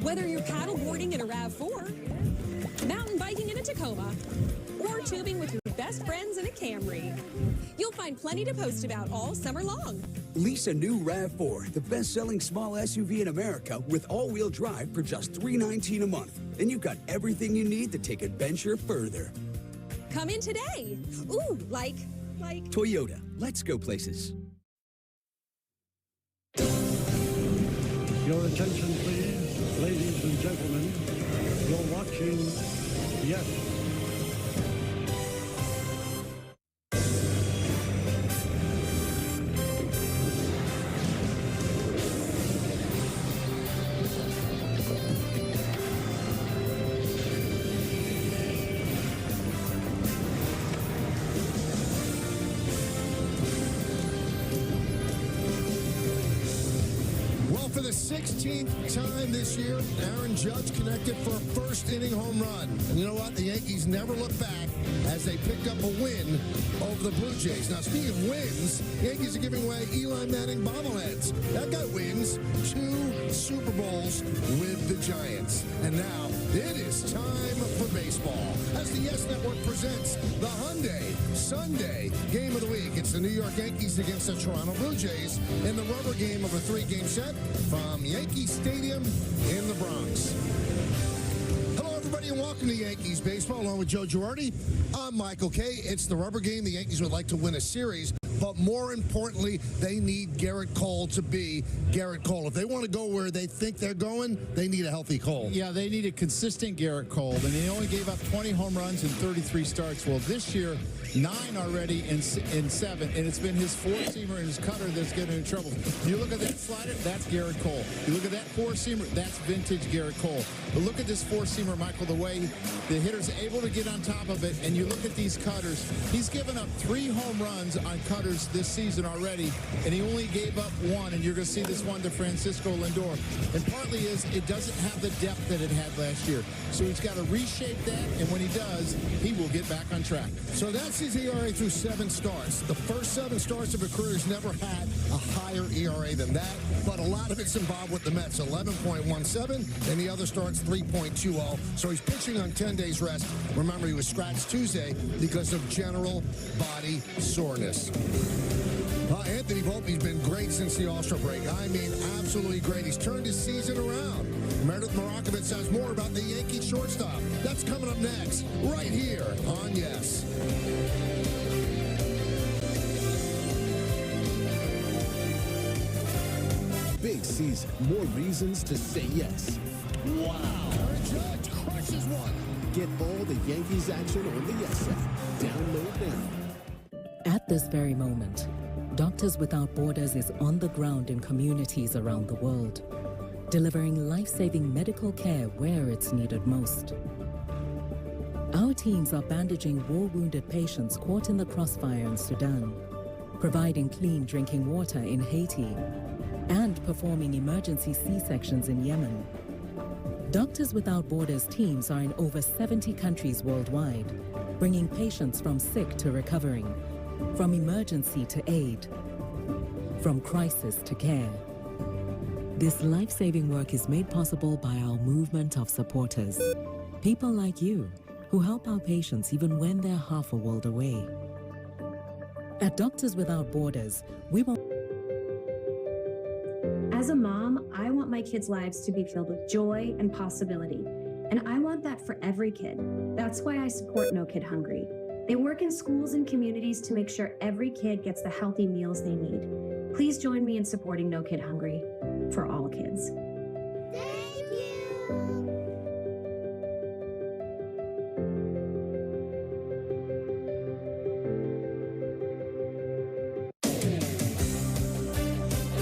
Whether you're paddleboarding in a RAV4, mountain biking in a Tacoma, or tubing with your best friends in a Camry, you'll find plenty to post about all summer long. Lease a new RAV4, the best-selling small SUV in America with all-wheel drive for just $319 a month. And you've got everything you need to take adventure further. Come in today. Ooh, like... Toyota, let's go places. Your attention, please, ladies and gentlemen. You're watching Yes. For the 16th time this year, Aaron Judge connected for a first-inning home run. And you know what? The Yankees never look back as they picked up a win over the Blue Jays. Now, speaking of wins, the Yankees are giving away Eli Manning bobbleheads. That guy wins 2 Super Bowls with the Giants. And now, it is time for baseball as the Yes Network presents the Hyundai Sunday Game of the Week. It's the New York Yankees against the Toronto Blue Jays in the rubber game of a 3-game set from Yankee Stadium in the Bronx. Hello, everybody, and welcome to Yankees Baseball, along with Joe Girardi. I'm Michael Kay. It's the rubber game. The Yankees would like to win a series, but more importantly, they need Garrett Cole to be Garrett Cole. If they want to go where they think they're going, they need a healthy Cole. Yeah, they need a consistent Garrett Cole, and he only gave up 20 home runs in 33 starts. Well, this year, 9 already in 7, and it's been his 4-seamer and his cutter that's getting in trouble. You look at that slider, that's Garrett Cole. You look at that 4-seamer, that's vintage Garrett Cole. But look at this 4-seamer, Michael, the way the hitter's able to get on top of it, and you look at these cutters. He's given up 3 home runs on cutters this season already, and he only gave up 1, and you're going to see this one to Francisco Lindor. And partly is it doesn't have the depth that it had last year. So he's got to reshape that, and when he does, he will get back on track. So that's his ERA through 7 starts. The first 7 starts of a career has never had a higher ERA than that, but a lot of it's involved with the Mets, 11.17, and the other starts 3.20. So he's pitching on 10 days rest. Remember, he was scratched Tuesday because of general body soreness. Anthony Volpe's been great since the All-Star break. I mean, absolutely great. He's turned his season around. Meredith Marakovitz has more about the Yankee shortstop. That's coming up next, right here on Yes. Big season. More reasons to say yes. Wow. Aaron Judge crushes one. Get all the Yankees action on the Yes app. Download now. At this very moment, Doctors Without Borders is on the ground in communities around the world, delivering life-saving medical care where it's needed most. Our teams are bandaging war-wounded patients caught in the crossfire in Sudan, providing clean drinking water in Haiti, and performing emergency C-sections in Yemen. Doctors Without Borders teams are in over 70 countries worldwide, bringing patients from sick to recovering, from emergency to aid, from crisis to care. This life-saving work is made possible by our movement of supporters, people like you who help our patients even when they're half a world away. At Doctors Without Borders, we want... As a mom, I want my kids' lives to be filled with joy and possibility, and I want that for every kid. That's why I support No Kid Hungry. They work in schools and communities to make sure every kid gets the healthy meals they need. Please join me in supporting No Kid Hungry for all kids. Thank you.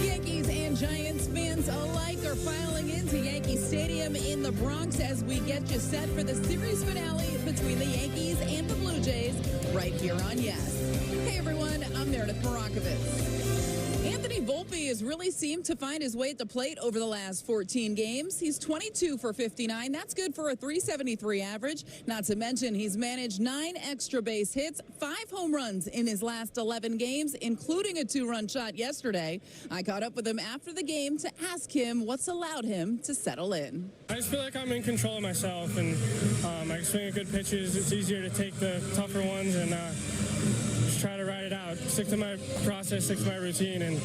Yankees and Giants fans alike are filing into Yankee Stadium in the Bronx as we get you set for the series finale between the Yankees and the Blue Jays right here on Yes. Hey everyone, I'm Meredith Marakovitz. Anthony Anthony Volpe has really seemed to find his way at the plate over the last 14 games. He's 22 for 59. That's good for a .373 average. Not to mention he's managed 9 extra base hits, 5 home runs in his last 11 games, including a 2-run shot yesterday. I caught up with him after the game to ask him what's allowed him to settle in. I just feel like I'm in control of myself, and I swing at good pitches. It's easier to take the tougher ones and just try to ride it out. Stick to my process, stick to my routine, and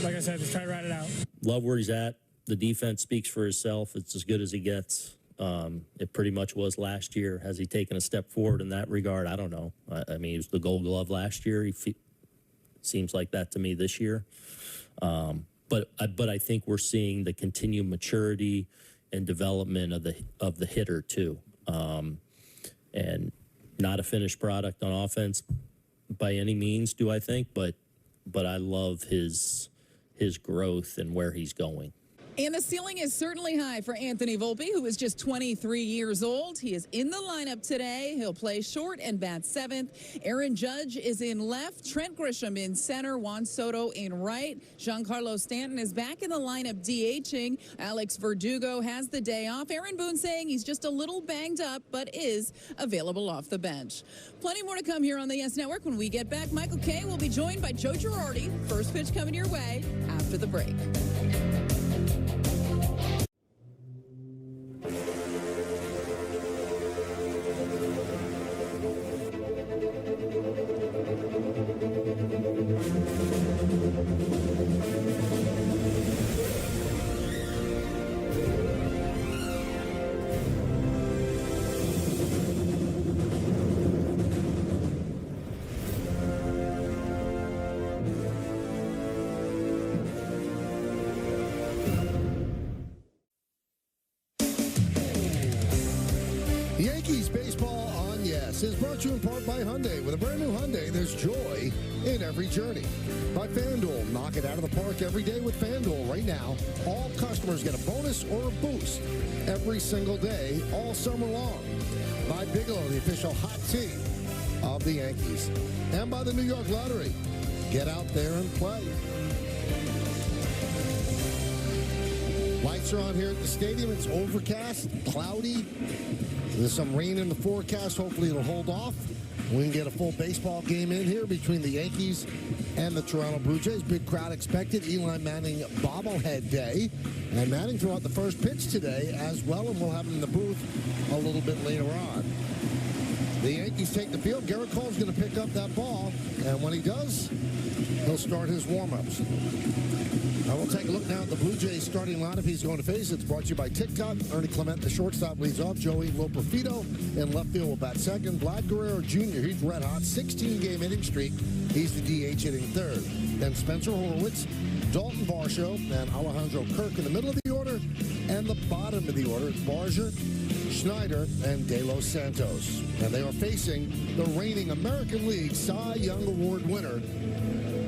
like I said, just try to ride it out. Love where he's at. The defense speaks for itself. It's as good as he gets. It pretty much was last year. Has he taken a step forward in that regard? I don't know. I mean, he was the Gold Glove last year. Seems like that to me this year. But I think we're seeing the continued maturity and development of the hitter too, and not a finished product on offense by any means, do I think, but I love his growth and where he's going. And the ceiling is certainly high for Anthony Volpe, who is just 23 years old. He is in the lineup today. He'll play short and bat 7th. Aaron Judge is in left. Trent Grisham in center. Juan Soto in right. Giancarlo Stanton is back in the lineup DHing. Alex Verdugo has the day off. Aaron Boone saying he's just a little banged up, but is available off the bench. Plenty more to come here on the YES Network. When we get back, Michael Kay will be joined by Joe Girardi. First pitch coming your way after the break. Yankees baseball on YES is brought to you in part by Hyundai. With a brand new Hyundai, there's joy in every journey. By FanDuel, knock it out of the park every day with FanDuel. Right now, all customers get a bonus or a boost every single day, all summer long. By Bigelow, the official hot tea of the Yankees. And by the New York Lottery. Get out there and play. Lights are on here at the stadium. It's overcast, cloudy. There's some rain in the forecast. Hopefully it'll hold off. We can get a full baseball game in here between the Yankees and the Toronto Blue Jays. Big crowd expected. Eli Manning bobblehead day. And Manning threw out the first pitch today as well, and we'll have him in the booth a little bit later on. The Yankees take the field. Garrett Cole's going to pick up that ball, and when he does, he'll start his warm-ups. Now we'll take a look now at the Blue Jays starting lineup. He's going to face. It's brought to you by TikTok. Ernie Clement, the shortstop, leads off. Joey Loperfido in left field will bat second. Vlad Guerrero Jr., he's red hot. 16-game inning streak. He's the DH hitting third. Then Spencer Horowitz, Dalton Varsho, and Alejandro Kirk in the middle of the order. And the bottom of the order, it's Barger, Schneider, and De Los Santos. And they are facing the reigning American League Cy Young Award winner,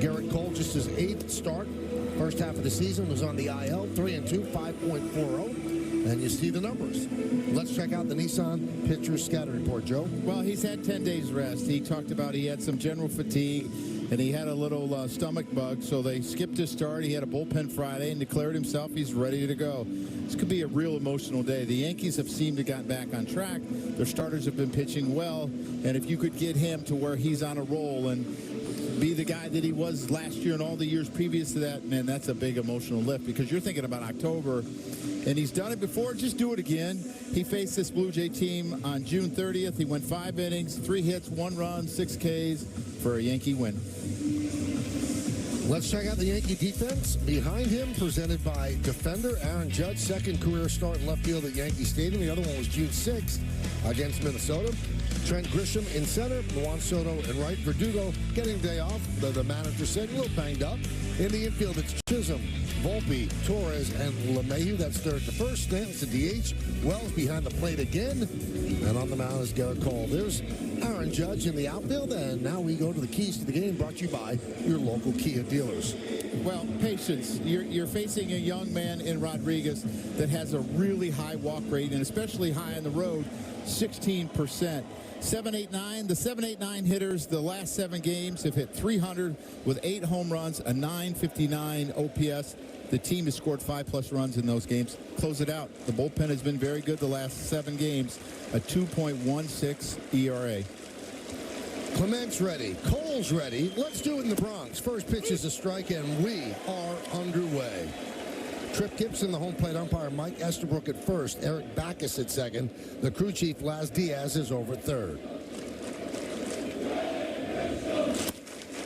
Garrett Cole, just his 8th start. First half of the season was on the IL, 3-2, 5.40, and you see the numbers. Let's check out the Nissan pitcher scatter report, Joe. Well, he's had 10 days rest. He talked about he had some general fatigue, and he had a little stomach bug, so they skipped his start. He had a bullpen Friday and declared himself he's ready to go. This could be a real emotional day. The Yankees have seemed to got back on track. Their starters have been pitching well, and if you could get him to where he's on a roll and be the guy that he was last year and all the years previous to that, man, that's a big emotional lift, because you're thinking about October, and he's done it before. Just do it again. He faced this Blue Jay team on June 30th. He went 5 innings, 3 hits, 1 run, 6 Ks for a Yankee win. Let's check out the Yankee defense. Behind him, presented by defender Aaron Judge, second career start in left field at Yankee Stadium. The other one was June 6th against Minnesota. Trent Grisham in center, Juan Soto in right. Verdugo getting day off, the manager said, a little banged up. In the infield, it's Chisholm, Volpe, Torres, and LeMahieu. That's third to first. Stanton's the DH. Wells behind the plate again. And on the mound is Garrett Cole. There's Aaron Judge in the outfield, and now we go to the keys to the game, brought to you by your local Kia dealers. Well, patience. You're facing a young man in Rodriguez that has a really high walk rate, and especially high on the road, 16%. 789, the 789 hitters the last 7 games have hit 300 with 8 home runs, a 959 OPS. The team has scored 5+ runs in those games. Close it out. The bullpen has been very good the last 7 games, a 2.16 ERA. Clement's ready. Cole's ready. Let's do it in the Bronx. First pitch is a strike, and we are underway. Trip Gibson, the home plate umpire, Mike Estabrook at first, Eric Backus at second. The crew chief, Laz Diaz, is over third.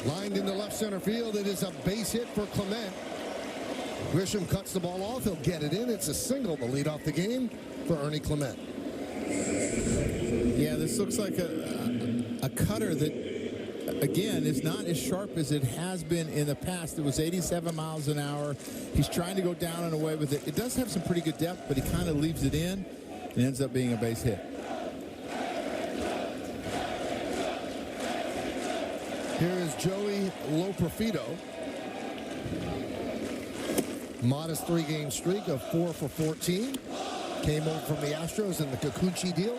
Lined into left center field. It is a base hit for Clement. Grisham cuts the ball off. He'll get it in. It's a single to lead off the game for Ernie Clement. Yeah, this looks like a cutter that, again, is not as sharp as it has been in the past. It was 87 miles an hour. He's trying to go down and away with it. It does have some pretty good depth, but he kind of leaves it in and ends up being a base hit. Here is Joey Loperfido. Modest 3-game streak of 4 for 14. Came over from the Astros in the Kikuchi deal.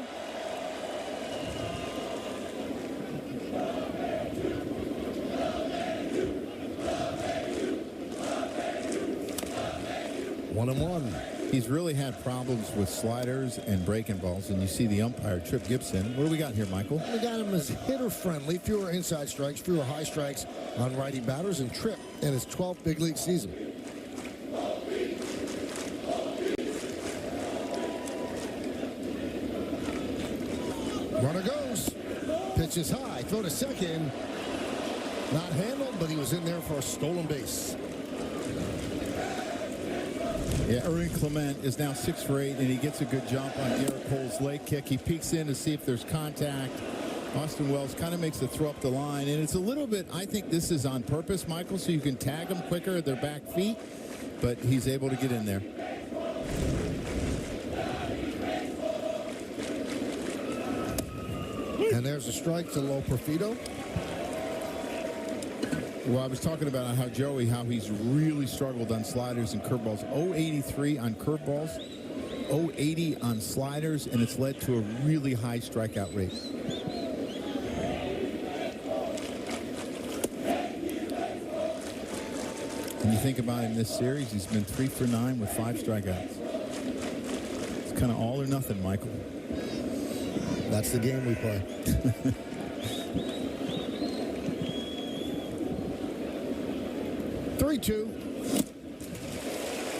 One and one. He's really had problems with sliders and breaking balls, and you see the umpire, Trip Gibson. What do we got here, Michael? We got him as hitter-friendly, fewer inside strikes, fewer high strikes on righty batters, and Trip in his 12th big league season. Runner goes. Pitch is high. Throw to second. Not handled, but he was in there for a stolen base. Yeah, Ernie Clement is now 6 for 8, and he gets a good jump on Garrett Cole's leg kick. He peeks in to see if there's contact. Austin Wells kind of makes the throw up the line, and it's a little bit, I think this is on purpose, Michael, so you can tag them quicker at their back feet, but he's able to get in there. And there's a strike to Loperfido. Well, I was talking about how he's really struggled on sliders and curveballs. 083 on curveballs, 080 on sliders, and it's led to a really high strikeout rate. When you think about him this series, he's been 3 for 9 with 5 strikeouts. It's kind of all or nothing, Michael. That's the game we play. 3-2.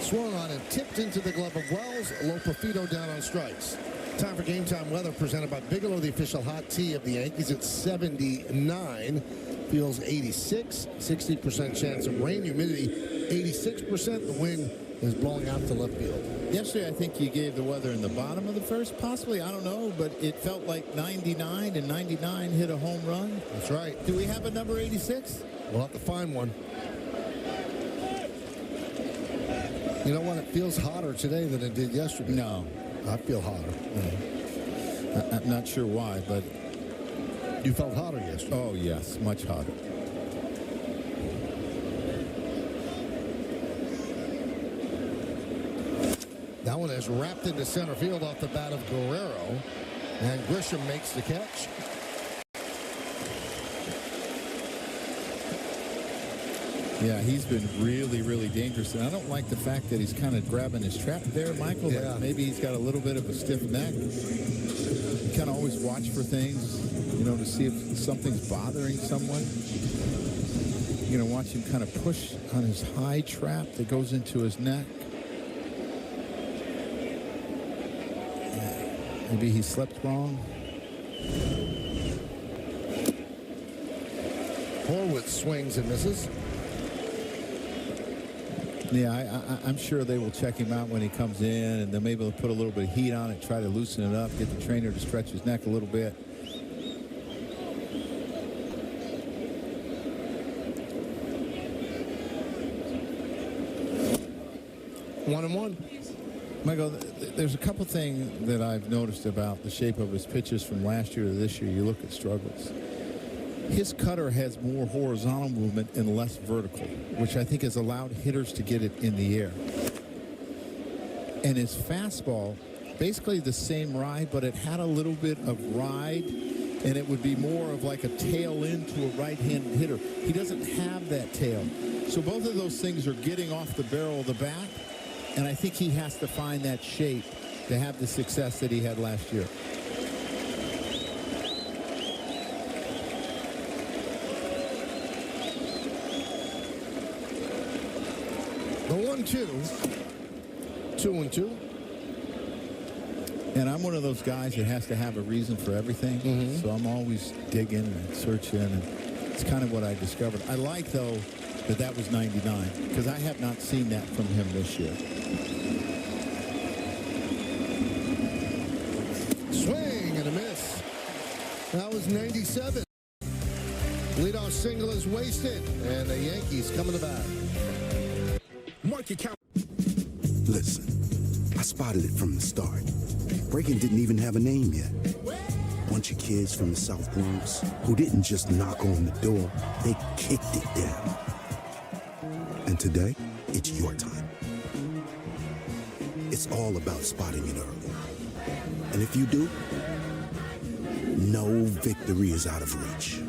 Swung on and tipped into the glove of Wells. Loperfido down on strikes. Time for game time weather presented by Bigelow, the official hot tea of the Yankees. It's 79. Feels 86. 60% chance of rain. Humidity 86%. The wind is blowing out to left field. Yesterday, I think you gave the weather in the bottom of the first, possibly. I don't know, but it felt like 99, and 99 hit a home run. That's right. Do we have a number 86? We'll have to find one. You know what? It feels hotter today than it did yesterday. No. I feel hotter. No. I'm not sure why, but... You felt hotter yesterday? Oh, yes. Much hotter. That one is wrapped into center field off the bat of Guerrero. And Grisham makes the catch. Yeah, he's been really, really dangerous. And I don't like the fact that he's kind of grabbing his trap there, Michael. Yeah. Like maybe he's got a little bit of a stiff neck. You kind of always watch for things, you know, to see if something's bothering someone. You know, watch him kind of push on his high trap that goes into his neck. Maybe he slept wrong. Horwitz swings and misses. Yeah, I'm sure they will check him out when he comes in, and then maybe they'll put a little bit of heat on it, try to loosen it up, get the trainer to stretch his neck a little bit. One and one. Michael, there's a couple things that I've noticed about the shape of his pitches from last year to this year. You look at struggles. His cutter has more horizontal movement and less vertical, which I think has allowed hitters to get it in the air. And his fastball, basically the same ride, but it had a little bit of ride, and it would be more of like a tail into a right-handed hitter. He doesn't have that tail. So both of those things are getting off the barrel of the bat, and I think he has to find that shape to have the success that he had last year. The 1-2. 2-2. And I'm one of those guys that has to have a reason for everything. So I'm always digging and searching, and it's kind of what I discovered. I like, though, that was 99, because I have not seen that from him this year. Swing and a miss. That was 97. Leadoff single is wasted, and the Yankees coming to bat. Mark your count. Listen, I spotted it from the start. Breaking didn't even have a name yet. Bunch of kids from the South Bronx who didn't just knock on the door, they kicked it down. And today, it's your time. It's all about spotting it early. And if you do, no victory is out of reach.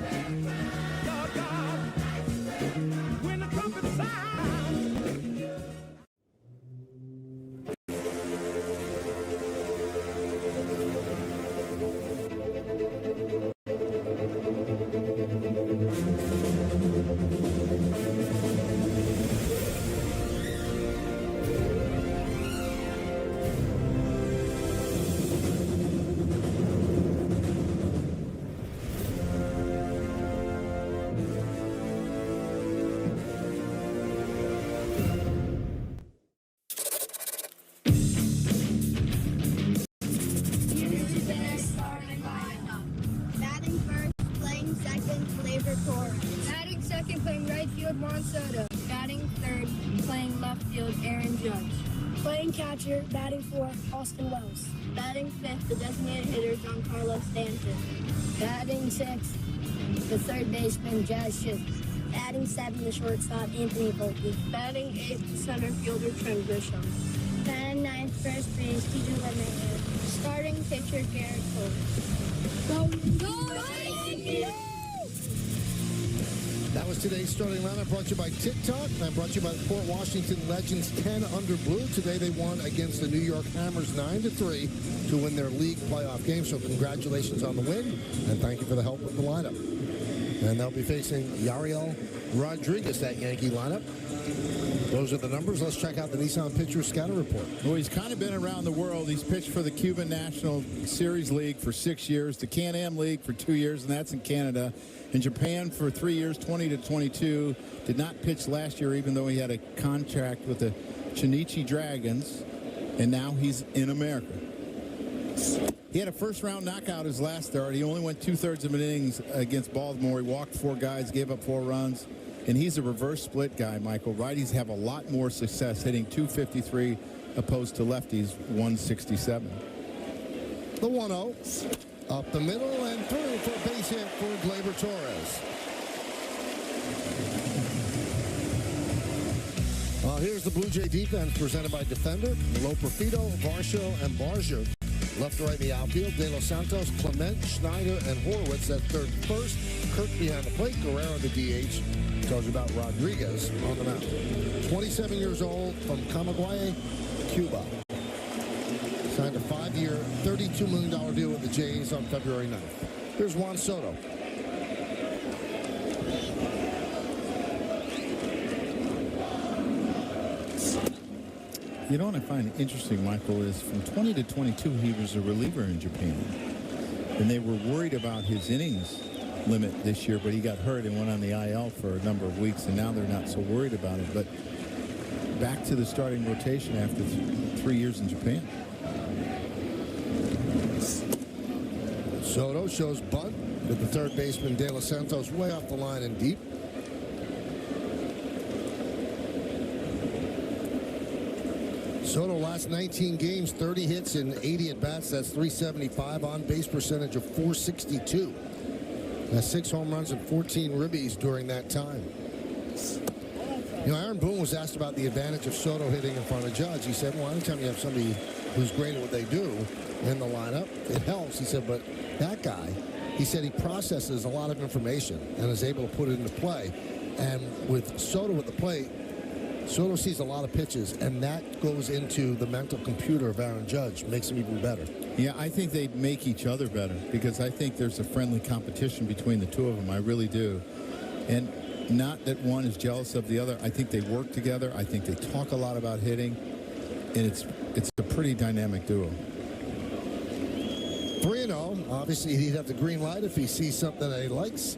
Batting fourth, Austin Wells. Batting fifth, the designated hitter, Giancarlo Stanton. Batting sixth, the third baseman, Jazz Schiff. Batting seventh, the shortstop, Anthony Volpe. Batting eighth, the center fielder, Trent Grisham. Batting ninth, first base, TJ LeMahieu. Starting pitcher, Garrett Cole. Go Yankees! That was today's starting lineup, brought to you by TikTok and brought to you by the Port Washington Legends 10 under blue. Today they won against the New York Hammers 9-3 to win their league playoff game. So congratulations on the win, and thank you for the help with the lineup. And they'll be facing Yariel Rodriguez, that Yankee lineup. Those are the numbers. Let's check out the Nissan Pitcher Scatter Report. Well, he's kind of been around the world. He's pitched for the Cuban National Series League for 6 years, the Can-Am League for 2 years, and that's in Canada. In Japan for 3 years, 20-22. Did not pitch last year, even though he had a contract with the Chinichi Dragons, and now he's in America. He had a first-round knockout his last start. He only went 2/3 of an innings against Baltimore. He walked 4 guys, gave up 4 runs, and he's a reverse split guy, Michael. Righties have a lot more success hitting .253 opposed to lefties 167. The 1-0. Up the middle and through for a base hit for Gleyber Torres. Here's the Blue Jay defense presented by Defender, Loperfido, Varsho, and Barger. Left to right in the outfield, De Los Santos, Clement, Schneider, and Horowitz at third and first. Kirk behind the plate, Guerrero the DH. Tells you about Rodriguez on the mound. 27 years old from Camagüey, Cuba. Signed a 5-year, $32 million deal with the Jays on February 9th. Here's Juan Soto. You know what I find interesting, Michael, is from 20-22, he was a reliever in Japan. And they were worried about his innings limit this year, but he got hurt and went on the IL for a number of weeks, and now they're not so worried about it. But back to the starting rotation after 3 years in Japan. Soto shows bunt with the third baseman De Los Santos way off the line and deep. Soto last 19 games, 30 hits and 80 at-bats. That's 375, on-base percentage of 462. That's 6 home runs and 14 ribbies during that time. You know, Aaron Boone was asked about the advantage of Soto hitting in front of Judge. He said, well, anytime you have somebody who's great at what they do in the lineup, it helps. He said, but that guy, he said he processes a lot of information and is able to put it into play. And with Soto at the plate, Soto sees a lot of pitches, and that goes into the mental computer of Aaron Judge, makes him even better. Yeah, I think they make each other better because I think there's a friendly competition between the two of them. I really do. And not that one is jealous of the other. I think they work together. I think they talk a lot about hitting, and it's a pretty dynamic duo. 3-0. Obviously, he'd have the green light if he sees something that he likes.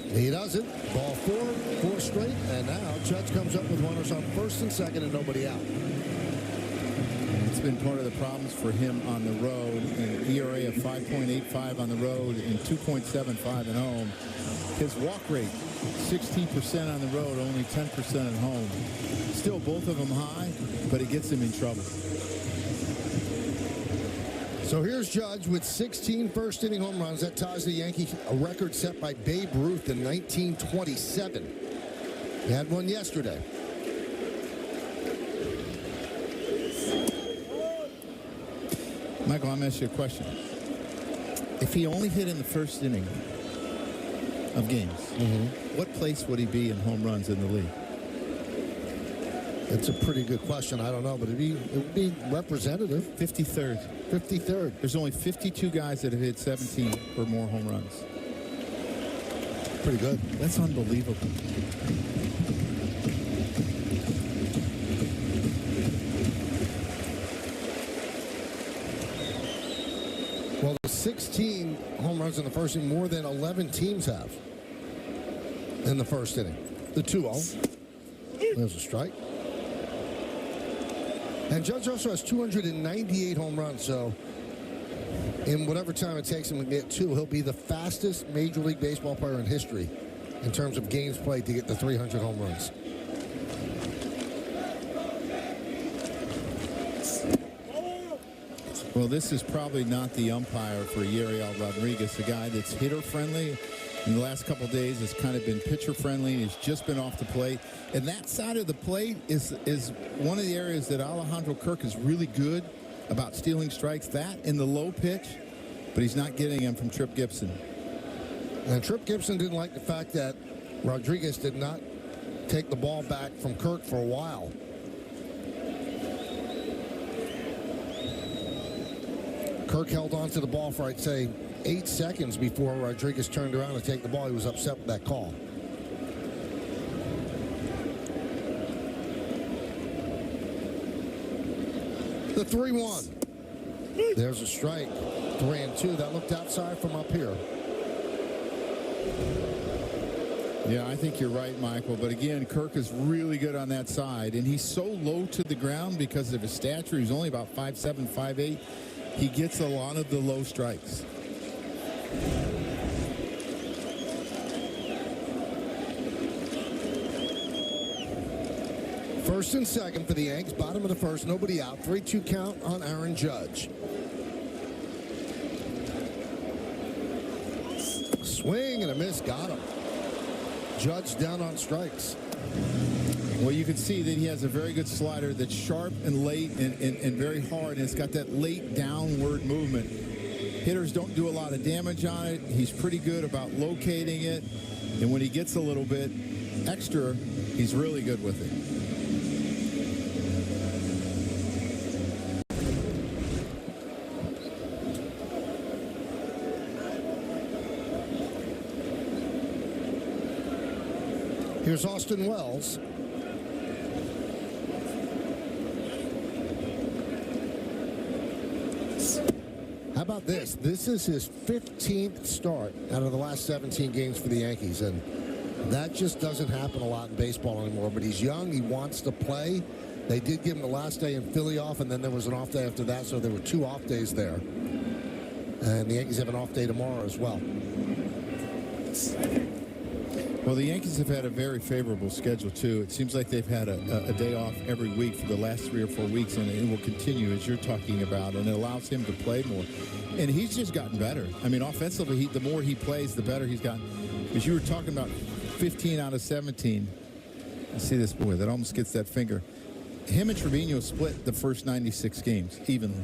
He doesn't. Ball 4 straight, and now Judge comes up with runners on first and second and nobody out. It's been part of the problems for him on the road. An ERA of 5.85 on the road and 2.75 at home. His walk rate, 16% on the road, only 10% at home. Still both of them high, but it gets him in trouble. So here's Judge with 16 first-inning home runs. That ties the Yankees a record set by Babe Ruth in 1927. He had one yesterday. Michael, I'm going to ask you a question. If he only hit in the first inning of games, what place would he be in home runs in the league? It's a pretty good question. I don't know, but it would be representative. 53rd. 53rd. There's only 52 guys that have hit 17 or more home runs. Pretty good. That's unbelievable. Well, the 16 home runs in the first inning, more than 11 teams have in the first inning. The 2-0. There's a strike. And Judge also has 298 home runs, so in whatever time it takes him to get 2, he'll be the fastest Major League Baseball player in history in terms of games played to get the 300 home runs. Well, this is probably not the umpire for Yariel Rodriguez, a guy that's hitter-friendly. In the last couple of days, has kind of been pitcher-friendly. He's just been off the plate. And that side of the plate is one of the areas that Alejandro Kirk is really good about stealing strikes. That in the low pitch, but he's not getting them from Trip Gibson. And Trip Gibson didn't like the fact that Rodriguez did not take the ball back from Kirk for a while. Kirk held on to the ball for, I'd say, 8 seconds before Rodriguez turned around to take the ball. He was upset with that call. The 3-1. There's a strike. 3-2. That looked outside from up here. Yeah, I think you're right, Michael. But again, Kirk is really good on that side. And he's so low to the ground because of his stature. He's only about 5'7", 5'8". He gets a lot of the low strikes. First and second for the Yanks. Bottom of the first. Nobody out. 3-2 count on Aaron Judge. Swing and a miss. Got him. Judge down on strikes. Well, you can see that he has a very good slider that's sharp and late and very hard, and it's got that late downward movement. Hitters don't do a lot of damage on it. He's pretty good about locating it, and when he gets a little bit extra, he's really good with it. Here's Austin Wells. How about this? This is his 15th start out of the last 17 games for the Yankees, and that just doesn't happen a lot in baseball anymore. But he's young. He wants to play. They did give him the last day in Philly off, and then there was an off day after that, so there were 2 off days there. And the Yankees have an off day tomorrow as well. Well, the Yankees have had a very favorable schedule, too. It seems like they've had a day off every week for the last 3 or 4 weeks, and it will continue, as you're talking about, and it allows him to play more. And he's just gotten better. I mean, offensively, the more he plays, the better he's gotten. As you were talking about 15 out of 17. I see this, boy, that almost gets that finger. Him and Trevino split the first 96 games evenly.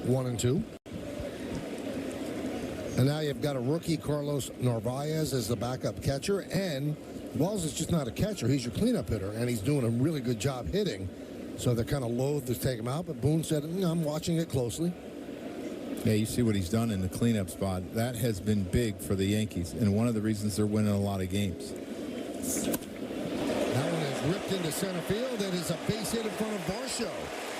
1-2. And now you've got a rookie, Carlos Narvaez, as the backup catcher. And Wells is just not a catcher. He's your cleanup hitter, and he's doing a really good job hitting. So they're kind of loath to take him out. But Boone said, I'm watching it closely. Yeah, you see what he's done in the cleanup spot. That has been big for the Yankees, and one of the reasons they're winning a lot of games. That one is ripped into center field. It is a base hit in front of Varsho.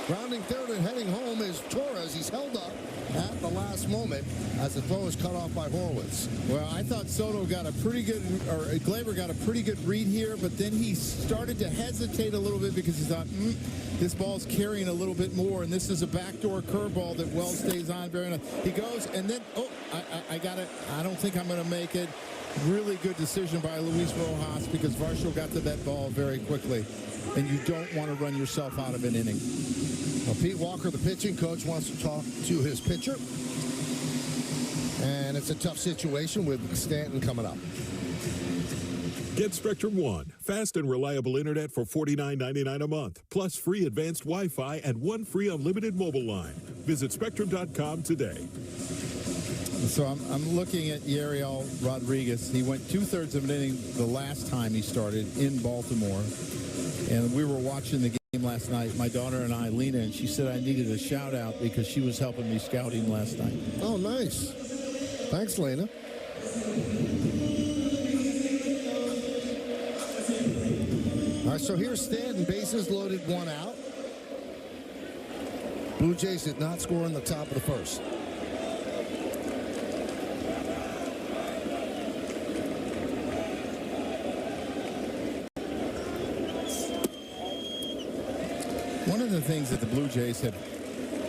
Rounding third and heading home is Torres. He's held up at the last moment as the throw is cut off by Horwitz. Well, I thought Soto got a pretty good, or Glaber got a pretty good read here, but then he started to hesitate a little bit because he thought, this ball's carrying a little bit more, and this is a backdoor curveball that Wells stays on very enough. He goes, and then, I got it. I don't think I'm going to make it. Really good decision by Luis Rojas because Varsho got to that ball very quickly, and you don't want to run yourself out of an inning. Well, Pete Walker, the pitching coach, wants to talk to his pitcher. And it's a tough situation with Stanton coming up. Get Spectrum One, fast and reliable internet for $49.99 a month, plus free advanced Wi-Fi and 1 free unlimited mobile line. Visit Spectrum.com today. So I'm looking at Yariel Rodriguez. He went 2/3 of an inning the last time he started in Baltimore. And we were watching the game last night, my daughter and I, Lena, and she said I needed a shout out because she was helping me scout him last night. Oh, nice. Thanks, Lena. All right, so here's Stanton, bases loaded, 1 out. Blue Jays did not score in the top of the first. One of the things that the Blue Jays have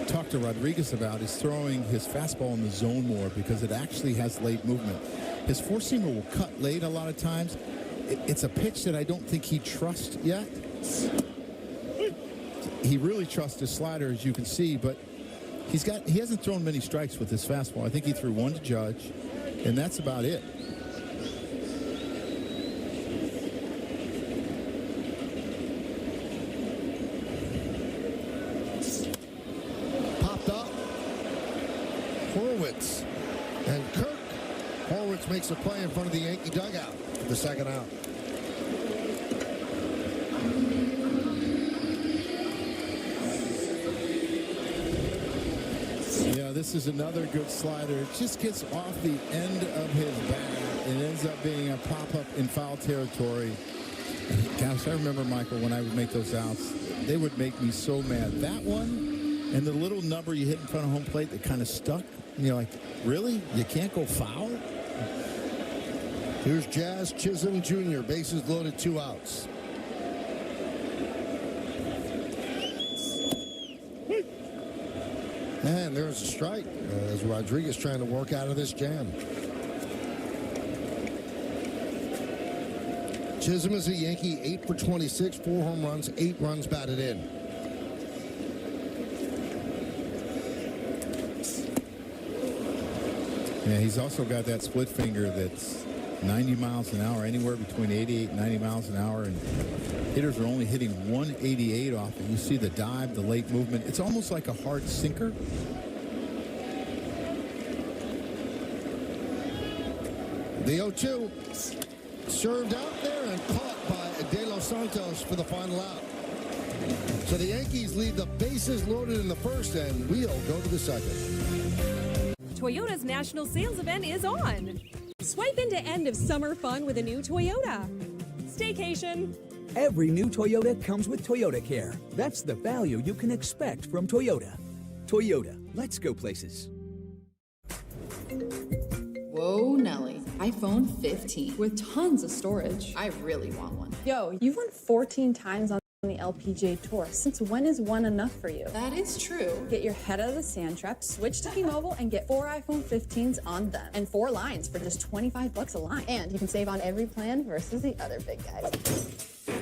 talked to Rodriguez about is throwing his fastball in the zone more because it actually has late movement. His four-seamer will cut late a lot of times. It's a pitch that I don't think he trusts yet. He really trusts his slider, as you can see, but he hasn't thrown many strikes with his fastball. I think he threw 1 to Judge, and that's about it. Popped up. Horwitz and Kirk. Horwitz makes a play in front of the Yankee dugout for the second out. Yeah, this is another good slider. It just gets off the end of his bat and ends up being a pop-up in foul territory. Gosh, I remember, Michael, when I would make those outs, they would make me so mad. That one and the little number you hit in front of home plate that kind of stuck. And you're like, really? You can't go foul? Here's Jazz Chisholm Jr., bases loaded, 2 outs. And there's a strike as Rodriguez trying to work out of this jam. Chisholm is a Yankee, 8 for 26, 4 home runs, 8 runs batted in. Yeah, he's also got that split finger that's 90 miles an hour, anywhere between 88 and 90 miles an hour, and hitters are only hitting 188 off it. You see the dive, the late movement. It's almost like a hard sinker. The 0-2 served out there and caught by De Los Santos for the final out. So the Yankees leave the bases loaded in the first, and we'll go to the second. Toyota's national sales event is on. Swipe into end of summer fun with a new Toyota. Staycation. Every new Toyota comes with Toyota Care. That's the value you can expect from Toyota. Toyota, let's go places. Whoa, Nelly. iPhone 15 with tons of storage. I really want one. Yo, you've won 14 times on on the LPGA Tour. Since when is one enough for you? That is true. Get your head out of the sand trap, switch to T-Mobile, and get 4 iPhone 15s on them. And 4 lines for just $25 a line. And you can save on every plan versus the other big guys.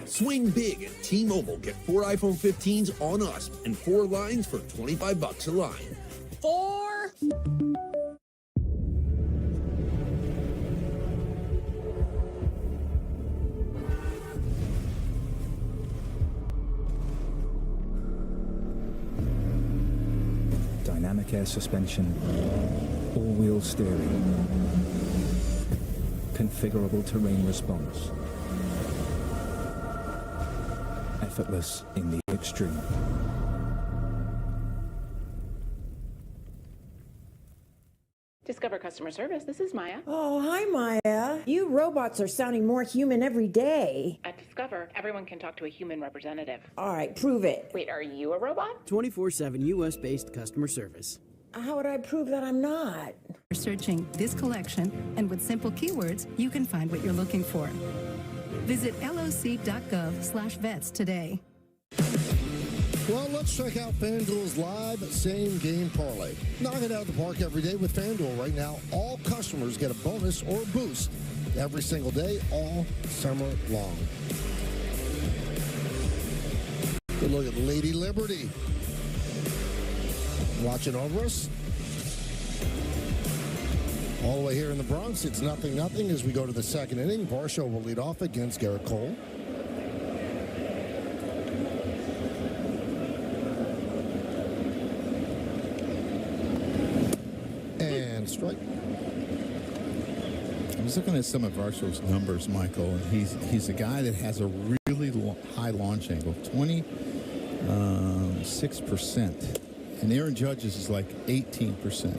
Swing big at T-Mobile. Get 4 iPhone 15s on us and 4 lines for $25 a line. 4. Dynamic air suspension, all-wheel steering, configurable terrain response, effortless in the extreme. Discover customer service. This is Maya. Oh, hi, Maya. You robots are sounding more human every day. At Discover, everyone can talk to a human representative. All right, prove it. Wait, are you a robot? 24/7 U.S.-based customer service. How would I prove that I'm not? Searching this collection, and with simple keywords, you can find what you're looking for. Visit loc.gov/vets today. Well, let's check out FanDuel's live same-game parlay. Knock it out of the park every day with FanDuel. Right now, all customers get a bonus or a boost every single day, all summer long. Good look at Lady Liberty. Watching over us. All the way here in the Bronx, it's 0-0 as we go to the second inning. Varsho will lead off against Garrett Cole. And strike. I was looking at some of Varsho's numbers, Michael, and he's a guy that has a really high launch angle, 26%. And Aaron Judge's is like 18%.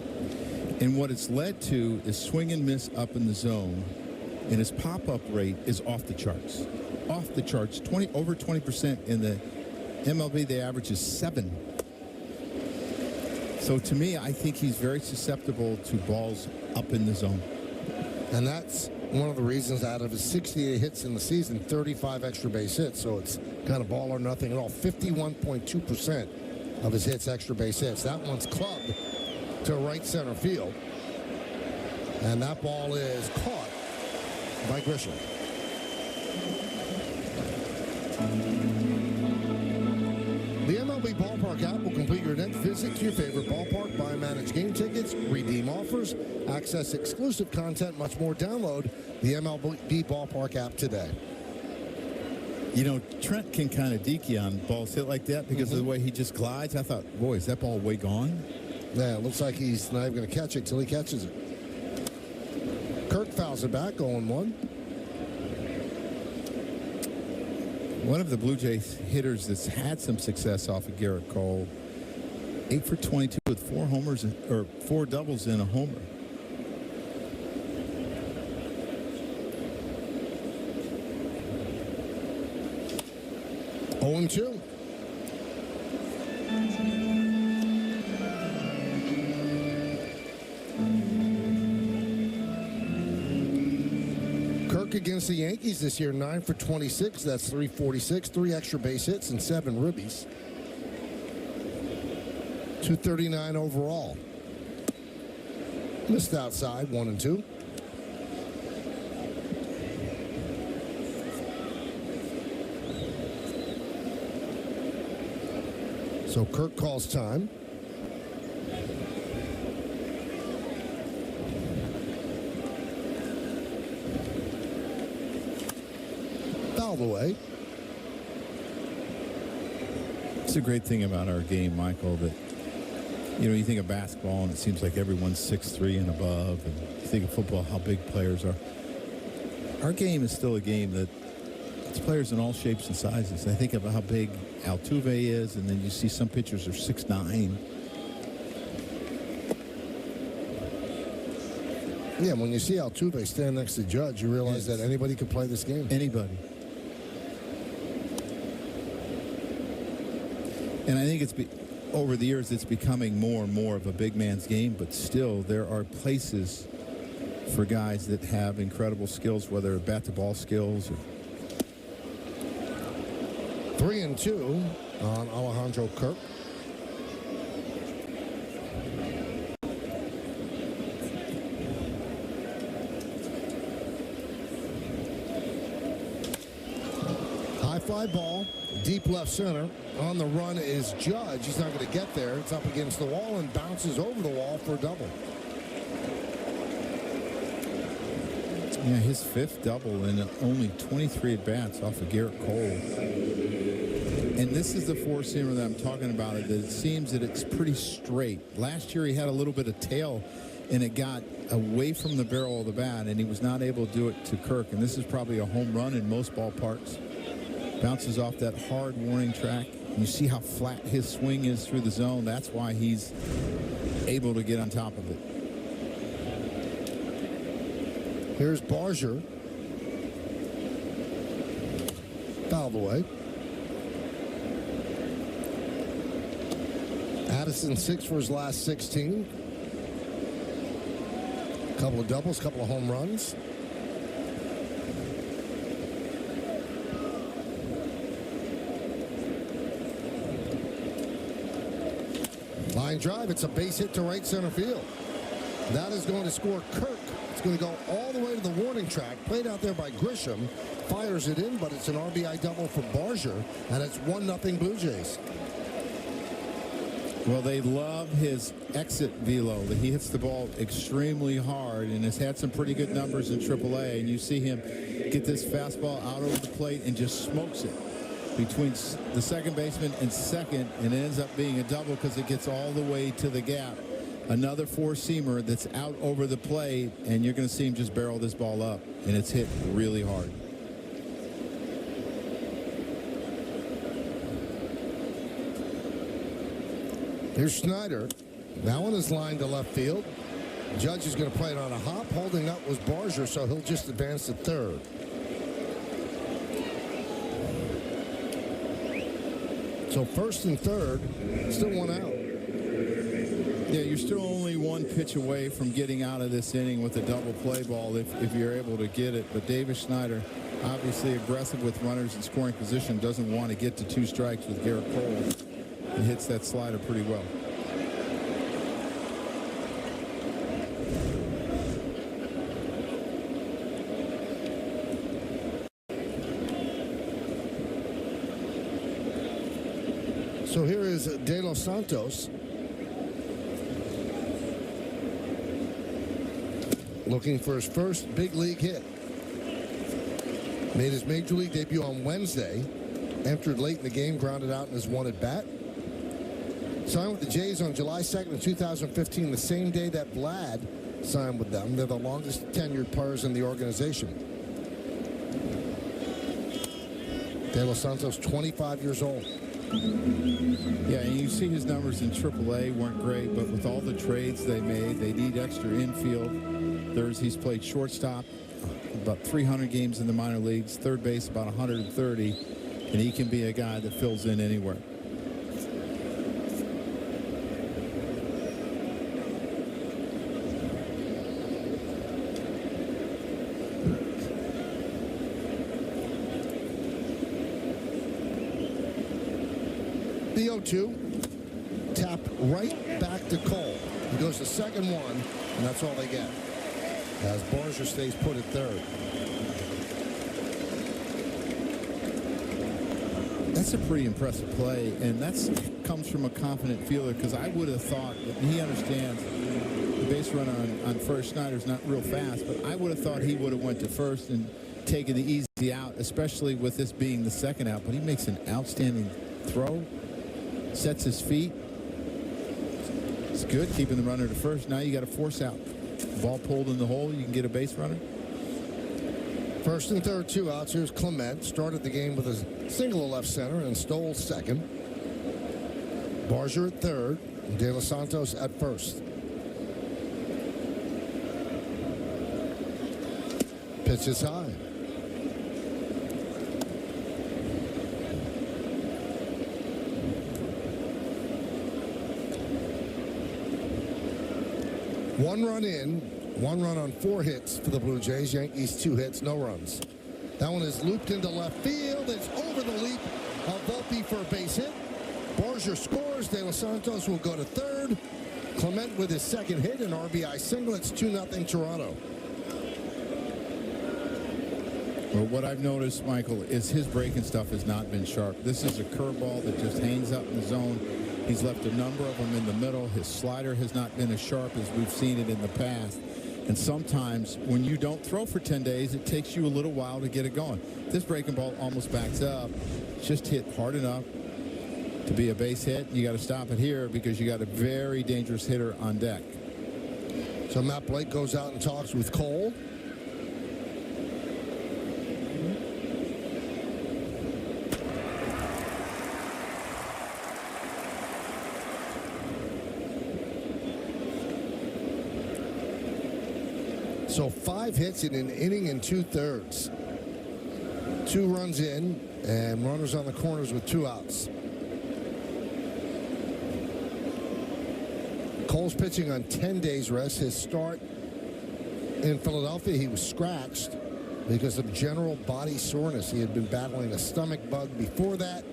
And what it's led to is swing and miss up in the zone, and his pop-up rate is off the charts. Off the charts, over 20%. In the MLB, the average is 7. So to me, I think he's very susceptible to balls up in the zone. And that's one of the reasons out of his 68 hits in the season, 35 extra base hits. So it's kind of all or nothing at all. 51.2% of his hits, extra base hits. That one's clubbed to right center field. And that ball is caught by Grisham. The MLB Ballpark app will complete your next visit to your favorite ballpark. Buy and manage game tickets, redeem offers, access exclusive content, much more. Download the MLB Ballpark app today. You know, Trent can kind of deke you on balls hit like that because of the way he just glides. I thought, boy, is that ball way gone? Yeah, it looks like he's not even going to catch it till he catches it. Kirk fouls it back, 0-1. One of the Blue Jays hitters that's had some success off of Garrett Cole, 8 for 22 with 4 homers or 4 doubles and a homer. Oh, 2. Kirk against the Yankees this year, 9 for 26. That's 346, 3 extra base hits and 7 ribbies. 239 overall. Missed outside, 1-2. So Kirk calls time. Fouled away. It's a great thing about our game, Michael, that, you know, you think of basketball and it seems like everyone's 6'3" and above, and you think of football, how big players are. Our game is still a game that it's players in all shapes and sizes. I think about how big Altuve is, and then you see some pitchers are 6'9". Yeah, when you see Altuve stand next to Judge, you realize that anybody could play this game. Anybody. And I think over the years, it's becoming more and more of a big man's game, but still there are places for guys that have incredible skills, whether bat-to-ball skills or 3-2 on Alejandro Kirk. High fly ball, deep left center. On the run is Judge. He's not going to get there. It's up against the wall and bounces over the wall for a double. Yeah, his 5th double in only 23 at-bats off of Garrett Cole. And this is the four-seamer that I'm talking about, that it seems that it's pretty straight. Last year he had a little bit of tail, and it got away from the barrel of the bat, and he was not able to do it to Kirk. And this is probably a home run in most ballparks. Bounces off that hard warning track. You see how flat his swing is through the zone. That's why he's able to get on top of it. Here's Barger. Fouled away. Addison 6 for his last 16. Couple of doubles, couple of home runs. Line drive, it's a base hit to right center field. That is going to score Kirk. It's going to go all the way to the warning track. Played out there by Grisham. Fires it in, but it's an RBI double for Barger, and it's 1-0 Blue Jays. Well, they love his exit velo. He hits the ball extremely hard and has had some pretty good numbers in AAA. And you see him get this fastball out over the plate and just smokes it between the second baseman and second, and it ends up being a double because it gets all the way to the gap. Another four-seamer that's out over the plate, and you're going to see him just barrel this ball up, and it's hit really hard. Here's Snyder. That one is lined to left field. Judge is going to play it on a hop. Holding up was Barger, so he'll just advance to third. So first and third, still one out. Yeah, you're still only one pitch away from getting out of this inning with a double play ball if you're able to get it. But Davis Schneider, obviously aggressive with runners in scoring position, doesn't want to get to 2 strikes with Garrett Cole. And hits that slider pretty well. So here is De Los Santos. Looking for his first big league hit. Made his major league debut on Wednesday. Entered late in the game, grounded out in his one at bat. Signed with the Jays on July 2nd of 2015, the same day that Vlad signed with them. They're the longest tenured players in the organization. De Los Santos, 25 years old. Yeah, and you see his numbers in AAA weren't great, but with all the trades they made, they need extra infield. He's played shortstop, about 300 games in the minor leagues, third base about 130, and he can be a guy that fills in anywhere. The 0-2, tap right back to Cole. He goes to second one, and that's all they get. As Barger stays put at third. That's a pretty impressive play, and that comes from a confident fielder, because I would have thought, and he understands the base runner on first, Snyder's not real fast, but I would have thought he would have went to first and taken the easy out, especially with this being the second out. But he makes an outstanding throw, sets his feet. It's good keeping the runner to first. Now you got to force out. Ball pulled in the hole, you can get a base runner. First and third, 2 outs. Here's Clement. Started the game with a single to left center and stole second. Barger at third. De Los Santos at first. Pitch is high. One run in, 1 run on 4 hits for the Blue Jays. Yankees 2 hits, no runs. That one is looped into left field. It's over the leap of Volpe for a base hit. Borgia scores. De Los Santos will go to third. Clement with his second hit, an RBI single. It's 2-0 Toronto. Well, what I've noticed, Michael, is his breaking stuff has not been sharp. This is a curveball that just hangs up in the zone. He's left a number of them in the middle. His slider has not been as sharp as we've seen it in the past. And sometimes when you don't throw for 10 days, it takes you a little while to get it going. This breaking ball almost backs up. Just hit hard enough to be a base hit. You got to stop it here because you got a very dangerous hitter on deck. So Matt Blake goes out and talks with Cole. So 5 hits in an inning and 2/3. 2 runs in and runners on the corners with 2 outs. Cole's pitching on 10 days rest. His start in Philadelphia, he was scratched because of general body soreness. He had been battling a stomach bug before that.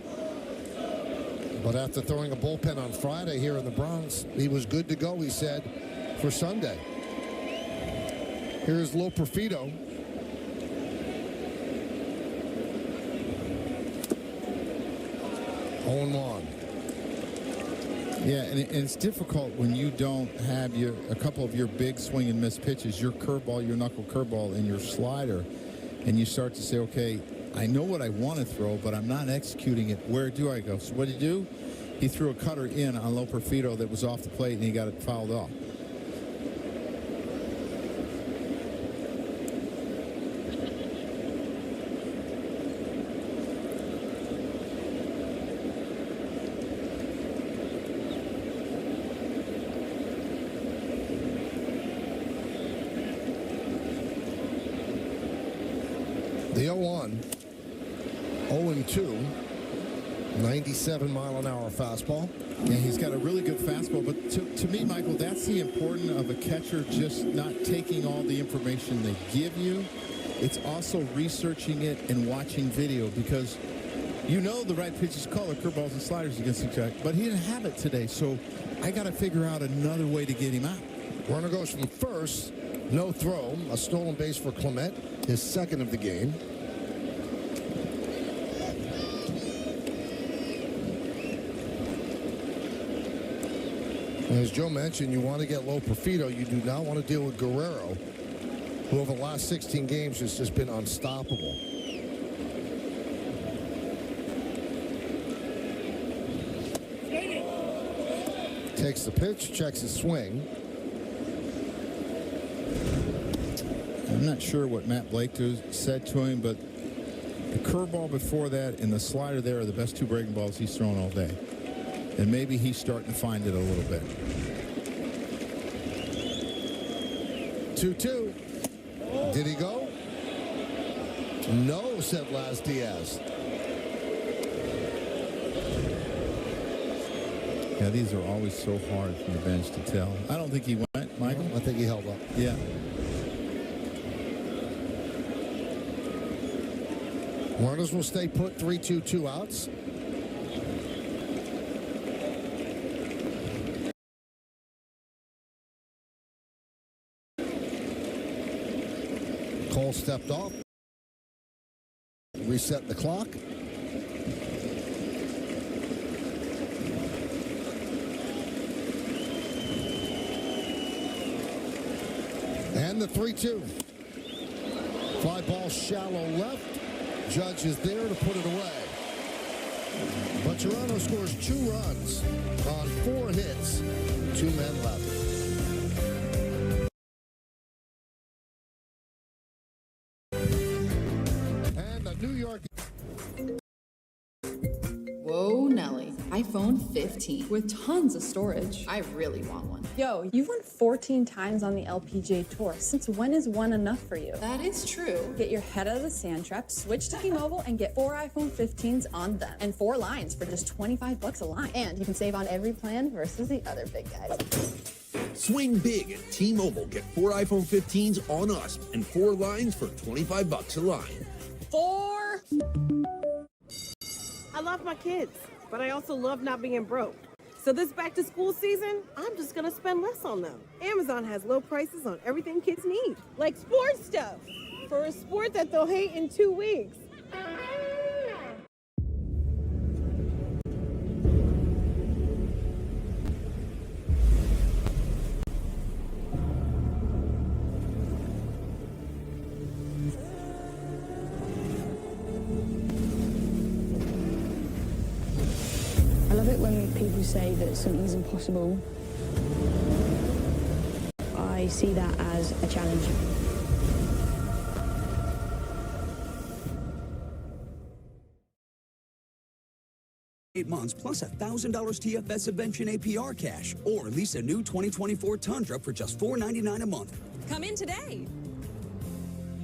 But after throwing a bullpen on Friday here in the Bronx, he was good to go, he said, for Sunday. Here's Lo Perfido. On. Yeah, and it's difficult when you don't have a couple of your big swing and miss pitches, your curveball, your knuckle curveball, and your slider, and you start to say, okay, I know what I want to throw, but I'm not executing it. Where do I go? So what did he do? He threw a cutter in on Lo Perfido that was off the plate, and he got it fouled off. The 0-1, 0-2, 97-mile-an-hour fastball. Yeah, he's got a really good fastball, but to me, Michael, that's the importance of a catcher just not taking all the information they give you. It's also researching it and watching video because you know the right pitches call are curveballs and sliders against each other, but he didn't have it today, so I got to figure out another way to get him out. Runner goes from first, no throw, a stolen base for Clement, his second of the game. As Joe mentioned, you want to get Lo Perfido. You do not want to deal with Guerrero, who over the last 16 games has just been unstoppable. Takes the pitch, checks his swing. I'm not sure what Matt Blake said to him, but the curveball before that and the slider there are the best 2 breaking balls he's thrown all day. And maybe he's starting to find it a little bit. 2-2. Did he go? No, said Laz Diaz. Yeah, these are always so hard from the bench to tell. I don't think he went, Michael. I think he held up. Yeah. Runners will stay put, 3-2, 2 outs. Cole stepped off. Reset the clock. And the 3-2. Fly ball shallow left. Judge is there to put it away. But Toronto scores 2 runs on 4 hits. 2 men left. And the New York. Whoa, Nelly. iPhone 15 with tons of storage. I really want one. Yo, you've won 14 times on the LPGA Tour. Since when is one enough for you? That is true. Get your head out of the sand trap, switch to T-Mobile, and get 4 iPhone 15s on them. And 4 lines for just $25 a line. And you can save on every plan versus the other big guys. Swing big at T-Mobile. Get 4 iPhone 15s on us and 4 lines for $25 a line. 4. I love my kids, but I also love not being broke. So this back to school season, I'm just gonna spend less on them. Amazon has low prices on everything kids need, like sports stuff, for a sport that they'll hate in 2 weeks. I love it when people say that something's impossible. I see that as a challenge. $8 plus $1,000 TFS subvention APR cash, or lease a new 2024 Tundra for just $499 a month. Come in today.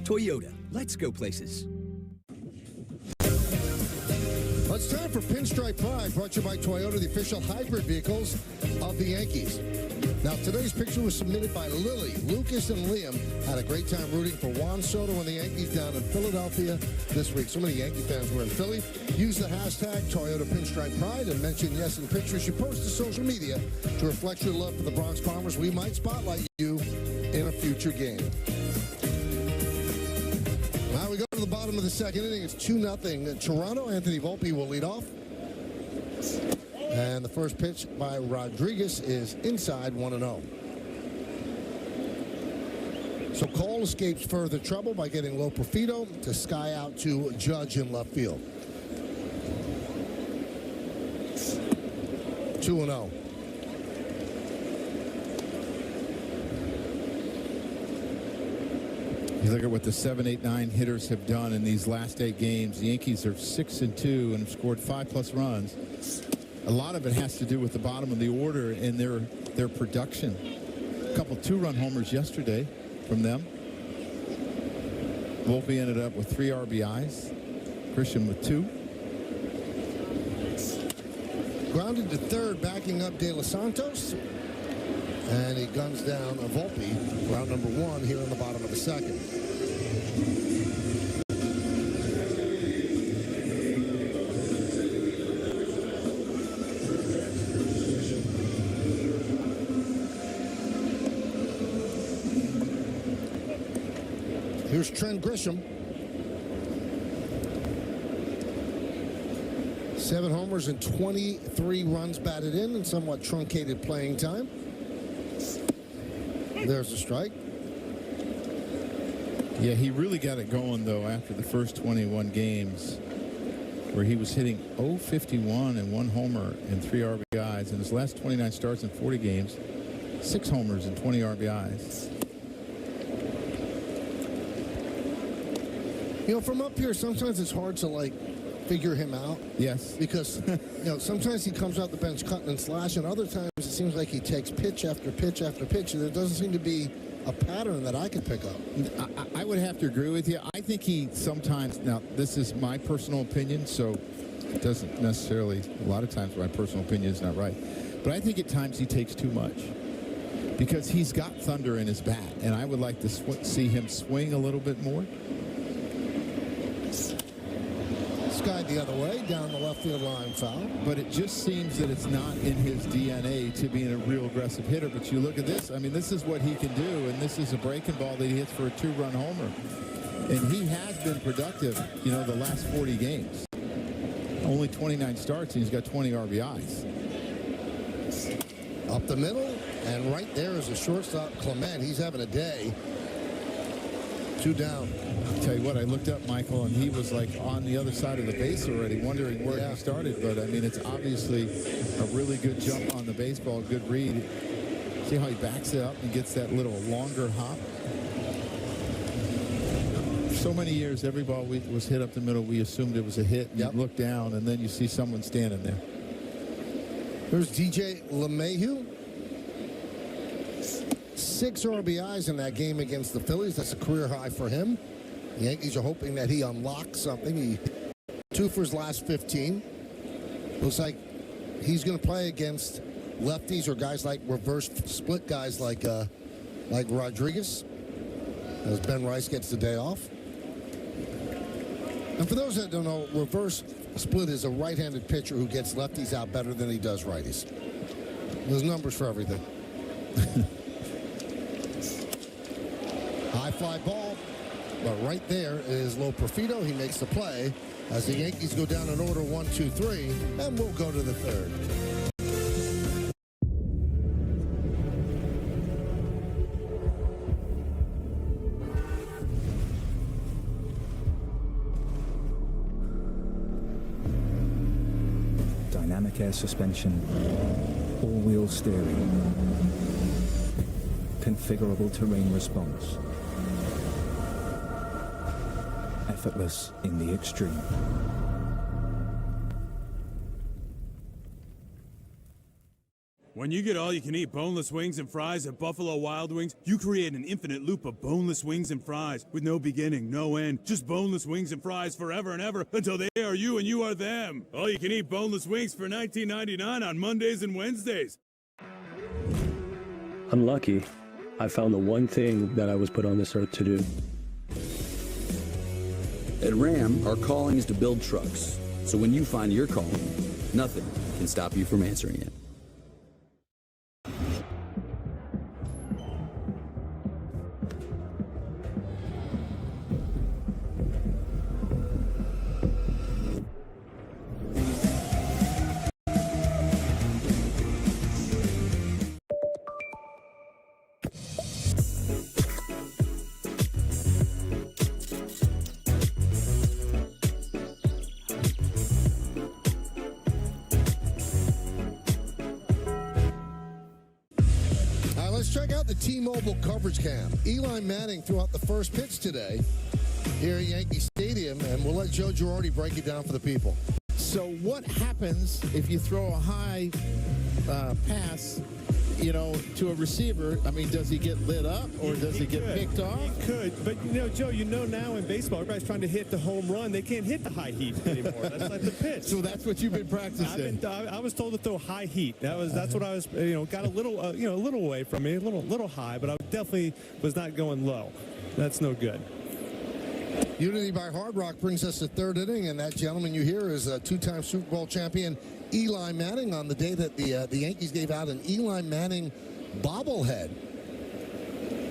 Toyota, let's go places. Well, it's time for Pinstripe Pride, brought to you by Toyota, the official hybrid vehicles of the Yankees. Now, today's picture was submitted by Lily. Lucas and Liam had a great time rooting for Juan Soto and the Yankees down in Philadelphia this week. So many Yankee fans were in Philly. Use the hashtag Toyota Pinstripe Pride and mention yes in pictures you post to social media to reflect your love for the Bronx Bombers. We might spotlight you in a future game. Now we go to the bottom of the second inning. It's 2-0. Toronto. Anthony Volpe will lead off. And the first pitch by Rodriguez is inside, 1-0. So Cole escapes further trouble by getting low Profito to sky out to Judge in left field. 2-0. You look at what the 7, 8, 9 hitters have done in these last 8 games. The Yankees are 6-2 and have scored 5+ runs. A lot of it has to do with the bottom of the order and their production. A couple 2-run homers yesterday from them. Volpe ended up with 3 RBIs. Grisham with 2. Grounded to third, backing up De Los Santos. And he guns down a Volpe, round number 1 here in the bottom of the second. Here's Trent Grisham. 7 homers and 23 runs batted in and somewhat truncated playing time. There's a strike. Yeah, he really got it going, though, after the first 21 games, where he was hitting .051 and 1 homer and 3 RBIs. In his last 29 starts in 40 games, 6 homers and 20 RBIs. You know, from up here, sometimes it's hard to, like, figure him out. Yes. Because, you know, sometimes he comes out the bench cutting and slashing. Other times it seems like he takes pitch after pitch after pitch, and there doesn't seem to be a pattern that I could pick up. I would have to agree with you. I think he sometimes, now this is my personal opinion, so it doesn't necessarily, a lot of times my personal opinion is not right. But I think at times he takes too much because he's got thunder in his bat, and I would like to see him swing a little bit more. Skied the other way, down the left field line, foul. But it just seems that it's not in his DNA to be a real aggressive hitter. But you look at this, I mean, this is what he can do, and this is a breaking ball that he hits for a 2-run homer. And he has been productive, you know, the last 40 games. Only 29 starts, and he's got 20 RBIs. Up the middle, and right there is a shortstop, Clement. He's having a day. 2 down. I'll tell you what, I looked up Michael, and he was like on the other side of the base already, wondering where he started. But I mean, it's obviously a really good jump on the baseball, good read. See how he backs it up and gets that little longer hop. For so many years, every ball was hit up the middle, we assumed it was a hit. And you look down, and then you see someone standing there. There's DJ LeMahieu. 6 RBIs in that game against the Phillies. That's a career high for him. The Yankees are hoping that he unlocks something. He 2 for his last 15. Looks like he's going to play against lefties or guys like reverse split guys like Rodriguez, as Ben Rice gets the day off. And for those that don't know, reverse Split is a right-handed pitcher who gets lefties out better than he does righties. There's numbers for everything. High fly ball, but right there is Lo Profido. He makes the play as the Yankees go down in order 1, 2, 3, and we'll go to the third. Dynamic air suspension, all-wheel steering, configurable terrain response, effortless in the extreme. When you get all-you-can-eat boneless wings and fries at Buffalo Wild Wings, you create an infinite loop of boneless wings and fries with no beginning, no end. Just boneless wings and fries forever and ever until they are you and you are them. All-you-can-eat boneless wings for $19.99 on Mondays and Wednesdays. I'm lucky. I found the one thing that I was put on this earth to do. At Ram, our calling is to build trucks. So when you find your calling, nothing can stop you from answering it. Let's check out the T-Mobile coverage cam. Eli Manning threw out the first pitch today here at Yankee Stadium, and we'll let Joe Girardi break it down for the people. So what happens if you throw a high pass, you know, to a receiver? I mean, does he get lit up or does he get picked off? He could, but you know, Joe, you know now in baseball, everybody's trying to hit the home run. They can't hit the high heat anymore. That's like the pitch. So that's what you've been practicing. I was told to throw high heat. That's what I was, got a little, a little away from me, a little high, but I definitely was not going low. That's no good. Unity by Hard Rock brings us to third inning, and that gentleman you hear is a two-time Super Bowl champion Eli Manning on the day that the Yankees gave out an Eli Manning bobblehead.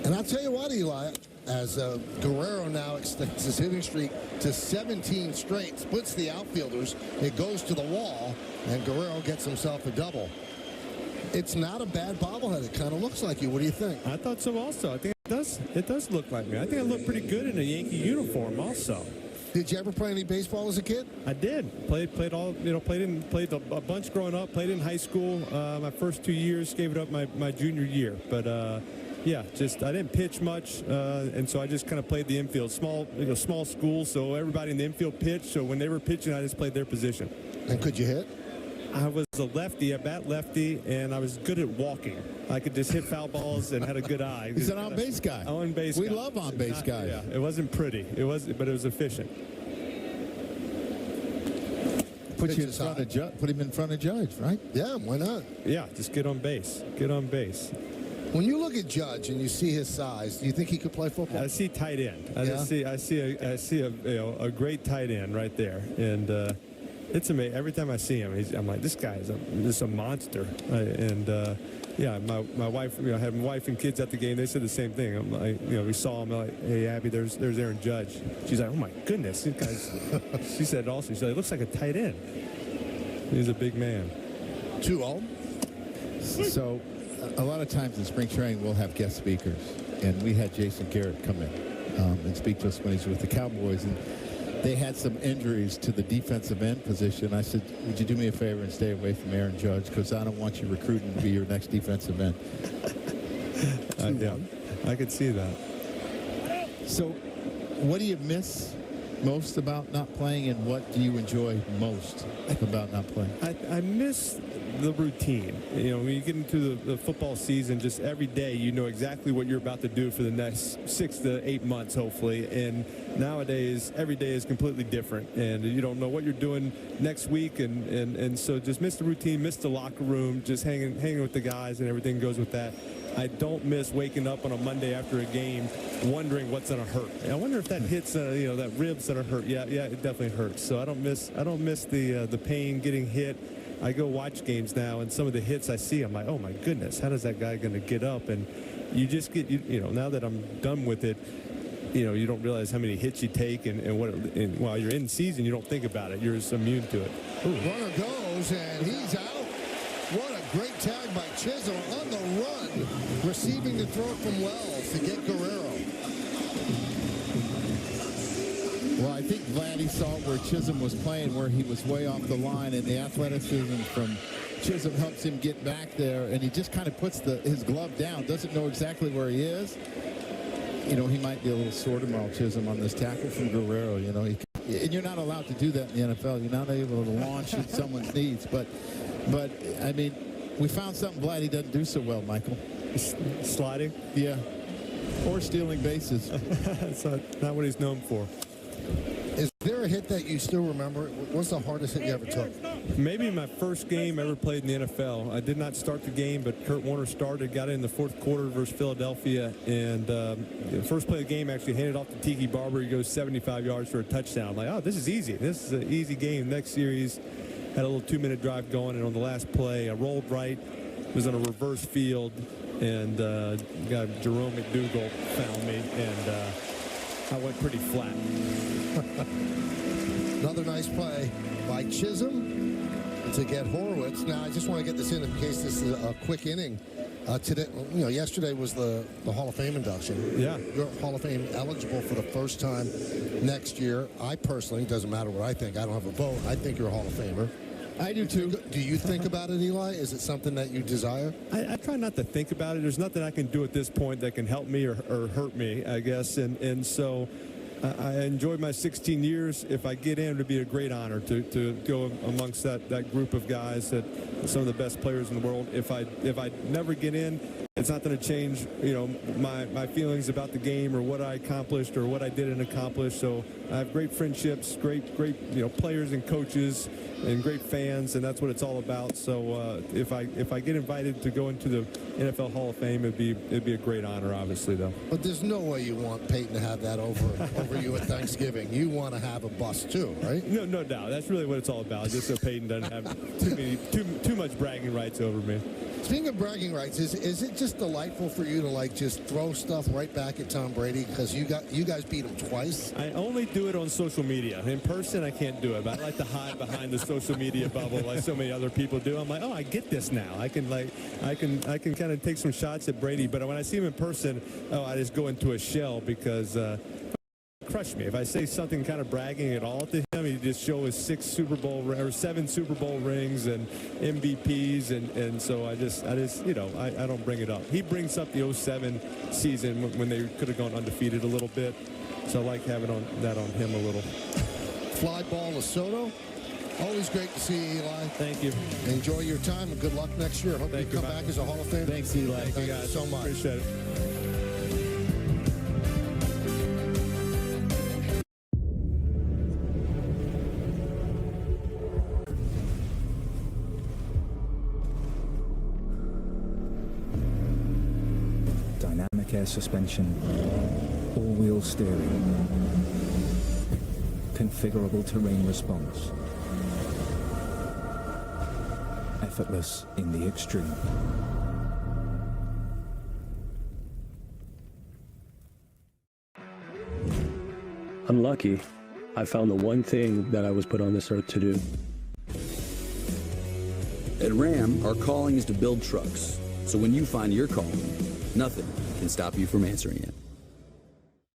And I'll tell you what, Eli, as Guerrero now extends his hitting streak to 17 straight, splits the outfielders, it goes to the wall, and Guerrero gets himself a double. It's not a bad bobblehead. It kind of looks like you. What do you think? I thought so also. I think it does look like me. I think I look pretty good in a Yankee uniform also. Did you ever play any baseball as a kid? I did. Played all, played a bunch growing up, played in high school. My first 2 years, gave it up my junior year. But yeah, I didn't pitch much, and so I just kind of played the infield. Small school, so everybody in the infield pitched. So when they were pitching, I just played their position. And could you hit? I was a lefty, a bat lefty, and I was good at walking. I could just hit foul balls and had a good eye. He's an on-base guy. On-base guy. We love on-base guys. Yeah, it wasn't pretty. But it was efficient. Put him in front of Judge, right? Yeah, why not? Yeah, just get on base. Get on base. When you look at Judge and you see his size, do you think he could play football? I see tight end. I see a great tight end right there, and it's amazing. Every time I see him, I'm like, this guy is a monster. Yeah, my wife, I had my wife and kids at the game. They said the same thing. I'm like, we saw him. Like, hey, Abby, there's Aaron Judge. She's like, oh my goodness, this guy's. She said also, she said, it looks like a tight end. He's a big man. Too old. So, a lot of times in spring training, we'll have guest speakers, and we had Jason Garrett come in and speak to us when he's with the Cowboys, and they had some injuries to the defensive end position. I said, would you do me a favor and stay away from Aaron Judge, because I don't want you recruiting to be your next defensive end. Yeah, I could see that. So what do you miss most about not playing, and what do you enjoy most about not playing? I miss the routine. When you get into the football season, just every day you know exactly what you're about to do for the next 6 to 8 months, hopefully. And nowadays, every day is completely different, and you don't know what you're doing next week. And so just miss the routine, miss the locker room, just hanging with the guys, and everything goes with that. I don't miss waking up on a Monday after a game wondering what's going to hurt. I wonder if that hits, that rib's going to hurt. Yeah, it definitely hurts. So I don't miss the pain getting hit. I go watch games now, and some of the hits I see, I'm like, oh my goodness, how does that guy going to get up? And you just get, now that I'm done with it, you don't realize how many hits you take, and while you're in season, you don't think about it. You're just immune to it. Ooh. Runner goes, and he's out. What a great tag by Chisholm on the run, receiving the throw from Wells to get Guerrero. Well, I think Vladdy saw where Chisholm was playing, where he was way off the line, and the athleticism from Chisholm helps him get back there, and he just kind of puts his glove down, doesn't know exactly where he is. He might be a little sore tomorrow, Chisholm, on this tackle from Guerrero. And you're not allowed to do that in the NFL. You're not able to launch at someone's knees. But I mean, we found something Vladdy doesn't do so well, Michael. Sliding? Yeah. Or stealing bases. That's not what he's known for. Is there a hit that you still remember? What's the hardest hit you ever took? Maybe my first game ever played in the NFL. I did not start the game, but Kurt Warner started, got in the fourth quarter versus Philadelphia, and the first play of the game actually handed off to Tiki Barber. He goes 75 yards for a touchdown. I'm like, oh, this is easy. This is an easy game. Next series, had a little 2-minute drive going, and on the last play, I rolled right. It was on a reverse field, and guy Jerome McDougal found me, and I went pretty flat. Another nice play by Chisholm to get Horowitz. Now, I just want to get this in case this is a quick inning. Today, yesterday was the Hall of Fame induction. Yeah. You're Hall of Fame eligible for the first time next year. I personally, doesn't matter what I think, I don't have a vote. I think you're a Hall of Famer. I do too. Do you think about it, Eli? Is it something that you desire? I try not to think about it. There's nothing I can do at this point that can help me or hurt me, I guess. And so I enjoyed my 16 years. If I get in, it would be a great honor to go amongst that group of guys, that some of the best players in the world. If I never get in, it's not going to change, my feelings about the game or what I accomplished or what I didn't accomplish. So I have great friendships, great players and coaches, and great fans, and that's what it's all about. So if I get invited to go into the NFL Hall of Fame, it'd be a great honor, obviously, though. But there's no way you want Peyton to have that over you at Thanksgiving. You want to have a bust too, right? No doubt. That's really what it's all about. Just so Peyton doesn't have too much bragging rights over me. Speaking of bragging rights, is it just delightful for you to just throw stuff right back at Tom Brady because you guys beat him twice? I only do it on social media. In person, I can't do it. But I like to hide behind the social media bubble like so many other people do. I'm like, oh, I get this now. I can kind of take some shots at Brady. But when I see him in person, I just go into a shell because. Crush me. If I say something kind of bragging at all to him, he just show his 7 Super Bowl rings and MVPs, and so I don't bring it up. He brings up the 07 season when they could have gone undefeated a little bit, so I like having that on him a little. Fly ball to Soto. Always great to see you, Eli. Thank you. Enjoy your time and good luck next year. Hope you come back as a Hall of Famer. Thanks, Eli. Thank you guys so much. Appreciate it. Air suspension, all-wheel steering, configurable terrain response, effortless in the extreme. I'm lucky. I found the one thing that I was put on this earth to do. At Ram, our calling is to build trucks. So when you find your calling, nothing can stop you from answering it.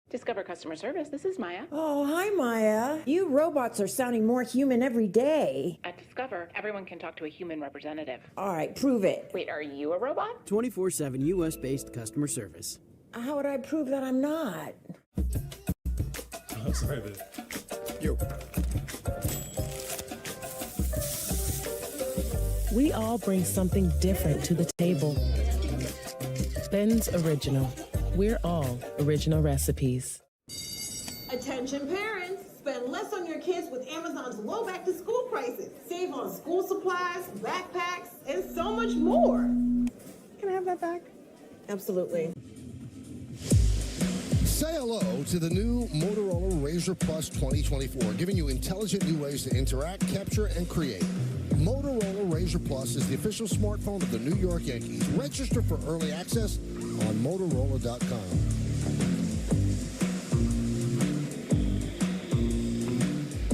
Discover customer service. This is Maya. Oh, hi, Maya. You robots are sounding more human every day. At Discover, everyone can talk to a human representative. All right, prove it. Wait, are you a robot? 24/7 U.S.-based customer service. How would I prove that I'm not? I'm sorry, but Yo. We all bring something different to the table. Ben's Original. We're all original recipes. Attention parents, spend less on your kids with Amazon's low back-to-school prices. Save on school supplies, backpacks, and so much more. Can I have that back? Absolutely. Say hello to the new Motorola Razr Plus 2024, giving you intelligent new ways to interact, capture, and create. Motorola Razr Plus is the official smartphone of the New York Yankees. Register for early access on Motorola.com.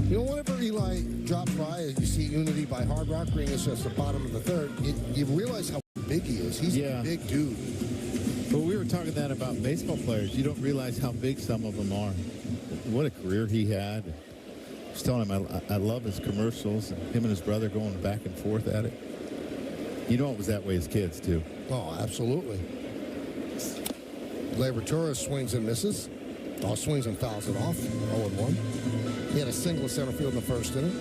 You know, whenever Eli drops by, you see Unity by Hard Rock bringing us at the bottom of the third, you realize how big he is. He's a big dude. But we were talking that about baseball players. You don't realize how big some of them are. What a career he had. I was telling him I love his commercials, and him and his brother going back and forth at it. You know it was that way as kids, too. Oh, absolutely. Labratura swings and misses. Swings and fouls it off. 0-1. He had a single center field in the first inning.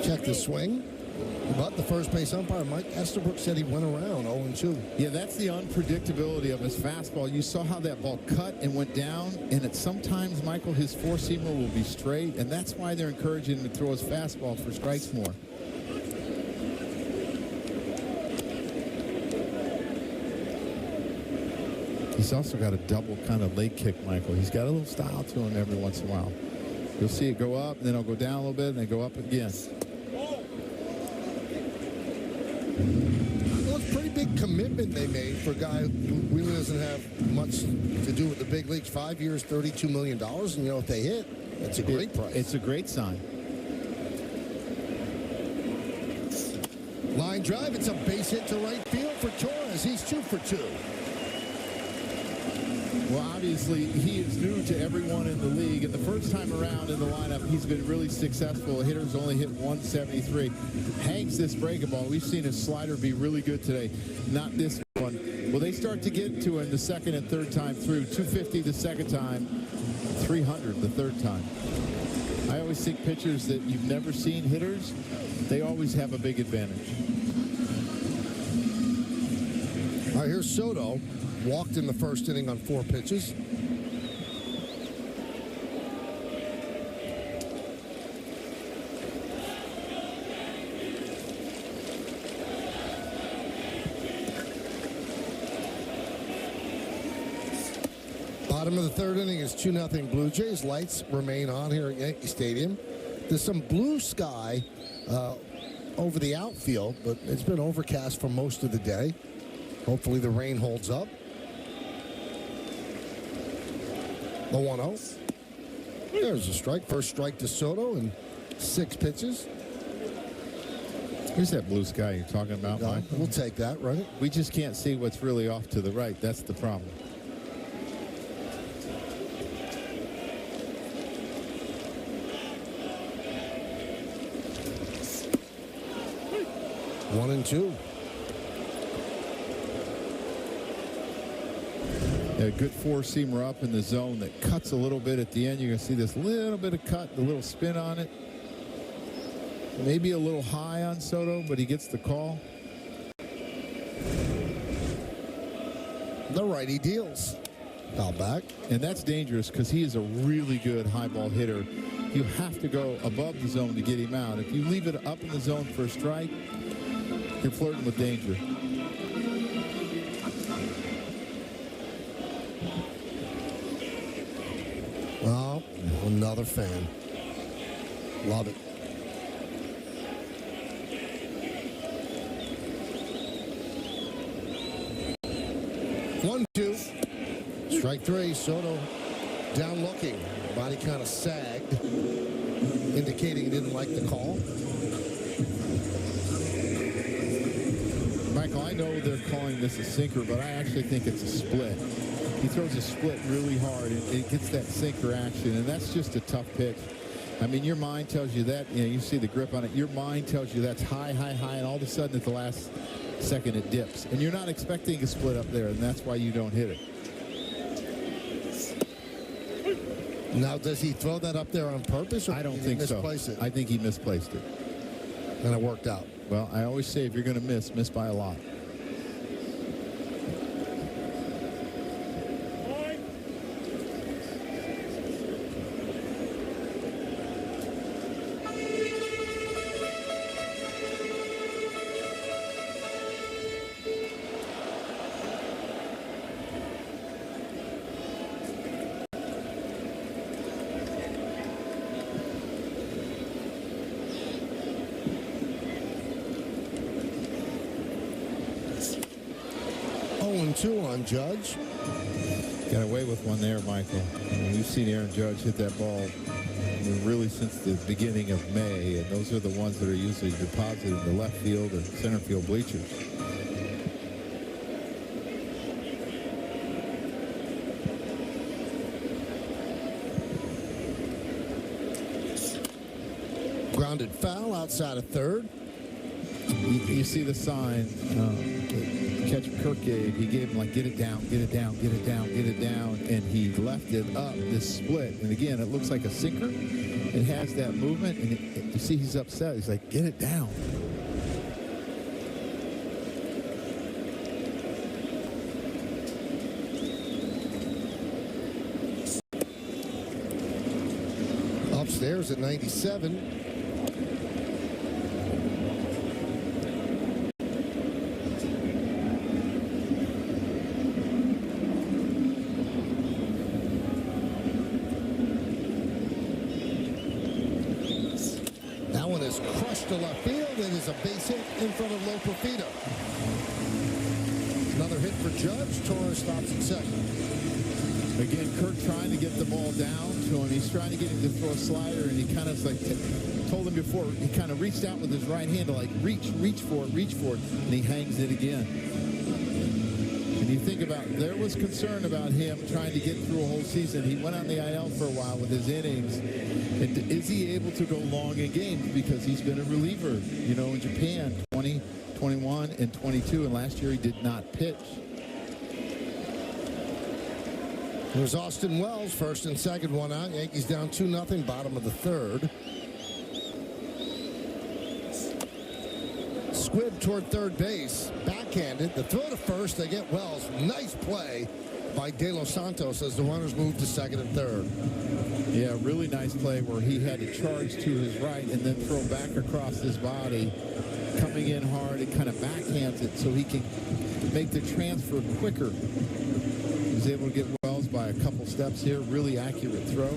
Check the swing. But the first base umpire, Mike Estabrook, said he went around 0-2. Yeah, that's the unpredictability of his fastball. You saw how that ball cut and went down, and sometimes, Michael, his four-seamer will be straight, and that's why they're encouraging him to throw his fastball for strikes more. He's also got a double kind of leg kick, Michael. He's got a little style to him every once in a while. You'll see it go up, and then it'll go down a little bit, and then go up again. Well, it's a pretty big commitment they made for a guy who really doesn't have much to do with the big leagues. 5 years, $32 million, and you know, if they hit, that's a great price. It's a great sign. Line drive, it's a base hit to right field for Torres. He's 2 for 2. Well, obviously, he is new to everyone in the league, and the first time around in the lineup, he's been really successful. Hitters only hit 173. Hanks this breaking ball. We've seen his slider be really good today. Not this one. Well, they start to get to him the second and third time through. 250 the second time, 300 the third time. I always think pitchers that you've never seen hitters, they always have a big advantage. All right, here's Soto. Walked in the first inning on 4 pitches. Bottom of the third inning is 2-0 Blue Jays. Lights remain on here at Yankee Stadium. There's some blue sky over the outfield, but it's been overcast for most of the day. Hopefully the rain holds up. The 1-0. There's a strike. First strike to Soto in 6 pitches. Here's that blue sky you're talking about, Mike. We'll take that, right? We just can't see what's really off to the right. That's the problem. One and 2. A good four-seamer up in the zone that cuts a little bit at the end. You're going to see this little bit of cut, the little spin on it. Maybe a little high on Soto, but he gets the call. The righty deals. Foul back. And that's dangerous because he is a really good high ball hitter. You have to go above the zone to get him out. If you leave it up in the zone for a strike, you're flirting with danger. Oh, another fan. Love it. One, 2. Strike 3. Soto down looking. Body kind of sagged, indicating he didn't like the call. Michael, I know they're calling this a sinker, but I actually think it's a split. He throws a split really hard, and it gets that sinker action, and that's just a tough pitch. I mean, your mind tells you that. You know, you see the grip on it. Your mind tells you that's high, high, high, and all of a sudden at the last second it dips. And you're not expecting a split up there, and that's why you don't hit it. Now, does he throw that up there on purpose, or I don't think so. It? I think he misplaced it. And it worked out. Well, I always say if you're going to miss by a lot. 0-2 on Judge. Got away with one there, Michael. We've seen Aaron Judge hit that ball really since the beginning of May, and those are the ones that are usually deposited in the left field and center field bleachers. Grounded foul outside of third. You see the sign, the catcher Kirk gave. He gave him like, get it down, get it down, get it down, get it down, and he left it up this split. And again, it looks like a sinker. It has that movement, and you see he's upset. He's like, get it down. Upstairs at 97. That one is crushed to left field. It is a base hit in front of Lopofita. Another hit for Judge. Torres stops at second. Again, Kirk trying to get the ball down to him. He's trying to get him to throw a slider, and he kind of like told him before, he kind of reached out with his right hand to like reach for it, and he hangs it again. And you think about, there was concern about him trying to get through a whole season. He went on the IL for a while with his innings. And is he able to go long in games? Because he's been a reliever, you know, in Japan, 20, 21, and 22, and last year he did not pitch. There's Austin Wells, first and second, one out. Yankees down 2-0, bottom of the third. Squib toward third base, backhanded. The throw to first, they get Wells. Nice play by De Los Santos as the runners move to second and third. Yeah, really nice play where he had to charge to his right and then throw back across his body, coming in hard and kind of backhands it so he can make the transfer quicker. He was able to get Wells by a couple steps here. Really accurate throw.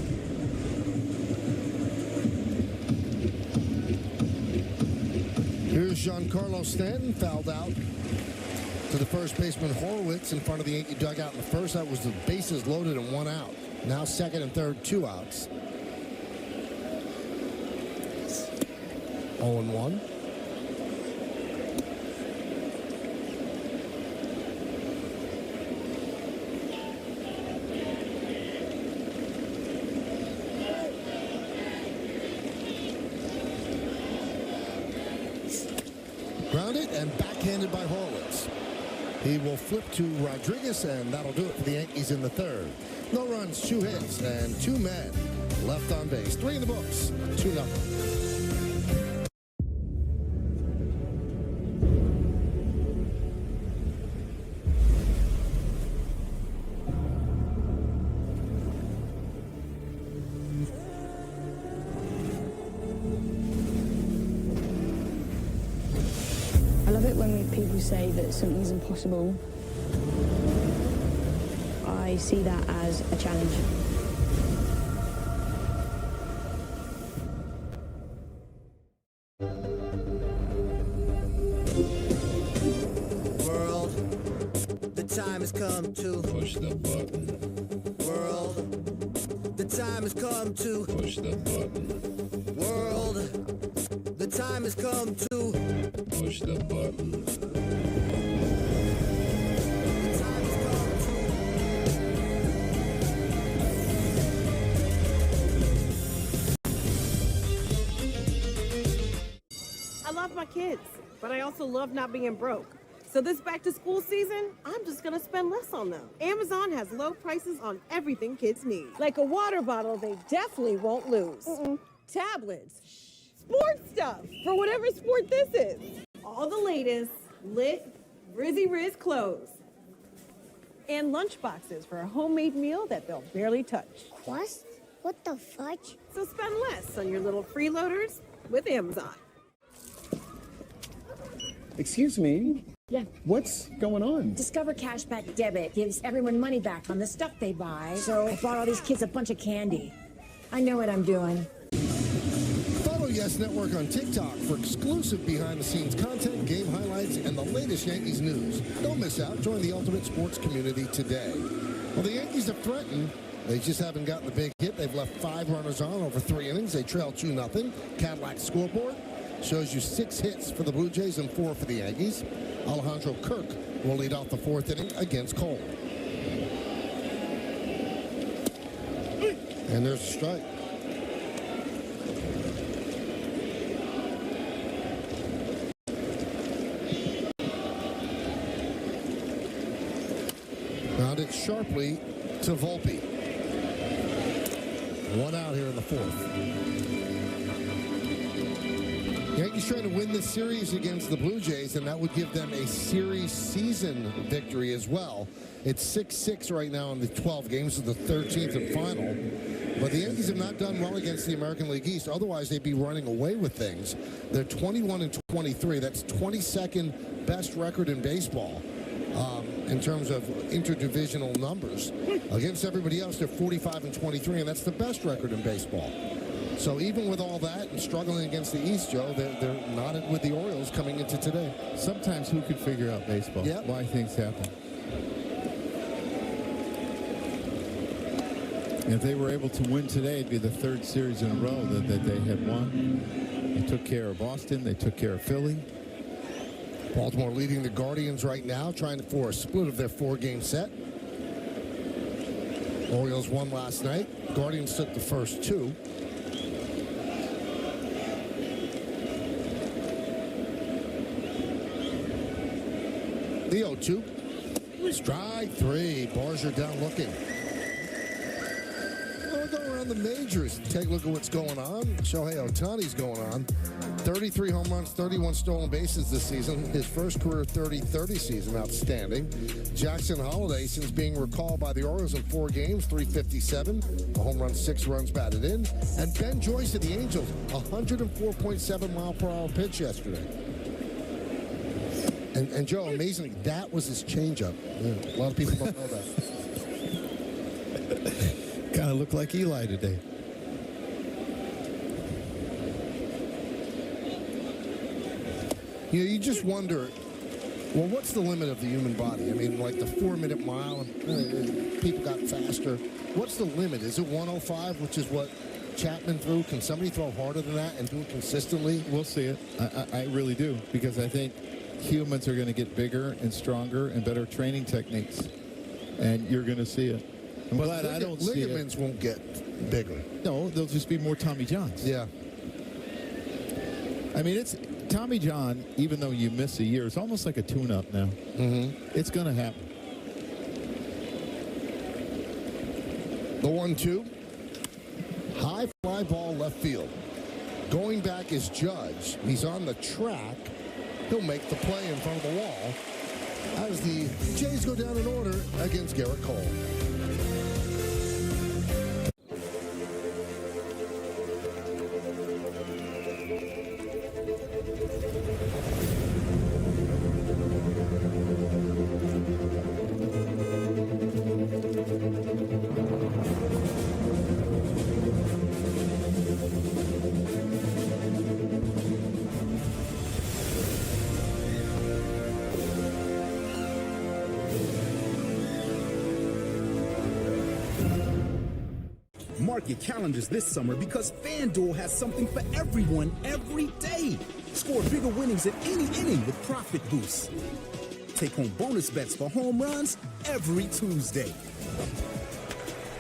Here's Giancarlo Stanton, fouled out to the first baseman Horwitz in front of the Yankee dugout in the first. That was the bases loaded and one out. Now second and third, 2 outs. 0-1. Grounded and backhanded by Horwitz. He will flip to Rodriguez, and that'll do it for the Yankees in the third. No runs, 2 hits, and 2 men left on base. 3 in the books, 2-0. I love it when people say that something's impossible. I see that as a challenge. World, the time has come to push the button. World, the time has come to Push the button. World, the time has come to Push the button. I love my kids, but I also love not being broke. So this back-to-school season, I'm just gonna spend less on them. Amazon has low prices on everything kids need. Like a water bottle they definitely won't lose. Tablets, sports stuff, for whatever sport this is. All the latest, lit, Rizzy Riz clothes. And lunch boxes for a homemade meal that they'll barely touch. What? What the fudge? So spend less on your little freeloaders with Amazon. Excuse me? Yeah. What's going on? Discover Cashback Debit gives everyone money back on the stuff they buy. So I bought all these kids a bunch of candy. I know what I'm doing. Follow CBS Network on TikTok for exclusive behind-the-scenes content, game highlights, and the latest Yankees news. Don't miss out. Join the ultimate sports community today. Well, the Yankees have threatened. They just haven't gotten the big hit. They've left 5 runners on over 3 innings. They trail 2-0. Cadillac scoreboard shows you 6 hits for the Blue Jays and 4 for the Yankees. Alejandro Kirk will lead off the 4th inning against Cole. And there's a strike. Grounded sharply to Volpe. 1 out here in the 4th. Yankees trying to win this series against the Blue Jays, and that would give them a series season victory as well. It's 6-6 right now in the 12 games of the 13th and final. But the Yankees have not done well against the American League East. Otherwise, they'd be running away with things. They're 21-23. That's 22nd best record in baseball in terms of interdivisional numbers. Against everybody else, they're 45-23, and that's the best record in baseball. So even with all that and struggling against the East, Joe, they're knotted with the Orioles coming into today. Sometimes who could figure out baseball? Yep. Why things happen. If they were able to win today, it'd be the 3rd series in a row that they had won. They took care of Boston. They took care of Philly. Baltimore leading the Guardians right now, trying for a split of their 4-game set. Orioles won last night. Guardians took the first 2. The 0-2. Strike 3. Barger down looking. We'll go around the majors. Take a look at what's going on. Shohei Ohtani's going on. 33 home runs, 31 stolen bases this season. His first career 30-30 season. Outstanding. Jackson Holliday, since being recalled by the Orioles in 4 games, 357. A home run, 6 runs batted in. And Ben Joyce of the Angels, 104.7-mile-per-hour pitch yesterday. And Joe, amazingly, that was his changeup. Yeah, a lot of people don't know that. Kind of looked like Eli today. You know, you just wonder, well, what's the limit of the human body? I mean, like the 4-minute mile, people got faster. What's the limit? Is it 105, which is what Chapman threw? Can somebody throw harder than that and do it consistently? We'll see it. I really do, because I think humans are going to get bigger and stronger and better training techniques, and you're going to see it. I'm glad I don't see it. Ligaments won't get bigger. No, they'll just be more Tommy Johns. Yeah. I mean, it's Tommy John, even though you miss a year, it's almost like a tune-up now. It's going to happen. The 1-2. High fly ball left field. Going back is Judge. He's on the track. He'll make the play in front of the wall as the Jays go down in order against Garrett Cole. Mark your calendars this summer because FanDuel has something for everyone every day. Score bigger winnings at any inning with profit boosts. Take home bonus bets for home runs every Tuesday.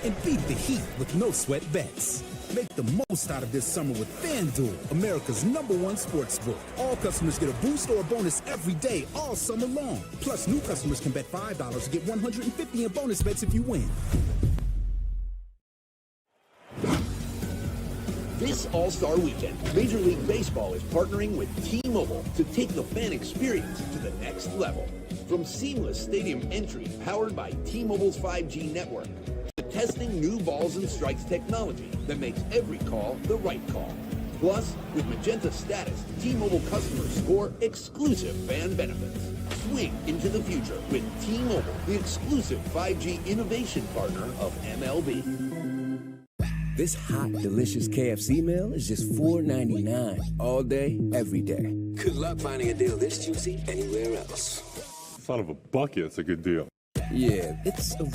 And beat the heat with no sweat bets. Make the most out of this summer with FanDuel, America's #1 sportsbook. All customers get a boost or a bonus every day, all summer long. Plus, new customers can bet $5 to get $150 in bonus bets if you win. This All-Star Weekend, Major League Baseball is partnering with T-Mobile to take the fan experience to the next level. From seamless stadium entry powered by T-Mobile's 5G network, to testing new balls and strikes technology that makes every call the right call. Plus, with Magenta Status, T-Mobile customers score exclusive fan benefits. Swing into the future with T-Mobile, the exclusive 5G innovation partner of MLB. This hot, delicious KFC meal is just $4.99 all day, every day. Good luck finding a deal this juicy anywhere else. Son of a bucket, it's a good deal. Yeah, it's a...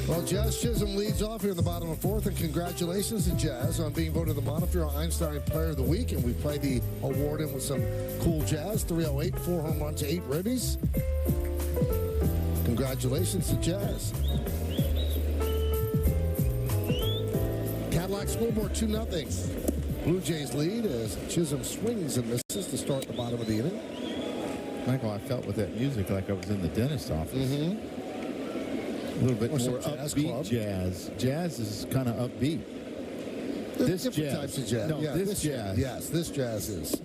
Well, Jazz Chisholm leads off here in the bottom of fourth, and congratulations to Jazz on being voted the Montefiore Einstein Player of the Week, and we played the award in with some cool jazz. 308, 4 home runs, 8 ribbies. Congratulations to Jazz. Cadillac Scoreboard 2-0. Blue Jays lead as Chisholm swings and misses to start the bottom of the inning. Michael, I felt with that music like I was in the dentist office. Mm-hmm. A little bit Or more some jazz upbeat club. jazz. Jazz is kind of upbeat. There's different types of jazz. No, yeah, this jazz. Yes, this jazz is.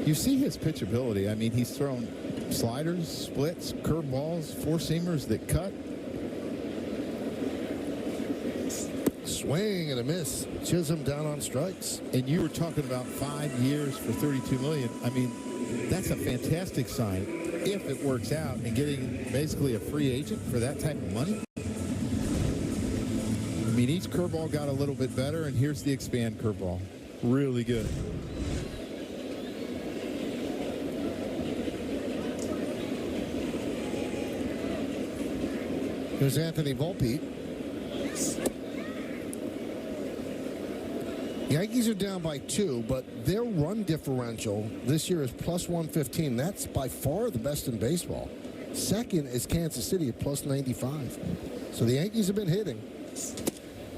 You see his pitchability. I mean, he's thrown sliders, splits, curveballs, four-seamers that cut. Swing and a miss. Chisholm down on strikes. And you were talking about 5 years for $32 million. I mean, that's a fantastic sign if it works out, and getting basically a free agent for that type of money. I mean, each curveball got a little bit better, and here's the expand curveball. Really good. Here's Anthony Volpe. Yankees are down by 2, but their run differential this year is plus 115. That's by far the best in baseball. Second is Kansas City at plus 95. So the Yankees have been hitting.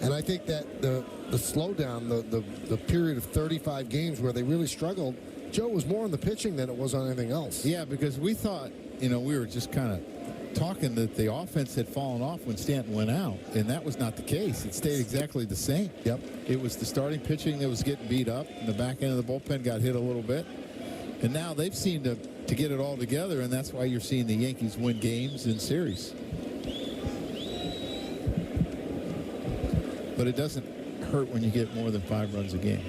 And I think that the slowdown, the period of 35 games where they really struggled, Joe, was more on the pitching than it was on anything else. Yeah, because we thought, we were just kind of talking that the offense had fallen off when Stanton went out, and that was not the case. It stayed exactly the same. Yep. It was the starting pitching that was getting beat up, and the back end of the bullpen got hit a little bit. And now they've seemed to get it all together, and that's why you're seeing the Yankees win games in series. But it doesn't hurt when you get more than 5 runs a game.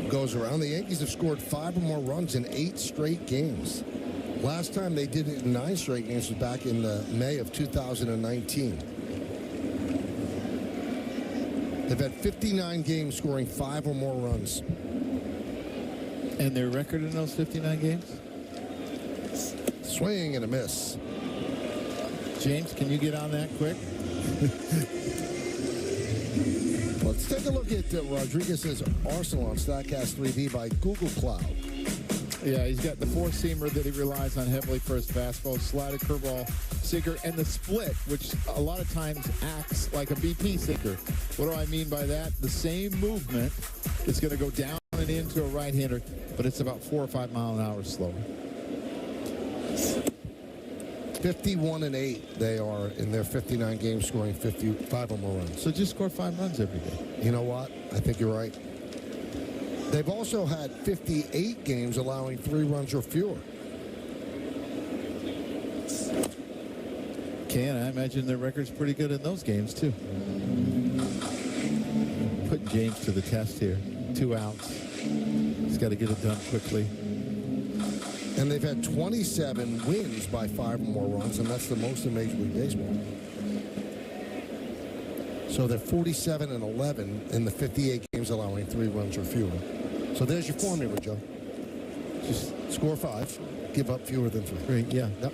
Goes around. The Yankees have scored 5 or more runs in 8 straight games. Last time they did it in 9 straight games was back in May of 2019. They've had 59 games scoring 5 or more runs. And their record in those 59 games? Swing and a miss. James, can you get on that quick? Let's take a look at Rodriguez's arsenal on StatCast 3D by Google Cloud. Yeah, he's got the four-seamer that he relies on heavily for his fastball, slider, curveball, sinker, and the split, which a lot of times acts like a BP sinker. What do I mean by that? The same movement is going to go down and into a right-hander, but it's about 4 or 5 mile an hour slower. 51-8 they are in their 59 games, scoring 55 or more runs. So just score 5 runs every day. You know what? I think you're right. They've also had 58 games allowing 3 runs or fewer. Ken, I imagine their record's pretty good in those games, too. Putting James to the test here. 2 outs. He's got to get it done quickly. And they've had 27 wins by 5 or more runs, and that's the most in Major League Baseball. So they're 47-11 in the 58 games allowing 3 runs or fewer. So there's your formula, Joe. Just score 5, give up fewer than 3. Yeah. Yep.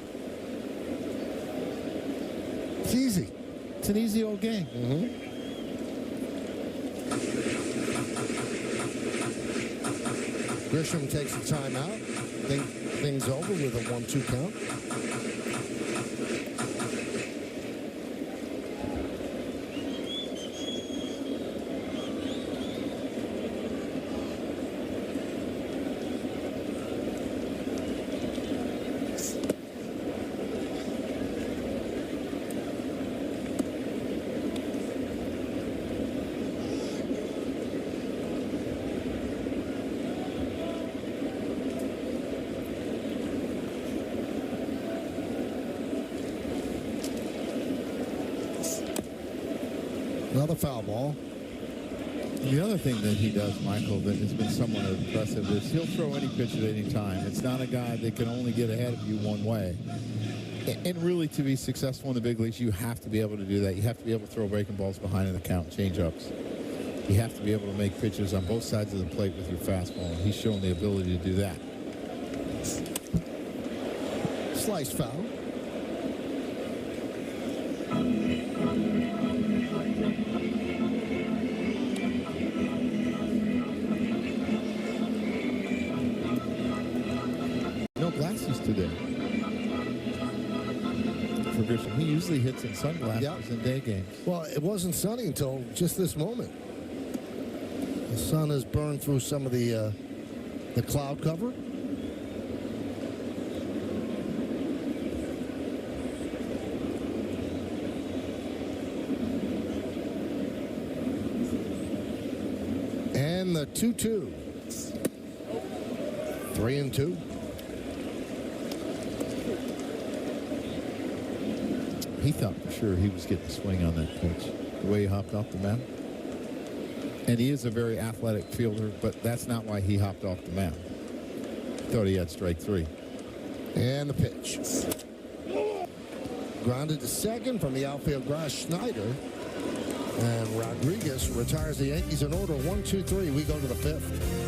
It's easy. It's an easy old game. Mm-hmm. Grisham takes the timeout. Things over with a 1-2 count. Another foul ball. The other thing that he does, Michael, that has been somewhat impressive is he'll throw any pitch at any time. It's not a guy that can only get ahead of you one way. And really, to be successful in the big leagues, you have to be able to do that. You have to be able to throw breaking balls behind in the count, change-ups. You have to be able to make pitches on both sides of the plate with your fastball. And he's shown the ability to do that. Slice foul. No glasses today for Grisham. He usually hits in sunglasses in day games. Well, it wasn't sunny until just this moment. The sun has burned through some of the cloud cover. And the 2-2. 3-2. He thought for sure he was getting a swing on that pitch, the way he hopped off the mound. And he is a very athletic fielder, but that's not why he hopped off the mound. Thought he had strike three. And the pitch. Grounded to second from the outfield grass, Schneider. And Rodriguez retires the Yankees in order. 1-2-3. We go to the fifth.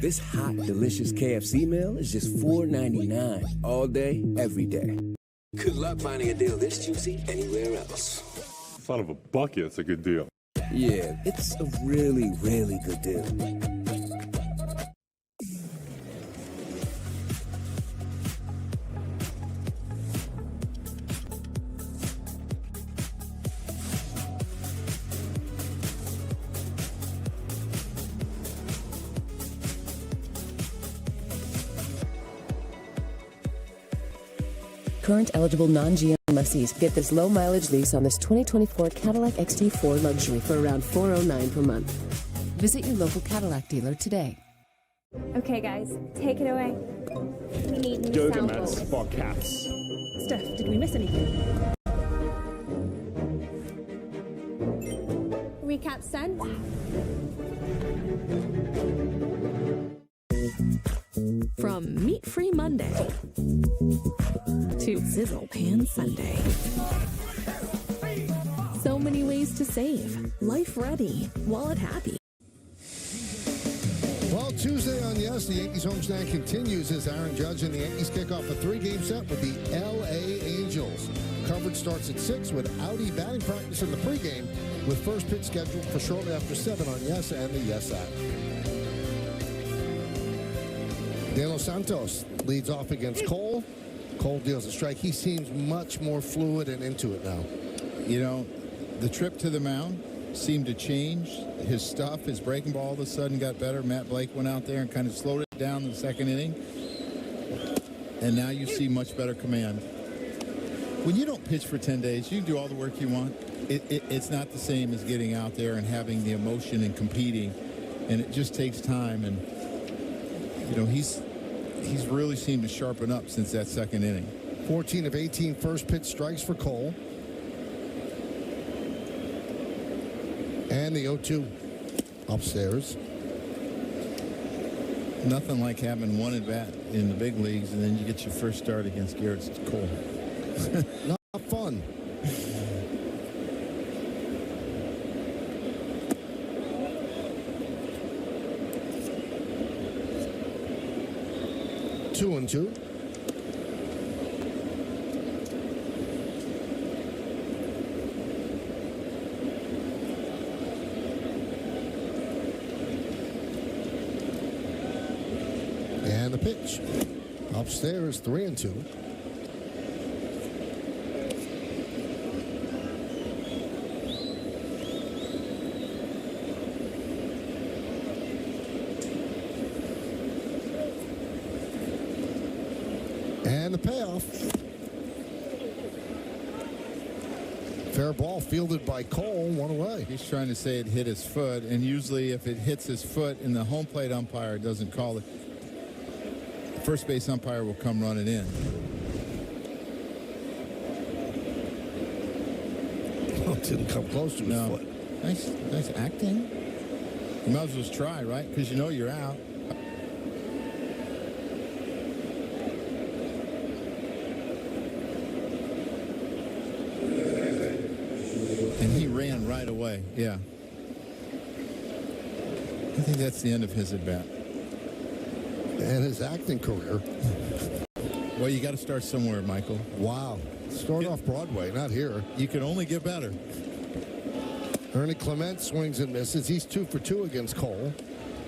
This hot, delicious KFC meal is just $4.99 all day, every day. Good luck finding a deal this juicy anywhere else. Son of a bucket, it's a good deal. Yeah, it's a really, really good deal. Current eligible non-GM lessees get this low mileage lease on this 2024 Cadillac XT4 Luxury for around $409 per month. Visit your local Cadillac dealer today. Okay, guys, take it away. We need new Yoga sound mats bowls. for cats. Steph, did we miss anything? Recap sent. From meat-free Monday to Sizzle Pan Sunday. So many ways to save. Life ready, wallet happy. Well, Tuesday on Yes, the Yankees homestand continues as Aaron Judge and the Yankees kick off a three-game set with the L.A. Angels. Coverage starts at 6 with Audi batting practice in the pregame, with first pitch scheduled for shortly after 7 on Yes and the Yes app. De Los Santos leads off against Cole. Cole deals a strike. He seems much more fluid and into it now. You know, the trip to the mound seemed to change his stuff. His breaking ball all of a sudden got better. Matt Blake went out there and kind of slowed it down in the second inning. And now you see much better command. When you don't pitch for 10 days, you can do all the work you want. It's not the same as getting out there and having the emotion and competing. And it just takes time. And you know, he's really seemed to sharpen up since that second inning. 14 of 18 first pitch strikes for Cole. And the 0-2 upstairs. Nothing like having one at bat in the big leagues, and then you get your first start against Garrett Cole. Not fun. Two and two. And the pitch. Upstairs, 3-2. And the payoff. Fair ball fielded by Cole, one away. He's trying to say it hit his foot, and usually if it hits his foot and the home plate umpire doesn't call it, the first base umpire will come running in. Oh, it didn't come close to his foot. Nice acting. You might as well just try, right? Because you know you're out. And he ran right away. Yeah. I think that's the end of his at-bat. And his acting career. Well, you got to start somewhere, Michael. Wow. Start off Broadway, not here. You can only get better. Ernie Clement swings and misses. He's 2 for 2 against Cole.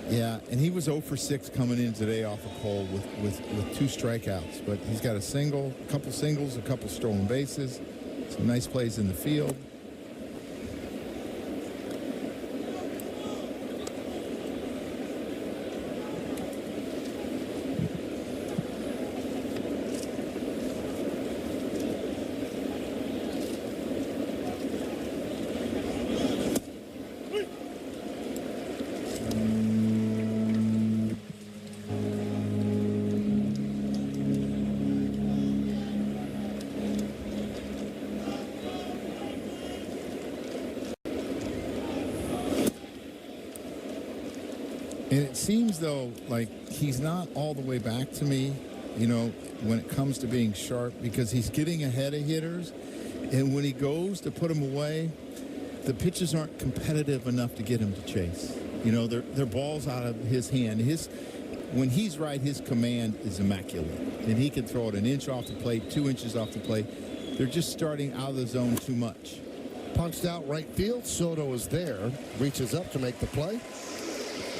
Yeah, and he was 0 for 6 coming in today off of Cole with 2 strikeouts. But he's got a couple singles, a couple stolen bases, some nice plays in the field. And it seems, though, like he's not all the way back to me, you know, when it comes to being sharp, because he's getting ahead of hitters. And when he goes to put them away, the pitches aren't competitive enough to get him to chase. You know, they're balls out of his hand. When he's right, his command is immaculate. And he can throw it an inch off the plate, 2 inches off the plate. They're just starting out of the zone too much. Punched out right field. Soto is there. Reaches up to make the play.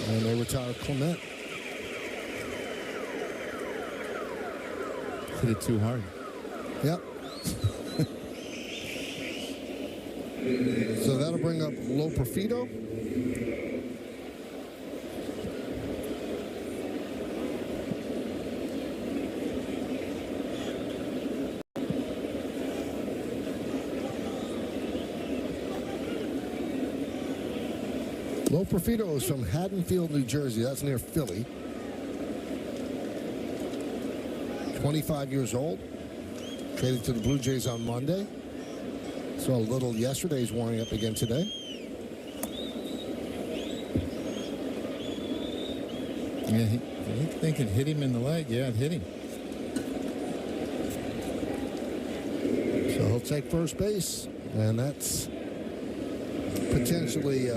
And they retire Clement. Hit it too hard. Yep. So that'll bring up Lo Profito. Lo Profito is from Haddonfield, New Jersey. That's near Philly. 25 years old. Traded to the Blue Jays on Monday. Saw a little yesterday. He's warming up again today. Yeah, he think it hit him in the leg. Yeah, it hit him. So he'll take first base. And that's potentially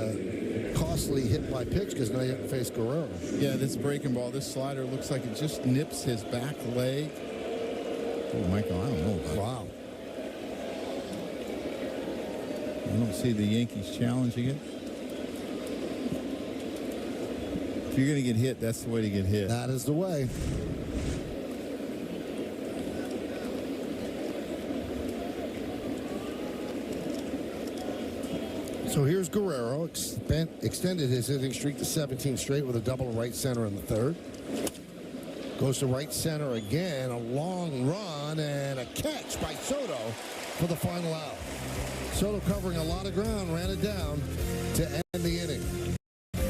costly hit by pitch because now you have to face Guerrero. Yeah, this breaking ball, this slider looks like it just nips his back leg. Oh, Michael, I don't know about Wow. I don't see the Yankees challenging it. If you're going to get hit, that's the way to get hit. That is the way. So here's Guerrero, extended his hitting streak to 17 straight with a double right center in the third. Goes to right center again, a long run and a catch by Soto for the final out. Soto covering a lot of ground, ran it down to end the inning.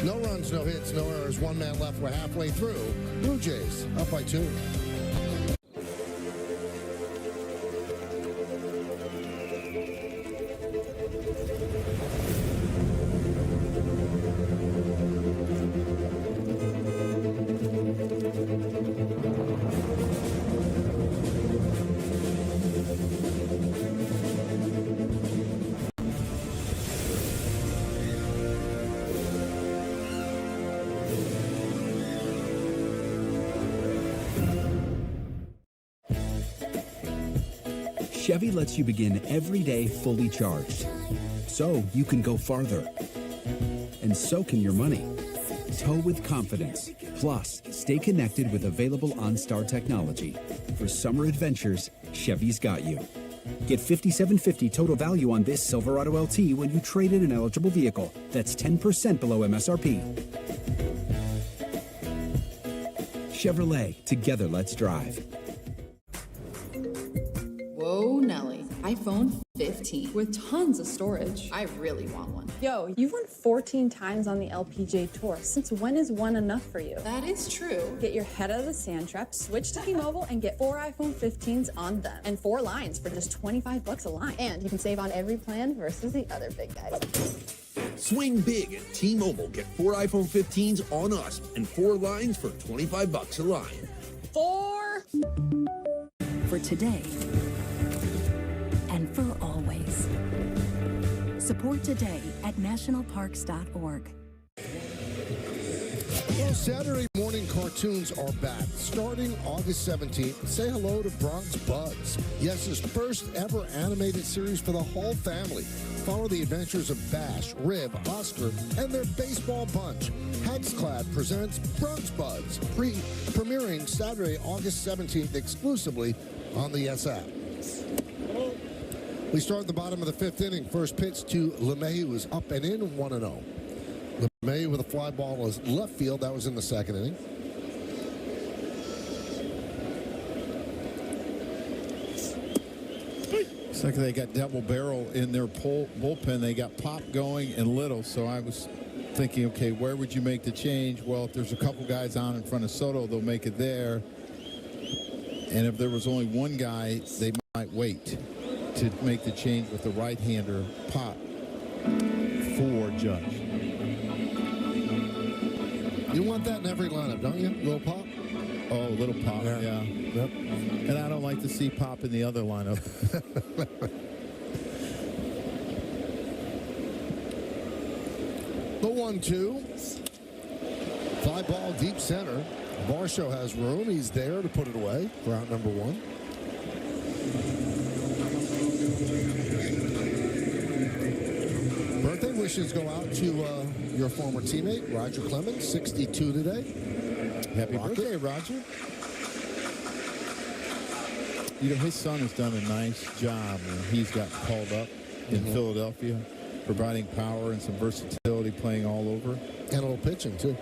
No runs, no hits, no errors. 1 man left. We're halfway through. Blue Jays up by 2. Chevy lets you begin every day fully charged, so you can go farther. And so can your money. Tow with confidence. Plus, stay connected with available OnStar technology. For summer adventures, Chevy's got you. Get $5,750 total value on this Silverado LT when you trade in an eligible vehicle. That's 10% below MSRP. Chevrolet, together let's drive. iPhone 15 with tons of storage. I really want one. Yo, you've won 14 times on the LPGA Tour. Since when is one enough for you? That is true. Get your head out of the sand trap, switch to T-Mobile, and get 4 iPhone 15s on them. And 4 lines for just $25 a line. And you can save on every plan versus the other big guys. Swing big at T-Mobile. Get 4 iPhone 15s on us and 4 lines for $25 a line. 4 for today and for always. Support today at nationalparks.org. Well, Saturday morning cartoons are back. Starting August 17th, say hello to Bronx Buds. Yes, his first ever animated series for the whole family. Follow the adventures of Bash, Rib, Oscar, and their baseball bunch. Hexclad presents Bronx Buds, premiering Saturday, August 17th, exclusively on the SF. We start at the bottom of the 5th inning. First pitch to LeMay, who is up and in, 1-0. LeMay with a fly ball is left field. That was in the 2nd inning. It's like they got double barrel in their bullpen. They got Pop going and Little. So I was thinking, okay, where would you make the change? Well, if there's a couple guys on in front of Soto, they'll make it there. And if there was only one guy, they might wait to make the change with the right-hander, Pop, for Judge. You want that in every lineup, don't you? Little Pop? Oh, Little Pop, yeah. Yep. And I don't like to see Pop in the other lineup. The 1-2. Fly ball deep center. Varsho has room. He's there to put it away for out number 1. Birthday wishes go out to your former teammate, Roger Clemens, 62 today. Happy birthday, Roger. You know, his son has done a nice job when he's got called up in Philadelphia, providing power and some versatility, playing all over. And a little pitching, too.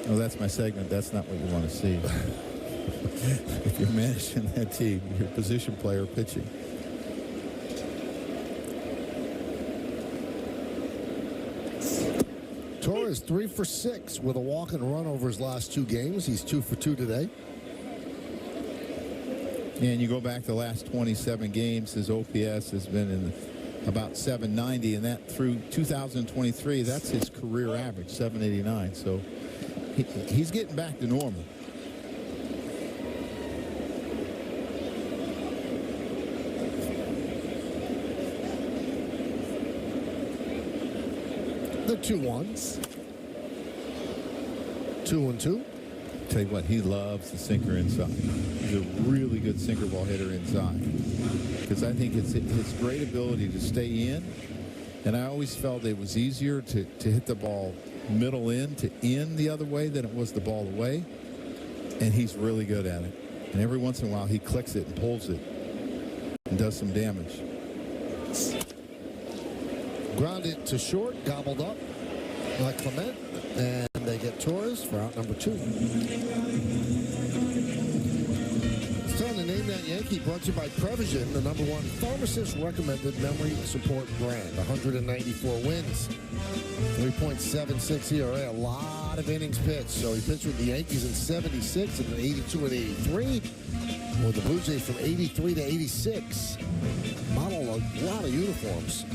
Oh, that's my segment. That's not what you want to see. If you're managing that team, you're a position player pitching. Torres 3 for 6 with a walk and run over his last 2 games. He's 2 for 2 today. And you go back the last 27 games, his OPS has been in about 790, and that through 2023, that's his career average, 789. So he's getting back to normal. The 2-1s. 2-2. Tell you what, he loves the sinker inside. He's a really good sinker ball hitter inside. Because I think it's his great ability to stay in. And I always felt it was easier to hit the ball middle in to in the other way than it was the ball away. And he's really good at it. And every once in a while he clicks it and pulls it and does some damage. Grounded to short, gobbled up by Clement, and they get Torres for out number 2. It's time to name that Yankee, brought to you by Prevision, the #1 pharmacist-recommended memory support brand. 194 wins, 3.76 ERA, a lot of innings pitched. So he pitched with the Yankees in 76 and 82 and 83. With the Blue Jays from 83 to 86. Model a lot of uniforms.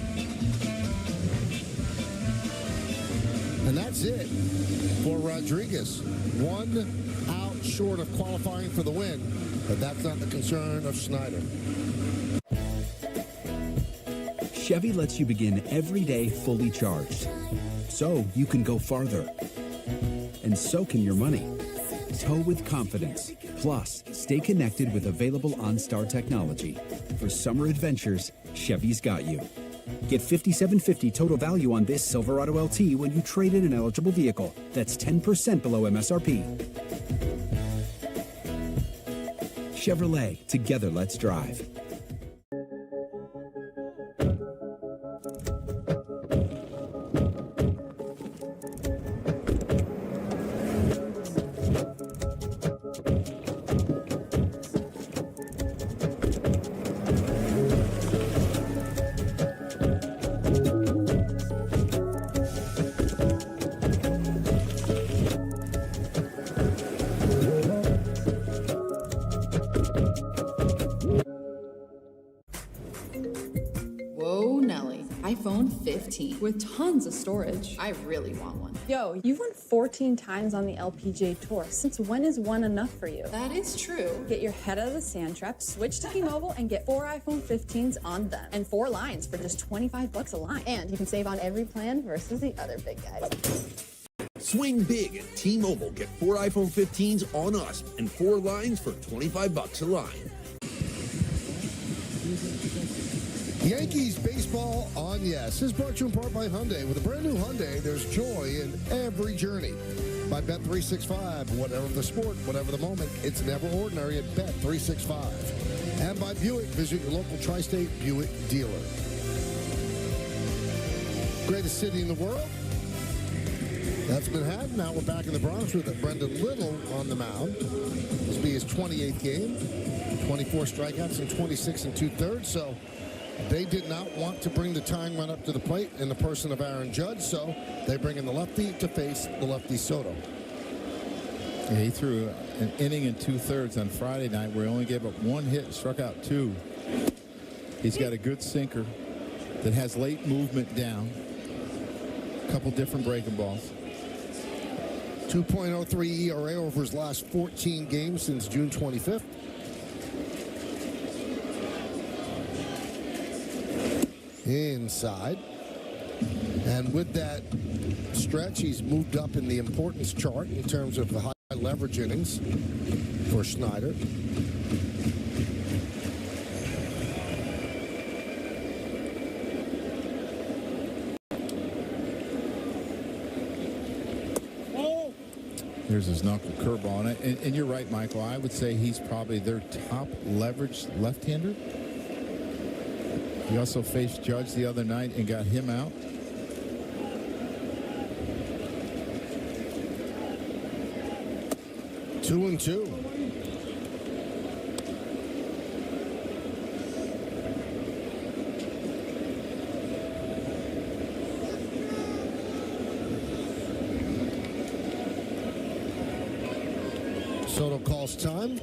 And that's it for Rodriguez. 1 out short of qualifying for the win, but that's not the concern of Schneider. Chevy lets you begin every day fully charged, so you can go farther. And so can your money. Tow with confidence. Plus, stay connected with available OnStar technology. For summer adventures, Chevy's got you. Get $5,750 total value on this Silverado LT when you trade in an eligible vehicle. That's 10% below MSRP. Chevrolet, together let's drive. iPhone 15 with tons of storage. I really want one. Yo, you've won 14 times on the LPGA Tour. Since when is one enough for you? That is true. Get your head out of the sand trap, switch to T-Mobile, and get 4 iPhone 15s on them. And 4 lines for just $25 a line. And you can save on every plan versus the other big guys. Swing big at T-Mobile. Get 4 iPhone 15s on us and 4 lines for $25 a line. Yankees baseball on Yes is brought to you in part by Hyundai. With a brand new Hyundai, there's joy in every journey. By Bet365, whatever the sport, whatever the moment, it's never ordinary at Bet365. And by Buick, visit your local tri-state Buick dealer. Greatest city in the world? That's Manhattan. Now we're back in the Bronx with Brendan Little on the mound. This will be his 28th game. 24 strikeouts and 26 2/3. So they did not want to bring the tying run up to the plate in the person of Aaron Judge. So they bring in the lefty to face the lefty Soto. Yeah, he threw an inning and 2/3 on Friday night where he only gave up 1 hit and struck out 2. He's got a good sinker that has late movement down. A couple different breaking balls. 2.03 ERA over his last 14 games since June 25th. Inside. And with that stretch, he's moved up in the importance chart in terms of the high leverage innings for Schneider. Here's his knuckle curveball. And you're right, Michael. I would say he's probably their top leveraged left-hander. He also faced Judge the other night and got him out. Two and two. Soto calls time.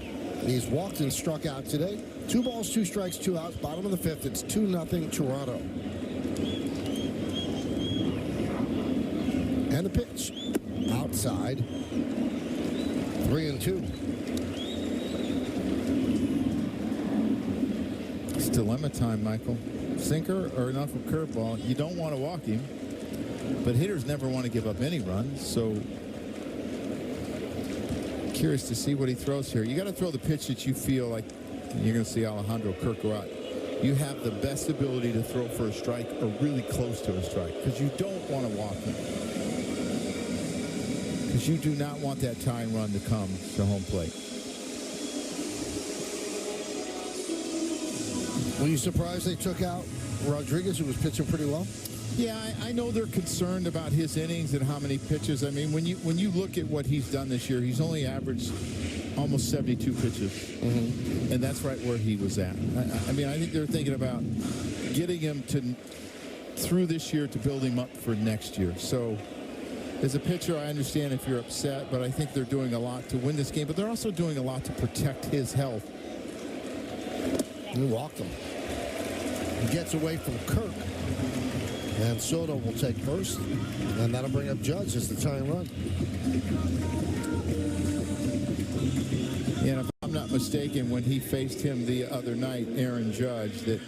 He's walked and struck out today. 2 balls, 2 strikes, 2 outs. Bottom of the 5th. It's 2-0 Toronto. And the pitch. Outside. 3-2. It's dilemma time, Michael. Sinker or knuckle curveball. You don't want to walk him, but hitters never want to give up any runs, so curious to see what he throws here. You got to throw the pitch that you feel like you're going to see Alejandro Kirk go out. You have the best ability to throw for a strike or really close to a strike because you don't want to walk him. Because you do not want that tying run to come to home plate. Were you surprised they took out Rodriguez, who was pitching pretty well? Yeah, I know they're concerned about his innings and how many pitches. I mean, when you look at what he's done this year, he's only averaged almost 72 pitches. Mm-hmm. And that's right where he was at. I mean, I think they're thinking about getting him through this year to build him up for next year. So as a pitcher, I understand if you're upset, but I think they're doing a lot to win this game. But they're also doing a lot to protect his health. He walked him. He gets away from Kirk. And Soto will take first. And that'll bring up Judge as the tying run. And if I'm not mistaken, when he faced him the other night, Aaron Judge, that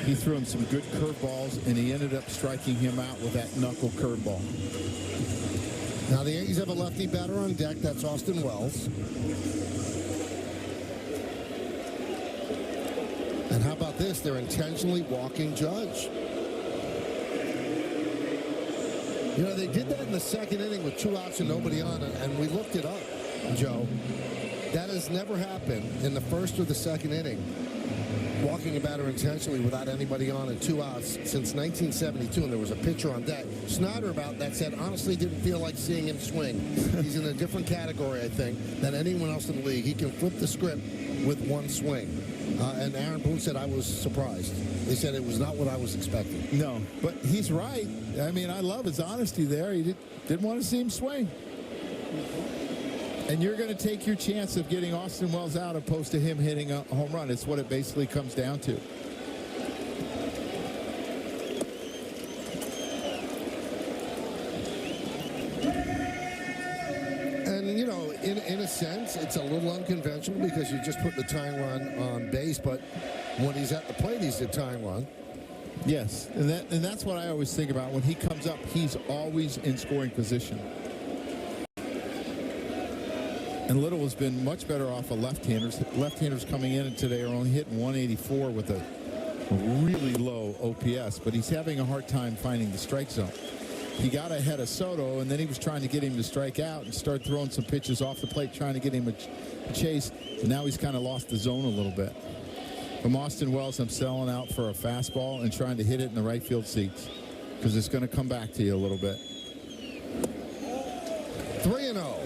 he threw him some good curveballs, and he ended up striking him out with that knuckle curveball. Now the Yankees have a lefty batter on deck. That's Austin Wells. And how about this? They're intentionally walking Judge. You know, they did that in the second inning with 2 outs and nobody on, and we looked it up, Joe. That has never happened in the first or the second inning, walking a batter intentionally without anybody on and 2 outs since 1972, and there was a pitcher on deck. Snyder about that said, honestly, didn't feel like seeing him swing. He's in a different category, I think, than anyone else in the league. He can flip the script with 1 swing. And Aaron Boone said, I was surprised. They said it was not what I was expecting. No, but he's right. I mean, I love his honesty there. He didn't want to see him swing. And you're going to take your chance of getting Austin Wells out opposed to him hitting a home run. It's what it basically comes down to. in a sense, it's a little unconventional because you just put the tying run on base, but when he's at the plate, he's the tying run. Yes, and that's what I always think about. When he comes up, he's always in scoring position. And Little has been much better off of left-handers. Left-handers coming in today are only hitting 184 with a really low OPS, but he's having a hard time finding the strike zone. He got ahead of Soto, and then he was trying to get him to strike out and start throwing some pitches off the plate, trying to get him a chase. And now he's kind of lost the zone a little bit. From Austin Wells, I'm selling out for a fastball and trying to hit it in the right field seats because it's going to come back to you a little bit. 3-0.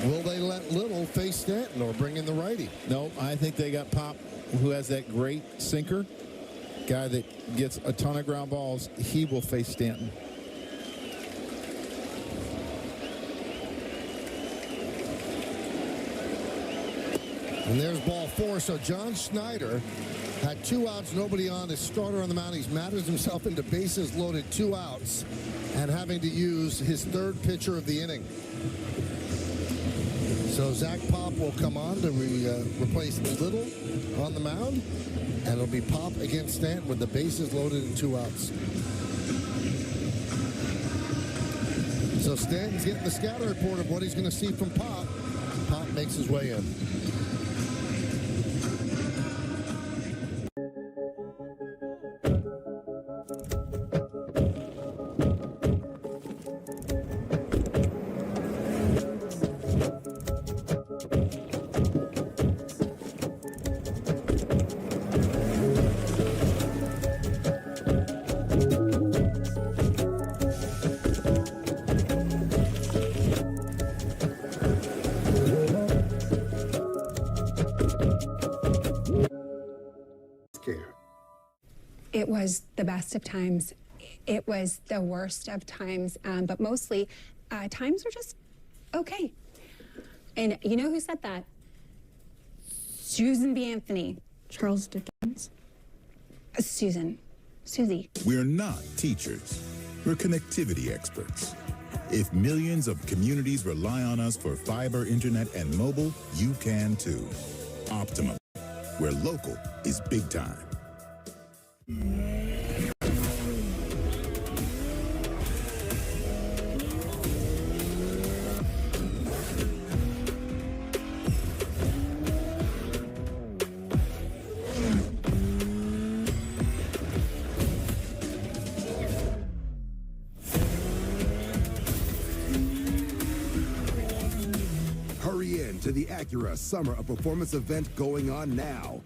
Will they let Little face Stanton or bring in the righty? No, I think they got Pop, who has that great sinker. Guy that gets a ton of ground balls. He will face Stanton. And there's ball 4. So John Schneider had 2 outs, nobody on. His starter on the mound. He's matters himself into bases loaded, 2 outs, and having to use his 3rd pitcher of the inning. So Zach Pop will come on to replace Little on the mound, and it'll be Pop against Stanton with the bases loaded and 2 outs. So Stanton's getting the scouting report of what he's going to see from Pop. Pop makes his way in. It was the best of times. It was the worst of times, but mostly times were just okay. And you know who said that? Susan B. Anthony. Charles Dickens. Susie. We're not teachers. We're connectivity experts. If millions of communities rely on us for fiber, internet, and mobile, you can too. Optimum, where local is big time. Hurry in to the Acura Summer of Performance event going on now.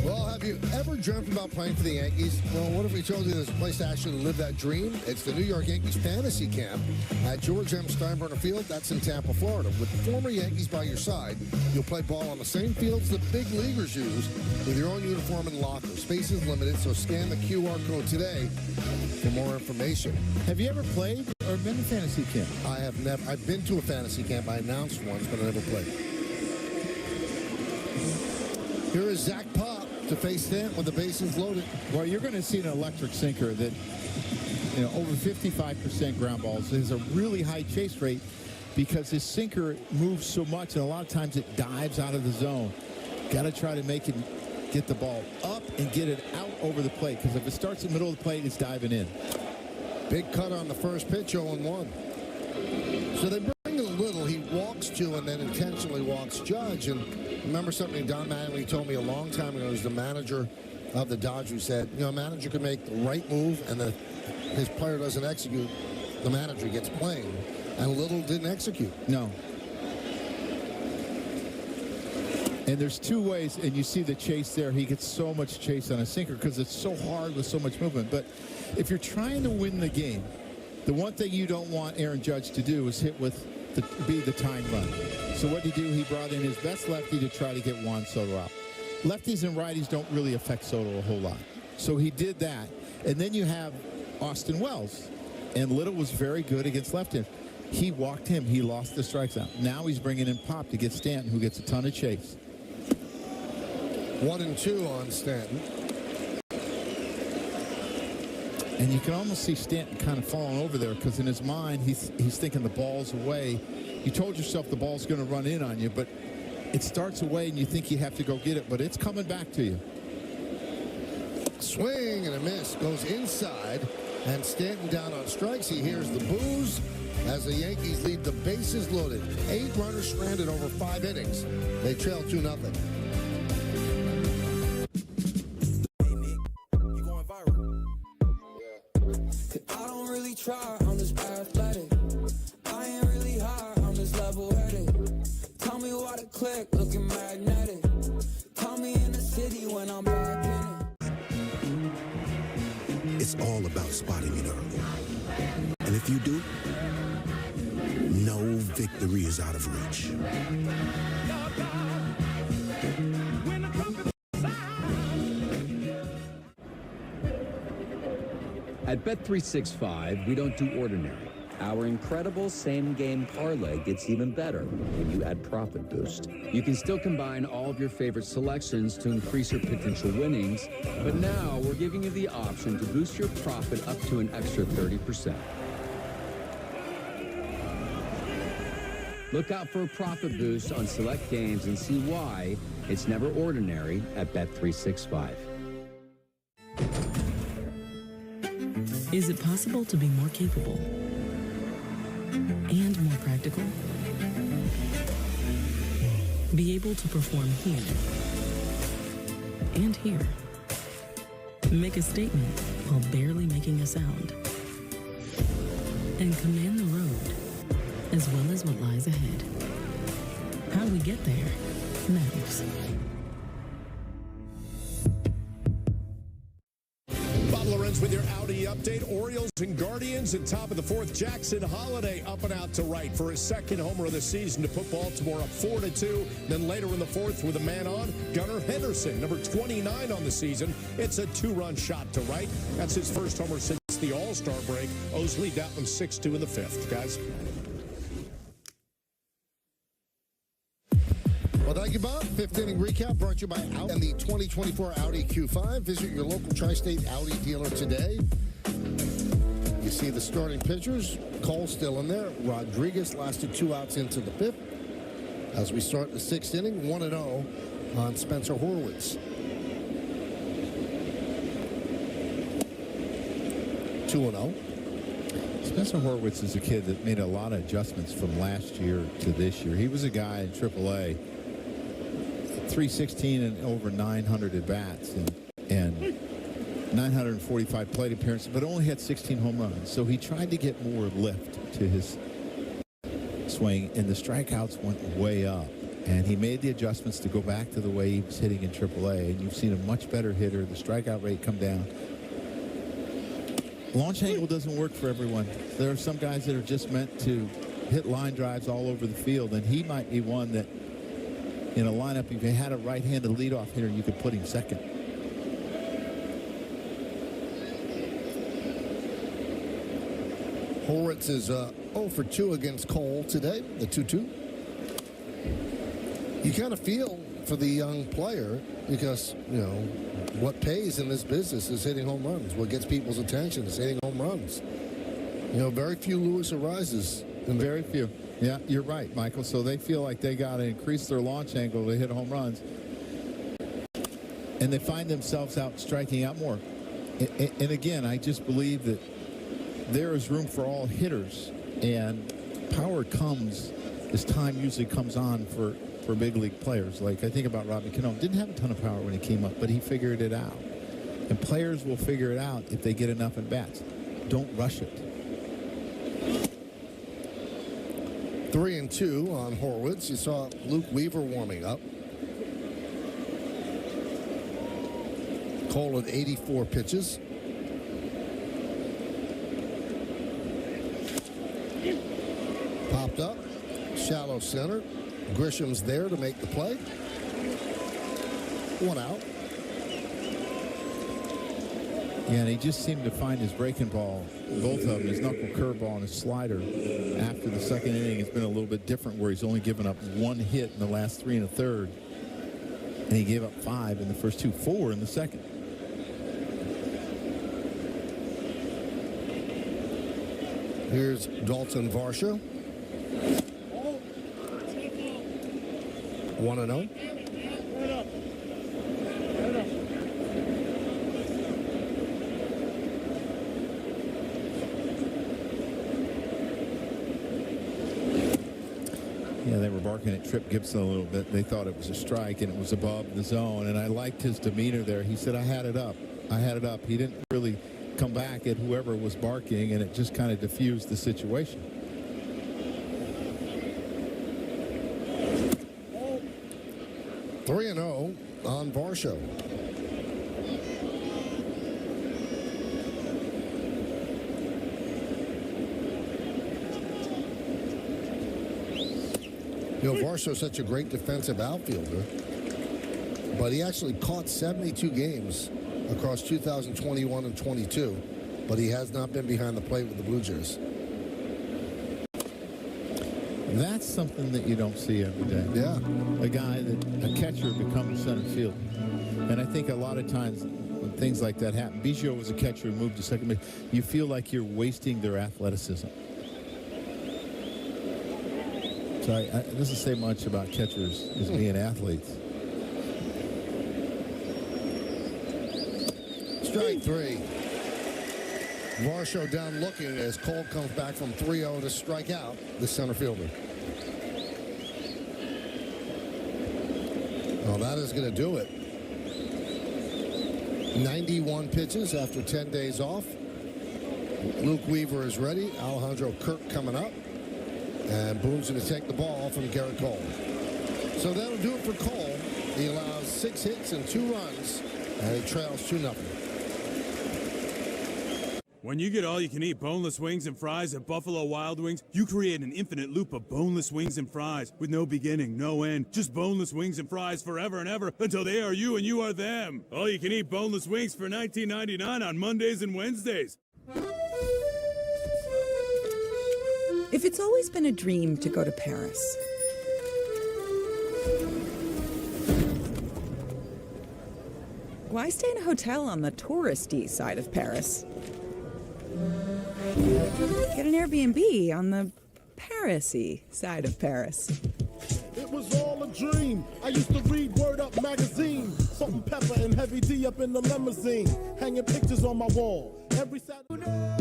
Well, have you ever dreamt about playing for the Yankees? Well, what if we told you there's a place to actually live that dream? It's the New York Yankees Fantasy Camp at George M. Steinbrenner Field. That's in Tampa, Florida. With former Yankees by your side, you'll play ball on the same fields the big leaguers use with your own uniform and locker. Space is limited, so scan the QR code today for more information. Have you ever played or been to fantasy camp? I have never. I've been to a fantasy camp. I announced once, but I never played. Here is Zach Pop to face Stanton with the bases loaded. Well, you're going to see an electric sinker that, you know, over 55% ground balls. Has a really high chase rate because his sinker moves so much, and a lot of times it dives out of the zone. Got to try to make it get the ball up and get it out over the plate, because if it starts in the middle of the plate, it's diving in. Big cut on the first pitch, 0-1. So they bring a Little. He walks 2 and then intentionally walks Judge. And remember something Don Mattingly told me a long time ago. He was the manager of the Dodgers, who said, you know, a manager can make the right move, and then if his player doesn't execute, the manager gets blamed. And Little didn't execute. No. And there's 2 ways, and you see the chase there. He gets so much chase on a sinker because it's so hard with so much movement. But if you're trying to win the game, the one thing you don't want Aaron Judge to do is hit with be the time run. So what did he do? He brought in his best lefty to try to get Juan Soto out. Lefties and righties don't really affect Soto a whole lot. So he did that. And then you have Austin Wells. And Little was very good against left-handers. He walked him. He lost the strikes out. Now he's bringing in Pop to get Stanton, who gets a ton of chase. 1-2 on Stanton. And you can almost see Stanton kind of falling over there because in his mind, he's thinking the ball's away. You told yourself the ball's going to run in on you, but it starts away and you think you have to go get it, but it's coming back to you. Swing and a miss. Goes inside. And Stanton down on strikes. He hears the boos as the Yankees leave the bases loaded. 8 runners stranded over 5 innings. They trail 2-0. I don't really try, I'm just athletic. I ain't really high, I'm just level-headed. Tell me why the click looking magnetic. Tell me in the city when I'm back in it. It's all about spotting it early. And if you do, no victory is out of reach. At Bet365, we don't do ordinary. Our incredible same-game parlay gets even better when you add Profit Boost. You can still combine all of your favorite selections to increase your potential winnings, but now we're giving you the option to boost your profit up to an extra 30%. Look out for a Profit Boost on select games and see why it's never ordinary at Bet365. Is it possible to be more capable and more practical? Be able to perform here and here. Make a statement while barely making a sound. And command the road as well as what lies ahead. How we get there matters. With your Audi update, Orioles and Guardians at top of the 4th. Jackson Holiday up and out to right for his 2nd homer of the season to put Baltimore up 4-2. Then later in the 4th with a man on, Gunnar Henderson, number 29 on the season. It's a 2-run shot to right. That's his first homer since the All-Star break. O's lead that one 6-2 in the 5th, guys. Well, thank you, Bob. 5th inning recap brought to you by Audi and the 2024 Audi Q5. Visit your local Tri-State Audi dealer today. You see the starting pitchers. Cole still in there. Rodriguez lasted 2 outs into the 5th. As we start the 6th inning, 1-0 on Spencer Horwitz. 2-0. Spencer Horwitz is a kid that made a lot of adjustments from last year to this year. He was a guy in AAA, 316 and over 900 at-bats and 945 plate appearances, but only had 16 home runs. So he tried to get more lift to his swing, and the strikeouts went way up. And he made the adjustments to go back to the way he was hitting in AAA, and you've seen a much better hitter. The strikeout rate come down. Launch angle doesn't work for everyone. There are some guys that are just meant to hit line drives all over the field, and he might be one that in a lineup, if you had a right-handed leadoff hitter, you could put him second. Horwitz is 0 for 2 against Cole today, the 2-2. You kind of feel for the young player because, you know, what pays in this business is hitting home runs. What gets people's attention is hitting home runs. You know, very few Luis Arises. Very few. Yeah, you're right, Michael. So they feel like they got to increase their launch angle to hit home runs. And they find themselves out striking out more. And again, I just believe that there is room for all hitters. And power comes as time usually comes on for big league players. Like I think about Robbie Cano. Didn't have a ton of power when he came up, but he figured it out. And players will figure it out if they get enough at bats. Don't rush it. 3-2 on Horwitz. You saw Luke Weaver warming up. Cole at 84 pitches. Popped up. Shallow center. Grisham's there to make the play. 1 out. Yeah, and he just seemed to find his breaking ball, both of them, his knuckle curveball and his slider. After the 2nd inning, it's been a little bit different where he's only given up 1 hit in the last 3 1/3. And he gave up 5 in the first 2, 4 in the 2nd. Here's Dalton Varsho. 1-0. Yeah, they were barking at Tripp Gibson a little bit. They thought it was a strike, and it was above the zone. And I liked his demeanor there. He said, I had it up. I had it up. He didn't really come back at whoever was barking, and it just kind of diffused the situation. Oh. 3-0 on Varsho. You know, Varsho's such a great defensive outfielder, but he actually caught 72 games across 2021 and 22, but he has not been behind the plate with the Blue Jays. That's something that you don't see every day. Yeah. A catcher becomes center field. And I think a lot of times when things like that happen, Biggio was a catcher who moved to second base, you feel like you're wasting their athleticism. So it doesn't say much about catchers as being athletes. Strike 3. Varsho down looking as Cole comes back from 3-0 to strike out the center fielder. Well, that is going to do it. 91 pitches after 10 days off. Luke Weaver is ready. Alejandro Kirk coming up. And Boone's going to take the ball from Garrett Cole. So that'll do it for Cole. He allows 6 hits and 2 runs, and he trails 2-0. When you get all-you-can-eat boneless wings and fries at Buffalo Wild Wings, you create an infinite loop of boneless wings and fries with no beginning, no end. Just boneless wings and fries forever and ever until they are you and you are them. All-you-can-eat boneless wings for $19.99 on Mondays and Wednesdays. If it's always been a dream to go to Paris, why stay in a hotel on the touristy side of Paris? Get an Airbnb on the Paris-y side of Paris. It was all a dream. I used to read Word Up magazine. Salt and pepper and Heavy D up in the limousine. Hanging pictures on my wall. Every Saturday.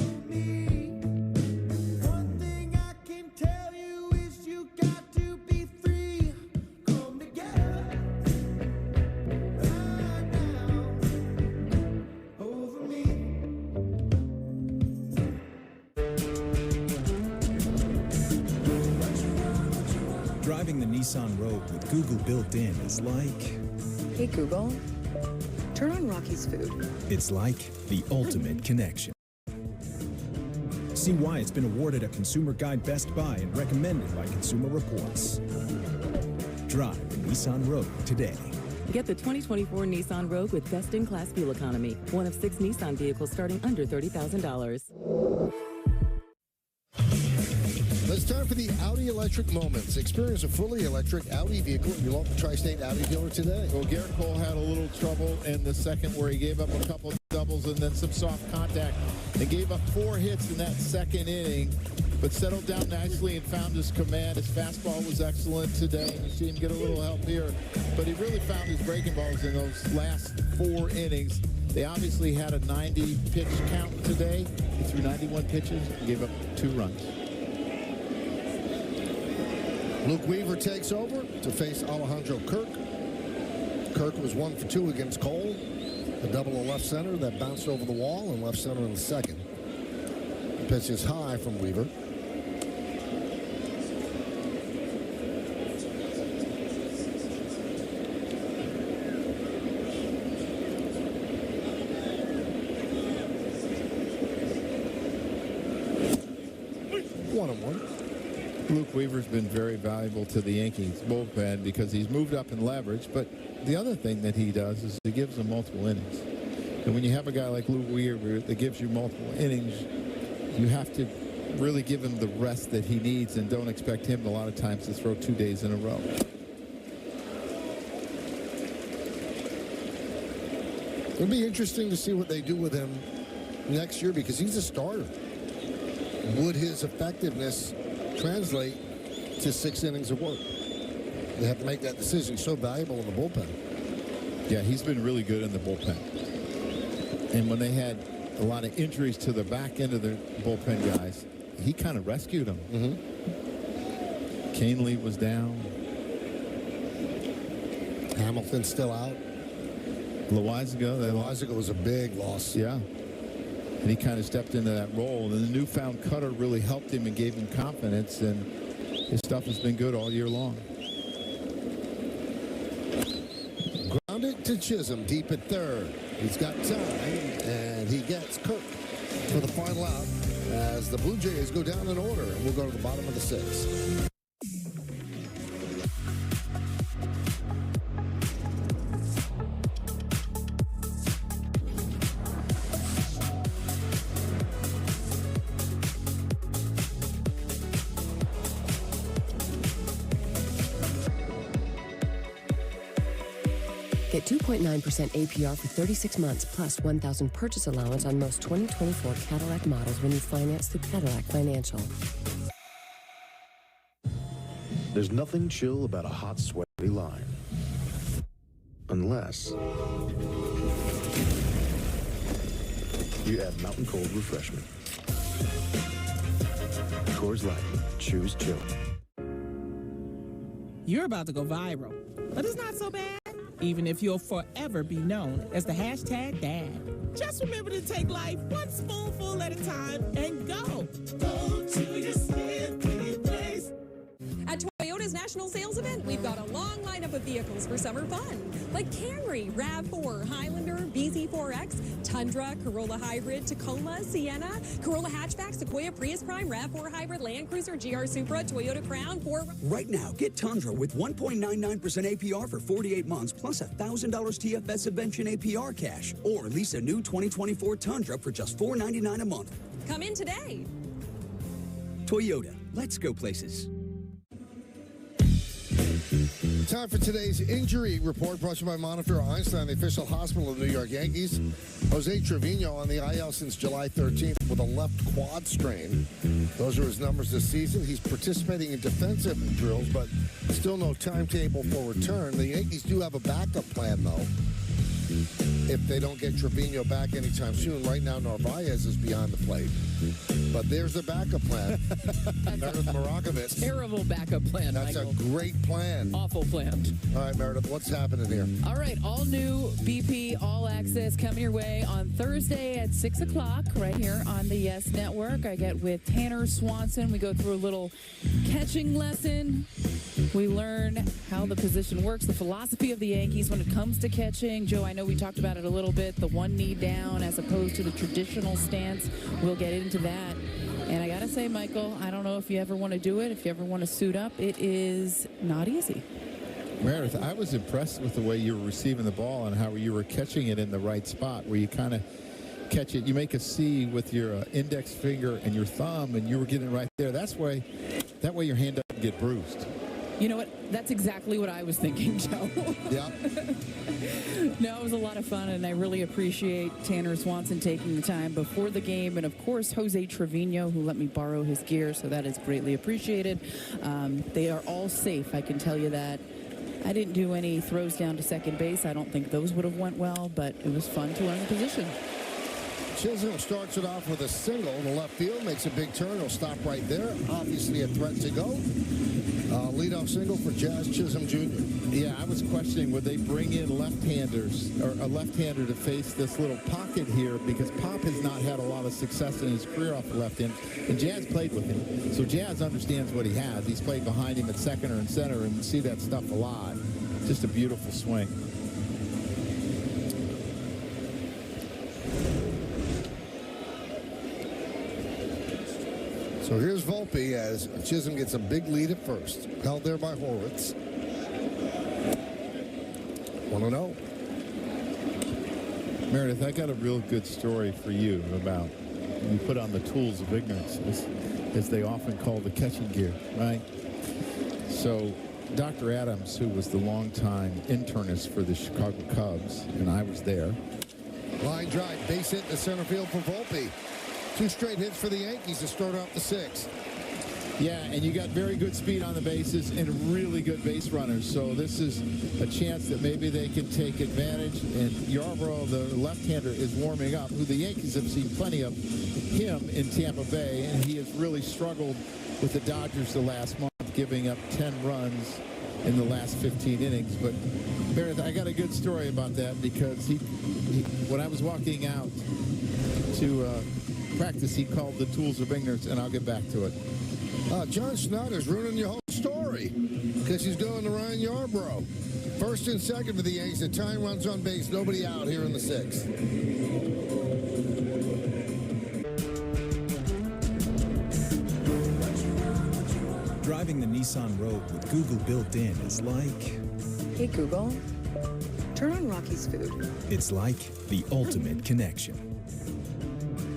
Driving the Nissan Rogue with Google built in is like... Hey Google, turn on Rocky's Food. It's like the ultimate connection. See why it's been awarded a Consumer Guide Best Buy and recommended by Consumer Reports. Drive the Nissan Rogue today. Get the 2024 Nissan Rogue with best-in-class fuel economy. One of 6 Nissan vehicles starting under $30,000. It's time for the Audi Electric Moments. Experience a fully electric Audi vehicle at your local Tri-State Audi dealer today. Well, Garrett Cole had a little trouble in the second where he gave up a couple of doubles and then some soft contact and gave up 4 hits in that second inning, but settled down nicely and found his command. His fastball was excellent today. You see him get a little help here, but he really found his breaking balls in those last 4 innings. They obviously had a 90-pitch count today. He threw 91 pitches and gave up 2 runs. Luke Weaver takes over to face Alejandro Kirk. Kirk was 1 for 2 against Cole. A double to left center that bounced over the wall and left center in the second. The pitch is high from Weaver. Luke Weaver's been very valuable to the Yankees bullpen because he's moved up in leverage, but the other thing that he does is he gives them multiple innings. And when you have a guy like Luke Weaver that gives you multiple innings, you have to really give him the rest that he needs and don't expect him a lot of times to throw 2 days in a row. It'll be interesting to see what they do with him next year because he's a starter. Would could his effectiveness translate to 6 innings of work? They have to make that decision. So valuable in the bullpen. Yeah, he's been really good in the bullpen. And when they had a lot of injuries to the back end of the bullpen guys, he kind of rescued them. Canely was down. Hamilton's still out. Loizaga was a big loss. Yeah. And he kind of stepped into that role. And the newfound cutter really helped him and gave him confidence. And his stuff has been good all year long. Grounded to Chisholm, deep at third. He's got time, and he gets Kirk for the final out as the Blue Jays go down in order. And we'll go to the bottom of the 6th. Get 2.9% APR for 36 months plus $1,000 purchase allowance on most 2024 Cadillac models when you finance through Cadillac Financial. There's nothing chill about a hot, sweaty line. Unless you add Mountain Cold Refreshment. Coors Light. Choose chill. You're about to go viral, but it's not so bad. Even if you'll forever be known as the #dad. Just remember to take life one spoonful at a time and go. Go to your skinny place. At Toyota's national sales event, we've got a long lineup of vehicles for summer fun, like Camry, RAV4, Highlander, BZ4X, Tundra, Corolla Hybrid, Tacoma, Sienna, Corolla Hatchback, Sequoia, Prius Prime, RAV4 Hybrid, Land Cruiser, GR Supra, Toyota Crown, Ford. Right now, get Tundra with 1.99% APR for 48 months, plus $1,000 TFS subvention APR cash, or lease a new 2024 Tundra for just $499 a month. Come in today. Toyota, let's go places. Time for today's injury report brought to you by Montefiore Einstein, the official hospital of the New York Yankees. Jose Trevino on the IL since July 13th with a left quad strain. Those are his numbers this season. He's participating in defensive drills, but still no timetable for return. The Yankees do have a backup plan, though, if they don't get Trevino back anytime soon. Right now, Narvaez is beyond the plate. But there's the backup plan. Meredith Marakovitz. Terrible backup plan, That's Michael. a great plan. Awful plan. All right, Meredith, what's happening here? All right, all new BP All Access coming your way on Thursday at 6 o'clock right here on the Yes Network. I get with Tanner Swanson. We go through a little catching lesson. We learn how the position works, the philosophy of the Yankees when it comes to catching. Joe, I know we talked about it a little bit, the one knee down as opposed to the traditional stance. We'll get into that. And I got to say, Michael, I don't know if you ever want to do it, if you ever want to suit up. It is not easy. Meredith, I was impressed with the way you were receiving the ball and how you were catching it in the right spot, where you kind of catch it. You make a C with your index finger and your thumb, and you were getting it right there. That way your hand doesn't get bruised. You know what? That's exactly what I was thinking, Joe. Yeah. No, it was a lot of fun, and I really appreciate Tanner Swanson taking the time before the game, and of course Jose Trevino, who let me borrow his gear, so that is greatly appreciated. They are all safe, I can tell you that. I didn't do any throws down to second base. I don't think those would have went well, but it was fun to learn the position. Chisholm starts it off with a single in the left field, makes a big turn. He'll stop right there. Obviously a threat to go. Leadoff single for Jazz Chisholm Jr. Yeah, I was questioning, would they bring in left-handers or a left-hander to face this little pocket here, because Pop has not had a lot of success in his career off the left end, and Jazz played with him. So Jazz understands what he has. He's played behind him at second or in center, and you see that stuff a lot. Just a beautiful swing. So here's Volpe as Chisholm gets a big lead at first. Held there by Horwitz. 1-0. Meredith, I got a real good story for you about you put on the tools of ignorance, as they often call the catching gear, right? So Dr. Adams, who was the longtime internist for the Chicago Cubs, and I was there. Line drive, base hit to center field for Volpe. 2 straight hits for the Yankees to start off the 6th. Yeah, and you got very good speed on the bases and really good base runners. So this is a chance that maybe they can take advantage. And Yarbrough, the left-hander, is warming up, who the Yankees have seen plenty of him in Tampa Bay. And he has really struggled with the Dodgers the last month, giving up 10 runs in the last 15 innings. But Meredith, I got a good story about that, because he when I was walking out to practice, he called the tools of ignorance, and I'll get back to it. John Schneider's ruining your whole story because he's going to Ryan Yarbrough. First and second for the Yankees. The tying runs on base. Nobody out here in the 6th. Driving the Nissan Rogue with Google built in is like... Hey, Google, turn on Rocky's Food. It's like the ultimate connection.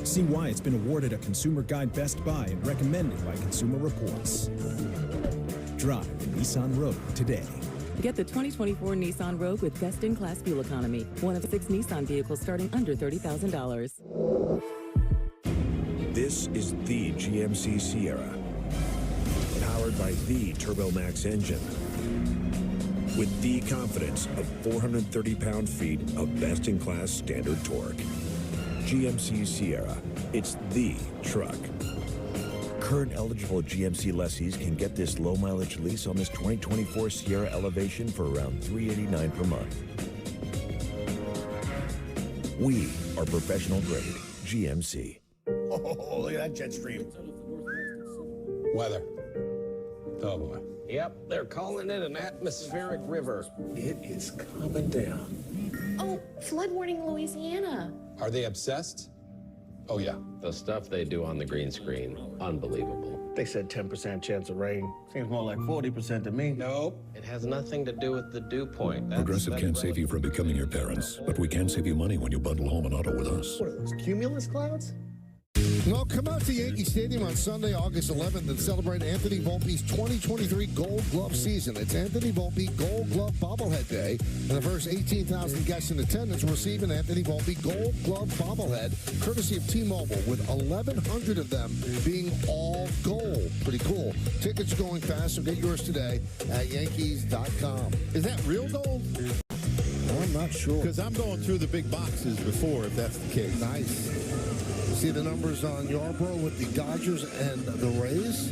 See why it's been awarded a Consumer Guide Best Buy and recommended by Consumer Reports. Drive the Nissan Rogue today. Get the 2024 Nissan Rogue with best-in-class fuel economy. One of 6 Nissan vehicles starting under $30,000. This is the GMC Sierra, powered by the TurboMax engine, with the confidence of 430 pound-feet of best-in-class standard torque. GMC Sierra, it's the truck. Current eligible GMC lessees can get this low-mileage lease on this 2024 Sierra Elevation for around $389 per month. We are professional grade GMC. Oh, look at that jet stream. Weather. Oh, boy. Yep, they're calling it an atmospheric river. It is coming down. Oh, flood warning in Louisiana. Are they obsessed? Oh, yeah. The stuff they do on the green screen, unbelievable. They said 10% chance of rain. Seems more like 40% to me. Nope. It has nothing to do with the dew point. Progressive can't save you from becoming your parents, but we can save you money when you bundle home and auto with us. What are those, cumulus clouds? Well, come out to Yankee Stadium on Sunday, August 11th, and celebrate Anthony Volpe's 2023 Gold Glove season. It's Anthony Volpe Gold Glove Bobblehead Day, and the first 18,000 guests in attendance will receive an Anthony Volpe Gold Glove Bobblehead, courtesy of T-Mobile, with 1,100 of them being all gold. Pretty cool. Tickets are going fast, so get yours today at Yankees.com. Is that real gold? I'm not sure. Because I'm going through the big boxes before, if that's the case. Nice. See the numbers on Yarbrough with the Dodgers and the Rays.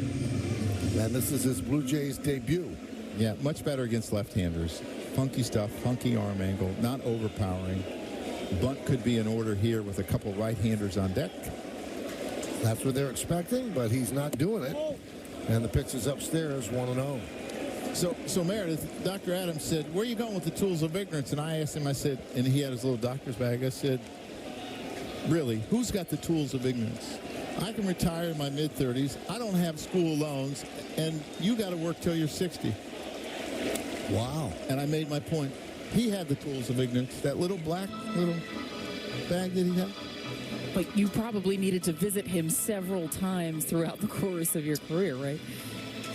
And this is his Blue Jays debut. Yeah, much better against left-handers. Funky stuff, funky arm angle, not overpowering. Bunt could be in order here with a couple right-handers on deck. That's what they're expecting, but he's not doing it. And the pitch is upstairs, 1-0. So Meredith, Dr. Adams said, where are you going with the tools of ignorance? And I asked him, I said, and he had his little doctor's bag. I said, really, who's got the tools of ignorance? I can retire in my mid-30s. I don't have school loans, and you got to work till you're 60. Wow. And I made my point. He had the tools of ignorance. That little black little bag that he had. But you probably needed to visit him several times throughout the course of your career, right?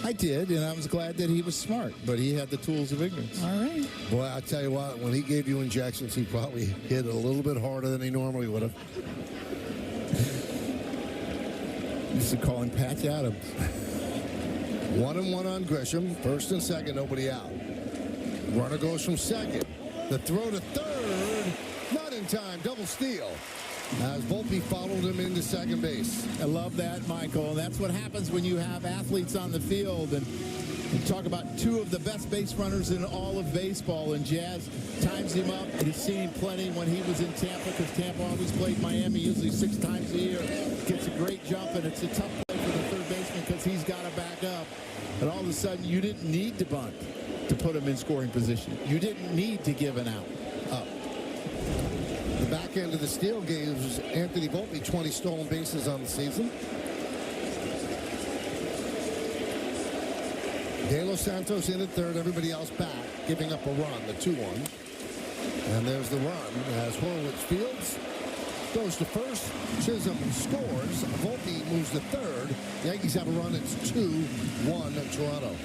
I did, and I was glad that he was smart, but he had the tools of ignorance. All right. Boy, I'll tell you what, when he gave you injections, he probably hit a little bit harder than he normally would have. Used to call him Patch Adams. 1-1 on Grisham. First and second, nobody out. Runner goes from second. The throw to third. Not in time. Double steal. As Volpe followed him into second base. I love that, Michael. And that's what happens when you have athletes on the field. And you talk about two of the best base runners in all of baseball. And Jazz times him up. He's seen plenty when he was in Tampa, because Tampa always played Miami usually 6 times a year. Gets a great jump, and it's a tough play for the third baseman because he's got to back up. And all of a sudden, you didn't need to bunt to put him in scoring position. You didn't need to give an out up. The back end of the steal gives Anthony Volpe 20 stolen bases on the season. De Los Santos in at third, everybody else back, giving up a run, the 2-1. And there's the run as Horowitz fields. Goes to first. Chisholm scores. Volpe moves to third. Yankees have a run. It's 2-1 Toronto.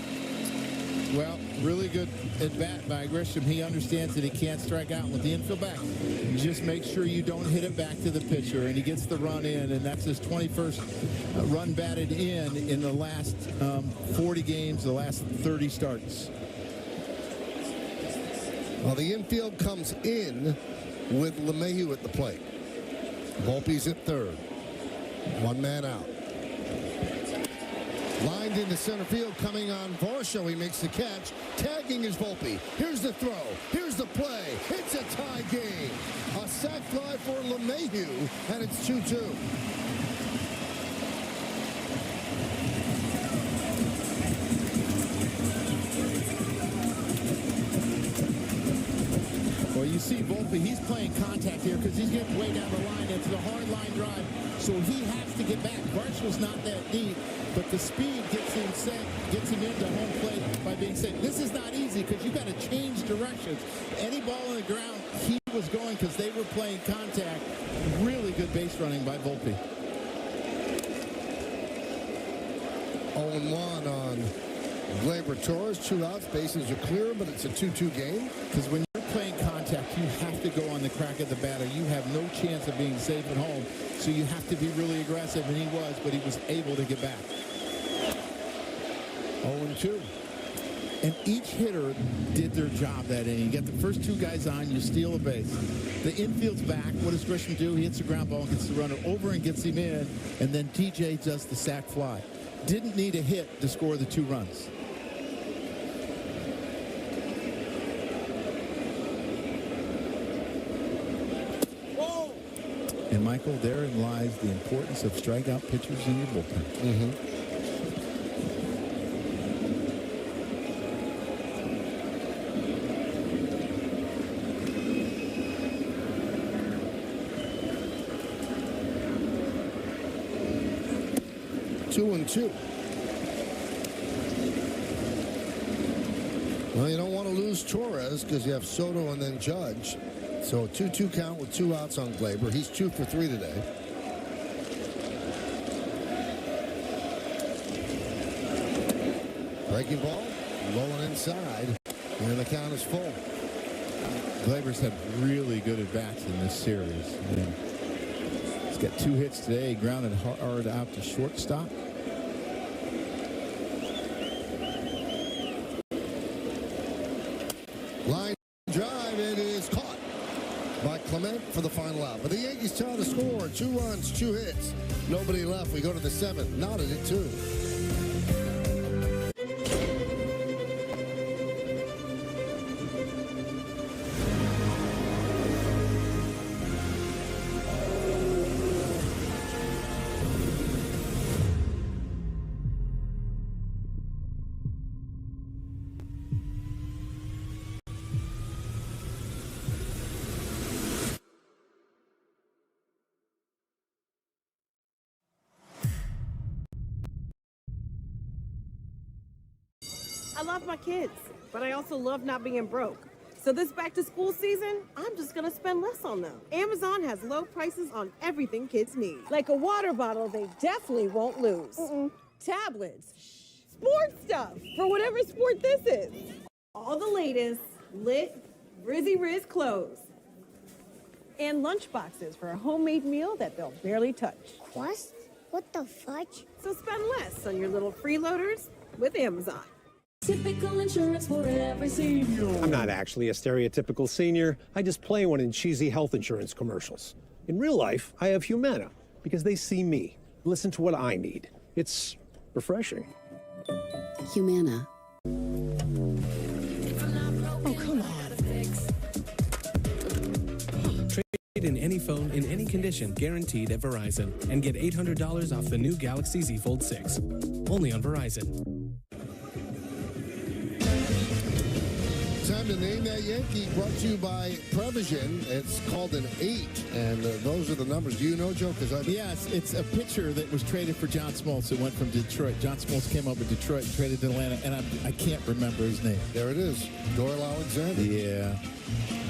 Well, really good at bat by Grisham. He understands that he can't strike out with the infield back. Just make sure you don't hit it back to the pitcher, and he gets the run in, and that's his 21st run batted in the last 40 games, the last 30 starts. Well, the infield comes in with LeMahieu at the plate. Volpe's at third. One man out. Lined into center field, coming on Varsho. He makes the catch. Tagging is Volpe. Here's the throw. Here's the play. It's a tie game. A sac fly for LeMahieu, and it's 2-2. Well, you see Volpe, he's playing contact here because he's getting way down the line. It's a hard line drive, so he has to get back. Varsho's not that deep, but the speed gets him into home plate by being safe. This is not easy because you've got to change directions. Any ball on the ground, he was going because they were playing contact. Really good base running by Volpe. 0-1 on Gleyber Torres. 2 outs, bases are clear, but it's a 2-2 game. Because when you're playing contact, you have to go on the crack of the bat, or you have no chance of being safe at home. So you have to be really aggressive, and he was, but he was able to get back. 0-2. And each hitter did their job that inning. You get the first 2 guys on, you steal a base. The infield's back. What does Grisham do? He hits the ground ball, gets the runner over and gets him in, and then TJ does the sac fly. Didn't need a hit to score the 2 runs. And, Michael, therein lies the importance of strikeout pitchers in your bullpen. Mm-hmm. Two and two. Well, you don't want to lose Torres because you have Soto and then Judge. So a 2-2 count with 2 outs on Gleyber. He's 2 for 3 today. Breaking ball, rolling inside, and the count is full. Gleyber's had really good at-bats in this series. He's got 2 hits today. He grounded hard out to shortstop. Line drive, it is caught by Clement for the final out. But the Yankees tie the score. 2 runs, 2 hits. Nobody left. We go to the 7th. Knotted at 2. I love my kids, but I also love not being broke. So this back to school season, I'm just gonna spend less on them. Amazon has low prices on everything kids need. Like a water bottle they definitely won't lose. Tablets, sports stuff, for whatever sport this is. All the latest lit, Rizzy Riz clothes. And lunch boxes for a homemade meal that they'll barely touch. What? What the fudge? So spend less on your little freeloaders with Amazon. Typical insurance for every senior. I'm not actually a stereotypical senior. I just play one in cheesy health insurance commercials. In real life, I have Humana because they see me, listen to what I need. It's refreshing. Humana. Oh, come on. Trade in any phone in any condition guaranteed at Verizon and get $800 off the new Galaxy Z Fold 6. Only on Verizon. Time to name that Yankee, brought to you by Prevision. It's called an 8, and those are the numbers. Do you know, Joe? Yes, it's a pitcher that was traded for John Smoltz that went from Detroit. John Smoltz came up with Detroit, traded to Atlanta, and I can't remember his name. There it is, Doyle Alexander. Yeah.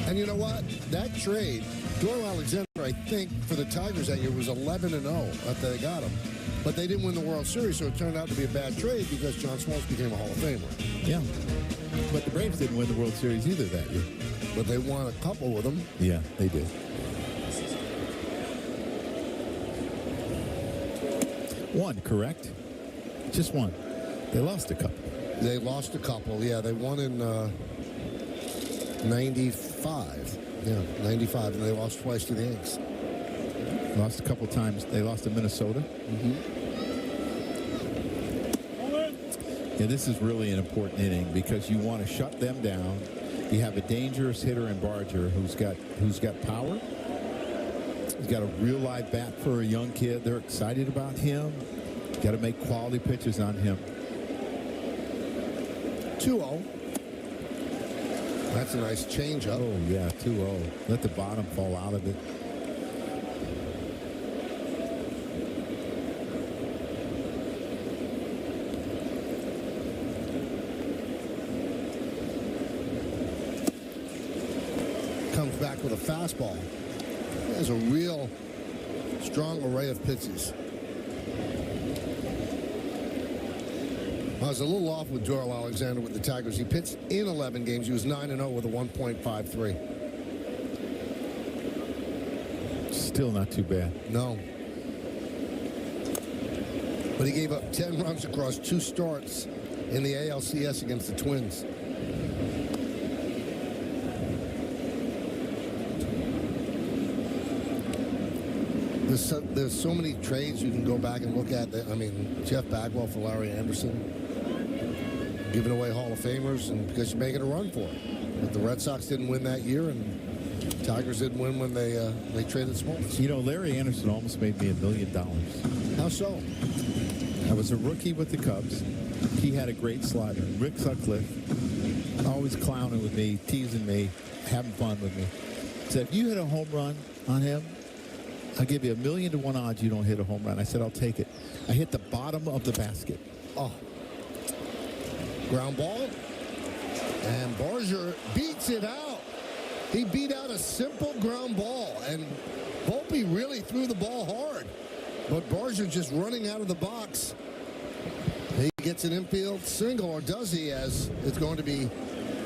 And you know what? That trade, Doyle Alexander, I think, for the Tigers that year was 11-0 after they got him. But they didn't win the World Series, so it turned out to be a bad trade because John Smoltz became a Hall of Famer. Yeah. But the Braves didn't win the World Series either that year. But they won a couple with them. Yeah, they did. One, correct? Just one. They lost a couple. They lost a couple, yeah. They won in 95. Yeah, 95, and they lost twice to the Yankees. Lost a couple times. They lost to Minnesota. Mm-hmm. Yeah, this is really an important inning because you want to shut them down. You have a dangerous hitter in Barger who's got power. He's got a real live bat for a young kid. They're excited about him. Got to make quality pitches on him. 2-0. That's a nice changeup. Oh, yeah, 2-0. Let the bottom fall out of it. Comes back with a fastball. He has a real strong array of pitches. I was a little off with Doyle Alexander with the Tigers. He pitched in 11 games. He was 9-0 with a 1.53. Still not too bad. No. But he gave up 10 runs across 2 starts in the ALCS against the Twins. There's so many trades you can go back and look at. I mean, Jeff Bagwell for Larry Anderson, giving away Hall of Famers, and because you're making a run for it. But the Red Sox didn't win that year, and Tigers didn't win when they traded Smoltz. You know, Larry Anderson almost made me $1 million. How so? I was a rookie with the Cubs. He had a great slider. Rick Sutcliffe, always clowning with me, teasing me, having fun with me. Said, if you hit a home run on him, I'll give you 1,000,000 to 1 odds you don't hit a home run. I said, I'll take it. I hit the bottom of the basket. Oh. Ground ball. And Barger beats it out. He beat out a simple ground ball. And Volpe really threw the ball hard. But Barger just running out of the box. He gets an infield single, or does he, as it's going to be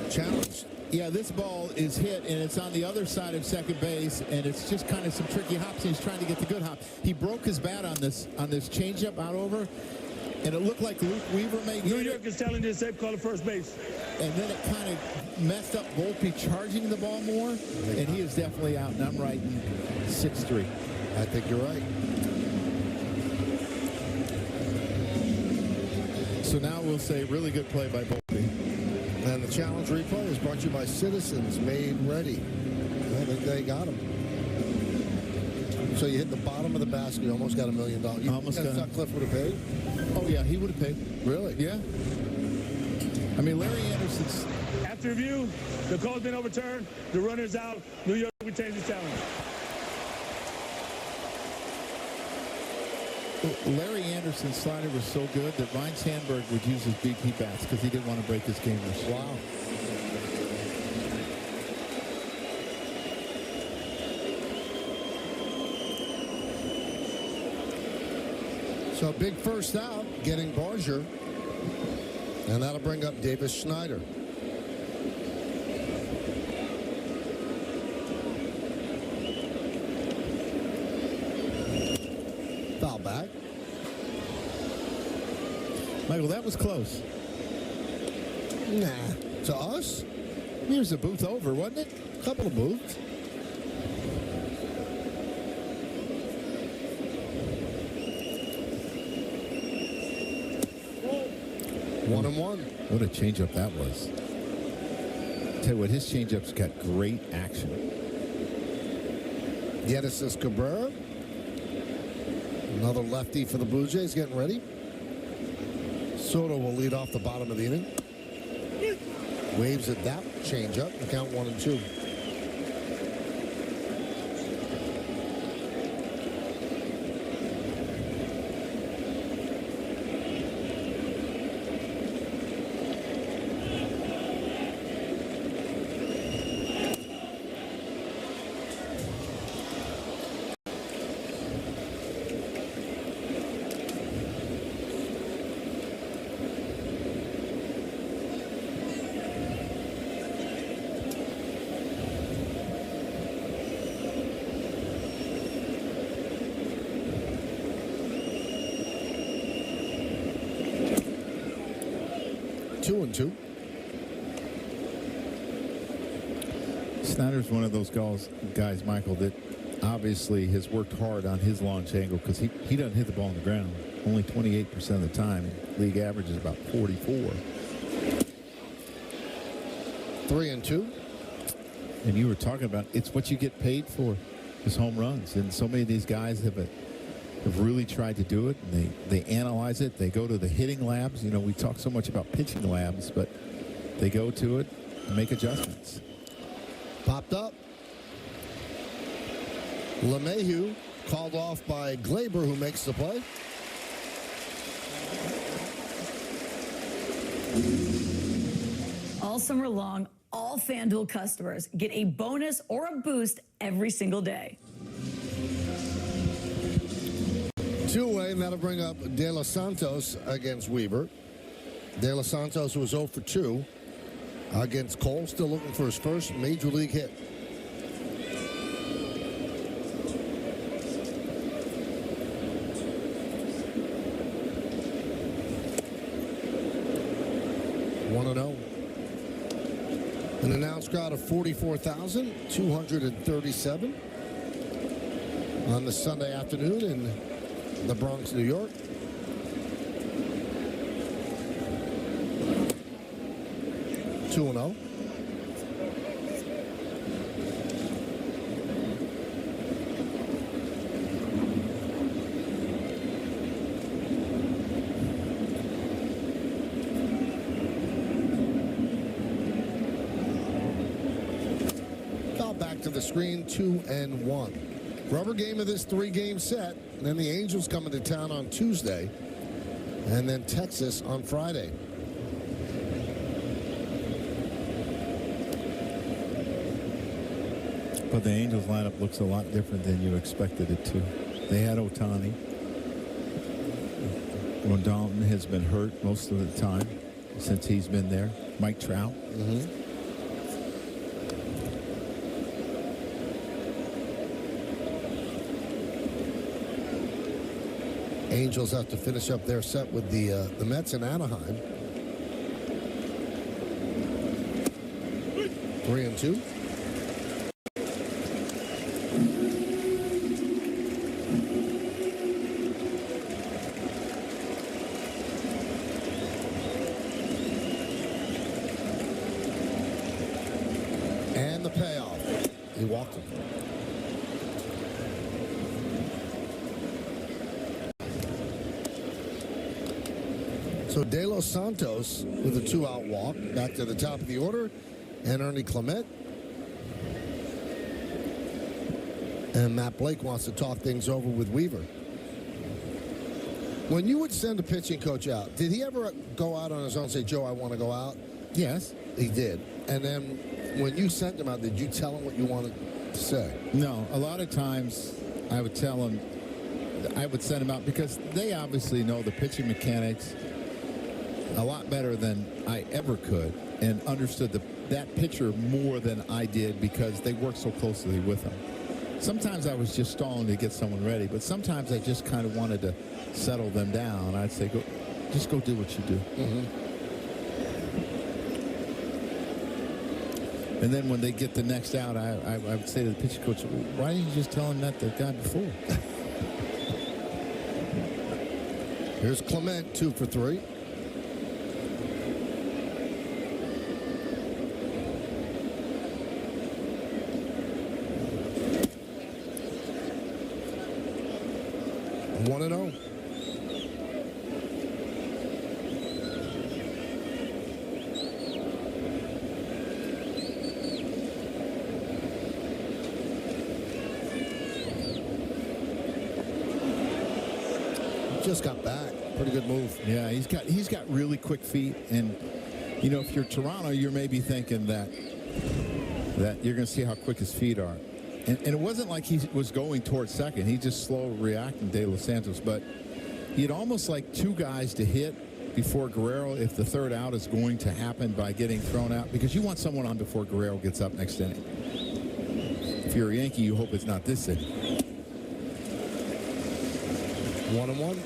challenged. Yeah, this ball is hit, and it's on the other side of second base, and it's just kind of some tricky hops, and he's trying to get the good hop. He broke his bat on this changeup out over, and it looked like Luke Weaver may get New York is telling you to safe call at first base. And then it kind of messed up Volpe charging the ball more, and he is definitely out, and I'm writing 6-3. I think you're right. So now we'll say really good play by Volpe. And the challenge replay is brought to you by Citizens Made Ready. I think they got him. So you hit the bottom of the basket, you almost got $1 million. You almost got Sutcliffe would have paid? Oh, yeah, he would have paid. Really? Yeah. I mean, Larry Anderson's... After review, the call's been overturned. The runner's out. New York retains the challenge. Larry Anderson's slider was so good that Ryan Sandberg would use his BP bats because he didn't want to break his gamers. Wow. So a big first out, getting Barger. And that'll bring up Davis Schneider. Foul back. Michael, that was close. Nah. To us? Here's a booth over, wasn't it? A couple of booths. One and one. What a changeup that was. Tell you what, his changeup's got great action. Yedesis Cabrera. Another lefty for the Blue Jays getting ready. Soto will lead off the bottom of the inning. Waves at that changeup. Count 1-2. 2-2. Snyder's one of those guys, Michael, that obviously has worked hard on his launch angle because he doesn't hit the ball on the ground only 28% of the time. League average is about 44. 3-2. And you were talking about it's what you get paid for, is home runs. And so many of these guys have really tried to do it. And they analyze it. They go to the hitting labs. You know, we talk so much about pitching labs, but they go to it and make adjustments. Popped up. LeMahieu called off by Glaber, who makes the play. All summer long, all FanDuel customers get a bonus or a boost every single day. Two-way, and that'll bring up De Los Santos against Weaver. De Los Santos was 0 for 2 against Cole, still looking for his first major league hit. An announced crowd of 44,237 on the Sunday afternoon in the Bronx, New York. Two and 0. To the screen, 2-1. Rubber game of this 3-game set. And then the Angels come into town on Tuesday. And then Texas on Friday. But the Angels lineup looks a lot different than you expected it to. They had Ohtani. Rondon has been hurt most of the time since he's been there. Mike Trout. Angels have to finish up their set with the Mets in Anaheim. 3-2. And the payoff. He walked him. So De Los Santos with a 2-out walk back to the top of the order, and Ernie Clement. And Matt Blake wants to talk things over with Weaver. When you would send a pitching coach out, did he ever go out on his own and say, Joe, I want to go out? Yes. He did. And then when you sent him out, did you tell him what you wanted to say? No. A lot of times I would tell him, I would send him out because they obviously know the pitching mechanics a lot better than I ever could and understood that pitcher more than I did because they worked so closely with him. Sometimes I was just stalling to get someone ready, but sometimes I just kind of wanted to settle them down. I'd say, just go do what you do. And then when they get the next out, I would say to the pitching coach, why didn't you just tell him that the guy before? Here's Clement, 2 for 3. One and 0. Just got back. Pretty good move. Yeah, he's got really quick feet, and you know, if you're Toronto, you're maybe thinking that you're going to see how quick his feet are. And it wasn't like he was going towards second. He just slow reacting, De Los Santos. But you'd almost like two guys to hit before Guerrero if the third out is going to happen by getting thrown out, because you want someone on before Guerrero gets up next inning. If you're a Yankee, you hope it's not this inning. 1-1.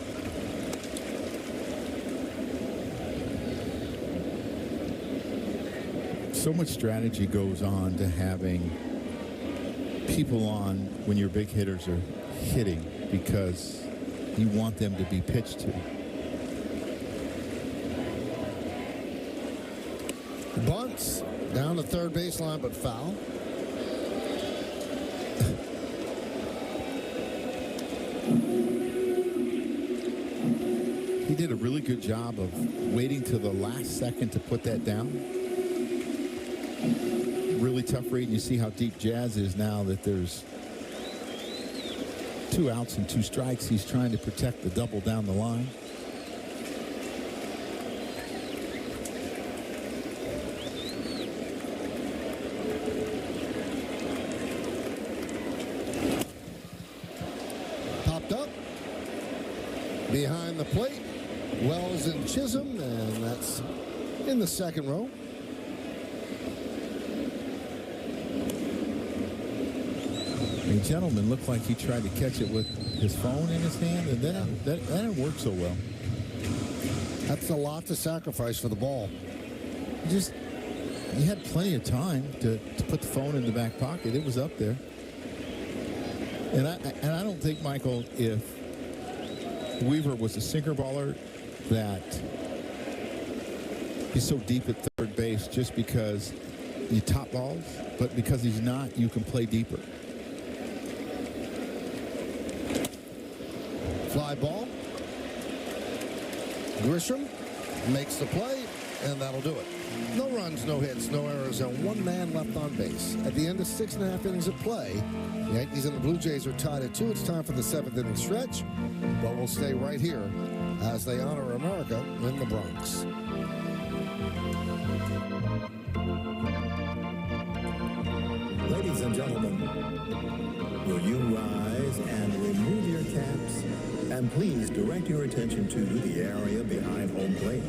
So much strategy goes on to having people on when your big hitters are hitting because you want them to be pitched to. Bunts down the third baseline, but foul. He did a really good job of waiting to the last second to put that down. Really tough read, and you see how deep Jazz is now that there's 2 outs and 2 strikes. He's trying to protect the double down the line. Popped up behind the plate. Wells and Chisholm, and that's in the second row. The gentleman looked like he tried to catch it with his phone in his hand, and then that didn't work so well. That's a lot to sacrifice for the ball. He had plenty of time to put the phone in the back pocket. It was up there. And I don't think, Michael, if Weaver was a sinker baller, that he's so deep at third base just because you top balls, but because he's not, you can play deeper. Fly ball. Grisham makes the play, and that'll do it. No runs, no hits, no errors, and 1 man left on base. At the end of 6.5 innings of play, the Yankees and the Blue Jays are tied at 2. It's time for the 7th inning stretch, but we'll stay right here as they honor America in the Bronx. Ladies and gentlemen, will you rise and remove your caps? And please direct your attention to the area behind home plate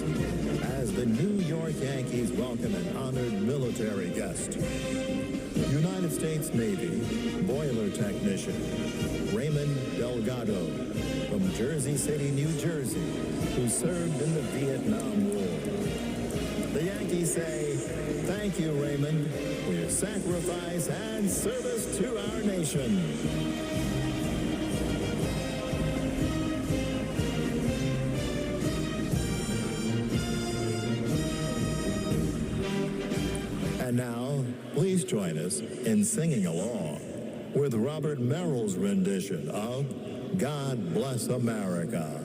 as the New York Yankees welcome an honored military guest. United States Navy boiler technician Raymond Delgado from Jersey City, New Jersey, who served in the Vietnam War. The Yankees say, thank you, Raymond, for your sacrifice and service to our nation. And now, please join us in singing along with Robert Merrill's rendition of God Bless America.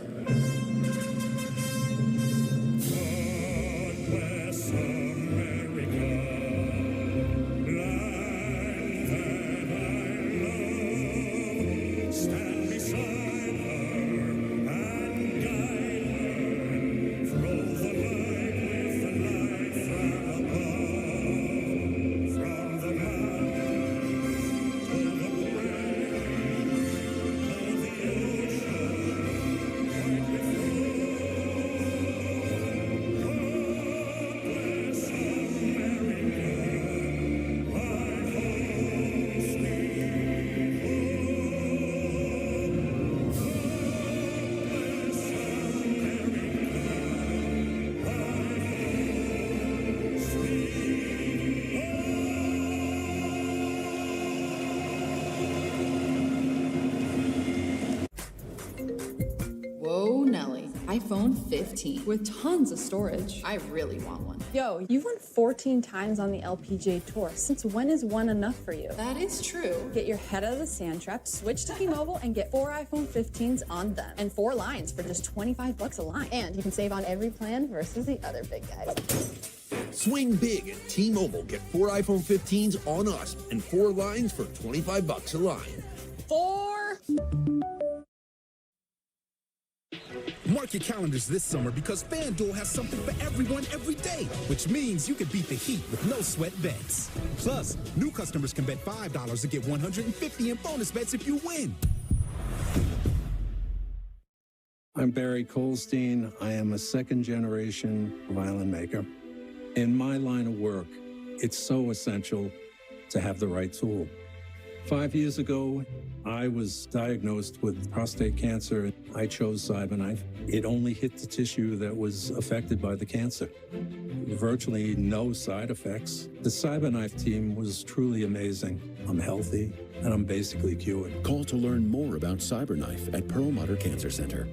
iPhone 15 with tons of storage. I really want one. Yo, you've won 14 times on the LPGA Tour. Since when is one enough for you? That is true. Get your head out of the sand trap, switch to T-Mobile, and get 4 iPhone 15s on them. And 4 lines for just $25 a line. And you can save on every plan versus the other big guys. Swing big at T-Mobile. Get 4 iPhone 15s on us and 4 lines for $25 a line. 4. Mark your calendars this summer because FanDuel has something for everyone every day, which means you can beat the heat with no sweat bets. Plus, new customers can bet $5 to get $150 in bonus bets if you win. I'm Barry Colstein. I am a second-generation violin maker. In my line of work, it's so essential to have the right tool. 5 years ago, I was diagnosed with prostate cancer. I chose CyberKnife. It only hit the tissue that was affected by the cancer. Virtually no side effects. The CyberKnife team was truly amazing. I'm healthy, and I'm basically cured. Call to learn more about CyberKnife at Perlmutter Cancer Center.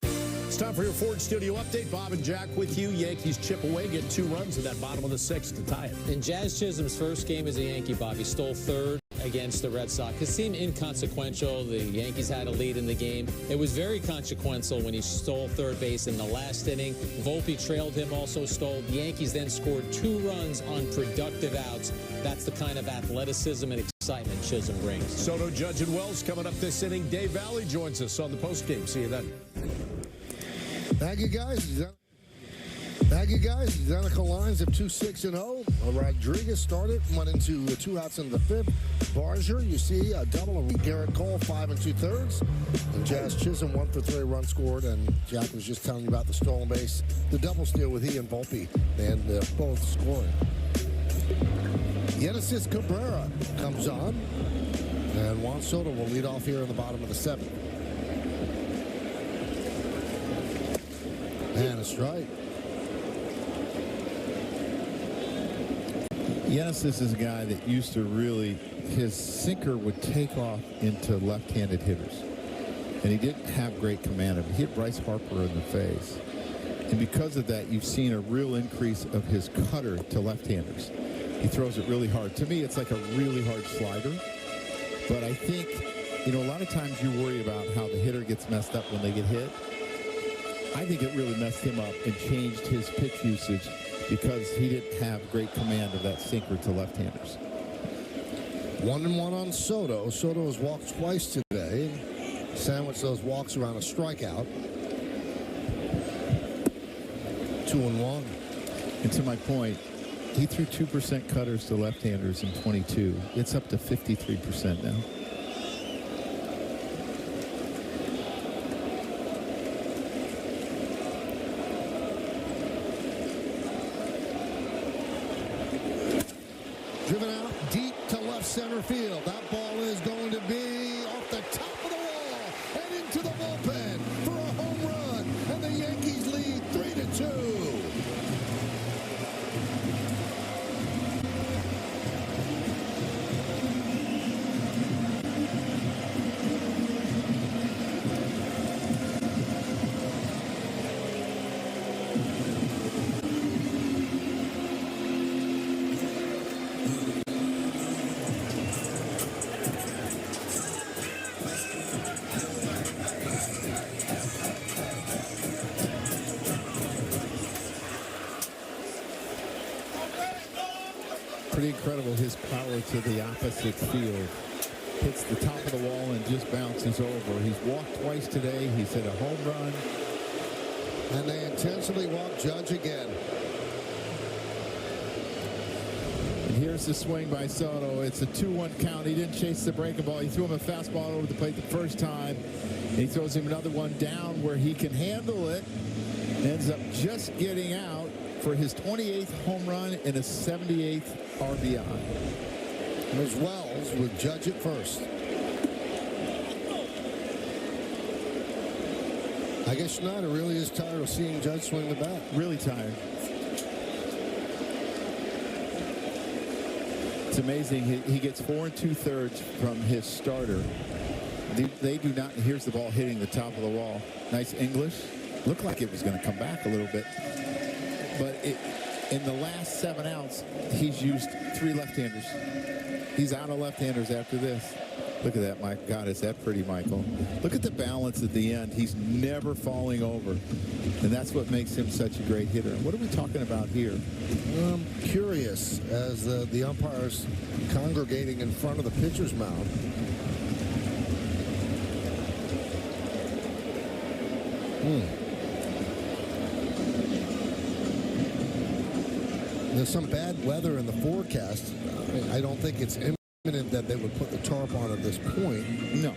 It's time for your Ford Studio Update. Bob and Jack with you. Yankees chip away, get 2 runs in that bottom of the 6th to tie it. In Jazz Chisholm's first game as a Yankee, Bob, he stole third against the Red Sox. It seemed inconsequential. The Yankees had a lead in the game. It was very consequential when he stole third base in the last inning. Volpe trailed him, also stole. The Yankees then scored 2 runs on productive outs. That's the kind of athleticism and excitement Chisholm brings. Soto, Judge, and Wells coming up this inning. Dave Valley joins us on the postgame. See you then. Thank you, guys. Identical lines of 2-6-0. Rodriguez started, went into 2 outs in the 5th. Barger, you see a double of Garrett Cole, 5 2/3. And Jazz Chisholm, 1 for 3 runs scored. And Jack was just telling you about the stolen base, the double steal with he and Volpe, and both scoring. Yenesis Cabrera comes on, and Juan Soto will lead off here in the bottom of the 7th. And a strike. Yes, this is a guy that used to really, his sinker would take off into left-handed hitters. And he didn't have great command of it. He hit Bryce Harper in the face. And because of that, you've seen a real increase of his cutter to left-handers. He throws it really hard. To me, it's like a really hard slider. But I think, a lot of times you worry about how the hitter gets messed up when they get hit. I think it really messed him up and changed his pitch usage because he didn't have great command of that sinker to left-handers. 1-1 on Soto. Soto has walked twice today. Sandwich those walks around a strikeout. 2-1. And to my point, he threw 2% cutters to left-handers in 22. It's up to 53% now. Driven out deep to left center field. That ball is going to be off the top of the wall and into the bullpen for a home run. And the Yankees lead 3-2. Pretty incredible, his power to the opposite field. Hits the top of the wall and just bounces over. He's walked twice today. He's hit a home run. And they intentionally walk Judge again. And here's the swing by Soto. It's a 2-1 count. He didn't chase the breaking ball. He threw him a fastball over the plate the first time. And he throws him another one down where he can handle it. Ends up just getting out for his 28th home run and his 78th RBI. There's Wells with Judge at first. I guess Schneider really is tired of seeing Judge swing the bat. Really tired. It's amazing. He gets 4 2/3 from his starter. They do not. Here's the ball hitting the top of the wall. Nice English. Looked like it was going to come back a little bit. But in the last 7 outs, he's used 3 left-handers. He's out of left-handers after this. Look at that, my God, is that pretty, Michael? Look at the balance at the end. He's never falling over. And that's what makes him such a great hitter. And what are we talking about here? I'm curious as the umpires congregating in front of the pitcher's mound. There's some bad weather in the forecast. I don't think it's imminent that they would put the tarp on at this point. No.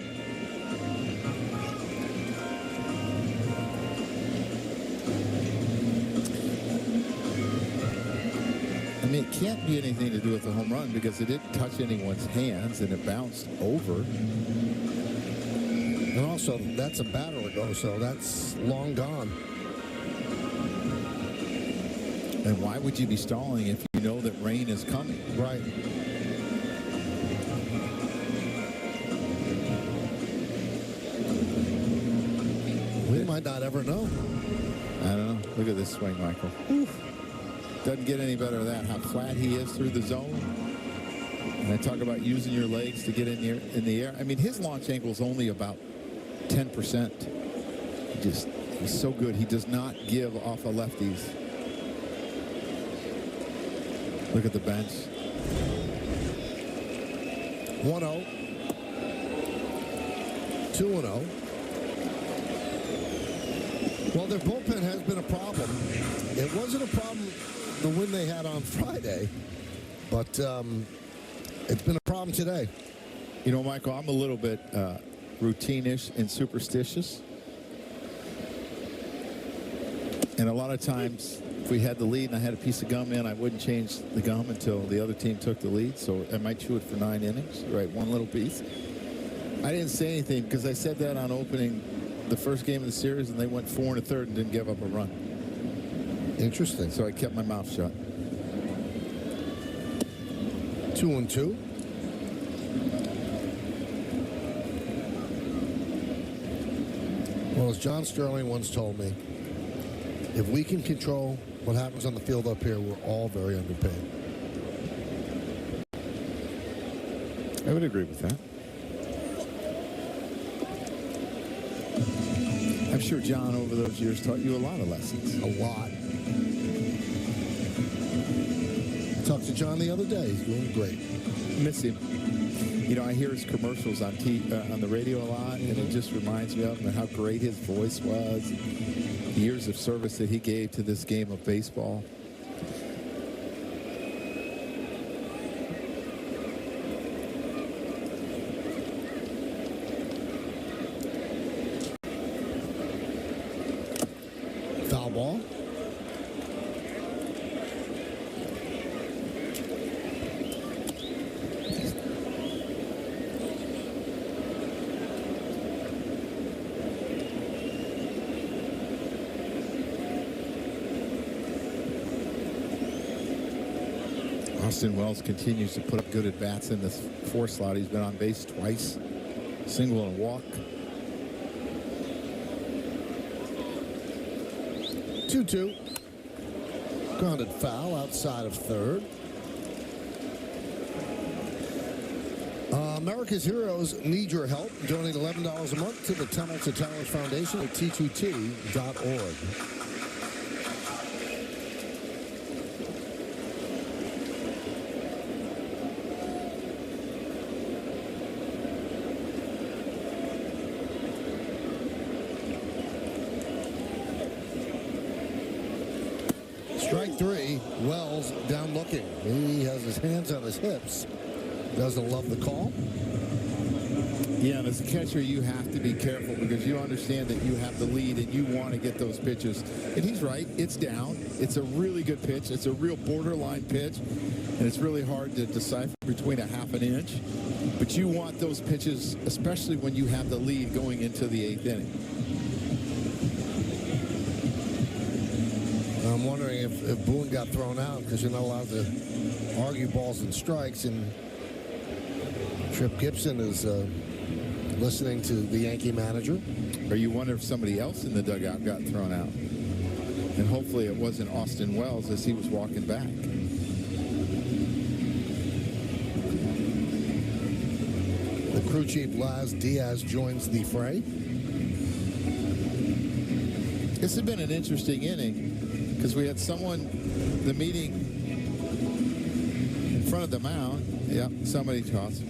I mean, it can't be anything to do with the home run because it didn't touch anyone's hands and it bounced over. And also, that's a batter ago, so that's long gone. And why would you be stalling if you know that rain is coming? Right. We might not ever know. I don't know. Look at this swing, Michael. Oof. Doesn't get any better than that. How flat he is through the zone. And I talk about using your legs to get in the air. I mean, his launch angle is only about 10%. He's so good. He does not give off of lefties. Look at the bench. 1-0. 2-0. Well, their bullpen has been a problem. It wasn't a problem the win they had on Friday, but it's been a problem today. You know, Michael, I'm a little bit routine-ish and superstitious. And a lot of times, if we had the lead and I had a piece of gum in, I wouldn't change the gum until the other team took the lead. So I might chew it for 9 innings, right? One little piece. I didn't say anything because I said that on opening the first game of the series, and they went 4 1/3 and didn't give up a run. Interesting. So I kept my mouth shut. 2-2. Well, as John Sterling once told me, if we can control what happens on the field up here, we're all very underpaid. I would agree with that. I'm sure John, over those years, taught you a lot of lessons. A lot. I talked to John the other day. He's doing great. Miss him. You know, I hear his commercials on the radio a lot, and it just reminds me of him and how great his voice was. The years of service that he gave to this game of baseball. Foul ball. Austin Wells continues to put up good at-bats in this 4 slot. He's been on base twice, single and walk. 2-2. Grounded foul outside of third. America's Heroes need your help. Donate $11 a month to the Tunnel to Towers Foundation at t2t.org. Strike 3, Wells down looking. He has his hands on his hips. Doesn't love the call. Yeah, and as a catcher, you have to be careful because you understand that you have the lead and you want to get those pitches. And he's right. It's down. It's a really good pitch. It's a real borderline pitch. And it's really hard to decipher between a half an inch. But you want those pitches, especially when you have the lead going into the 8th inning. I'm wondering if Boone got thrown out because you're not allowed to argue balls and strikes. And Trip Gibson is listening to the Yankee manager. Or you wonder if somebody else in the dugout got thrown out. And hopefully it wasn't Austin Wells as he was walking back. The crew chief, Laz Diaz, joins the fray. This has been an interesting inning because we had someone, the meeting in front of the mound. Yeah, somebody tossed.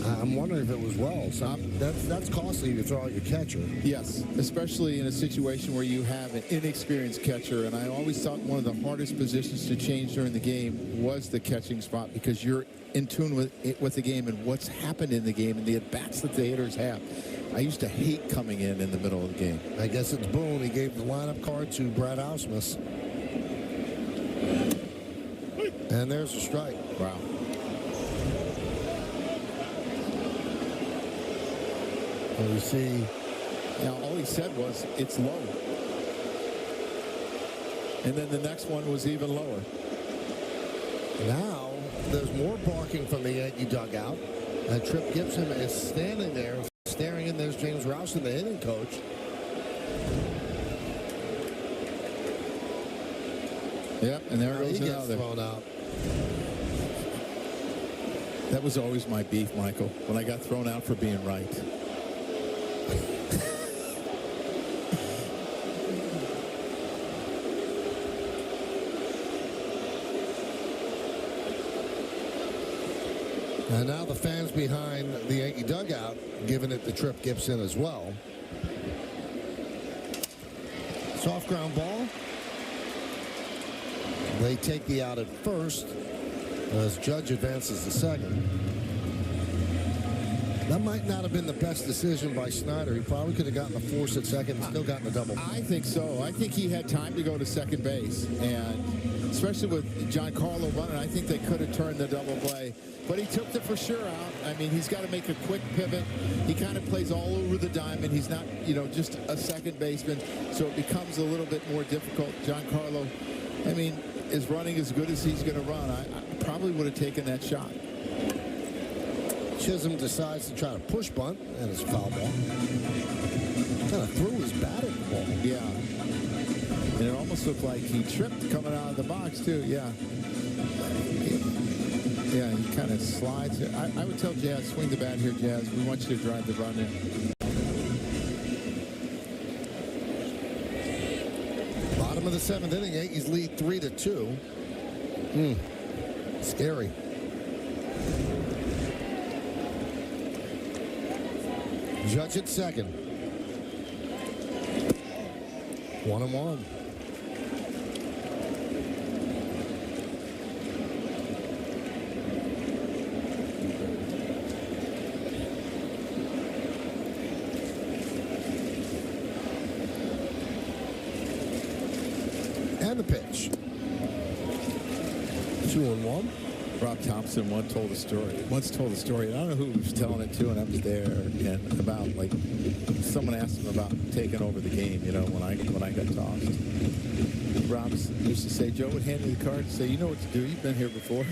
I'm wondering if it was Wells. That's costly to throw out your catcher. Yes, especially in a situation where you have an inexperienced catcher. And I always thought one of the hardest positions to change during the game was the catching spot because you're in tune with the game and what's happened in the game and the at-bats that the hitters have. I used to hate coming in the middle of the game. I guess it's Boone. He gave the lineup card to Brad Ausmus. And there's a strike. Wow. And you see, now all he said was, it's low. And then the next one was even lower. Now there's more barking from the Yankee dugout. And Trip Gibson is standing there staring, and there's James Rowson, the hitting coach. Yep, and there goes he gets another. Thrown out. That was always my beef, Michael, when I got thrown out for being right. And now the fans behind the Yankee dugout giving it to Trip Gibson as well. Soft ground ball. They take the out at first as Judge advances to second. That might not have been the best decision by Snyder. He probably could have gotten the force at second and still gotten a double. I think so. I think he had time to go to second base. And especially with Giancarlo running, I think they could have turned the double play. But he took the for sure out. I mean, he's got to make a quick pivot. He kind of plays all over the diamond. He's not, just a second baseman. So it becomes a little bit more difficult. Giancarlo, I mean, is running as good as he's going to run. I probably would have taken that shot. Chisholm decides to try to push bunt, and it's a foul ball. Kind of threw his bat at the ball. Yeah. And it almost looked like he tripped coming out of the box, too. Yeah. Yeah, he kind of slides it. I would tell Jazz, swing the bat here, Jazz. We want you to drive the run in. Bottom of the seventh inning, Yankees lead 3-2. Scary. Judge at second. 1-1. And the pitch. 2-1. Rob Thompson once told a story. I don't know who was telling it to, and I was there, and about like someone asked him about taking over the game. When I got tossed. Rob used to say, Joe would hand me the card and say, "You know what to do. You've been here before."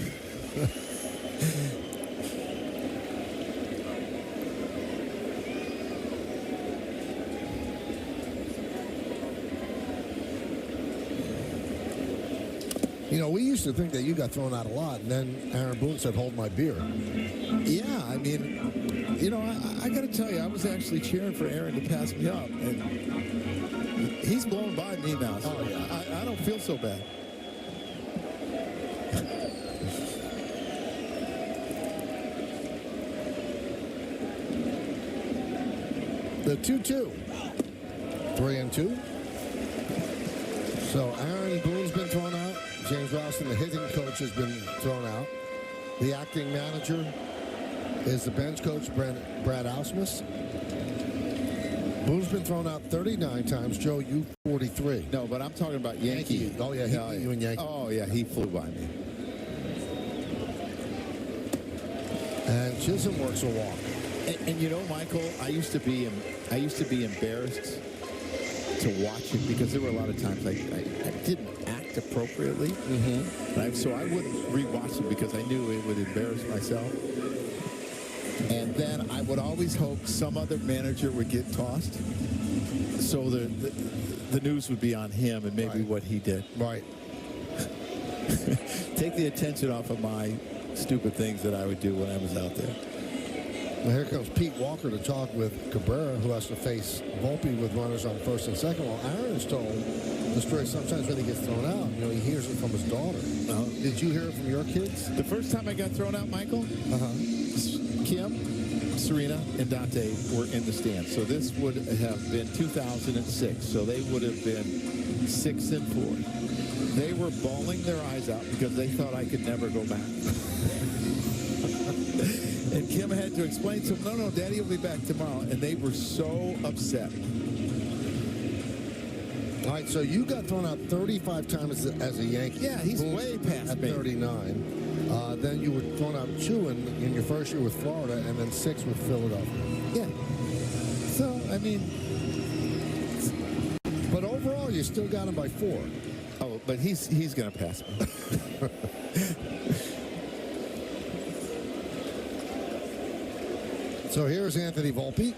We used to think that you got thrown out a lot, and then Aaron Boone said, "Hold my beer." Yeah, I mean, I got to tell you, I was actually cheering for Aaron to pass me up, and he's blown by me now. So I don't feel so bad. The 2-2. 3-2. So Aaron Boone's been thrown out. James Rowson, the hitting coach, has been thrown out. The acting manager is the bench coach, Brad Ausmus. Boone's been thrown out 39 times. Joe, you 43. No, but I'm talking about Yankee. Oh, yeah, he beat you in Yankee. Oh, yeah, he flew by me. And Chisholm works a walk. And Michael, I used to be embarrassed to watch it because there were a lot of times I didn't act appropriately. So I wouldn't rewatch it because I knew it would embarrass myself. And then I would always hope some other manager would get tossed, so the news would be on him and maybe what he did. Right. Take the attention off of my stupid things that I would do when I was out there. Well, here comes Pete Walker to talk with Cabrera, who has to face Volpe with runners on first and second. Well, Aaron's told the story sometimes when he gets thrown out, he hears it from his daughter. Did you hear it from your kids? The first time I got thrown out, Michael, Kim, Serena, and Dante were in the stands. So this would have been 2006. So they would have been 6-4. They were bawling their eyes out because they thought I could never go back. And Kim had to explain to them, no, Daddy will be back tomorrow. And they were so upset. All right, so you got thrown out 35 times as a Yankee. Yeah, he's Boom, way past at me. 39. Then you were thrown out 2 in your first year with Florida, and then 6 with Philadelphia. Yeah. So, I mean... But overall, you still got him by 4. Oh, but he's going to pass me. So here's Anthony Volpe.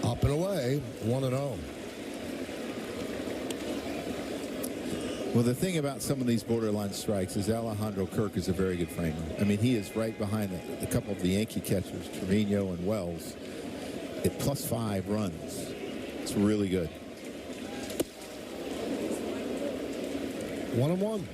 Up and away, 1-0. Well, the thing about some of these borderline strikes is Alejandro Kirk is a very good framer. I mean, he is right behind a couple of the Yankee catchers, Trevino and Wells, at +5 runs. It's really good. 1-1.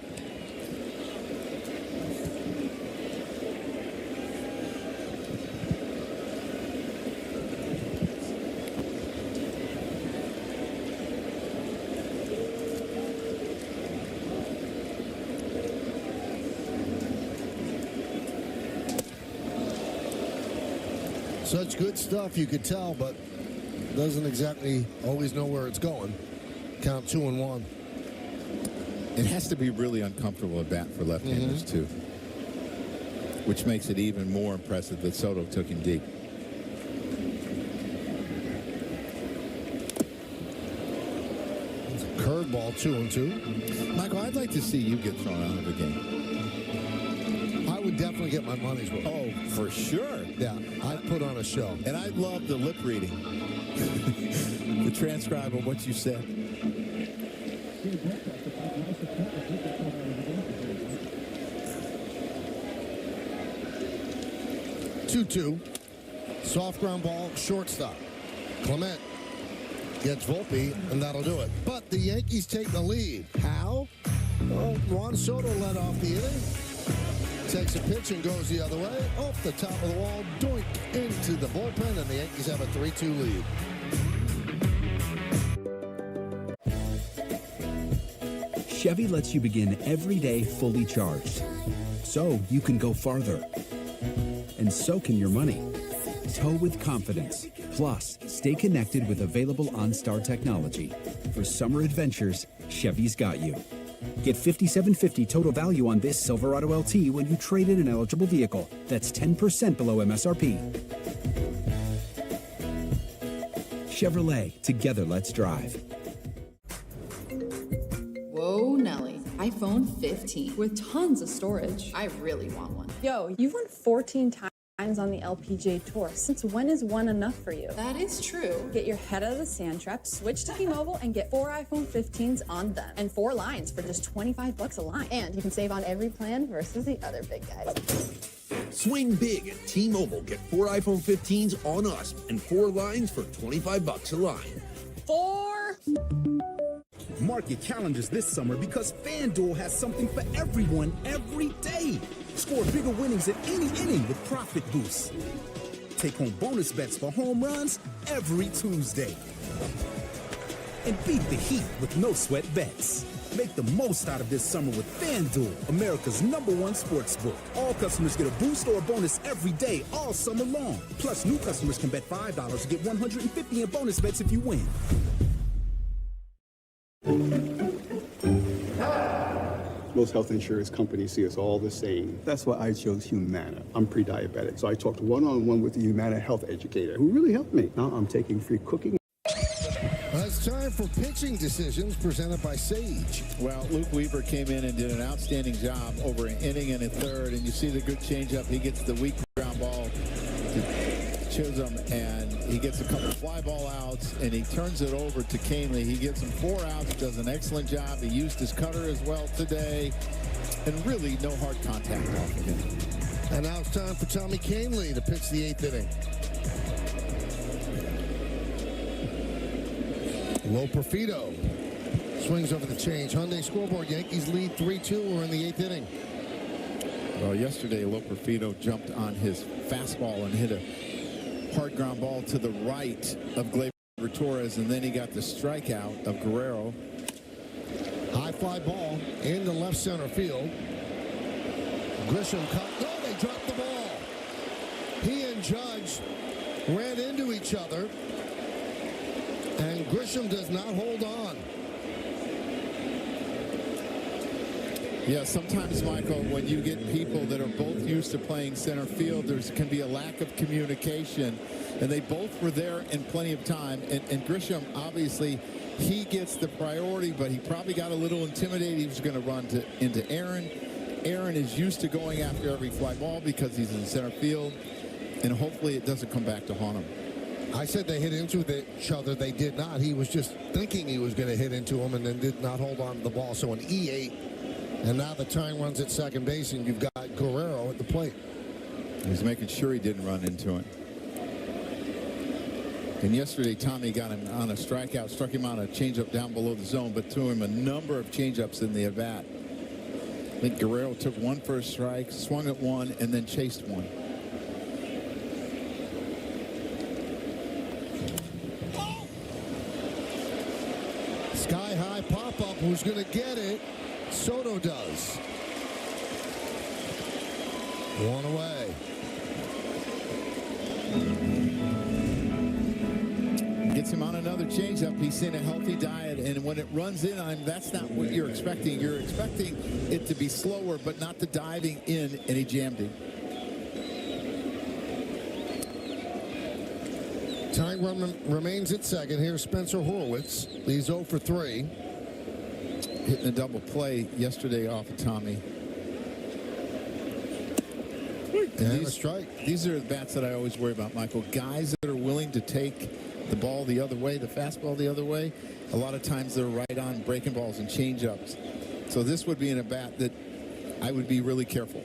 Such good stuff, you could tell, but doesn't exactly always know where it's going. Count 2-1. It has to be really uncomfortable at bat for left-handers, too, which makes it even more impressive that Soto took him deep. It's a curveball, 2-2. Michael, I'd like to see you get thrown out of the game. I would definitely get my money's worth. Oh, for sure. Yeah, I'd put on a show. And I'd love the lip reading. The transcribe of what you said. Two. Soft ground ball, shortstop. Clement gets Volpe, and that'll do it. But the Yankees take the lead. How? Well, Juan Soto led off the inning. Takes a pitch and goes the other way. Off the top of the wall, doink into the bullpen, and the Yankees have a 3-2 lead. Chevy lets you begin every day fully charged, so you can go farther. And so can your money. Tow with confidence. Plus, stay connected with available OnStar technology. For summer adventures, Chevy's got you. Get $5,750 total value on this Silverado LT when you trade in an eligible vehicle. That's 10% below MSRP. Chevrolet, together let's drive. Whoa, Nelly. iPhone 15 with tons of storage. I really want one. Yo, you've won 14 times on the LPGA Tour. Since when is one enough for you? That is true. Get your head out of the sand trap, switch to T-Mobile, and get 4 iPhone 15s on them. And 4 lines for just $25 a line. And you can save on every plan versus the other big guys. Swing big at T-Mobile. Get 4 iPhone 15s on us and 4 lines for $25 a line. 4. Mark your calendars this summer because FanDuel has something for everyone every day. Score bigger winnings at any inning with profit boosts. Take home bonus bets for home runs every Tuesday. And beat the heat with no sweat bets. Make the most out of this summer with FanDuel, America's #1 sportsbook. All customers get a boost or a bonus every day, all summer long. Plus, new customers can bet $5 to get $150 in bonus bets if you win. Most health insurance companies see us all the same. That's why I chose Humana. I'm pre-diabetic, so I talked one-on-one with the Humana health educator who really helped me. Now I'm taking free cooking. It's time for pitching decisions presented by Sage. Well, Luke Weaver came in and did an outstanding job over an inning and a third, and you see the good changeup. He gets the weak ground ball to Chisholm, and he gets a couple fly ball outs, and he turns it over to Canely. He gives him 4 outs, does an excellent job. He used his cutter as well today, and really no hard contact off of him. And now it's time for Tommy Canely to pitch the 8th inning. Low Perfido swings over the change. Hyundai Scoreboard, Yankees lead 3-2. We're in the 8th inning. Well, yesterday, Low Perfido jumped on his fastball and hit a hard ground ball to the right of Gleyber Torres, and then he got the strikeout of Guerrero. High fly ball into left center field. Grisham cut. No, they dropped the ball. He and and Judge ran into each other, and Grisham does not hold on. Yeah, sometimes, Michael, when you get people that are both used to playing center field, there can be a lack of communication, and they both were there in plenty of time. And Grisham, obviously, he gets the priority, but he probably got a little intimidated. He was going to run into Aaron. Aaron is used to going after every fly ball because he's in center field, and hopefully it doesn't come back to haunt him. I said they hit into each other. They did not. He was just thinking he was going to hit into him and then did not hold on to the ball. So an E8. And now the tying runs at second base, and you've got Guerrero at the plate. He's making sure he didn't run into it. And yesterday, Tommy got him on a strikeout, struck him on a changeup down below the zone, but threw him a number of changeups in the at-bat. I think Guerrero took one for a strike, swung at one, and then chased one. Sky-high pop-up. Who's going to get it? Soto does. One away. Gets him on another changeup. He's in a healthy diet, and when it runs in on him, that's not what you're expecting. You're expecting it to be slower, but not the diving in, and he jammed him. Tying run remains at second. Here's Spencer Horwitz. He's 0 for 3. Hitting a double play yesterday off of Tommy. And a strike. These are the bats that I always worry about, Michael. Guys that are willing to take the ball the other way, the fastball the other way. A lot of times they're right on breaking balls and changeups. So this would be in a bat that I would be really careful.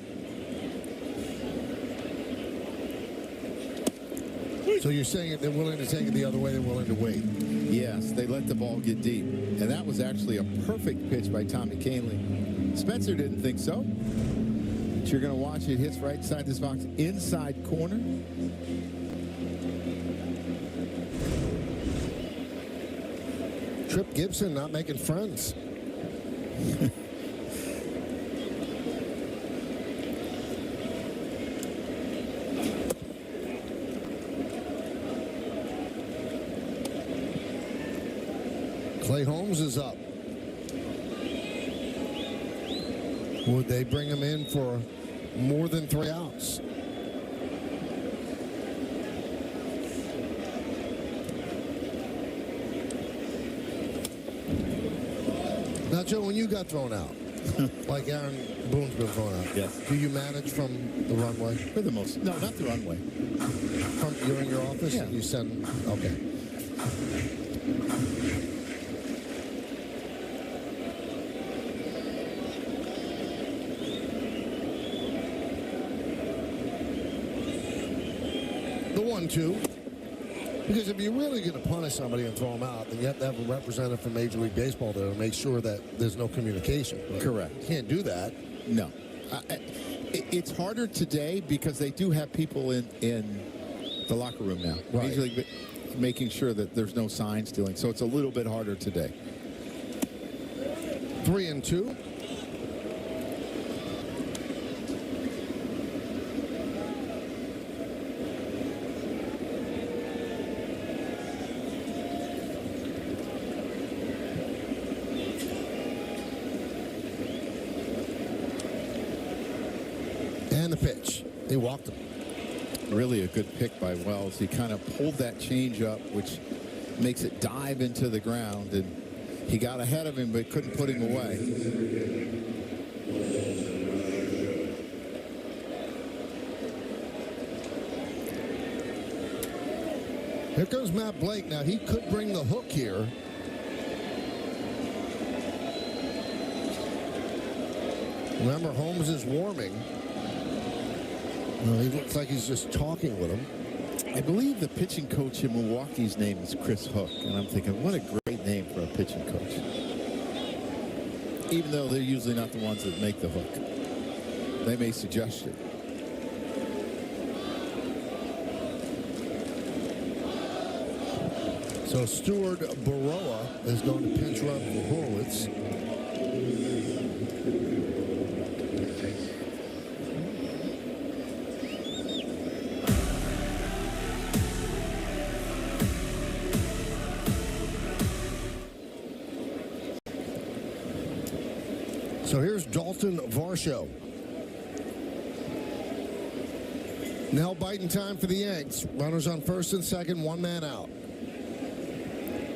So you're saying if they're willing to take it the other way, they're willing to wait? Yes, they let the ball get deep. And that was actually a perfect pitch by Tommy Kahnle. Spencer didn't think so. But you're going to watch it. Hits right side this box, inside corner. Trip Gibson not making friends. Clay Holmes is up. Would they bring him in for more than 3 outs? Now, Joe, when you got thrown out, like Aaron Boone's been thrown out, yes. Do you manage from the runway? For the most. No, not the runway. You're in your office? Yeah. And you send, okay. The 1-2. Because if you're really going to punish somebody and throw them out, then you have to have a representative from Major League Baseball there to make sure that there's no communication. Correct. You can't do that. No. It's harder today because they do have people in the locker room now. Right. Major League making sure that there's no sign stealing. So it's a little bit harder today. 3-2. And the pitch. He walked him. Really a good pick by Wells. He kind of pulled that change up, which makes it dive into the ground, and he got ahead of him but couldn't put him away. Here comes Matt Blake. Now, he could bring the hook here. Remember, Holmes is warming. Well, he looks like he's just talking with him. I believe the pitching coach in Milwaukee's name is Chris Hook, and I'm thinking, what a great name for a pitching coach. Even though they're usually not the ones that make the hook. They may suggest it. So Stuart Baroa is going to pinch run for Horwitz. So here's Dalton Varsho. Now biting time for the Yanks. Runners on first and second, one man out.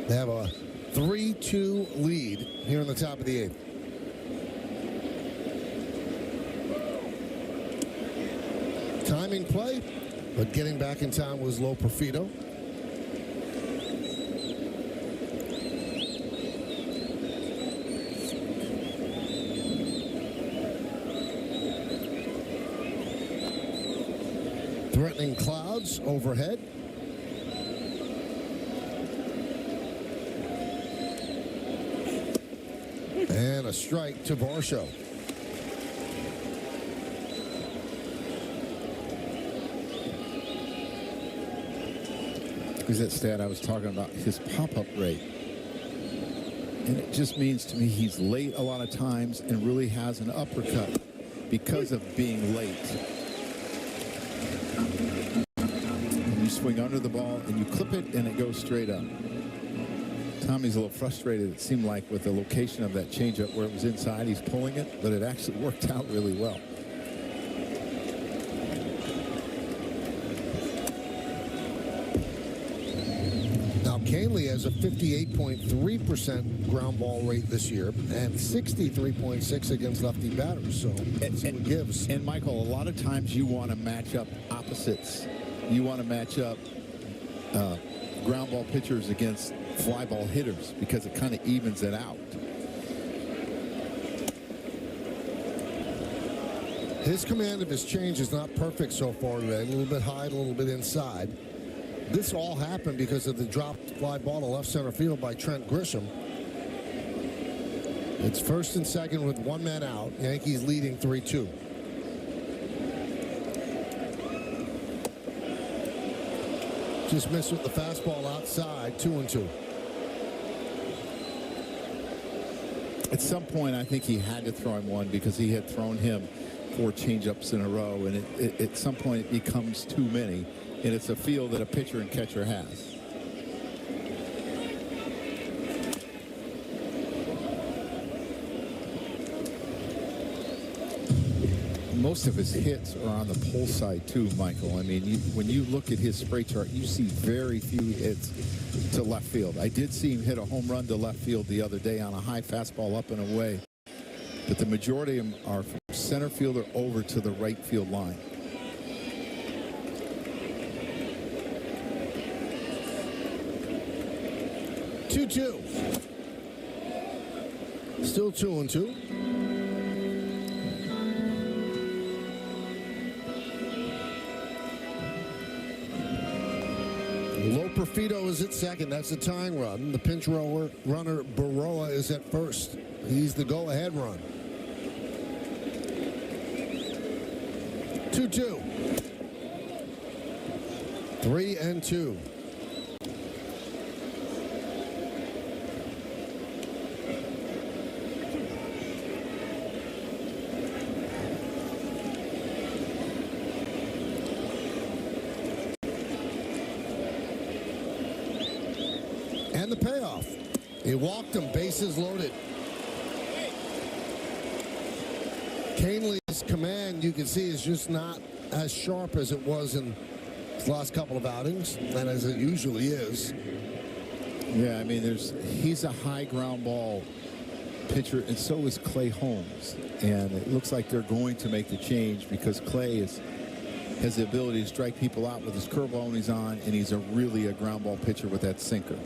They have a 3-2 lead here in the top of the eighth. Timing play, but getting back in time was Lo Perfido. Threatening clouds overhead. And a strike to Varsho. Is that stat I was talking about, his pop-up rate. And it just means to me he's late a lot of times and really has an uppercut because of being late. You swing under the ball and you clip it and it goes straight up. Tommy's a little frustrated, it seemed like, with the location of that changeup where it was inside. He's pulling it, but it actually worked out really well. Now, Canley has a 58.3% ground ball rate this year and 63.6 against lefty batters. So that's what it gives. And Michael, a lot of times you want to match up opposites. You want to match up ground ball pitchers against fly ball hitters because it kind of evens it out. His command of his change is not perfect so far today. A little bit high, a little bit inside. This all happened because of the dropped fly ball to left center field by Trent Grisham. It's first and second with one man out. Yankees leading 3-2. Just missed with the fastball outside, 2-2. At some point, I think he had to throw him one because he had thrown him 4 changeups in a row, and at some point it becomes too many, and it's a feel that a pitcher and catcher has. Most of his hits are on the pull side too, Michael. I mean, when you look at his spray chart, you see very few hits to left field. I did see him hit a home run to left field the other day on a high fastball up and away, but the majority of them are from center fielder over to the right field line. Two. Still 2-2. Lo Perfido is at second. That's a tying runner. The pinch runner Baroa is at first. He's the go-ahead run. 2-2. 3-2. And the payoff. He walked him, bases loaded. Canley's command, you can see, is just not as sharp as it was in his last couple of outings, and as it usually is. Yeah, I mean, he's a high ground ball pitcher, and so is Clay Holmes. And it looks like they're going to make the change because Clay has the ability to strike people out with his curveball when he's on, and he's really a ground ball pitcher with that sinker.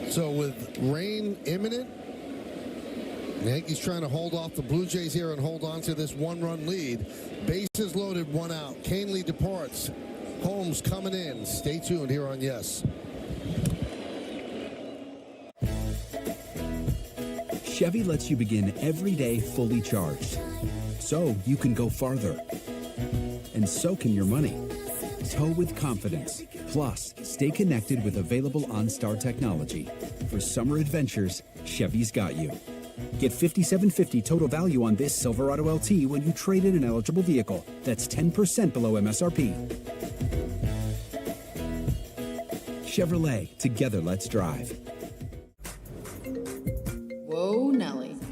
So with rain imminent, the Yankees trying to hold off the Blue Jays here and hold on to this one-run lead. Bases loaded, one out. Canley departs. Holmes coming in. Stay tuned here on Yes. Chevy lets you begin every day fully charged, so you can go farther. And so can your money. Tow with confidence. Plus, stay connected with available OnStar technology. For summer adventures, Chevy's got you. Get $5,750 total value on this Silverado LT when you trade in an eligible vehicle. That's 10% below MSRP. Chevrolet, together let's drive.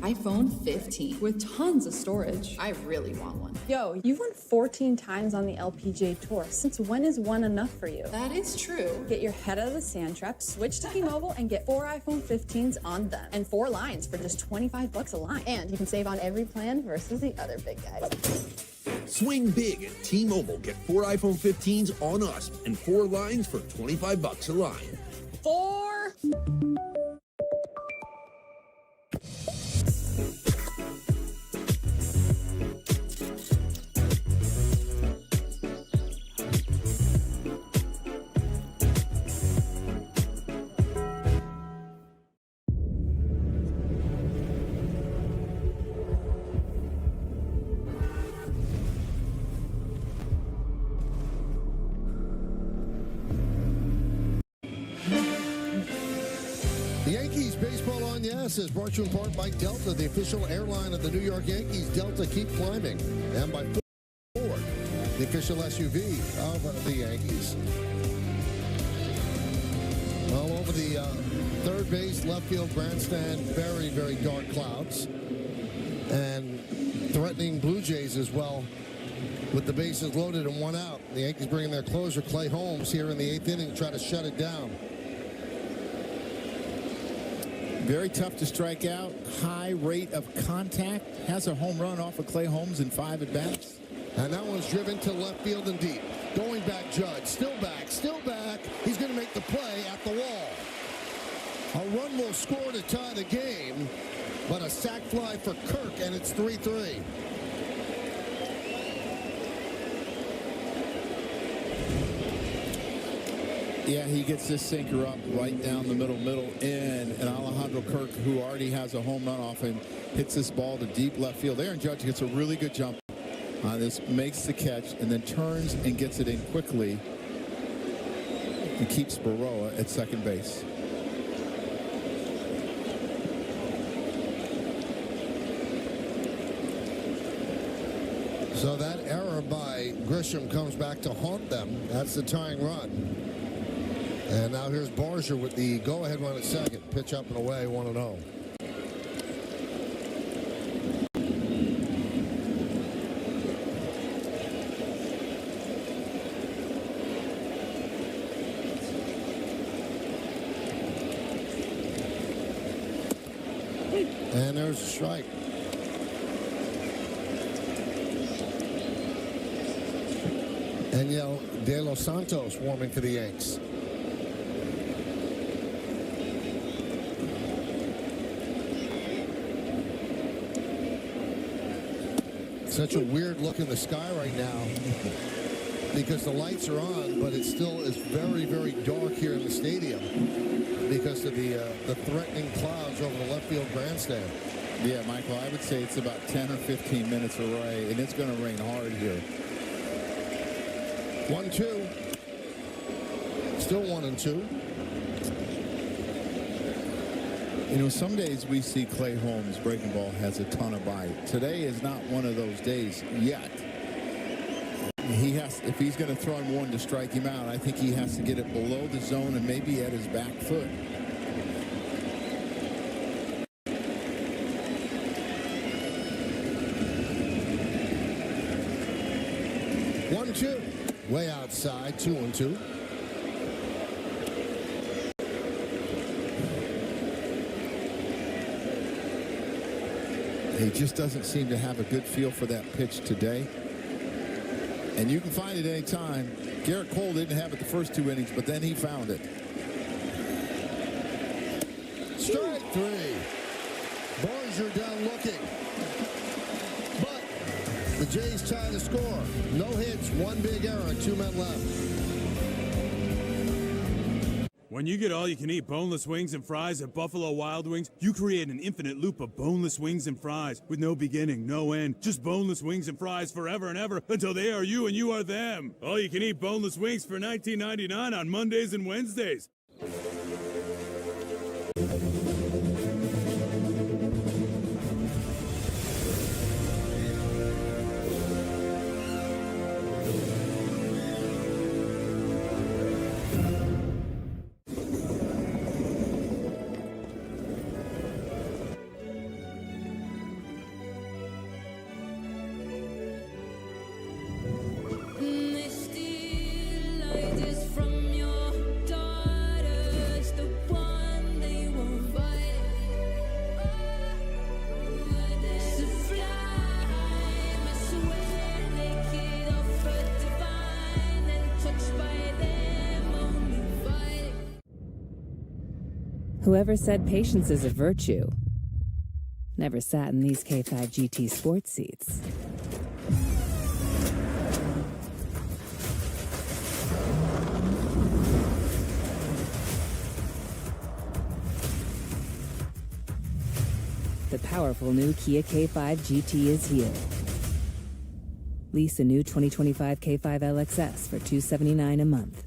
iPhone 15 with tons of storage. I really want one. Yo, you've won 14 times on the LPGA Tour. Since when is one enough for you? That is true. Get your head out of the sand trap, switch to T-Mobile, and get 4 iPhone 15s on them. And 4 lines for just $25 a line. And you can save on every plan versus the other big guys. Swing big at T-Mobile. Get 4 iPhone 15s on us and 4 lines for $25 a line. 4. The Yankees Baseball on Yes is brought to you in part by Delta, the official airline of the New York Yankees. Delta, keep climbing. And by Ford, the official SUV of the Yankees. All over the third base, left field grandstand, very, very dark clouds. And threatening Blue Jays as well with the bases loaded and 1 out. The Yankees bringing their closer, Clay Holmes, here in the 8th inning to try to shut it down. Very tough to strike out. High rate of contact. Has a home run off of Clay Holmes in 5 at-bats. And that one's driven to left field and deep. Going back, Judge. Still back, still back. He's going to make the play at the wall. A run will score to tie the game, but a sac fly for Kirk, and it's 3-3. Yeah, he gets this sinker up right down the middle in, and Alejandro Kirk, who already has a home run off him, hits this ball to deep left field. Aaron Judge gets a really good jump on this, makes the catch, and then turns and gets it in quickly and keeps Baroa at second base. So that error by Grisham comes back to haunt them. That's the tying run. And now here's Barger with the go-ahead run at second. Pitch up and away, 1-0. And there's a strike. Daniel De Los Santos warming for the Yanks. Such a weird look in the sky right now because the lights are on, but it still is very, very dark here in the stadium because of the threatening clouds over the left field grandstand. Yeah, Michael, I would say it's about 10 or 15 minutes away, and it's going to rain hard here. 1-2. Still 1-2. You know, some days we see Clay Holmes breaking ball has a ton of bite. Today is not one of those days yet. He has, if he's going to throw him one to strike him out, I think he has to get it below the zone and maybe at his back foot. Way outside, 2-2. He just doesn't seem to have a good feel for that pitch today. And you can find it any time. Garrett Cole didn't have it the first 2 innings, but then he found it. Strike 3. Barger down looking. But the Jays tie the score. No hits, 1 big error, 2 men left. When you get all-you-can-eat boneless wings and fries at Buffalo Wild Wings, you create an infinite loop of boneless wings and fries with no beginning, no end. Just boneless wings and fries forever and ever until they are you and you are them. All-you-can-eat boneless wings for $19.99 on Mondays and Wednesdays. Whoever said patience is a virtue never sat in these K5 GT sports seats. The powerful new Kia K5 GT is here. Lease a new 2025 K5 LXS for $279 a month.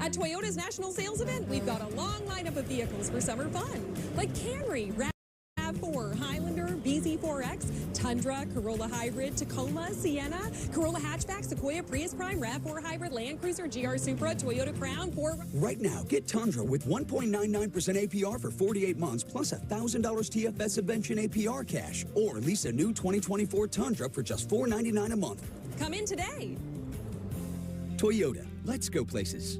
At Toyota's national sales event, we've got a long lineup of vehicles for summer fun, like Camry, RAV4, Highlander, BZ4X, Tundra, Corolla Hybrid, Tacoma, Sienna, Corolla Hatchback, Sequoia, Prius Prime, RAV4 Hybrid, Land Cruiser, GR Supra, Toyota Crown, Ford. Right now, get Tundra with 1.99% APR for 48 months, plus $1,000 TFS subvention APR cash, or lease a new 2024 Tundra for just $499 a month. Come in today. Toyota, let's go places.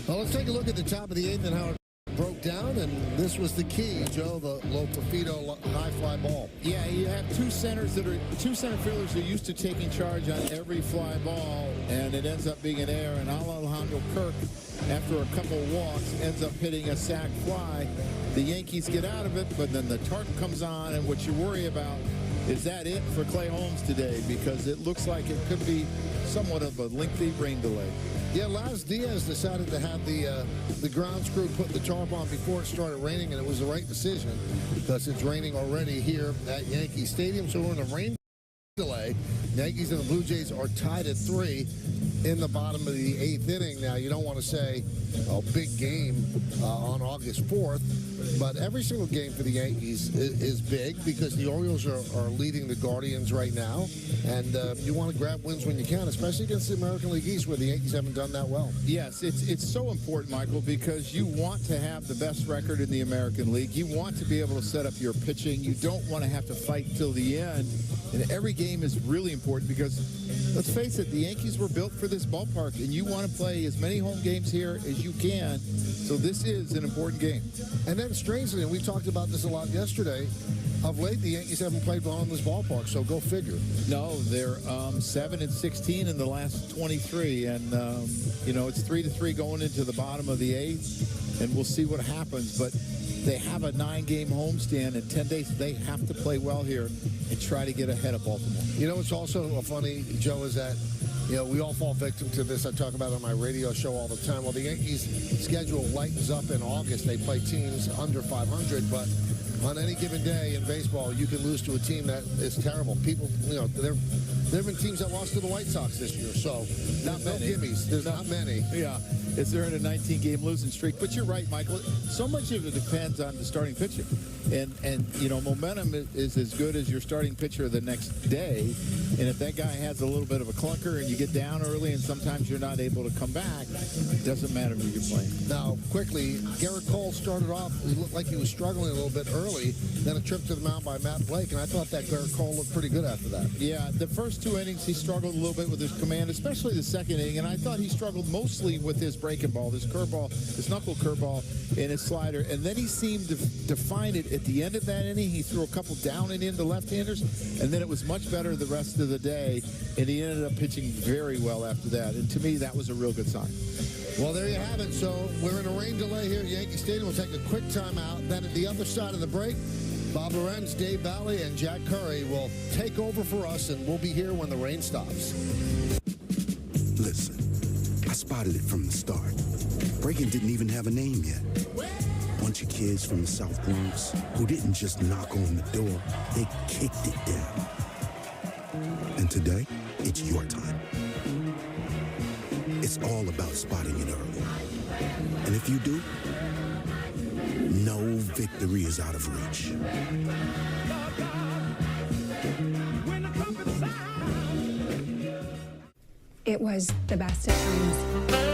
Well, let's take a look at the top of the eighth and how it broke down, and this was the key, Joe, the low profito high fly ball. Yeah, you have two center fielders who are used to taking charge on every fly ball, and it ends up being an error. And Alejandro Kirk, after a couple of walks, ends up hitting a sac fly. The Yankees get out of it, but then the target comes on, and what you worry about is that it for Clay Holmes today, because it looks like it could be somewhat of a lengthy rain delay. Yeah, Laz Diaz decided to have the ground screw put the tarp on before it started raining, and it was the right decision because it's raining already here at Yankee Stadium. So we're in a rain delay. The Yankees and the Blue Jays are tied at 3 in the bottom of the 8th inning. Now, you don't want to say a big game on August 4th, but every single game for the Yankees is big because the Orioles are leading the Guardians right now, and you want to grab wins when you can, especially against the American League East where the Yankees haven't done that well. Yes, it's so important, Michael, because you want to have the best record in the American League. You want to be able to set up your pitching. You don't want to have to fight till the end, and every game is really important because, let's face it, the Yankees were built for this ballpark, and you want to play as many home games here as you can, so this is an important game. And then strangely, and we talked about this a lot yesterday, of late the Yankees haven't played well in this ballpark, so go figure. No, they're 7-16 in the last 23, and you know, it's 3-3 going into the bottom of the 8th, and we'll see what happens. But they have a 9-game homestand in 10 days. They have to play well here and try to get ahead of Baltimore. You know what's also funny, Joe, is that we all fall victim to this. I talk about it on my radio show all the time. Well, the Yankees' schedule lightens up in August. They play teams under 500, but on any given day in baseball, you can lose to a team that is terrible. People, there have been teams that lost to the White Sox this year, so not no many. gimmies. There's not many. Yeah, they're in a 19-game losing streak. But you're right, Michael. So much of it depends on the starting pitcher. And momentum is as good as your starting pitcher the next day. And if that guy has a little bit of a clunker and you get down early and sometimes you're not able to come back, it doesn't matter who you're playing. Now, quickly, Garrett Cole started off, he looked like he was struggling a little bit early, then a trip to the mound by Matt Blake, and I thought that Garrett Cole looked pretty good after that. Yeah, the first 2 innings he struggled a little bit with his command, especially the second inning, and I thought he struggled mostly with his breaking ball, this curveball, this knuckle curveball, and his slider, and then he seemed to find it at the end of that inning. He threw a couple down and into left-handers, and then it was much better the rest of the day, and he ended up pitching very well after that, and to me, that was a real good sign. Well, there you have it. So we're in a rain delay here at Yankee Stadium. We'll take a quick timeout. Then at the other side of the break, Bob Lorenz, Dave Valley, and Jack Curry will take over for us, and we'll be here when the rain stops. Listen, I spotted it from the start. Breaking didn't even have a name yet. bunch of kids from the South Bronx who didn't just knock on the door, they kicked it down. And today, it's your time. It's all about spotting it early. And if you do, no victory is out of reach. It was the best of times.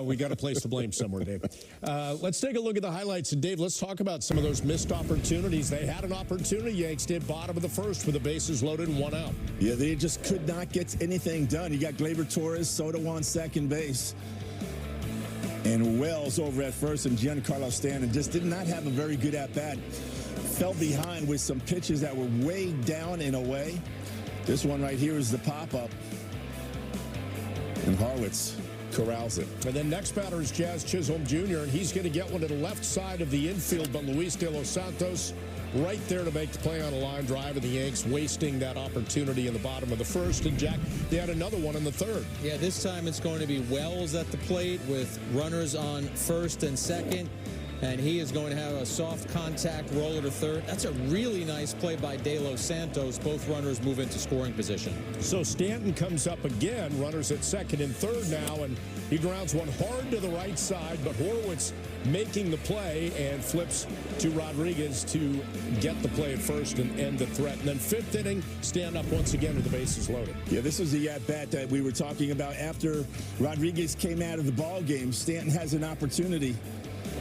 Well, we got a place to blame somewhere, Dave. Let's take a look at the highlights. And, Dave, let's talk about some of those missed opportunities. They had an opportunity. Yanks did bottom of the first with the bases loaded and 1 out. Yeah, they just could not get anything done. You got Gleyber Torres, Soto on second base, and Wells over at first, and Giancarlo Stanton just did not have a very good at-bat. Fell behind with some pitches that were way down and away. This one right here is the pop-up. And Harwitz corrals it. And then next batter is Jazz Chisholm Jr., and he's going to get one to the left side of the infield, but Luis De Los Santos right there to make the play on a line drive, and the Yanks wasting that opportunity in the bottom of the first. And, Jack, they had another one in the third. Yeah, this time it's going to be Wells at the plate with runners on first and second. And he is going to have a soft contact roller to third. That's a really nice play by De Los Santos. Both runners move into scoring position. So Stanton comes up again, runners at second and third now, and he grounds one hard to the right side, but Horwitz making the play and flips to Rodriguez to get the play at first and end the threat. And then fifth inning, stand up once again with the bases loaded. Yeah, this was the at-bat that we were talking about after Rodriguez came out of the ball game. Stanton has an opportunity.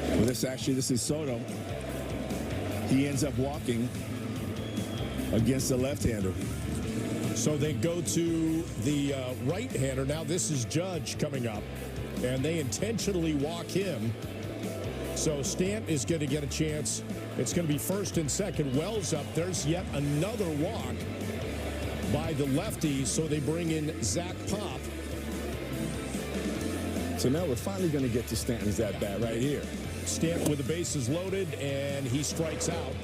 Well, this is Soto. He ends up walking against the left-hander. So they go to the right-hander. Now this is Judge coming up, and they intentionally walk him. So Stanton is going to get a chance. It's going to be first and second. Wells up. There's yet another walk by the lefties, so they bring in Zach Pop. So now we're finally going to get to Stanton's at-bat right here. Stanton with the bases loaded, and he strikes out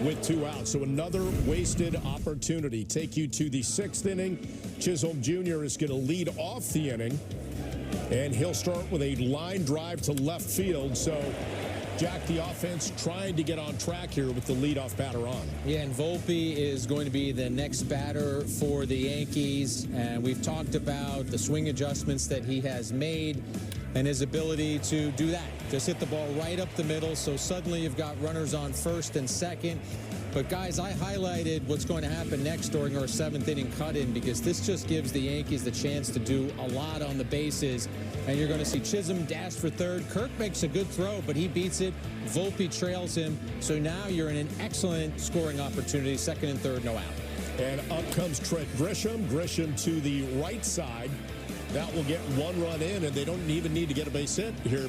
with 2 outs. So another wasted opportunity. Take you to the 6th inning. Chisholm Jr. is going to lead off the inning, and he'll start with a line drive to left field. So, Jack, the offense trying to get on track here with the leadoff batter on. Yeah, and Volpe is going to be the next batter for the Yankees. And we've talked about the swing adjustments that he has made and his ability to do that. Just hit the ball right up the middle, so suddenly you've got runners on first and second. But, guys, I highlighted what's going to happen next during our 7th inning cut-in because this just gives the Yankees the chance to do a lot on the bases. And you're going to see Chisholm dash for third. Kirk makes a good throw, but he beats it. Volpe trails him. So now you're in an excellent scoring opportunity, second and third, no out. And up comes Trent Grisham. Grisham to the right side. That will get 1 run in, and they don't even need to get a base hit here,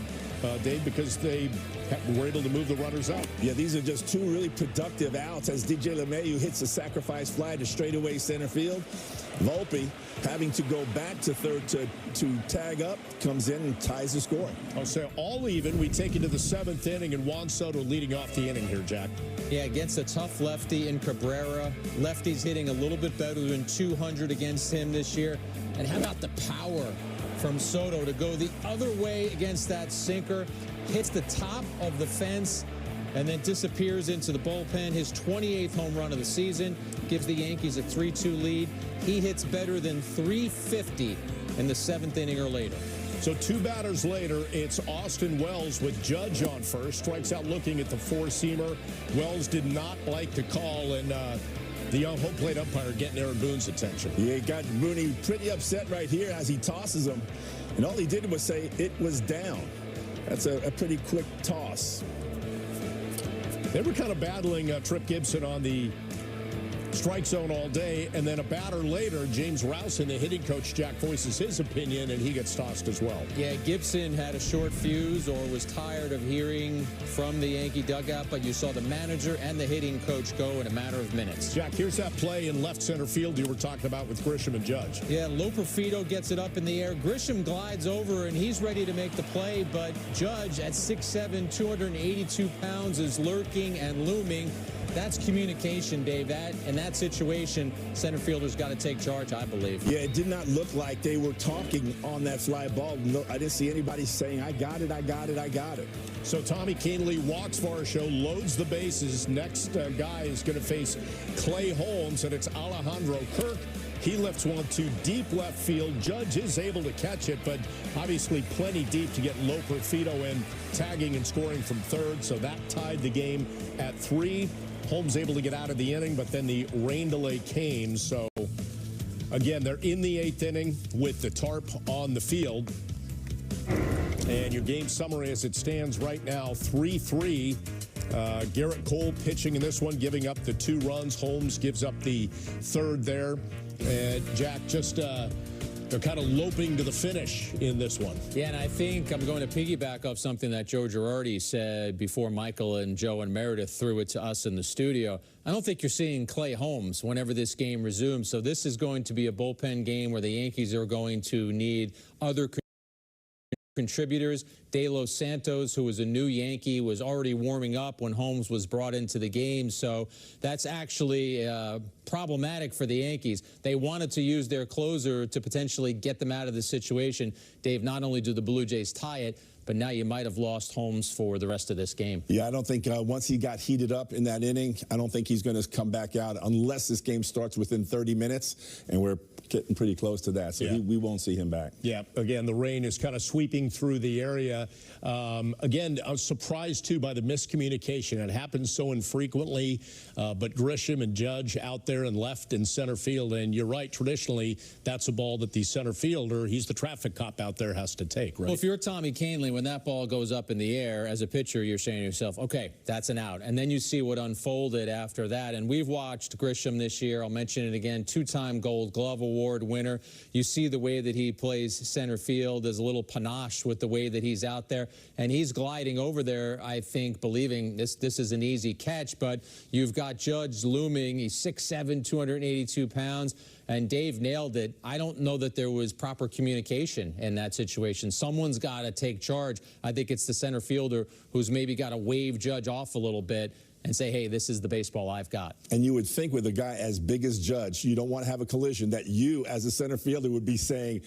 Dave, because they were able to move the runners up. Yeah, these are just 2 really productive outs as DJ LeMahieu hits a sacrifice fly to straightaway center field. Volpe having to go back to third to tag up, comes in and ties the score. I'll say all even. We take it to the 7th inning, and Juan Soto leading off the inning here, Jack. Yeah, against a tough lefty in Cabrera. Lefty's hitting a little bit better than 200 against him this year. And how about the power from Soto to go the other way against that sinker? Hits the top of the fence and then disappears into the bullpen. His 28th home run of the season gives the Yankees a 3-2 lead. He hits better than 350 in the 7th inning or later. So 2 batters later, it's Austin Wells with Judge on first. Strikes out looking at the 4-seamer. Wells did not like the call, and the home plate umpire getting Aaron Boone's attention. Yeah, he got Boone pretty upset right here as he tosses him. And all he did was say it was down. That's a pretty quick toss. They were kind of battling Trip Gibson on the strike zone all day, and then a batter later, James Rowson, the hitting coach, Jack, voices his opinion, and he gets tossed as well. Yeah, Gibson had a short fuse or was tired of hearing from the Yankee dugout, but you saw the manager and the hitting coach go in a matter of minutes. Jack, here's that play in left center field you were talking about with Grisham and Judge. Yeah, Loperfido gets it up in the air. Grisham glides over, and he's ready to make the play, but Judge at 6'7", 282 pounds is lurking and looming. That's communication, Dave. In that situation, center fielder's got to take charge, I believe. Yeah, it did not look like they were talking on that fly ball. No, I didn't see anybody saying, I got it, I got it, I got it. So Tommy Kahnle walks Varsho, loads the bases. Next guy is going to face Clay Holmes, and it's Alejandro Kirk. He lifts one to deep left field. Judge is able to catch it, but obviously plenty deep to get Loperfido in, tagging and scoring from third. So that tied the game at 3. Holmes able to get out of the inning, but then the rain delay came. So, again, they're in the 8th inning with the tarp on the field. And your game summary as it stands right now, 3-3. Garrett Cole pitching in this one, giving up the 2 runs. Holmes gives up the 3rd there. And Jack, just they're kind of loping to the finish in this one. Yeah, and I think I'm going to piggyback off something that Joe Girardi said before Michael and Joe and Meredith threw it to us in the studio. I don't think you're seeing Clay Holmes whenever this game resumes. So this is going to be a bullpen game where the Yankees are going to need other contributors. De Los Santos, who was a new Yankee, was already warming up when Holmes was brought into the game. So that's actually problematic for the Yankees. They wanted to use their closer to potentially get them out of the situation. Dave, not only do the Blue Jays tie it, but now you might have lost Holmes for the rest of this game. Yeah, I don't think once he got heated up in that inning, I don't think he's going to come back out unless this game starts within 30 minutes, and we're getting pretty close to that, so we won't see him back. Yeah, again, the rain is kind of sweeping through the area. Again, I was surprised, too, by the miscommunication. It happens so infrequently, but Grisham and Judge out there in left and center field, and you're right, traditionally, that's a ball that the center fielder, he's the traffic cop out there, has to take, right? Well, if you're Tommy Kahnle, when that ball goes up in the air, as a pitcher, you're saying to yourself, okay, that's an out. And then you see what unfolded after that. And we've watched Grisham this year. I'll mention it again, 2-time Gold Glove Award winner. You see the way that he plays center field. There's a little panache with the way that he's out there. And he's gliding over there, I think, believing this is an easy catch. But you've got Judge looming. He's 6'7", 282 pounds. And Dave nailed it. I don't know that there was proper communication in that situation. Someone's got to take charge. I think it's the center fielder who's maybe got to wave Judge off a little bit and say, hey, this is the baseball I've got. And you would think with a guy as big as Judge, you don't want to have a collision, that you as a center fielder would be saying,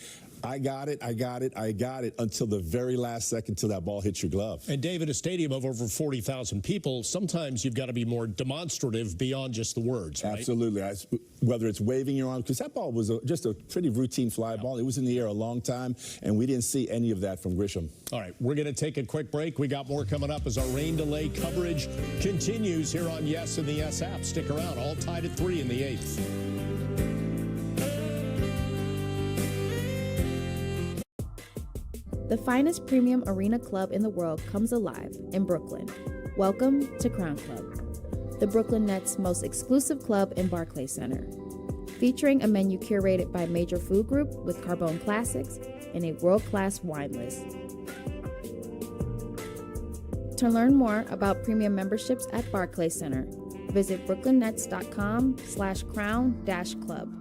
I got it, I got it, I got it, until the very last second till that ball hits your glove. And Dave, in a stadium of over 40,000 people, sometimes you've got to be more demonstrative beyond just the words, right? Absolutely. Whether it's waving your arm, because that ball was just a pretty routine fly ball. It was in the air a long time, and we didn't see any of that from Grisham. All right, we're going to take a quick break. We got more coming up as our rain delay coverage continues here on Yes and the Yes app. Stick around, all tied at 3 in the 8th. The finest premium arena club in the world comes alive in Brooklyn. Welcome to Crown Club, the Brooklyn Nets' most exclusive club in Barclays Center. Featuring a menu curated by Major Food Group with Carbone classics and a world-class wine list. To learn more about premium memberships at Barclays Center, visit brooklynnets.com/crown-club.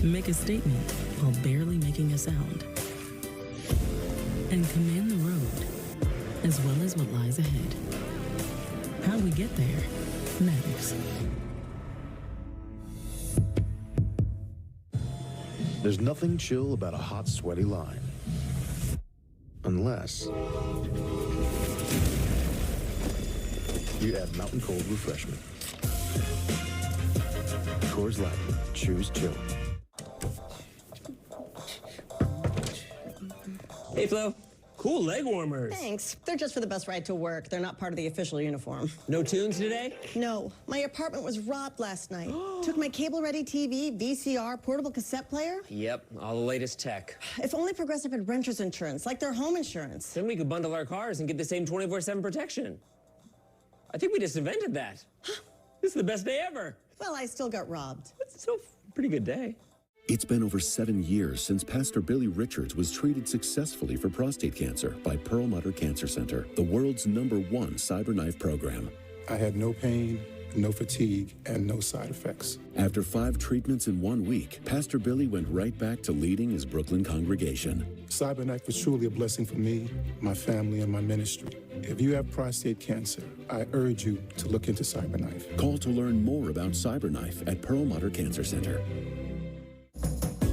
Make a statement while barely making a sound. And command the road, as well as what lies ahead. How we get there matters. There's nothing chill about a hot, sweaty line. Unless you add Mountain Cold Refreshment. Coors Light. Choose chill. Hey, Flo. Cool leg warmers. Thanks. They're just for the bus ride to work. They're not part of the official uniform. No tunes today? No. My apartment was robbed last night. Took my cable-ready TV, VCR, portable cassette player. Yep, all the latest tech. If only Progressive had renter's insurance, like their home insurance. Then we could bundle our cars and get the same 24/7 protection. I think we just invented that. This is the best day ever. Well, I still got robbed. It's still a pretty good day. It's been over 7 years since Pastor Billy Richards was treated successfully for prostate cancer by Pearl Mutter Cancer Center, the world's #1 cyberknife program. I had no pain, no fatigue, and no side effects. After 5 treatments in 1 week, Pastor Billy went right back to leading his Brooklyn congregation. Cyberknife was truly a blessing for me, my family, and my ministry. If you have prostate cancer, I urge you to look into Cyberknife. Call to learn more about Cyberknife at Pearl Mutter Cancer Center.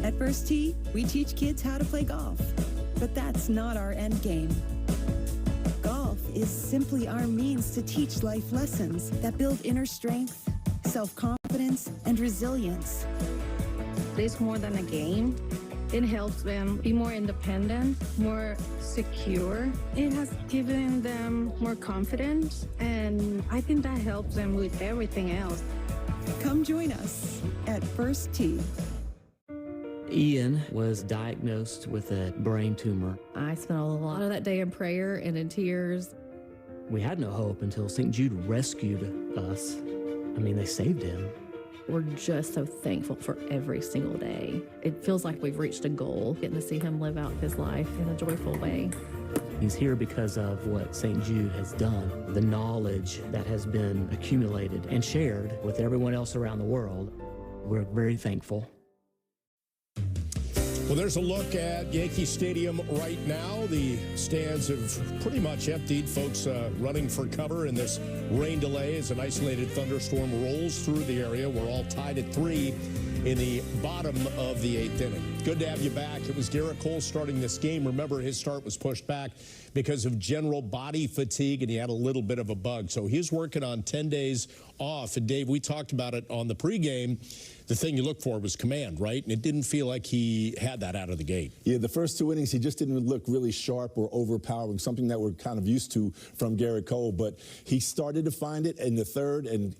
At First Tee, we teach kids how to play golf, but that's not our end game. Golf is simply our means to teach life lessons that build inner strength, self-confidence, and resilience. It's more than a game. It helps them be more independent, more secure. It has given them more confidence, and I think that helps them with everything else. Come join us at First Tee. Ian was diagnosed with a brain tumor. I spent a lot of that day in prayer and in tears. We had no hope until St. Jude rescued us. I mean, they saved him. We're just so thankful for every single day. It feels like we've reached a goal, getting to see him live out his life in a joyful way. He's here because of what St. Jude has done, the knowledge that has been accumulated and shared with everyone else around the world. We're very thankful. Well, there's a look at Yankee Stadium right now. The stands have pretty much emptied. Folks running for cover in this rain delay as an isolated thunderstorm rolls through the area. We're all tied at 3 in the bottom of the 8th inning. Good to have you back. It was Garrett Cole starting this game. Remember, his start was pushed back because of general body fatigue, and he had a little bit of a bug. So he's working on 10 days off. And, Dave, we talked about it on the pregame. The thing you look for was command, right? And it didn't feel like he had that out of the gate. Yeah, the first 2 innings, he just didn't look really sharp or overpowering, something that we're kind of used to from Garrett Cole. But he started to find it in the third, and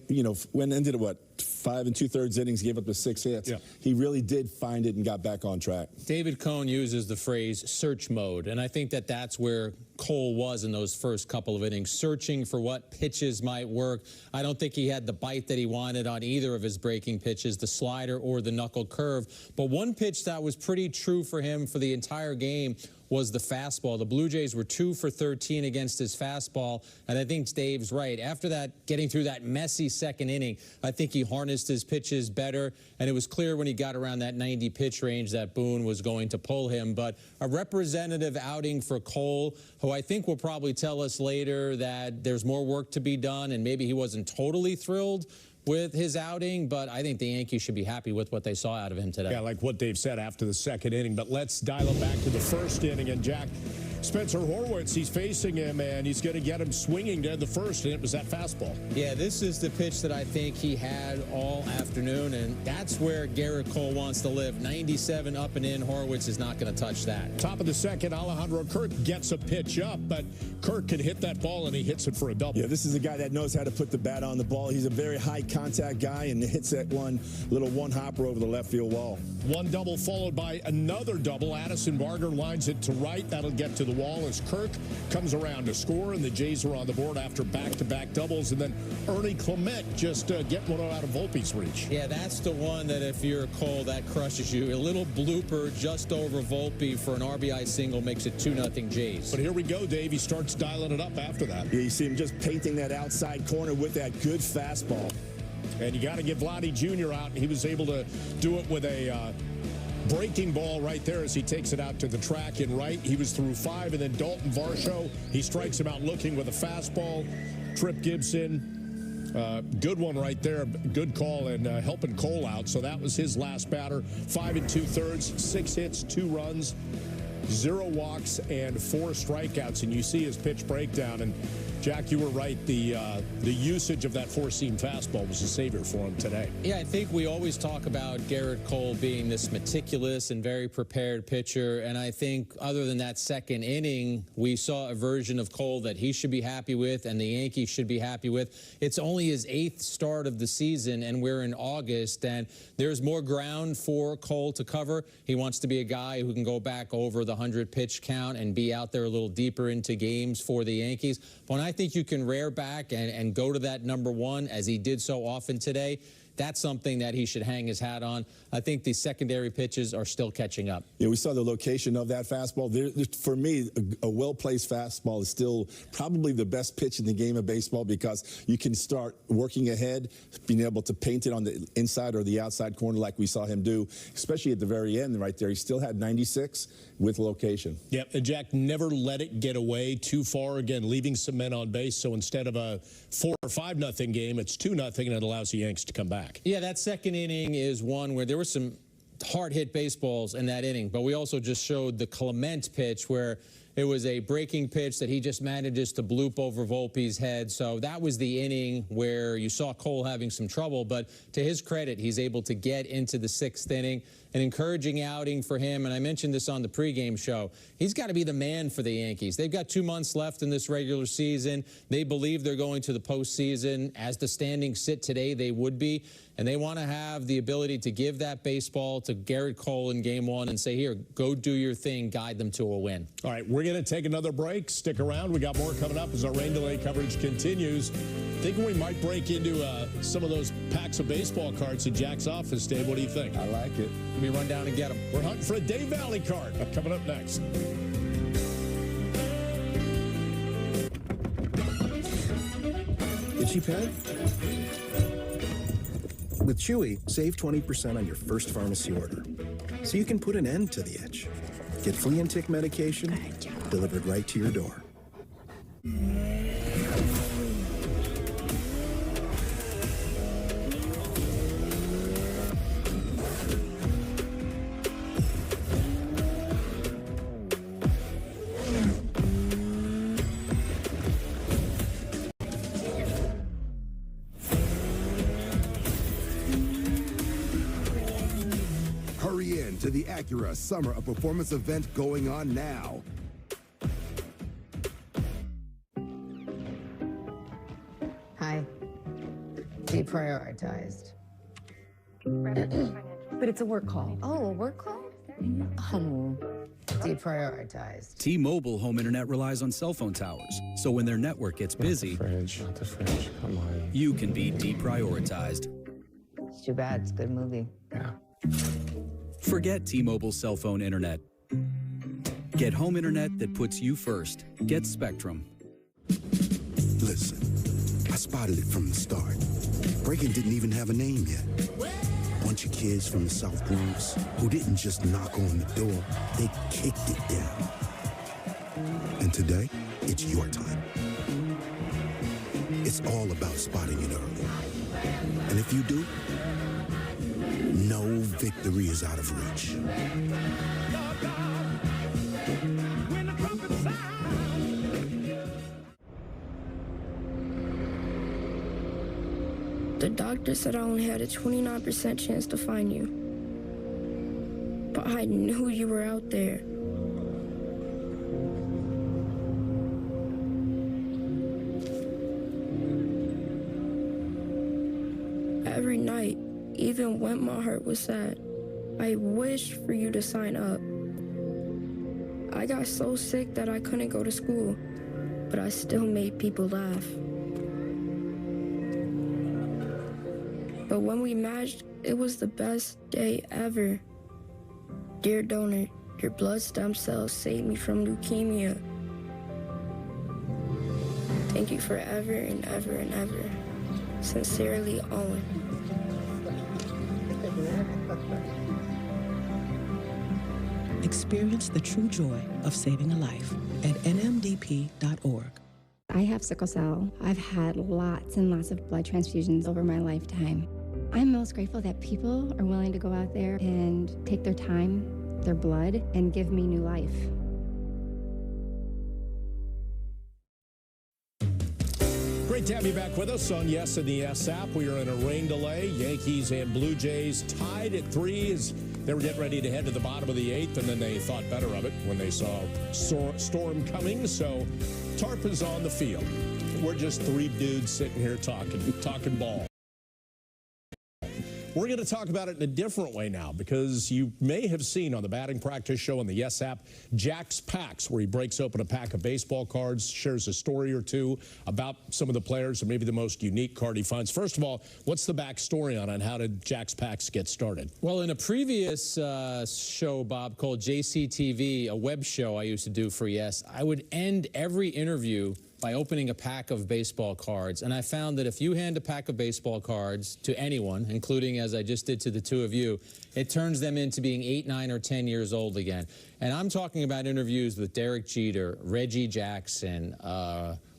you know, when ended at what, 5 2/3 innings, gave up the 6 hits. Yeah. He really did find it and got back on track. David Cohn uses the phrase search mode, and I think that that's where Cole was in those first couple of innings, searching for what pitches might work. I don't think he had the bite that he wanted on either of his breaking pitches, the slider or the knuckle curve. But one pitch that was pretty true for him for the entire game was the fastball. The Blue Jays were 2 for 13 against his fastball, and I think Dave's right. After that, getting through that messy second inning, I think he harnessed his pitches better, and it was clear when he got around that 90 pitch range that Boone was going to pull him. But a representative outing for Cole, who I think will probably tell us later that there's more work to be done, and maybe he wasn't totally thrilled with his outing, but I think the Yankees should be happy with what they saw out of him today. Yeah, like what Dave said after the second inning. But let's dial it back to the first inning. And Jack, Spencer Horwitz, he's facing him, and he's going to get him swinging to the first, and it was that fastball. Yeah, this is the pitch that I think he had all afternoon, and that's where Garrett Cole wants to live. 97 up and in. Horwitz is not going to touch that. Top of the second, Alejandro Kirk gets a pitch up, but Kirk can hit that ball, and he hits it for a double. Yeah, this is a guy that knows how to put the bat on the ball. He's a very high contact guy, and hits that one hopper over the left field wall. One double followed by another double. Addison Barger lines it to right. That'll get to the wall as Kirk comes around to score, and the Jays are on the board after back-to-back doubles. And then Ernie Clement just getting one out of Volpe's reach. Yeah, that's the one that if you're Cole, that crushes you. A little blooper just over Volpe for an RBI single makes it 2-0 Jays. But here we go, Dave. He starts dialing it up after that. Yeah, you see him just painting that outside corner with that good fastball. And you got to give Vladdy Jr. out. He was able to do it with a breaking ball right there as he takes it out to the track in right. He was through 5, and then Dalton Varsho, he strikes him out looking with a fastball. Trip Gibson, good one right there. Good call and helping Cole out. So that was his last batter. 5 2/3, 6 hits, 2 runs, 0 walks, and 4 strikeouts. And you see his pitch breakdown. And Jack, you were right. The usage of that 4-seam fastball was a savior for him today. Yeah, I think we always talk about Garrett Cole being this meticulous and very prepared pitcher. And I think other than that second inning, we saw a version of Cole that he should be happy with and the Yankees should be happy with. It's only his 8th start of the season, and we're in August, and there's more ground for Cole to cover. He wants to be a guy who can go back over the 100-pitch count and be out there a little deeper into games for the Yankees. When I think you can rear back and go to that number 1, as he did so often today, that's something that he should hang his hat on. I think the secondary pitches are still catching up. Yeah, we saw the location of that fastball. For me, a well-placed fastball is still probably the best pitch in the game of baseball because you can start working ahead, being able to paint it on the inside or the outside corner like we saw him do, especially at the very end right there. He still had 96 with location. Yep, and Jack never let it get away too far, again, leaving some men on base. So instead of a 4 or 5-0 game, it's 2-0, and it allows the Yanks to come back. Yeah, that second inning is one where there were some hard-hit baseballs in that inning, but we also just showed the Clement pitch where It was a breaking pitch that he just manages to bloop over Volpe's head. So that was the inning where you saw Cole having some trouble. But to his credit, he's able to get into the 6th inning. An encouraging outing for him. And I mentioned this on the pregame show. He's got to be the man for the Yankees. They've got 2 months left in this regular season. They believe they're going to the postseason. As the standings sit today, they would be. And they want to have the ability to give that baseball to Garrett Cole in Game 1 and say, here, go do your thing, guide them to a win. All right, we're going to take another break. Stick around. We got more coming up as our rain delay coverage continues. Thinking we might break into some of those packs of baseball cards at Jack's office, Dave. What do you think? I like it. Let me run down and get them. We're hunting for a Dave Valley card. Coming up next. Itchy pad? With Chewy, save 20% on your first pharmacy order, so you can put an end to the itch. Get flea and tick medication delivered right to your door. Hurry in to the Acura Summer of Performance event going on now. Hi. Deprioritized. But it's a work call. Oh, a work call? Deprioritized. T-Mobile home internet relies on cell phone towers, so when their network gets busy, Not the fridge, come on. you can be deprioritized. It's too bad. It's a good movie. Yeah. Forget T-Mobile cell phone internet. Get home internet that puts you first. Get Spectrum. Listen, I spotted it from the start. Breaking didn't even have a name yet. Bunch of kids from the South Bronx who didn't just knock on the door, they kicked it down. And today, it's your time. It's all about spotting it early. And if you do, no victory is out of reach. The doctor said I only had a 29% chance to find you. But I knew you were out there. Every night, even when my heart was sad, I wished for you to sign up. I got so sick that I couldn't go to school, but I still made people laugh. But when we matched, it was the best day ever. Dear donor, your blood stem cells saved me from leukemia. Thank you forever and ever and ever. Sincerely, Owen. Experience the true joy of saving a life at nmdp.org. I have sickle cell. I've had lots and lots of blood transfusions over my lifetime. I'm most grateful that people are willing to go out there and take their time, their blood, and give me new life. Great to have you back with us on Yes and the Yes app. We are in a rain delay. Yankees and Blue Jays tied at 3 as they were getting ready to head to the bottom of the 8th, and then they thought better of it when they saw storm coming. So tarp is on the field. We're just 3 dudes sitting here talking ball. We're going to talk about it in a different way now, because you may have seen on the batting practice show on the Yes app, Jack's Packs, where he breaks open a pack of baseball cards, shares a story or two about some of the players, or maybe the most unique card he finds. First of all, what's the backstory on it? How did Jack's Packs get started? Well, in a previous show, Bob, called JCTV, a web show I used to do for Yes, I would end every interview by opening a pack of baseball cards. And I found that if you hand a pack of baseball cards to anyone, including as I just did to the two of you, it turns them into being 8, 9, or 10 years old again. And I'm talking about interviews with Derek Jeter, Reggie Jackson,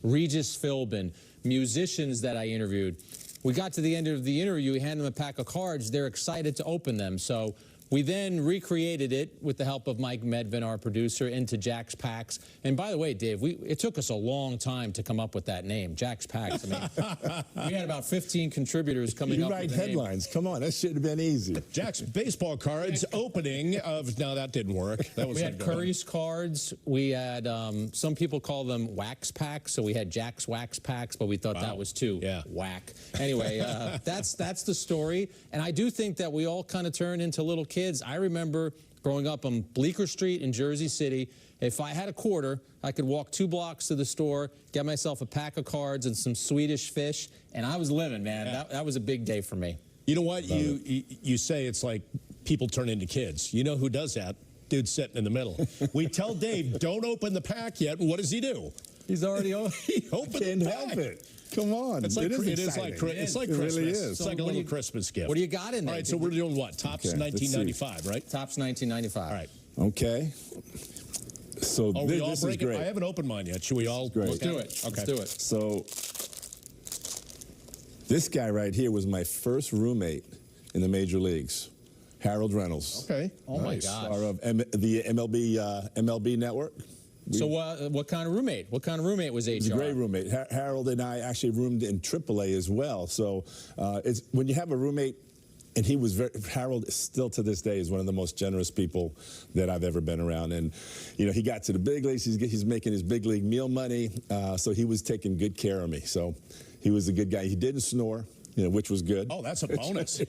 Regis Philbin, musicians that I interviewed. We got to the end of the interview, we hand them a pack of cards, they're excited to open them. So We then recreated it with the help of Mike Medvin, our producer, into Jack's Packs. And by the way, Dave, it took us a long time to come up with that name, Jack's Packs. I mean, we had about 15 contributors coming up with the headlines. Come on, that should have been easy. Jack's baseball cards opening of, no, that didn't work. That was we had Curry's cards. We had, some people call them wax packs, so we had Jack's Wax Packs, but we thought that was too whack. Anyway, that's the story. And I do think that we all kind of turn into little kids. I remember growing up on Bleecker Street in Jersey City. If I had a quarter, I could walk 2 blocks to the store, get myself a pack of cards and some Swedish fish, and I was living, man. Yeah. That was a big day for me. You know what? You say it's like people turn into kids. You know who does that? Dude sitting in the middle. We tell Dave, don't open the pack yet. What does he do? He's already he opened the pack. Help it. Come on. It's like, it's like Christmas. It really is. It's like a little Christmas gift. What do you got in there? All right, so we're doing what? Tops 1995, right? Tops 1995. All right. Okay. So this is great. I haven't opened mine yet. Should we all Let's do it. Okay. Let's do it. So this guy right here was my first roommate in the major leagues, Harold Reynolds. Okay. Oh, my gosh. Star of the MLB Network. So what kind of roommate? What kind of roommate was HR? He's a great roommate. Harold and I actually roomed in AAA as well. So it's when you have a roommate, and Harold still to this day is one of the most generous people that I've ever been around. And, you know, he got to the big leagues. He's making his big league meal money. So he was taking good care of me. So he was a good guy. He didn't snore. You know, which was good. Oh, that's a bonus.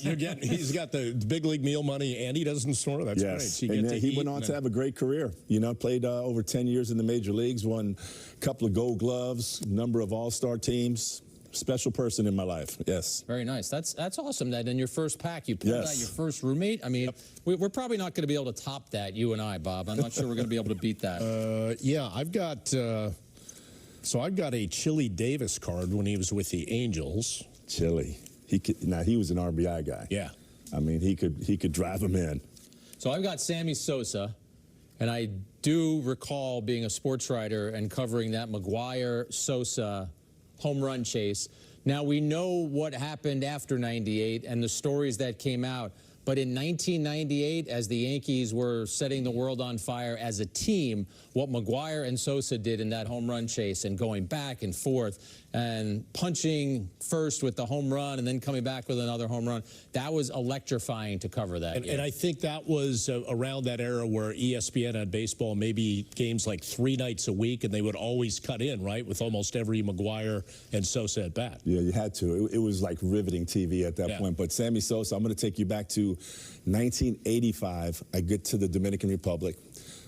you're getting. He's got the big league meal money, and he doesn't snore. That's great. So you get to he went on to have a great career. You know, played over 10 years in the major leagues, won a couple of Gold Gloves, number of All-Star teams. Special person in my life. Yes. Very nice. That's awesome. That in your first pack, you pulled out your first roommate. I mean, we're probably not going to be able to top that. You and I, Bob. I'm not sure we're going to be able to beat that. Yeah, I've got. So I've got a Chili Davis card when he was with the Angels. Chili. He was an RBI guy. Yeah. I mean, he could drive him in. So I've got Sammy Sosa, and I do recall being a sports writer and covering that McGwire-Sosa home run chase. Now, we know what happened after 98 and the stories that came out. But in 1998, as the Yankees were setting the world on fire as a team, what McGwire and Sosa did in that home run chase and going back and forth and punching first with the home run and then coming back with another home run, that was electrifying to cover that. And I think that was around that era where ESPN had baseball, maybe games like 3 nights a week, and they would always cut in, right, with almost every McGwire and Sosa at bat. Yeah, you had to. It was like riveting TV at that point. But Sammy Sosa, I'm going to take you back to 1985. I get to the Dominican Republic.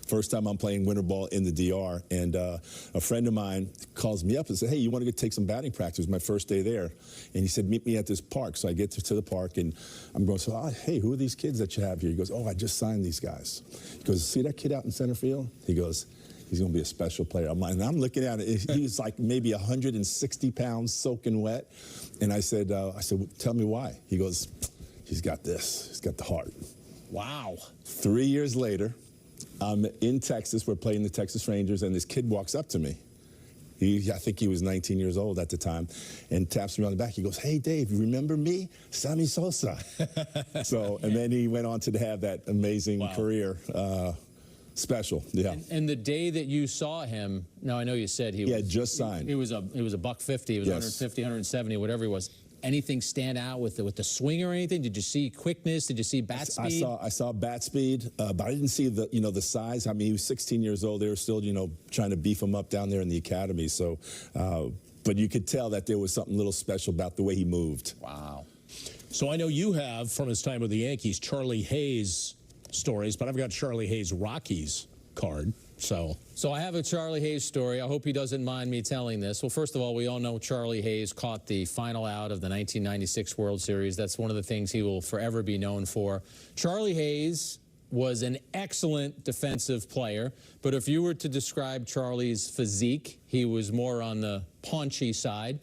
First time I'm playing winter ball in the DR, and a friend of mine calls me up and said, hey, you want to go take some batting practice? It was my first day there. And he said, meet me at this park. So I get to the park, and I'm going, hey, who are these kids that you have here? He goes, oh, I just signed these guys. He goes, see that kid out in center field? He goes, he's going to be a special player. I'm looking at it. He's like maybe 160 pounds soaking wet. And I said, well, tell me why. He goes, he's got this. He's got the heart. Wow. 3 years later, I'm in Texas. We're playing the Texas Rangers, and this kid walks up to me. I think he was 19 years old at the time, and taps me on the back. He goes, hey, Dave, you remember me? Sammy Sosa. And then he went on to have that amazing career. Special, yeah. And the day that you saw him, now I know you said he had just signed. He was $150. He was 150, 170, whatever he was. Anything stand out with the swing or anything? Did you see quickness? Did you see bat speed? I saw bat speed, but I didn't see the size. I mean, he was 16 years old. They were still trying to beef him up down there in the academy. So, but you could tell that there was something a little special about the way he moved. Wow. So I know you have from his time with the Yankees Charlie Hayes stories, but I've got Charlie Hayes Rockies card. So I have a Charlie Hayes story. I hope he doesn't mind me telling this. Well, first of all, we all know Charlie Hayes caught the final out of the 1996 World Series. That's one of the things he will forever be known for. Charlie Hayes was an excellent defensive player, but if you were to describe Charlie's physique, he was more on the paunchy side.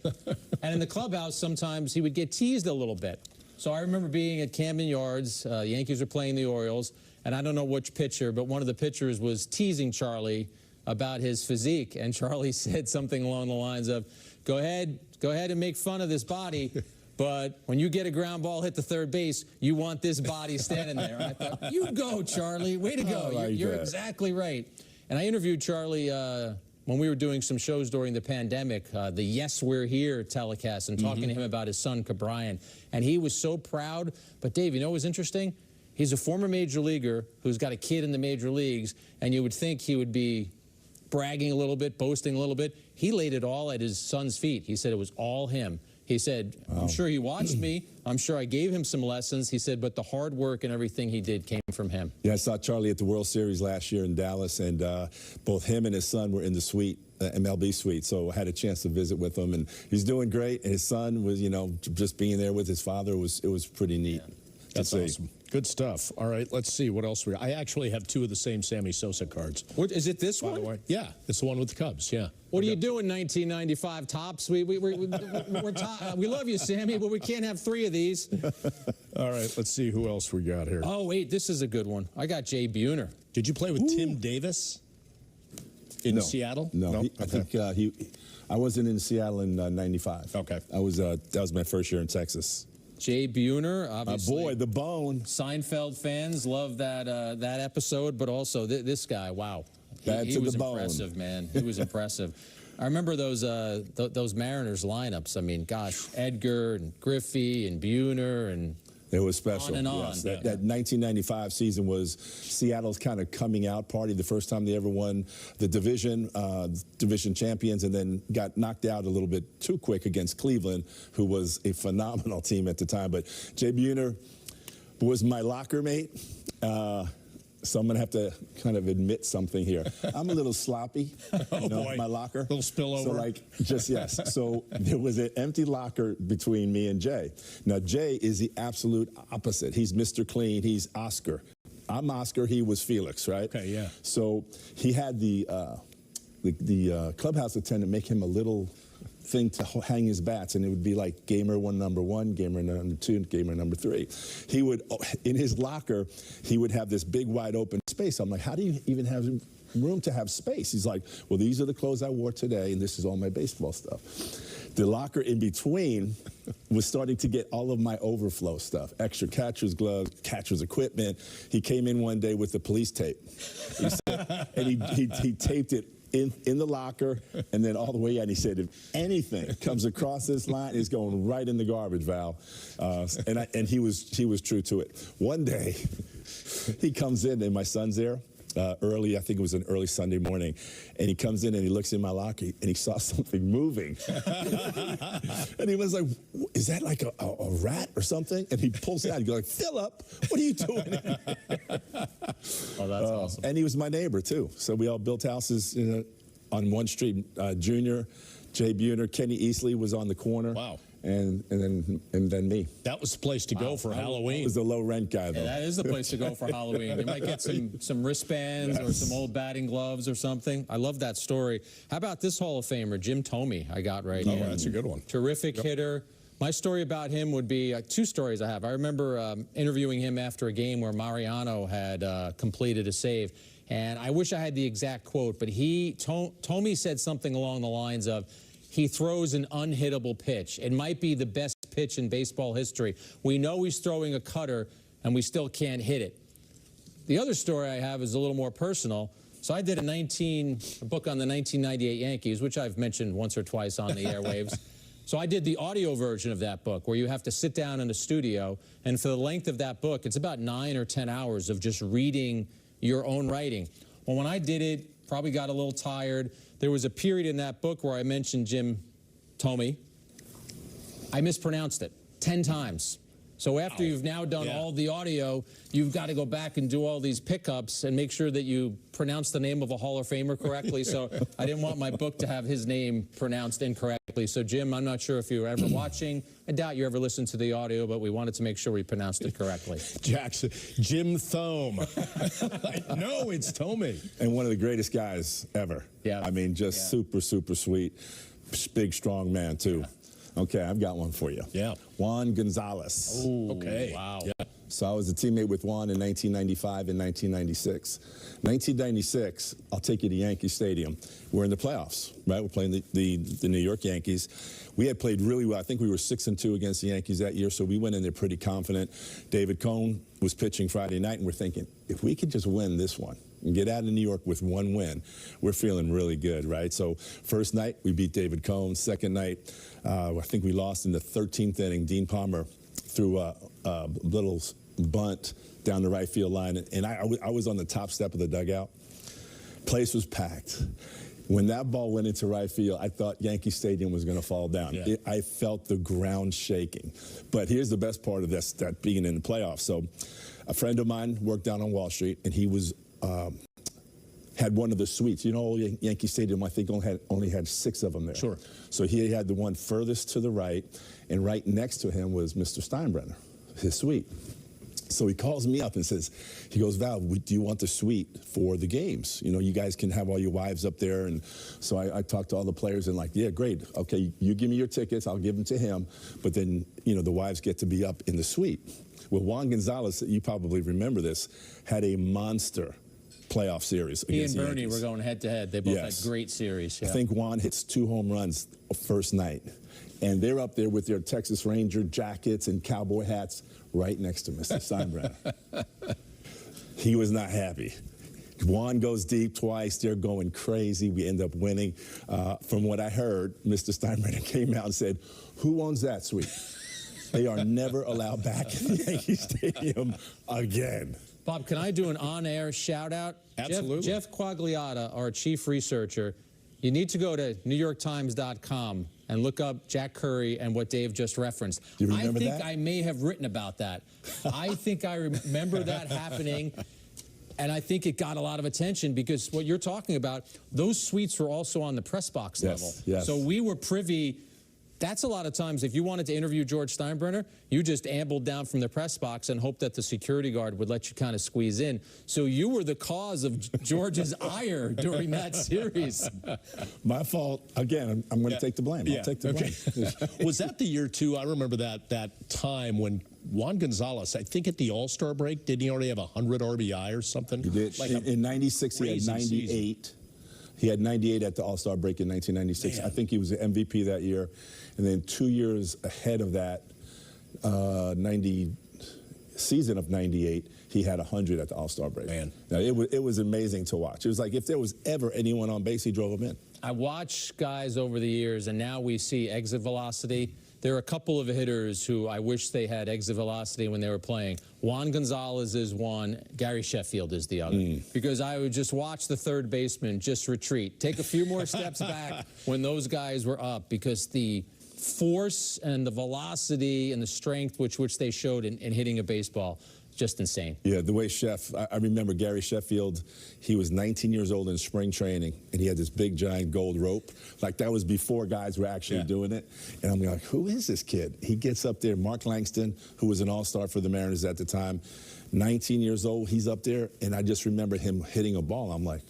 And in the clubhouse, sometimes he would get teased a little bit. So I remember being at Camden Yards. Yankees were playing the Orioles. And I don't know which pitcher, but one of the pitchers was teasing Charlie about his physique. And Charlie said something along the lines of, go ahead and make fun of this body, But when you get a ground ball hit to third base, you want this body standing there. And I thought, you go, Charlie. Way to go. You're exactly right. And I interviewed Charlie when we were doing some shows during the pandemic, the Yes, We're Here telecast, and talking to him about his son, Cabrian. And he was so proud. But, Dave, you know what was interesting? He's a former major leaguer who's got a kid in the major leagues, and you would think he would be bragging a little bit, boasting a little bit. He laid it all at his son's feet. He said it was all him. He said, I'm sure he watched me. I'm sure I gave him some lessons. He said, but the hard work and everything he did came from him. Yeah, I saw Charlie at the World Series last year in Dallas, and both him and his son were in the suite, MLB suite, so I had a chance to visit with him, and he's doing great. And his son was, you know, just being there with his father, it was pretty neat. Yeah. That's awesome. Good stuff. All right, let's see what else I actually have two of the same Sammy Sosa cards. What, is it this one? By the way. Yeah, it's the one with the Cubs, yeah. What are you doing, 1995 Tops? We love you, Sammy, but we can't have three of these. All right, let's see who else we got here. Oh, wait, this is a good one. I got Jay Buhner. Did you play with Tim Davis in Seattle? No, I think I wasn't in Seattle in '95. Okay. That was my first year in Texas. Jay Buhner, obviously. Boy, the bone. Seinfeld fans love that episode, but also this guy, wow. He was impressive, man. He was impressive. I remember those Mariners lineups. I mean, gosh, Edgar and Griffey and Buhner and it was special. On and on. Yes, that 1995 season was Seattle's kind of coming out party. The first time they ever won the division champions, and then got knocked out a little bit too quick against Cleveland, who was a phenomenal team at the time. But Jay Buhner was my locker mate. So I'm going to have to kind of admit something here. I'm a little sloppy, you know, my locker. A little spillover. So, like, yes. So there was an empty locker between me and Jay. Now, Jay is the absolute opposite. He's Mr. Clean. He's Oscar. I'm Oscar. He was Felix, right? Okay, yeah. So he had the clubhouse attendant make him a little thing to hang his bats, and it would be like gamer number 1, gamer number 2, gamer number 3. He would, in his locker, he would have this big wide open space. I'm like, how do you even have room to have space? He's like, well, these are the clothes I wore today, and this is all my baseball stuff. The locker in between was starting to get all of my overflow stuff, extra catcher's gloves, catcher's equipment. He came in one day with the police tape. And he taped it in the locker, and then all the way out. He said, if anything comes across this line, it's going right in the garbage, Val. And he was true to it. One day, he comes in, and my son's there early. I think it was an early Sunday morning. And he comes in, and he looks in my locker, and he saw something moving. And he was like, is that like a rat or something? And he pulls it out. He goes like, Philip, what are you doing? Oh, that's awesome. And he was my neighbor, too. So we all built houses on one street. Junior, Jay Buhner, Kenny Easley was on the corner. Wow. And then me. That was the place to go for Halloween. I was the low rent guy, though. Yeah, that is the place to go for Halloween. You might get some wristbands or some old batting gloves or something. I love that story. How about this Hall of Famer, Jim Thome, I got right here. Oh, that's a good one. Terrific hitter. My story about him would be two stories I have. I remember interviewing him after a game where Mariano had completed a save. And I wish I had the exact quote, but Thome said something along the lines of, he throws an unhittable pitch. It might be the best pitch in baseball history. We know he's throwing a cutter, and we still can't hit it. The other story I have is a little more personal. So I did a book on the 1998 Yankees, which I've mentioned once or twice on the airwaves. So I did the audio version of that book, where you have to sit down in a studio, and for the length of that book, it's about 9 or 10 hours of just reading your own writing. Well, when I did it, probably got a little tired. There was a period in that book where I mentioned Jim Thome. I mispronounced it 10 times. So after you've now done all the audio, you've got to go back and do all these pickups and make sure that you pronounce the name of a Hall of Famer correctly. So I didn't want my book to have his name pronounced incorrectly. So Jim, I'm not sure if you were ever watching. I doubt you ever listened to the audio, but we wanted to make sure we pronounced it correctly. Jackson, Jim Thome. No, it's Thome. And one of the greatest guys ever. Yeah. I mean, just super, super sweet. Big, strong man, too. Yeah. Okay, I've got one for you. Yeah. Juan Gonzalez. Ooh, okay. Wow. Yeah. So I was a teammate with Juan in 1995 and 1996. 1996, I'll take you to Yankee Stadium. We're in the playoffs, right? We're playing the New York Yankees. We had played really well. I think we were 6-2 against the Yankees that year, so we went in there pretty confident. David Cone was pitching Friday night, and we're thinking, if we could just win this one and get out of New York with one win, we're feeling really good, right? So first night, we beat David Cone. Second night, I think we lost in the 13th inning. Dean Palmer threw a little bunt down the right field line, and I was on the top step of the dugout. Place was packed. When that ball went into right field, I thought Yankee Stadium was going to fall down. Yeah. I felt the ground shaking. But here's the best part of this, that being in the playoffs. So a friend of mine worked down on Wall Street, and he was had one of the suites. You know, Yankee Stadium, I think, only had 6 of them there. Sure. So he had the one furthest to the right, and right next to him was Mr. Steinbrenner, his suite. So he calls me up and says, he goes, Val, do you want the suite for the games? You know, you guys can have all your wives up there. And so I talked to all the players and like, yeah, great. Okay, you give me your tickets. I'll give them to him. But then, you know, the wives get to be up in the suite. Well, Juan Gonzalez, you probably remember this, had a monster playoff series He against and the Bernie Yankees. were going head-to-head. They both Yes. had great series. Yeah. I think Juan hits 2 home runs first night. And they're up there with their Texas Ranger jackets and cowboy hats right next to Mr. Steinbrenner. He was not happy. Juan goes deep twice. They're going crazy. We end up winning. From what I heard, Mr. Steinbrenner came out and said, who owns that suite? They are never allowed back in the Yankee Stadium again. Bob, can I do an on-air shout-out? Absolutely. Jeff Quagliata, our chief researcher, you need to go to NewYorkTimes.com and look up Jack Curry and what Dave just referenced. You remember I think that? I may have written about that. I think I remember that happening, and I think it got a lot of attention because what you're talking about, those suites were also on the press box level. Yes. So we were privy. That's a lot of times, if you wanted to interview George Steinbrenner, you just ambled down from the press box and hoped that the security guard would let you kind of squeeze in. So you were the cause of George's ire during that series. My fault. Again, I'm going to take the blame. I'll take the blame. Was that the year, too? I remember that time when Juan Gonzalez, I think at the All-Star break, didn't he already have 100 RBI or something? He did. Like in 96, he had crazy 98. season. He had 98 at the All-Star break in 1996. I think he was the MVP that year. And then 2 years ahead of that, season of 98, he had 100 at the All-Star break. Man. Now, it was amazing to watch. It was like if there was ever anyone on base, he drove him in. I watched guys over the years, and now we see exit velocity. There are a couple of hitters who I wish they had exit velocity when they were playing. Juan Gonzalez is one. Gary Sheffield is the other. Because I would just watch the third baseman just retreat, take a few more steps back when those guys were up, because the force and the velocity and the strength which they showed in hitting a baseball, just insane. Yeah, the way I remember Gary Sheffield, he was 19 years old in spring training, and he had this big, giant gold rope. Like, that was before guys were actually doing it. And I'm like, who is this kid? He gets up there, Mark Langston, who was an all-star for the Mariners at the time, 19 years old, he's up there, and I just remember him hitting a ball. I'm like,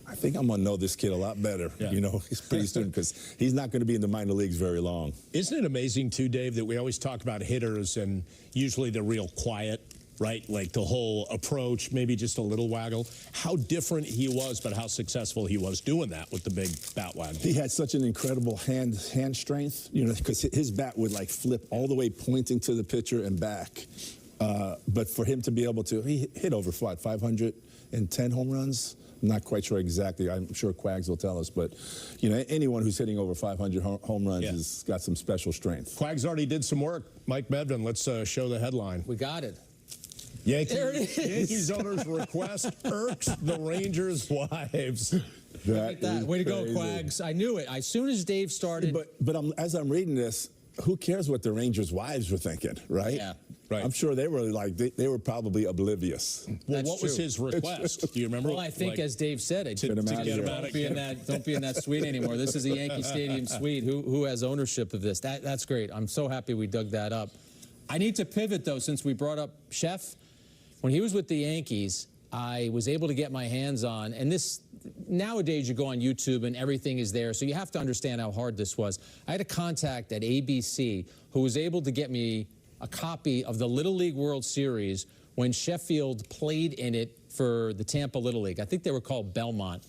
I think I'm going to know this kid a lot better, you know, he's pretty soon, because he's not going to be in the minor leagues very long. Isn't it amazing, too, Dave, that we always talk about hitters, and usually they're real quiet, right? Like the whole approach, maybe just a little waggle. How different he was, but how successful he was doing that with the big bat waggle. He had such an incredible hand strength, you know, because his bat would like flip all the way pointing to the pitcher and back. But for him to be able to, he hit over, what, 510 home runs? I'm not quite sure exactly. I'm sure Quags will tell us. But, you know, anyone who's hitting over 500 home runs has got some special strength. Quags already did some work. Mike Medvin, let's show the headline. We got it. Yankees owners request irks the Rangers' wives. Way to go, Quags. I knew it. As soon as Dave started. But as I'm reading this, who cares what the Rangers' wives were thinking, right? Yeah. Right. I'm sure they were like, they were probably oblivious. Well, what was his request? Do you remember? Well, I think, as Dave said, to get him out of don't be in that suite anymore. This is a Yankee Stadium suite. Who has ownership of this? That's great. I'm so happy we dug that up. I need to pivot, though, since we brought up Chef. When he was with the Yankees, I was able to get my hands on, and this, nowadays you go on YouTube and everything is there, so you have to understand how hard this was. I had a contact at ABC who was able to get me a copy of the Little League World Series when Sheffield played in it for the Tampa Little League. I think they were called Belmont.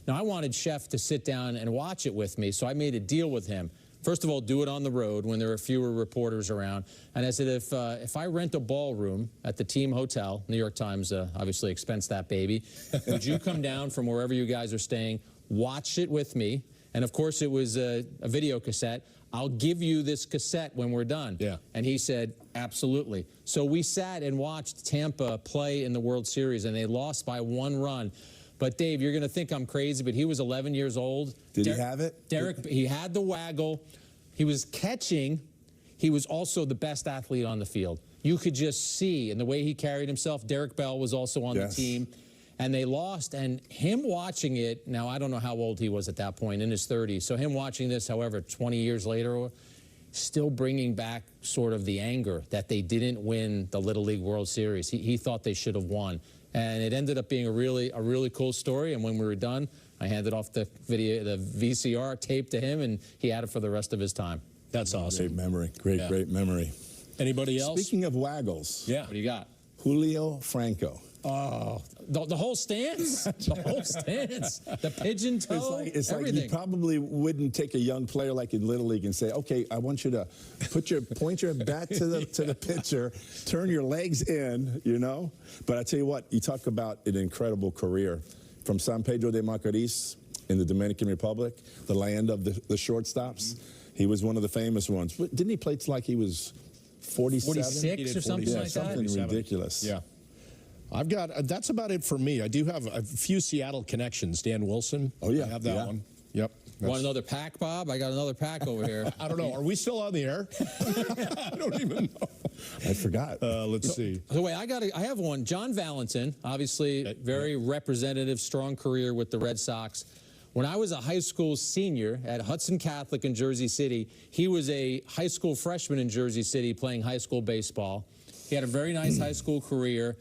Now, I wanted Chef to sit down and watch it with me, so I made a deal with him. First of all, do it on the road when there are fewer reporters around. And I said, if I rent a ballroom at the team hotel, New York Times obviously expensed that baby, would you come down from wherever you guys are staying, watch it with me? And of course, it was a video cassette. I'll give you this cassette when we're done. Yeah. And he said, absolutely. So we sat and watched Tampa play in the World Series, and they lost by 1 run. But, Dave, you're going to think I'm crazy, but he was 11 years old. Did he have it? Derek, he had the waggle. He was catching. He was also the best athlete on the field. You could just see, and the way he carried himself. Derek Bell was also on the team. And they lost, and him watching it, now I don't know how old he was at that point, in his 30s. So him watching this, however, 20 years later, still bringing back sort of the anger that they didn't win the Little League World Series. He thought they should have won. And it ended up being a really cool story. And when we were done, I handed off the VCR tape to him, and he had it for the rest of his time. That's awesome. Great memory. Great memory. Anybody else? Speaking of waggles. Yeah. What do you got? Julio Franco. Oh, the whole stance, the whole stance, the pigeon toe, it's everything. like you probably wouldn't take a young player like in Little League and say, okay, I want you to point your bat to the pitcher, turn your legs in, you know. But I tell you what, you talk about an incredible career from San Pedro de Macorís in the Dominican Republic, the land of the shortstops. He was one of the famous ones. Didn't he play till like he was 47? 46 or something like that? Something ridiculous. Yeah. I've got, that's about it for me. I do have a few Seattle connections. Dan Wilson. Oh, yeah. I have that one. Yep. Want another pack, Bob? I got another pack over here. I don't know. Are we still on the air? I don't even know. I forgot. Let's see. So wait, I have one. John Valentin, obviously very representative, strong career with the Red Sox. When I was a high school senior at Hudson Catholic in Jersey City, he was a high school freshman in Jersey City playing high school baseball. He had a very nice high school career.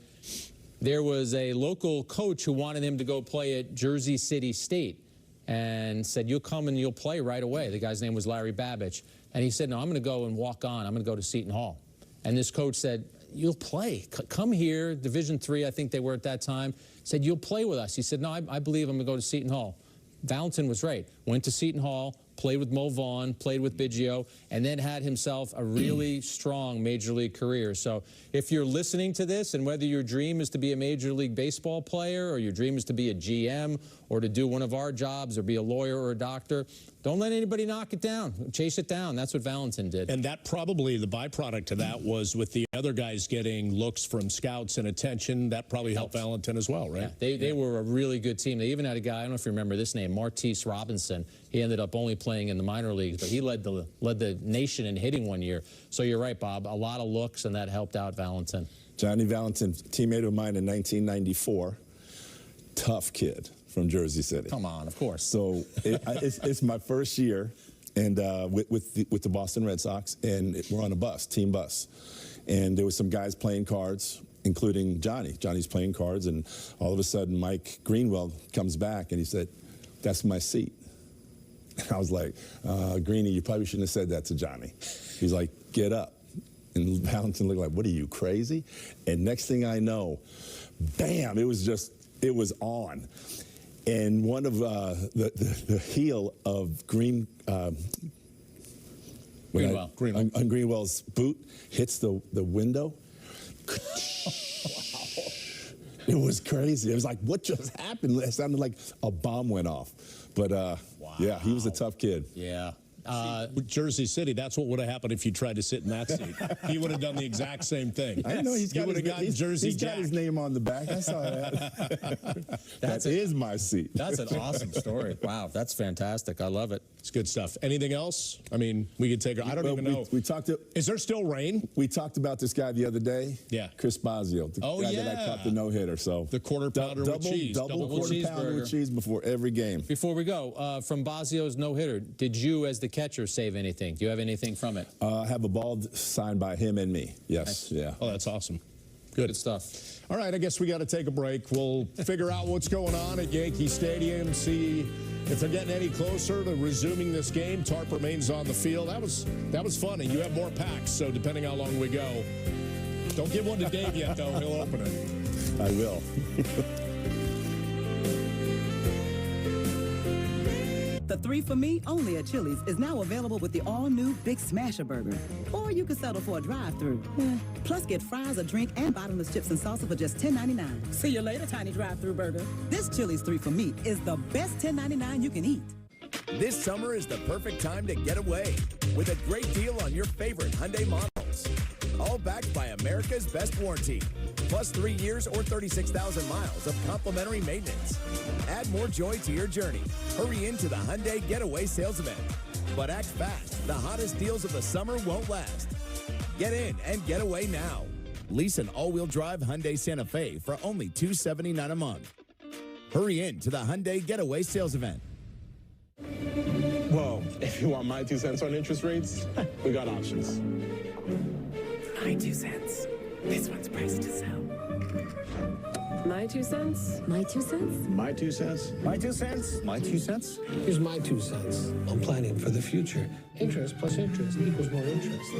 There was a local coach who wanted him to go play at Jersey City State and said, you'll come and you'll play right away. The guy's name was Larry Babbage. And he said, no, I'm going to go and walk on. I'm going to go to Seton Hall. And this coach said, you'll play. Come here. Division III, I think they were at that time. Said, you'll play with us. He said, no, I believe I'm going to go to Seton Hall. Valentin was right. Went to Seton Hall, played with Mo Vaughn, played with Biggio, and then had himself a really strong Major League career. So if you're listening to this, and whether your dream is to be a Major League Baseball player, or your dream is to be a GM, or to do one of our jobs, or be a lawyer or a doctor, don't let anybody knock it down. Chase it down. That's what Valentin did. And that probably, the byproduct of that was with the other guys getting looks from scouts and attention, that probably helped Valentin as well, right? Yeah, they were a really good team. They even had a guy, I don't know if you remember this name, Martise Robinson. He ended up only playing in the minor leagues, but he led the nation in hitting one year. So you're right, Bob. A lot of looks, and that helped out Valentin. Johnny Valentin, teammate of mine in 1994. Tough kid from Jersey City. Come on, of course. So it's my first year, and with the Boston Red Sox, and we're on a bus, team bus, and there were some guys playing cards, including Johnny. Johnny's playing cards, and all of a sudden Mike Greenwell comes back, and he said, "That's my seat." And I was like, "Greenie, you probably shouldn't have said that to Johnny." He's like, "Get up." And Valentin looked like, "What are you, crazy?" And next thing I know, bam! It was on. And one of the heel of Greenwell. On Greenwell's boot hits the window. It was crazy. It was like, what just happened? It sounded like a bomb went off. But yeah, he was a tough kid. Yeah. Jersey City, that's what would have happened if you tried to sit in that seat. He would have done the exact same thing. I know he's got his name on the back. I saw that. That is my seat. That's an awesome story. Wow, that's fantastic. I love it. It's good stuff. Anything else? I mean, we could take. I don't even know. We talked. Is there still rain? We talked about this guy the other day. Yeah, Chris Bosio, the guy that I caught the no-hitter. So the quarter pounder with cheese, double quarter pounder with cheese before every game. Before we go, from Bosio's no-hitter, did you, as the catcher, save anything? Do you have anything from it? I have a ball signed by him and me. Yes. Nice. Yeah. Oh, that's awesome. Good stuff. All right, I guess we got to take a break. We'll figure out what's going on at Yankee Stadium, see if they're getting any closer to resuming this game. Tarp remains on the field. That was funny. You have more packs, so depending how long we go. Don't give one to Dave yet, though. He'll open it. I will. The 3 for Me only at Chili's is now available with the all-new Big Smasher Burger. Or you can settle for a drive-thru. Plus, get fries, a drink, and bottomless chips and salsa for just $10.99. See you later, tiny drive-thru burger. This Chili's 3 for Me is the best $10.99 you can eat. This summer is the perfect time to get away with a great deal on your favorite Hyundai models. All backed by America's best warranty. Plus 3 years or 36,000 miles of complimentary maintenance. Add more joy to your journey. Hurry into the Hyundai Getaway Sales Event. But act fast. The hottest deals of the summer won't last. Get in and get away now. Lease an all-wheel drive Hyundai Santa Fe for only $279 a month. Hurry in to the Hyundai Getaway Sales Event. Well, if you want my 2 cents on interest rates, we got options. My 2 cents. This one's priced to sell. My 2 cents? My 2 cents? My 2 cents? My 2 cents? My 2 cents? Here's my 2 cents on planning for the future. Interest plus interest equals more interest.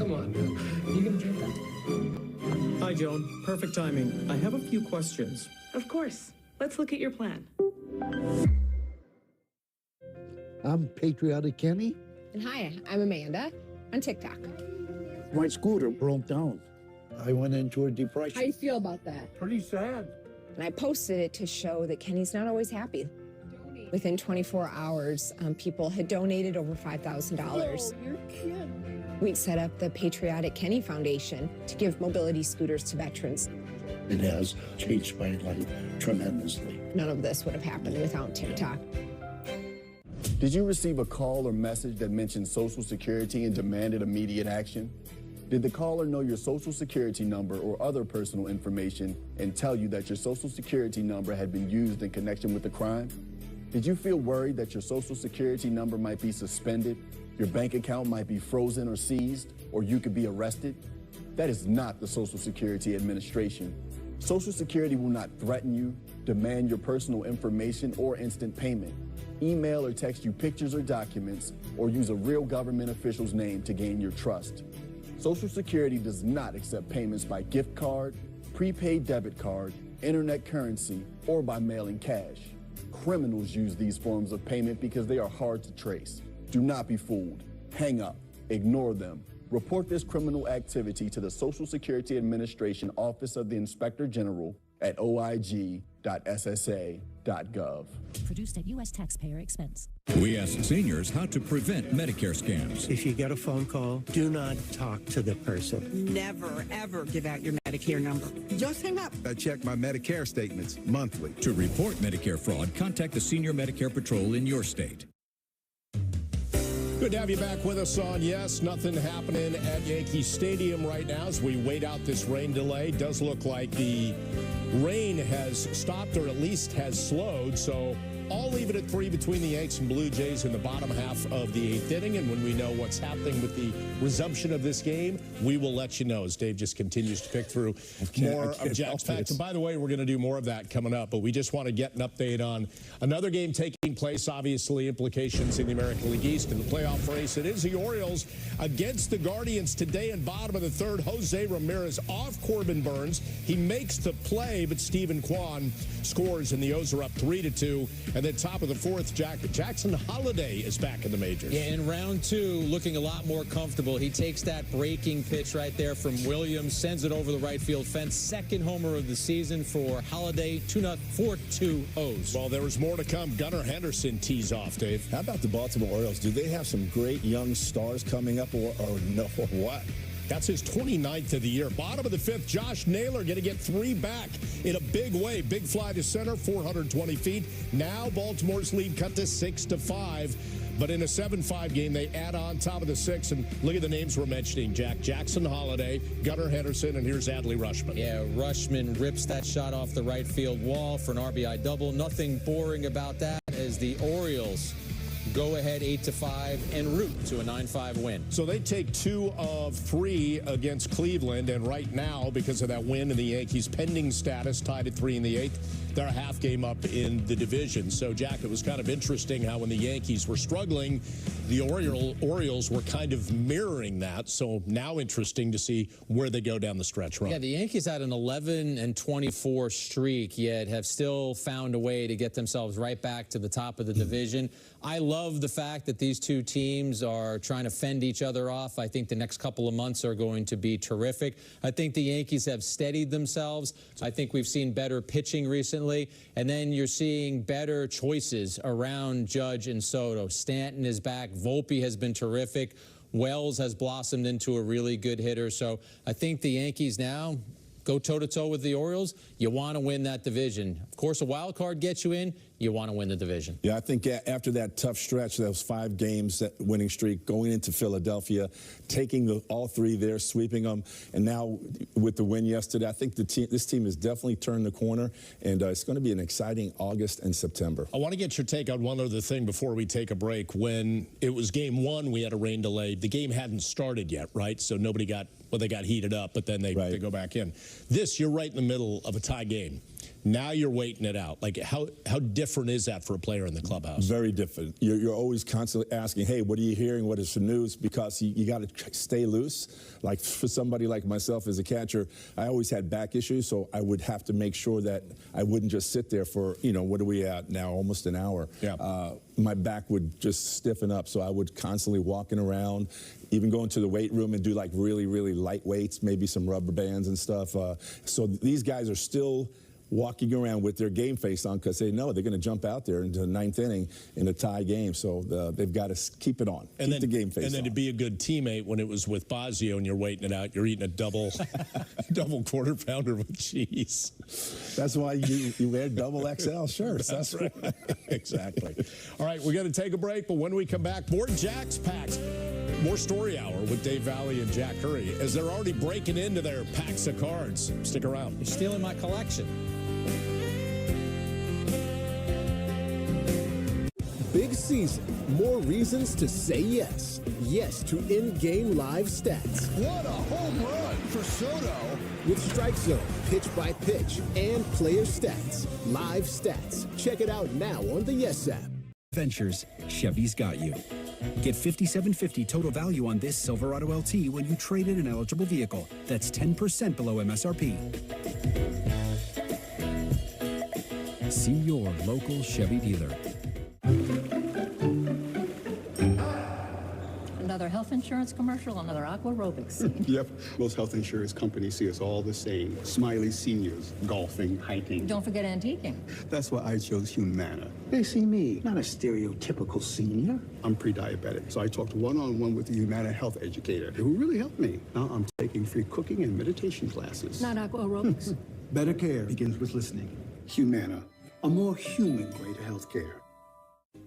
Come on, now. You can get that. Hi, Joan. Perfect timing. I have a few questions. Of course. Let's look at your plan. I'm Patriotic Kenny. And hi, I'm Amanda on TikTok. My scooter broke down. I went into a depression. How do you feel about that? Pretty sad. And I posted it to show that Kenny's not always happy. Within 24 hours, people had donated over $5,000. Oh, you're kidding. We'd set up the Patriotic Kenny Foundation to give mobility scooters to veterans. It has changed my life tremendously. None of this would have happened without TikTok. Did you receive a call or message that mentioned Social Security and demanded immediate action? Did the caller know your Social Security number or other personal information and tell you that your Social Security number had been used in connection with the crime? Did you feel worried that your Social Security number might be suspended, your bank account might be frozen or seized, or you could be arrested? That is not the Social Security Administration. Social Security will not threaten you, demand your personal information or instant payment, email or text you pictures or documents, or use a real government official's name to gain your trust. Social Security does not accept payments by gift card, prepaid debit card, internet currency, or by mailing cash. Criminals use these forms of payment because they are hard to trace. Do not be fooled. Hang up. Ignore them. Report this criminal activity to the Social Security Administration Office of the Inspector General at oig.ssa.gov. Produced at U.S. taxpayer expense. We asked seniors how to prevent Medicare scams. If you get a phone call, do not talk to the person. Never, ever give out your Medicare number. Just hang up. I check my Medicare statements monthly. To report Medicare fraud, contact the Senior Medicare Patrol in your state. Good to have you back with us on Yes. Nothing happening at Yankee Stadium right now as we wait out this rain delay. Does look like the rain has stopped or at least has slowed, so I'll leave it at 3 between the Yanks and Blue Jays in the bottom half of the 8th inning. And when we know what's happening with the resumption of this game, we will let you know as Dave just continues to pick through more of Jack's facts. And by the way, we're going to do more of that coming up, but we just want to get an update on another game taking place, obviously implications in the American League East and the playoff race. It is the Orioles against the Guardians today in bottom of the 3rd. Jose Ramirez off Corbin Burns. He makes the play, but Stephen Kwan scores, and the O's are up 3-2. And then top of the 4th, Jackson Holiday is back in the majors. Yeah, in round 2, looking a lot more comfortable. He takes that breaking pitch right there from Williams, sends it over the right field fence. Second homer of the season for Holiday, 4-2 O's. Well, there was more to come. Gunnar Henderson tees off, Dave. How about the Baltimore Orioles? Do they have some great young stars coming up or no, or what? That's his 29th of the year. Bottom of the 5th, Josh Naylor going to get 3 back in a big way. Big fly to center, 420 feet. Now Baltimore's lead cut to 6-5. But in a 7-5 game, they add on top of the 6. And look at the names we're mentioning, Jack. Jackson Holiday, Gunnar Henderson, and here's Adley Rutschman. Yeah, Rutschman rips that shot off the right field wall for an RBI double. Nothing boring about that as the Orioles go ahead 8-5 en route to a 9-5 win. So they take 2 of 3 against Cleveland, and right now, because of that win and the Yankees' pending status, tied at 3 in the 8th, they're a half game up in the division. So, Jack, it was kind of interesting how when the Yankees were struggling, the Orioles were kind of mirroring that. So now interesting to see where they go down the stretch run. Yeah, the Yankees had an 11-24 streak, yet have still found a way to get themselves right back to the top of the division. I love the fact that these two teams are trying to fend each other off. I think the next couple of months are going to be terrific. I think the Yankees have steadied themselves. I think we've seen better pitching recently, and then you're seeing better choices around Judge and Soto. Stanton is back. Volpe has been terrific. Wells has blossomed into a really good hitter. So I think the Yankees now go toe-to-toe with the Orioles. You want to win that division. Of course, a wild card gets you in. You want to win the division. Yeah, I think after that tough stretch, those 5 games, that winning streak, going into Philadelphia, taking all 3 there, sweeping them, and now with the win yesterday, I think this team has definitely turned the corner, and it's going to be an exciting August and September. I want to get your take on one other thing before we take a break. When it was game 1, we had a rain delay. The game hadn't started yet, right? So nobody got, well, they got heated up, but then they go back in. This, you're right in the middle of a tie game. Now you're waiting it out. Like, how different is that for a player in the clubhouse? Very different. You're always constantly asking, hey, what are you hearing? What is the news? Because you got to stay loose. Like, for somebody like myself as a catcher, I always had back issues, so I would have to make sure that I wouldn't just sit there for, what are we at now, almost an hour. Yeah. My back would just stiffen up, so I would constantly walking around, even going to the weight room and do like really, really light weights, maybe some rubber bands and stuff. So these guys are still walking around with their game face on because they know they're going to jump out there into the 9th inning in a tie game. So they've got to keep it on, keep the game face on. And then to be a good teammate when it was with Bosio and you're waiting it out, you're eating a double quarter pounder with cheese. That's why you wear double XL shirts. That's right. Exactly. All right, we're going to take a break, but when we come back, more Jack's Packs. More Story Hour with Dave Valley and Jack Curry as they're already breaking into their packs of cards. Stick around. You're stealing my collection. Big season. More reasons to say yes. Yes to in-game live stats. What a home run for Soto. With Strike Zone, pitch by pitch, and player stats. Live stats. Check it out now on the Yes app. Ventures, Chevy's got you. Get $5,750 total value on this Silverado LT when you trade in an eligible vehicle. That's 10% below MSRP. See your local Chevy dealer. Another health insurance commercial, another aqua aerobics scene. Yep, most health insurance companies see us all the same. Smiley seniors, golfing, hiking. Don't forget antiquing. That's why I chose Humana. They see me, not a stereotypical senior. I'm pre-diabetic, so I talked one-on-one with the Humana health educator who really helped me. Now I'm taking free cooking and meditation classes. Not aqua aerobics. Better care begins with listening. Humana, a more human way to health care.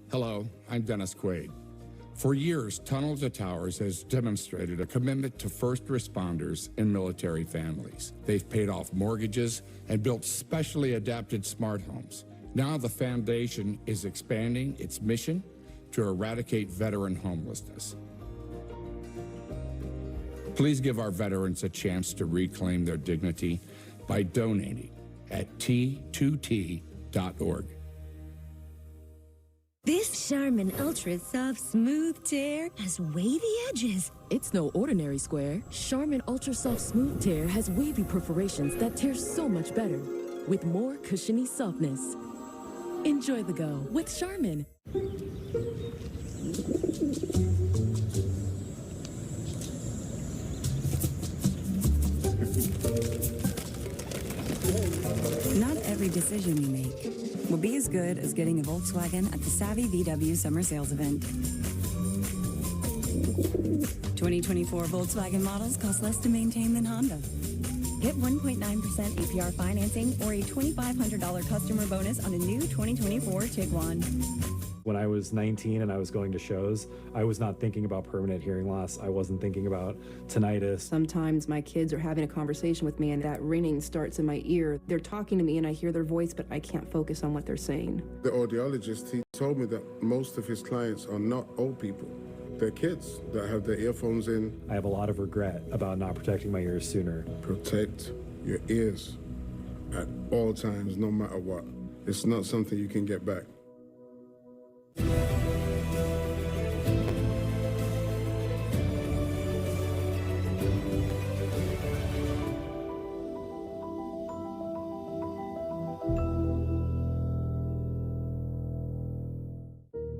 Hello, I'm Dennis Quaid. For years, Tunnel to Towers has demonstrated a commitment to first responders and military families. They've paid off mortgages and built specially adapted smart homes. Now the foundation is expanding its mission to eradicate veteran homelessness. Please give our veterans a chance to reclaim their dignity by donating at T2T.org. This Charmin Ultra Soft Smooth Tear has wavy edges. It's no ordinary square. Charmin Ultra Soft Smooth Tear has wavy perforations that tear so much better, with more cushiony softness. Enjoy the go with Charmin. Not every decision you make will be as good as getting a Volkswagen at the Savvy VW Summer Sales Event. 2024 Volkswagen models cost less to maintain than Honda. Get 1.9% APR financing or a $2,500 customer bonus on a new 2024 Tiguan. When I was 19 and I was going to shows, I was not thinking about permanent hearing loss. I wasn't thinking about tinnitus. Sometimes my kids are having a conversation with me and that ringing starts in my ear. They're talking to me and I hear their voice, but I can't focus on what they're saying. The audiologist, he told me that most of his clients are not old people. They're kids that have their earphones in. I have a lot of regret about not protecting my ears sooner. Protect your ears at all times, no matter what. It's not something you can get back.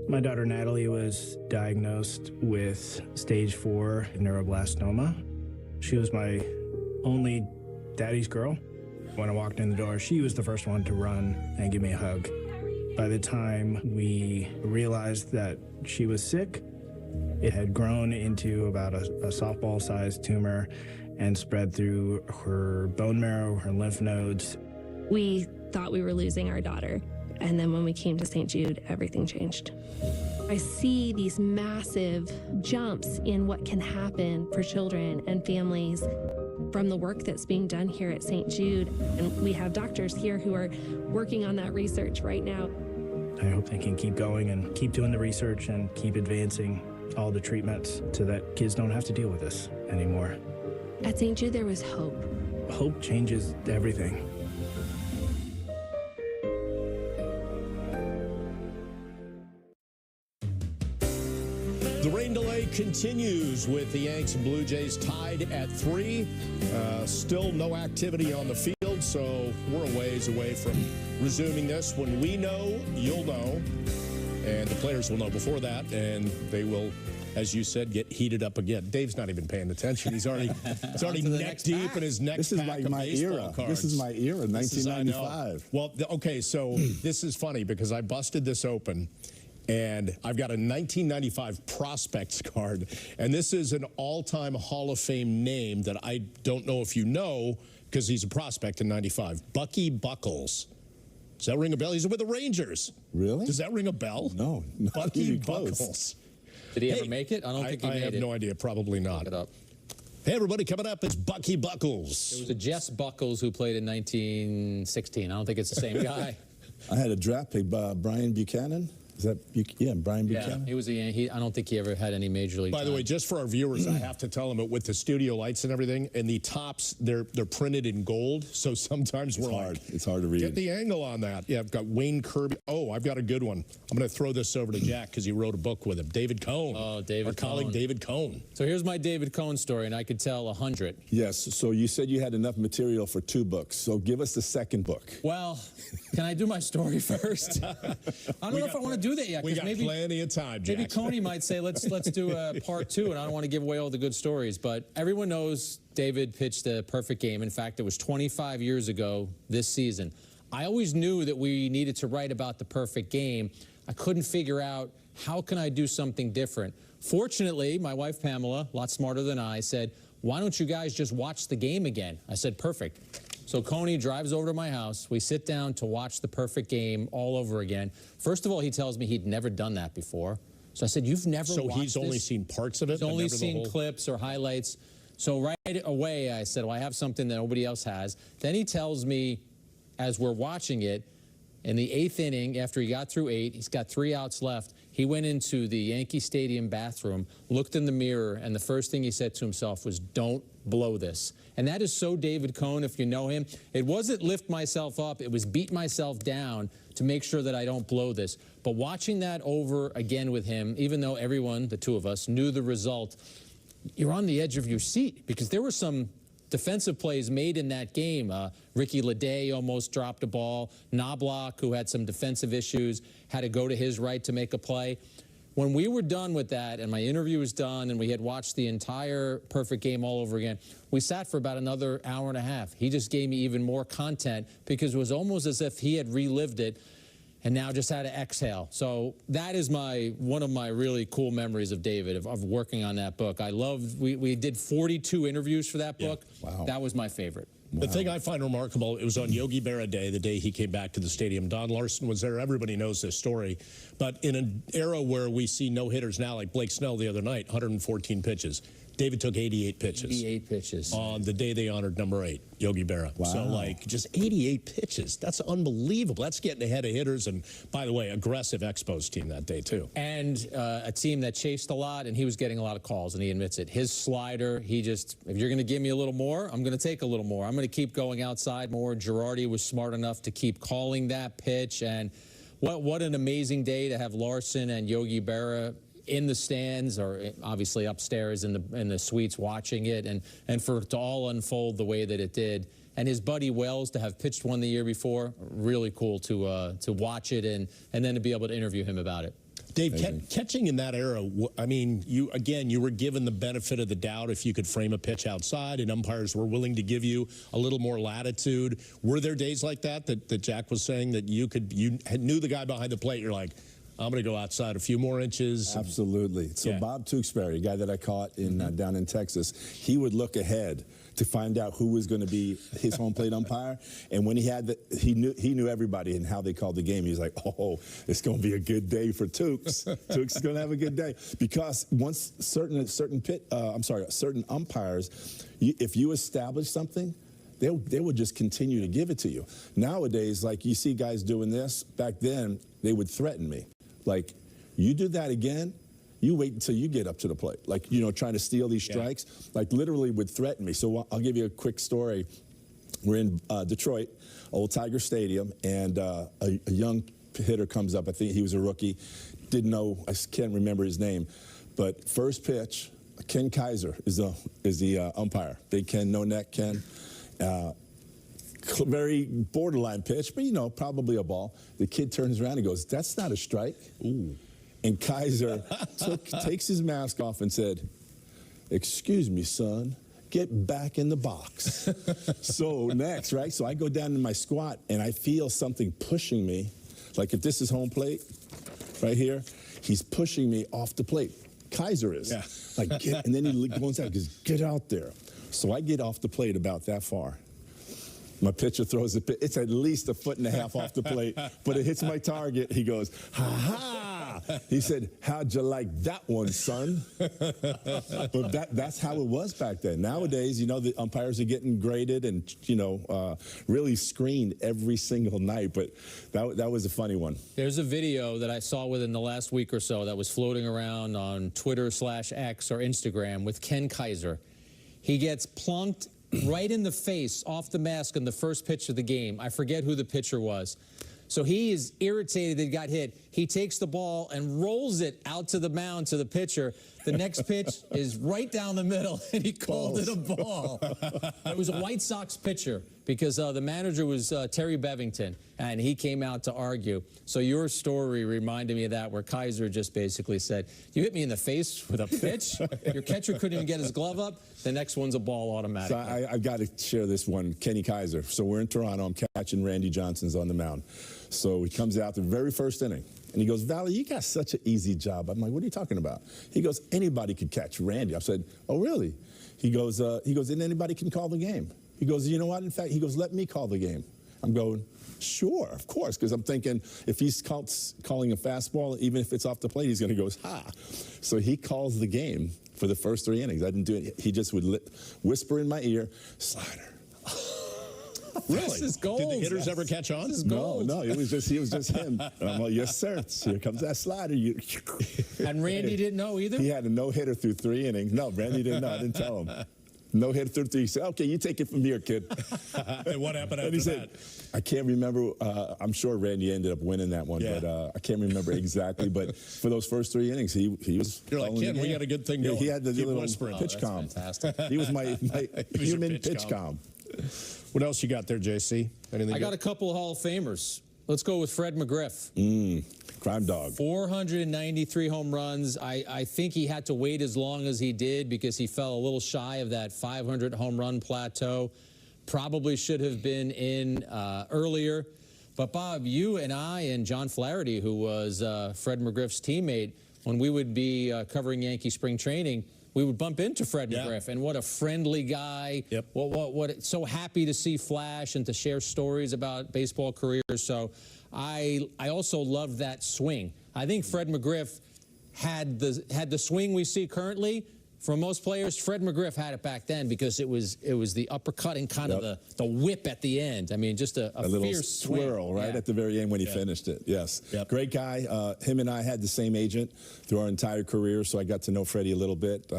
My daughter Natalie was diagnosed with stage 4 neuroblastoma. She was my only daddy's girl. When I walked in the door, she was the first one to run and give me a hug. By the time we realized that she was sick, it had grown into about a softball-sized tumor and spread through her bone marrow, her lymph nodes. We thought we were losing our daughter. And then when we came to St. Jude, everything changed. I see these massive jumps in what can happen for children and families from the work that's being done here at St. Jude. And we have doctors here who are working on that research right now. I hope they can keep going and keep doing the research and keep advancing all the treatments so that kids don't have to deal with this anymore. At St. Jude, there was hope. Hope changes everything. The rain delay continues with the Yanks and Blue Jays tied at 3. Still no activity on the field, so we're a ways away from resuming this. When we know, you'll know, and the players will know before that, and they will, as you said, get heated up again. Dave's not even paying attention. He's already neck deep in his next pack of baseball cards. This is my era, 1995. Well, okay, so this is funny because I busted this open. And I've got a 1995 prospects card, and this is an all-time Hall of Fame name that I don't know if you know because he's a prospect in 95. Bucky Buckles. Does that ring a bell? He's with the Rangers. Really? Does that ring a bell? No. Bucky Buckles. Did he ever make it? I don't think he made it. I have no idea. Probably not. Look it up. Hey, everybody, coming up, it's Bucky Buckles. It was a Jess Buckles who played in 1916. I don't think it's the same guy. I had a draft pick by Brian Buchanan. Is that, yeah, Brian Buchanan? Yeah, he was I don't think he ever had any major league By the way, just for our viewers, I have to tell them that with the studio lights and everything, and the tops, they're printed in gold, so sometimes it's hard to read. Get the angle on that. Yeah, I've got Wayne Kirby. Oh, I've got a good one. I'm going to throw this over to Jack because he wrote a book with him. David Cohn. Oh, David Our colleague David Cohn. So here's my David Cohn story, and I could tell 100. Yes, so you said you had enough material for 2 books, so give us the second book. Well, can I do my story first? I don't know if I want to do that yet. We got plenty of time, Jack. Maybe Coney might say, let's do a part 2, and I don't want to give away all the good stories. But everyone knows David pitched a perfect game. In fact, it was 25 years ago this season. I always knew that we needed to write about the perfect game. I couldn't figure out how can I do something different. Fortunately, my wife Pamela, a lot smarter than I, said, why don't you guys just watch the game again? I said, perfect. So Coney drives over to my house. We sit down to watch the perfect game all over again. First of all, he tells me he'd never done that before. So I said, you've never watched this? So he's only seen parts of it? He's only seen clips or highlights. So right away, I said, well, I have something that nobody else has. Then he tells me, as we're watching it, in the 8th inning, after he got through 8, he's got 3 outs left. He went into the Yankee Stadium bathroom, looked in the mirror, and the first thing he said to himself was, don't blow this. And that is so David Cohn, if you know him. It wasn't lift myself up. It was beat myself down to make sure that I don't blow this. But watching that over again with him, even though everyone, the 2 of us, knew the result, you're on the edge of your seat because there were some defensive plays made in that game. Ricky Leday almost dropped a ball. Knobloch, who had some defensive issues, had to go to his right to make a play. When we were done with that and my interview was done and we had watched the entire perfect game all over again, we sat for about another hour and a half. He just gave me even more content because it was almost as if he had relived it and now just had to exhale. So that is one of my really cool memories of David, of working on that book. I loved, we did 42 interviews for that book. Yeah. Wow. That was my favorite. The thing I find remarkable, it was on Yogi Berra Day, the day he came back to the stadium. Don Larson was there. Everybody knows this story. But in an era where we see no-hitters now, like Blake Snell the other night, 114 pitches, David took 88 pitches. 88 pitches. On the day they honored number 8, Yogi Berra. Wow. So, like, just 88 pitches. That's unbelievable. That's getting ahead of hitters. And, by the way, aggressive Expos team that day, too. And a team that chased a lot, and he was getting a lot of calls, and he admits it. His slider, he just, if you're going to give me a little more, I'm going to take a little more. I'm going to keep going outside more. Girardi was smart enough to keep calling that pitch. And what an amazing day to have Larson and Yogi Berra in the stands, or obviously upstairs in the suites watching it, and for it to all unfold the way that it did. And his buddy Wells to have pitched one the year before, really cool to watch it and then to be able to interview him about it. Dave, catching in that era, I mean, you were given the benefit of the doubt if you could frame a pitch outside, and umpires were willing to give you a little more latitude. Were there days like that Jack was saying that you knew the guy behind the plate, you're like, I'm going to go outside a few more inches? Absolutely. So yeah. Bob Tewksbury, a guy that I caught in down in Texas, he would look ahead to find out who was going to be his home plate umpire. And when he knew everybody and how they called the game. He was like, oh, it's going to be a good day for Tewks. Tewks is going to have a good day. Because once certain umpires, if you establish something, they would just continue to give it to you. Nowadays, like you see guys doing this, back then, they would threaten me. Like, you do that again, you wait until you get up to the plate. Like, trying to steal these strikes, like literally would threaten me. So I'll give you a quick story. We're in Detroit, Old Tiger Stadium, and a young hitter comes up. I think he was a rookie. Didn't know, I can't remember his name. But first pitch, Ken Kaiser is the umpire. Big Ken, no neck Ken. Very borderline pitch, but probably a ball. The kid turns around and goes, "That's not a strike." Ooh. And Kaiser takes his mask off and said, "Excuse me, son, get back in the box." So next, right? So I go down in my squat and I feel something pushing me. Like if this is home plate, right here, he's pushing me off the plate. Kaiser is. Yeah. Like, and then he goes out and goes, "Get out there." So I get off the plate about that far. My pitcher throws it. It's at least 1.5 feet off the plate, but it hits my target. He goes, "Ha ha!" He said, "How'd you like that one, son?" But that's how it was back then. Nowadays, the umpires are getting graded and really screened every single night. But that was a funny one. There's a video that I saw within the last week or so that was floating around on Twitter/X or Instagram with Ken Kaiser. He gets plunked right in the face off the mask on the first pitch of the game. I forget who the pitcher was. So he is irritated that he got hit. He takes the ball and rolls it out to the mound to the pitcher. The next pitch is right down the middle, and he called it a ball. It was a White Sox pitcher because the manager was Terry Bevington, and he came out to argue. So your story reminded me of that, where Kaiser just basically said, "You hit me in the face with a pitch? Your catcher couldn't even get his glove up? The next one's a ball automatically." So I've got to share this one, Kenny Kaiser. So we're in Toronto. I'm catching Randy Johnson's on the mound. So he comes out the very first inning. And he goes, "Valley, you got such an easy job." I'm like, "What are you talking about?" He goes, "Anybody could catch Randy." I said, "Oh, really?" He goes, "And anybody can call the game." He goes, "You know what? In fact," he goes, "let me call the game." I'm going, "Sure, of course," because I'm thinking if he's calling a fastball, even if it's off the plate, he's going to go, "Ha." So he calls the game for the first 3 innings. I didn't do it. He just would whisper in my ear, "Slider." Really? This is gold. Did the hitters ever catch on? This is gold. No, he was just him. And I'm like, "Yes, sir. Here comes that slider." And Randy didn't know either? He had a no-hitter through 3 innings. No, Randy didn't know. I didn't tell him. No-hitter through 3. He said, "Okay, you take it from here, kid." And what happened after that? I can't remember. I'm sure Randy ended up winning that one, but I can't remember exactly. But for those first 3 innings, he was. You're like, "Kid, we got a good thing going." He had the little pitch calm. Fantastic. He was my human pitch calm. What else you got there, JC? Anything I got a couple of Hall of Famers. Let's go with Fred McGriff. Crime dog. 493 home runs. I think he had to wait as long as he did because he fell a little shy of that 500 home run plateau. Probably should have been in earlier. But Bob, you and I and John Flaherty, who was Fred McGriff's teammate, when we would be covering Yankee spring training, we would bump into Fred McGriff, and what a friendly guy. Yep. So happy to see Flash and to share stories about baseball careers. So I also loved that swing. I think Fred McGriff had the swing we see currently. For most players, Fred McGriff had it back then because it was the uppercut and kind of the whip at the end. I mean, just a little fierce swirl swing. right at the very end when he finished it. Yes, great guy. Him and I had the same agent through our entire career, so I got to know Freddie a little bit.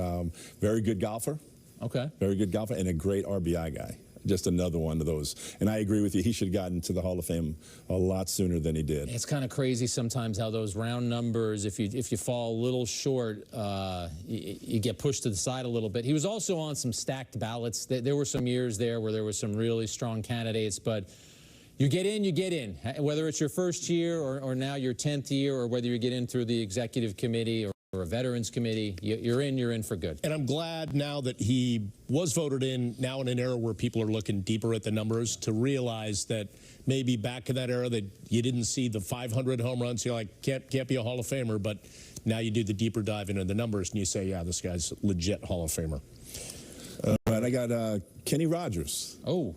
Very good golfer. Okay. Very good golfer and a great RBI guy. Just another one of those. And I agree with you. He should have gotten to the Hall of Fame a lot sooner than he did. It's kind of crazy sometimes how those round numbers, if you fall a little short, you get pushed to the side a little bit. He was also on some stacked ballots. There were some years there where there were some really strong candidates, but you get in, you get in. Whether it's your first year or now your 10th year, or whether you get in through the executive committee or a veterans committee, you're in for good. And I'm glad now that he was voted in, now in an era where people are looking deeper at the numbers, to realize that maybe back in that era that you didn't see the 500 home runs. You're like, can't be a Hall of Famer, but now you do the deeper dive into the numbers and you say, yeah, this guy's legit Hall of Famer. All right, I got Kenny Rogers. Oh.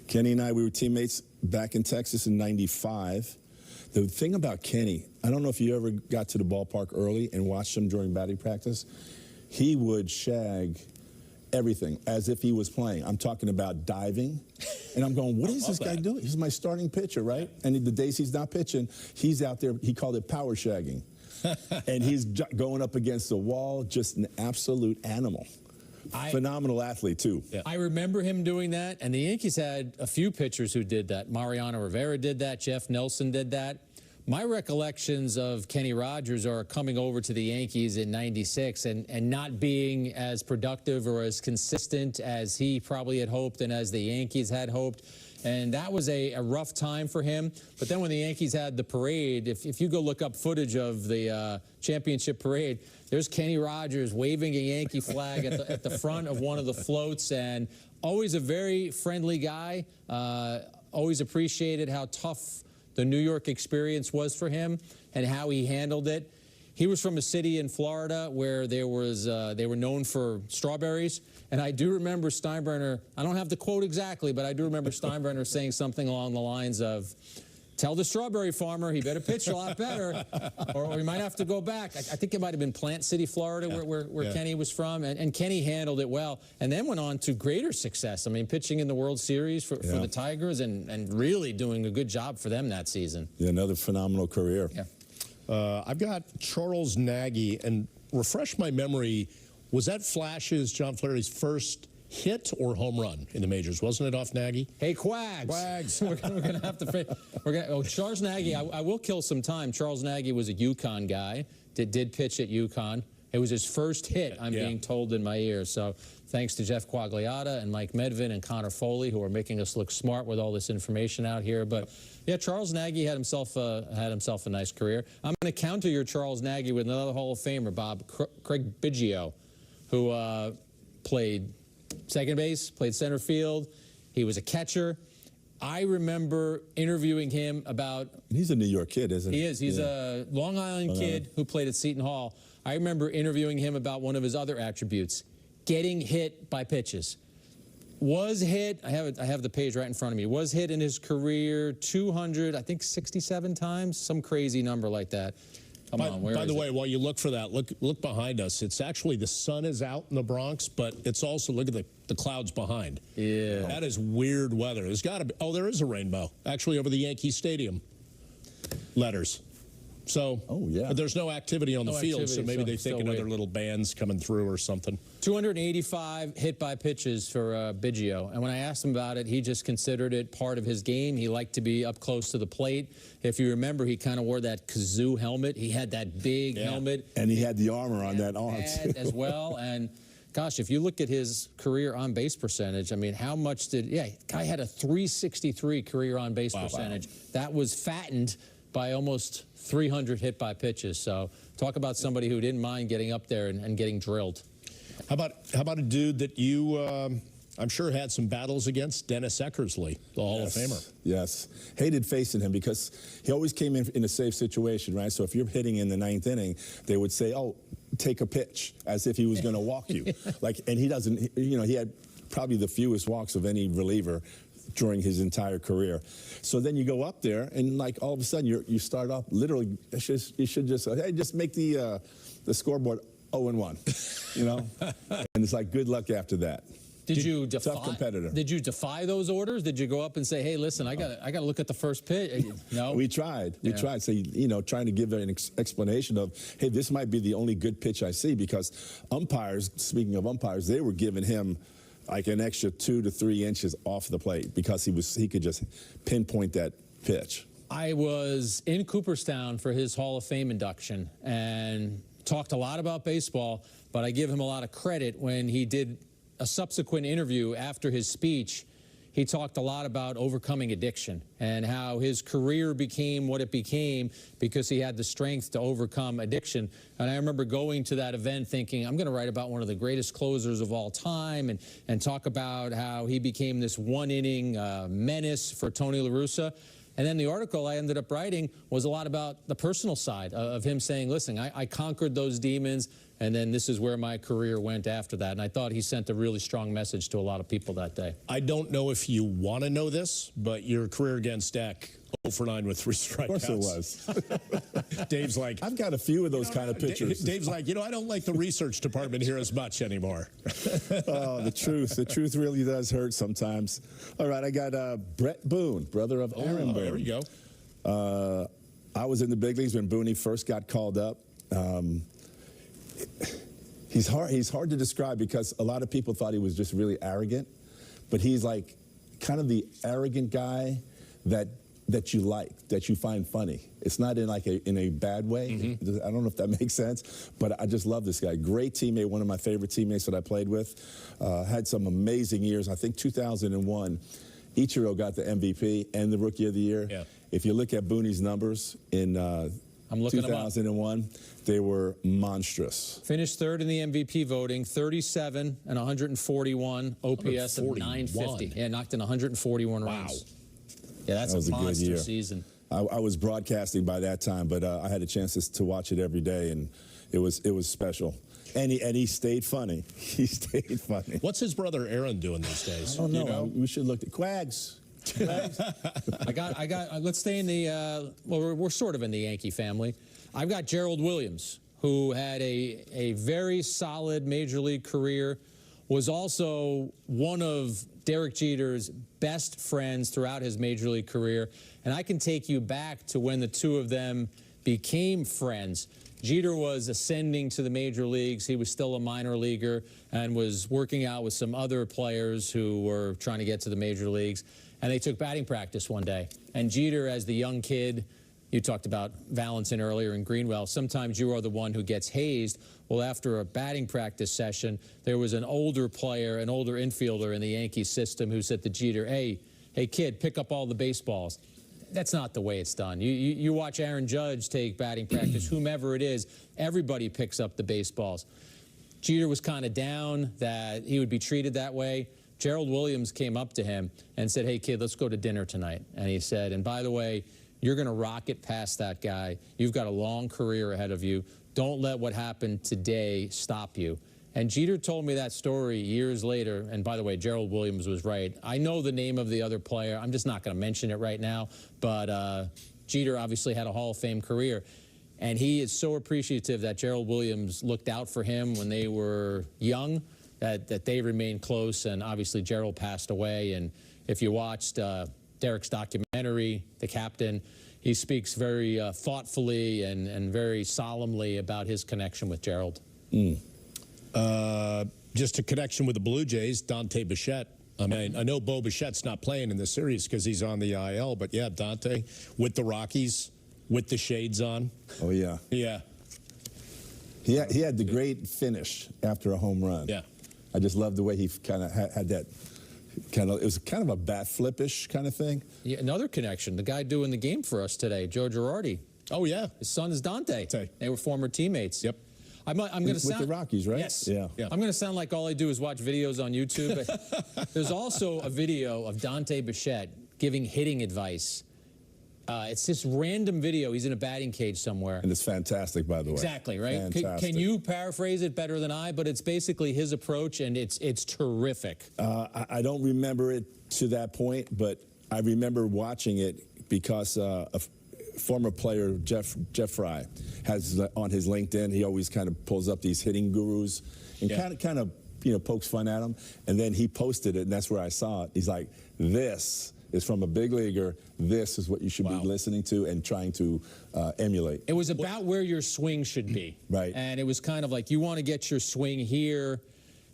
Kenny and I, we were teammates back in Texas in '95. The thing about Kenny, I don't know if you ever got to the ballpark early and watched him during batting practice. He would shag everything as if he was playing. I'm talking about diving. And I'm going, what is this guy doing? He's my starting pitcher, right? And the days he's not pitching, he's out there, he called it power shagging. And he's going up against the wall, just an absolute animal. Phenomenal athlete, too. Yeah. I remember him doing that, and the Yankees had a few pitchers who did that. Mariano Rivera did that. Jeff Nelson did that. My recollections of Kenny Rogers are coming over to the Yankees in '96 and not being as productive or as consistent as he probably had hoped and as the Yankees had hoped. And that was a rough time for him. But then when the Yankees had the parade, if you go look up footage of the championship parade, there's Kenny Rogers waving a Yankee flag at the front of one of the floats, and always a very friendly guy. Always appreciated how tough the New York experience was for him and how he handled it. He was from a city in Florida where they were known for strawberries. And I do remember Steinbrenner, I don't have the quote exactly, but I do remember Steinbrenner saying something along the lines of, tell the strawberry farmer he better pitch a lot better, or we might have to go back. I think it might have been Plant City, Florida, where Kenny was from, and Kenny handled it well, and then went on to greater success. I mean, pitching in the World Series for the Tigers and really doing a good job for them that season. Yeah, another phenomenal career. Yeah. I've got Charles Nagy, and refresh my memory, was that Flash's, John Flaherty's first hit or home run in the majors? Wasn't it off Nagy? Hey, Quags. we're going to have to Charles Nagy, I will kill some time. Charles Nagy was a UConn guy, did pitch at UConn. It was his first hit, I'm being told in my ear. So thanks to Jeff Quagliata and Mike Medvin and Connor Foley, who are making us look smart with all this information out here. But yeah, Charles Nagy had himself a nice career. I'm going to counter your Charles Nagy with another Hall of Famer, Bob, Craig Biggio, who played second base, played center field. He was a catcher. I remember interviewing him about... He's a New York kid, isn't he? He is. He's a Long Island kid who played at Seton Hall. I remember interviewing him about one of his other attributes, getting hit by pitches. Was hit, I have the page right in front of me, was hit in his career 200, I think 67 times, some crazy number like that. By the way, while you look for that, look behind us. It's actually, the sun is out in the Bronx, but it's also, look at the clouds behind. Yeah. That is weird weather. There's got to be, oh, there is a rainbow, actually, over the Yankee Stadium. Letters. So, but there's no activity on the field, so maybe they think another little band's coming through or something. 285 hit by pitches for Biggio. And when I asked him about it, he just considered it part of his game. He liked to be up close to the plate. If you remember, he kind of wore that kazoo helmet. He had that big helmet. And he had the armor on that arm, too. As well. And gosh, if you look at his career on base percentage, I mean, how much guy had a 363 career on base percentage. That was fattened by almost 300 hit by pitches. So talk about somebody who didn't mind getting up there and getting drilled. How about a dude that you, I'm sure, had some battles against, Dennis Eckersley, the Hall of Famer? Yes. Hated facing him because he always came in a safe situation, right? So if you're hitting in the ninth inning, they would say, oh, take a pitch as if he was going to walk you. And he doesn't, he had probably the fewest walks of any reliever during his entire career. So then you go up there, and all of a sudden you start off literally. You should just say, hey, just make the scoreboard 0-1, and it's like good luck after that. Did you defy? Tough competitor. Did you defy those orders? Did you go up and say, "Hey, listen, I got to look at the first pitch"? No. We tried. We tried. So trying to give an explanation of, hey, this might be the only good pitch I see, because umpires. Speaking of umpires, they were giving him like an extra 2 to 3 inches off the plate because he could just pinpoint that pitch. I was in Cooperstown for his Hall of Fame induction and talked a lot about baseball, but I give him a lot of credit when he did a subsequent interview after his speech. He talked a lot about overcoming addiction and how his career became what it became because he had the strength to overcome addiction. And I remember going to that event thinking, I'm going to write about one of the greatest closers of all time and talk about how he became this one-inning menace for Tony La Russa. And then the article I ended up writing was a lot about the personal side of him saying, listen, I conquered those demons, and then this is where my career went after that. And I thought he sent a really strong message to a lot of people that day. I don't know if you want to know this, but your career against Eck, 0 for 9 with 3 strikeouts. Of course it was. Dave's like, I've got a few of those kind of pictures. Dave's like, I don't like the research department here as much anymore. Oh, the truth really does hurt sometimes. All right, I got Brett Boone, brother of Aaron Boone. There you go. I was in the big leagues when Booney first got called up. He's hard to describe because a lot of people thought he was just really arrogant, but he's like kind of the arrogant guy that you like, that you find funny. It's not in a bad way. I don't know if that makes sense, but I just love this guy. Great teammate, one of my favorite teammates that I played with. Had some amazing years. I think 2001, Ichiro got the MVP and the Rookie of the Year. Yeah. If you look at Booney's numbers in 2001, they were monstrous. Finished third in the MVP voting, 37 and 141 OPS of 950. Yeah, knocked in 141 runs. Yeah, that's a monster season. I was broadcasting by that time, but I had a chance to watch it every day, and it was special. And he stayed funny. He stayed funny. What's his brother Aaron doing these days? I don't know. We should look at Quags. I got. Let's stay in the. Well, we're sort of in the Yankee family. I've got Gerald Williams, who had a very solid major league career, was also one of Derek Jeter's best friends throughout his major league career, and I can take you back to when the two of them became friends. Jeter was ascending to the major leagues. He was still a minor leaguer and was working out with some other players who were trying to get to the major leagues. And they took batting practice one day. And Jeter, as the young kid, you talked about Valentin earlier in Greenwell, sometimes you are the one who gets hazed. Well, after a batting practice session, there was an older player, an older infielder in the Yankees system who said to Jeter, hey kid, pick up all the baseballs. That's not the way it's done. You watch Aaron Judge take batting practice, whomever it is, everybody picks up the baseballs. Jeter was kind of down that he would be treated that way. Gerald Williams came up to him and said, hey, kid, let's go to dinner tonight. And he said, and by the way, you're going to rocket past that guy. You've got a long career ahead of you. Don't let what happened today stop you. And Jeter told me that story years later. And by the way, Gerald Williams was right. I know the name of the other player. I'm just not going to mention it right now. But Jeter obviously had a Hall of Fame career. And he is so appreciative that Gerald Williams looked out for him when they were young, that they remained close. And obviously Gerald passed away. And if you watched Derek's documentary, The Captain, he speaks very thoughtfully and very solemnly about his connection with Gerald. Just a connection with the Blue Jays, Dante Bichette. I mean, I know Bo Bichette's not playing in this series because he's on the IL, but yeah, Dante with the Rockies, with the shades on. Oh, yeah. Yeah. He had the great finish after a home run. Yeah. I just love the way he kind of had that it was kind of a bat flip-ish kind of thing. Yeah, another connection, the guy doing the game for us today, Joe Girardi. Oh, yeah. His son is Dante. They were former teammates. Yep. I'm going to sound with the Rockies, right? Yes. Yeah. I'm going to sound like all I do is watch videos on YouTube. But there's also a video of Dante Bichette giving hitting advice It's this random video. He's in a batting cage somewhere. And it's fantastic, by the way. Exactly, right? Fantastic. Can you paraphrase it better than I? But it's basically his approach, and it's terrific. I don't remember it to that point, but I remember watching it because a former player, Jeff Fry, has on his LinkedIn, he always kind of pulls up these hitting gurus and kind of pokes fun at them. And then he posted it, and that's where I saw it. He's like, this is from a big leaguer. This is what you should be listening to and trying to emulate. It was about where your swing should be. Right. And it was kind of like, you want to get your swing here,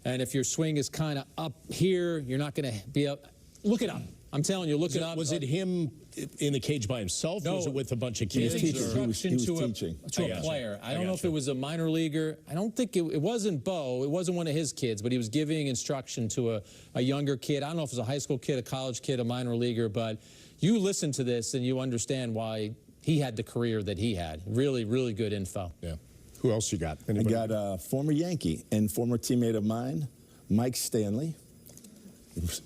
and if your swing is kind of up here, you're not going to be up. Look it up. I'm telling you, look it up. Was it him in the cage by himself, or was it with a bunch of kids? He was teaching. To a player. I don't know if it was a minor leaguer. I don't think it wasn't Bo. It wasn't one of his kids, but he was giving instruction to a younger kid. I don't know if it was a high school kid, a college kid, a minor leaguer, but you listen to this and you understand why he had the career that he had. Really, really good info. Yeah. Who else you got? Anybody? I got a former Yankee and former teammate of mine, Mike Stanley.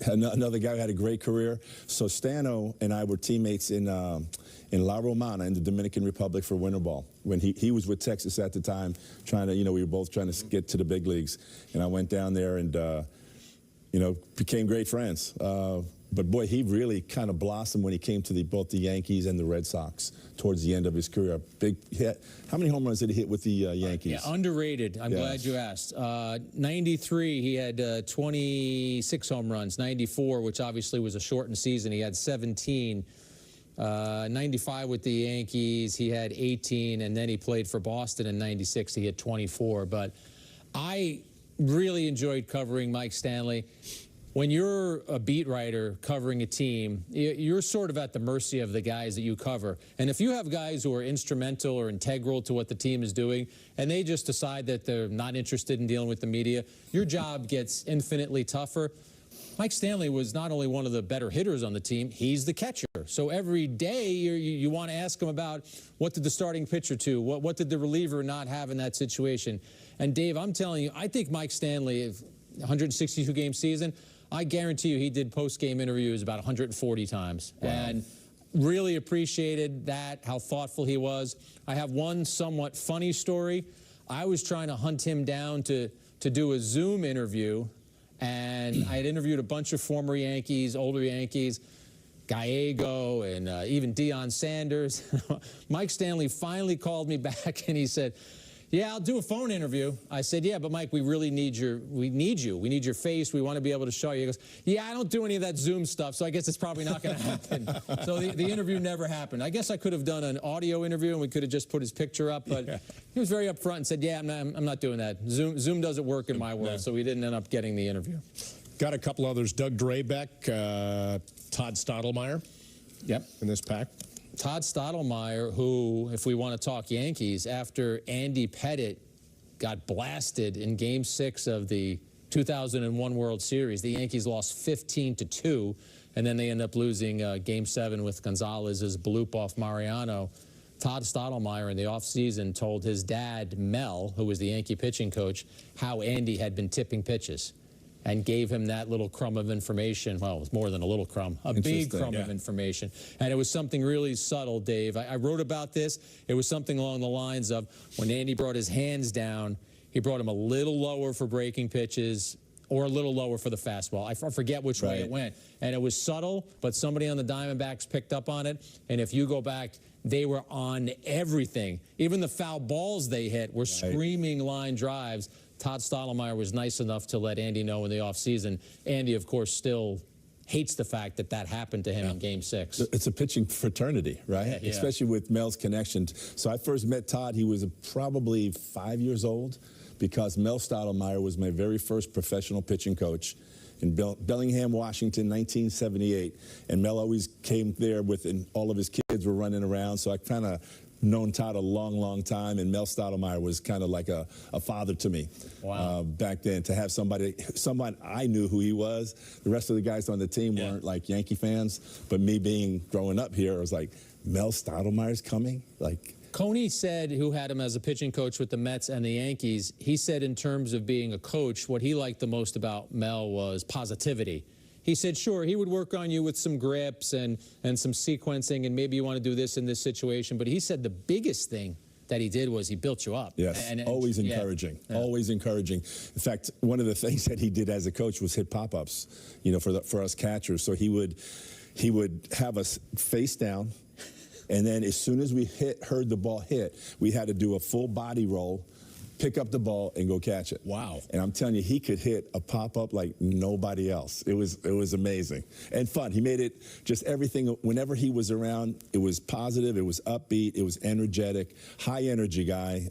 Another guy who had a great career. So Stano and I were teammates in La Romana in the Dominican Republic for winter ball. When he was with Texas at the time, trying to, we were both trying to get to the big leagues. And I went down there and, became great friends. But boy, he really kind of blossomed when he came to both the Yankees and the Red Sox towards the end of his career. Big hit. How many home runs did he hit with the Yankees? Yeah, underrated. I'm glad you asked. 93, he had 26 home runs. 94, which obviously was a shortened season, he had 17. 95 with the Yankees, he had 18, and then he played for Boston in 96. He had 24. But I really enjoyed covering Mike Stanley. When you're a beat writer covering a team, you're sort of at the mercy of the guys that you cover. And if you have guys who are instrumental or integral to what the team is doing, and they just decide that they're not interested in dealing with the media, your job gets infinitely tougher. Mike Stanley was not only one of the better hitters on the team, he's the catcher. So every day you want to ask him about what did the starting pitcher do, what did the reliever not have in that situation. And Dave, I'm telling you, I think Mike Stanley, 162-game season, I guarantee you he did post-game interviews about 140 times. Wow. And really appreciated that, how thoughtful he was. I have one somewhat funny story. I was trying to hunt him down to do a Zoom interview, and I had interviewed a bunch of former Yankees, older Yankees, Gallego, and even Deion Sanders. Mike Stanley finally called me back, and he said, yeah, I'll do a phone interview. I said, yeah, but Mike, we really need you. We need your face. We want to be able to show you. He goes, yeah, I don't do any of that Zoom stuff, so I guess it's probably not going to happen. So the interview never happened. I guess I could have done an audio interview and we could have just put his picture up, but he was very upfront and said, yeah, I'm not doing that. Zoom doesn't work in my world, so we didn't end up getting the interview. Got a couple others. Doug Drabek, Todd Stottlemyre. Yep. In this pack. Todd Stottlemyre, who, if we want to talk Yankees, after Andy Pettitte got blasted in Game 6 of the 2001 World Series, the Yankees lost 15-2, and then they end up losing Game 7 with Gonzalez's bloop off Mariano. Todd Stottlemyre in the offseason told his dad, Mel, who was the Yankee pitching coach, how Andy had been tipping pitches, and gave him that little crumb of information. Well, it was more than a little crumb, a big crumb of information. And it was something really subtle, Dave. I wrote about this. It was something along the lines of when Andy brought his hands down, he brought them a little lower for breaking pitches or a little lower for the fastball. I forget which way it went. And it was subtle, but somebody on the Diamondbacks picked up on it. And if you go back, they were on everything. Even the foul balls they hit were screaming line drives. Todd Stottlemyre was nice enough to let Andy know in the offseason. Andy, of course, still hates the fact that that happened to him in Game 6. It's a pitching fraternity, right? Yeah. Especially with Mel's connection. So I first met Todd, he was probably 5 years old, because Mel Stottlemyre was my very first professional pitching coach in Bellingham, Washington, 1978. And Mel always came there with, and all of his kids were running around. So I kind of known Todd a long, long time, and Mel Stottlemyre was kind of like a father to me back then. To have someone I knew who he was. The rest of the guys on the team weren't like Yankee fans, but me growing up here, I was like, Mel Stottlemyre's coming? Like, Coney said, who had him as a pitching coach with the Mets and the Yankees, he said in terms of being a coach, what he liked the most about Mel was positivity. He said, sure, he would work on you with some grips and some sequencing, and maybe you want to do this in this situation. But he said the biggest thing that he did was he built you up. Yes, always encouraging, always encouraging. In fact, one of the things that he did as a coach was hit pop-ups, for us catchers. So he would have us face down, and then as soon as we heard the ball hit, we had to do a full body roll, pick up the ball, and go catch it. Wow. And I'm telling you, he could hit a pop-up like nobody else. It was amazing and fun. He made it just everything. Whenever he was around, it was positive, it was upbeat, it was energetic, high energy guy.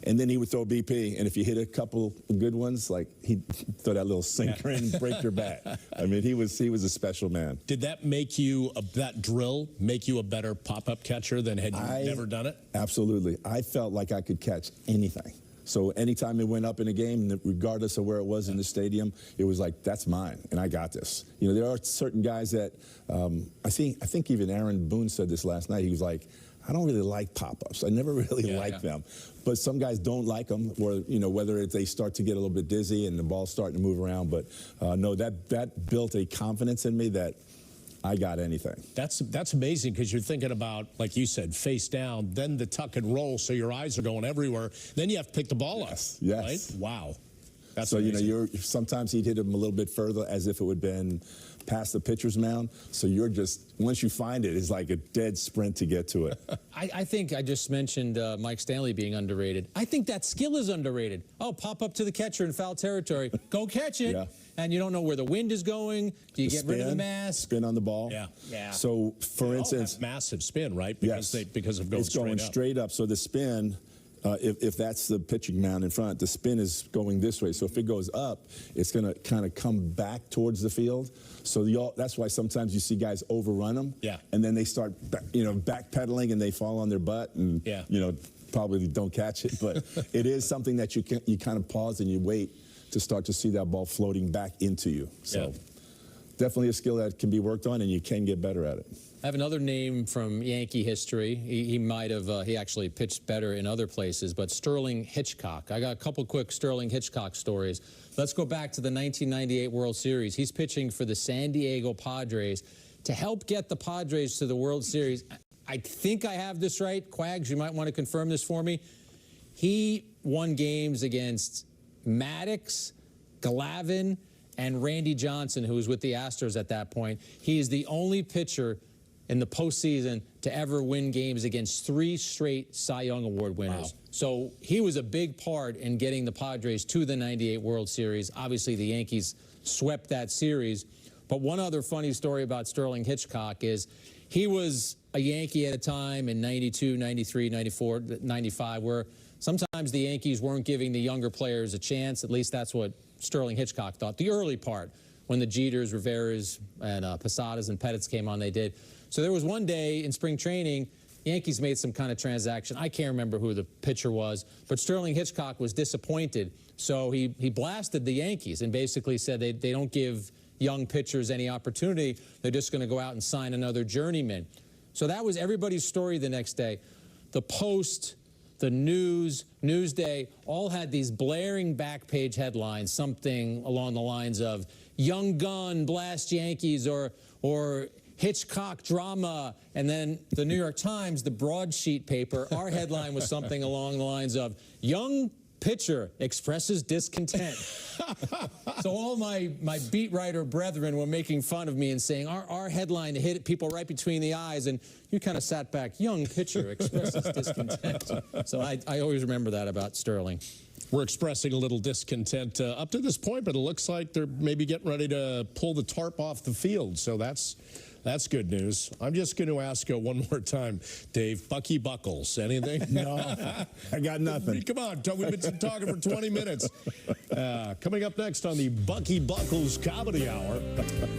And then he would throw BP, and if you hit a couple good ones, like he'd throw that little sinker and break your bat. I mean, he was a special man. Did that make you, that drill, make you a better pop-up catcher than had you never done it? Absolutely. I felt like I could catch anything. So anytime it went up in a game, regardless of where it was in the stadium, it was like, that's mine, and I got this. There are certain guys that, I think even Aaron Boone said this last night. He was like, I don't really like pop-ups. I never really liked them. But some guys don't like them, or, whether they start to get a little bit dizzy and the ball's starting to move around. But no, that built a confidence in me that I got anything. That's amazing, because you're thinking about, like you said, face down, then the tuck and roll, so your eyes are going everywhere. Then you have to pick the ball up. Yes. Right? Wow. That's so amazing. Sometimes he'd hit him a little bit further, as if it would have been past the pitcher's mound. So you're just, once you find it, it's like a dead sprint to get to it. I think I just mentioned Mike Stanley being underrated. I think that skill is underrated. Oh, pop up to the catcher in foul territory. Go catch it. And you don't know where the wind is going. Do you get rid of the mask? Spin on the ball. Yeah. So, for instance, massive spin, right? Because because of going it's going straight up. So the spin, if that's the pitching mound in front, the spin is going this way. So if it goes up, it's going to kind of come back towards the field. So that's why sometimes you see guys overrun them. And then they start, backpedaling, and they fall on their butt, and probably don't catch it. But it is something that you kind of pause and you wait to start to see that ball floating back into you. So definitely a skill that can be worked on, and you can get better at it. I have another name from Yankee history. He might have, he actually pitched better in other places, but Sterling Hitchcock. I got a couple quick Sterling Hitchcock stories. Let's go back to the 1998 World Series. He's pitching for the San Diego Padres to help get the Padres to the World Series. I think I have this right. Quags, you might want to confirm this for me. He won games against Maddox, Glavine, and Randy Johnson, who was with the Astros at that point. He is the only pitcher in the postseason to ever win games against 3 straight Cy Young Award winners. Wow. So he was a big part in getting the Padres to the 98 World Series. Obviously, the Yankees swept that series. But one other funny story about Sterling Hitchcock is he was a Yankee at a time in 92, 93, 94, 95, where sometimes the Yankees weren't giving the younger players a chance. At least that's what Sterling Hitchcock thought. The early part, when the Jeters, Riveras, and Posadas and Pettits came on, they did. So there was one day in spring training, Yankees made some kind of transaction. I can't remember who the pitcher was, but Sterling Hitchcock was disappointed. So he blasted the Yankees and basically said they don't give young pitchers any opportunity. They're just going to go out and sign another journeyman. So that was everybody's story the next day. The Post, the News, Newsday, all had these blaring back page headlines, something along the lines of "Young Gun blast Yankees" or Hitchcock drama. And then the New York Times, the broadsheet paper, our headline was something along the lines of "Young pitcher expresses discontent." So all my beat writer brethren were making fun of me and saying our headline hit people right between the eyes, and you kind of sat back, "Young pitcher expresses discontent." So I always remember that about Sterling. We're expressing a little discontent up to this point, but it looks like they're maybe getting ready to pull the tarp off the field. So that's good news. I'm just going to ask one more time, Dave. Bucky Buckles, anything? No, I got nothing. Come on, we've been talking for 20 minutes. Coming up next on the Bucky Buckles Comedy Hour,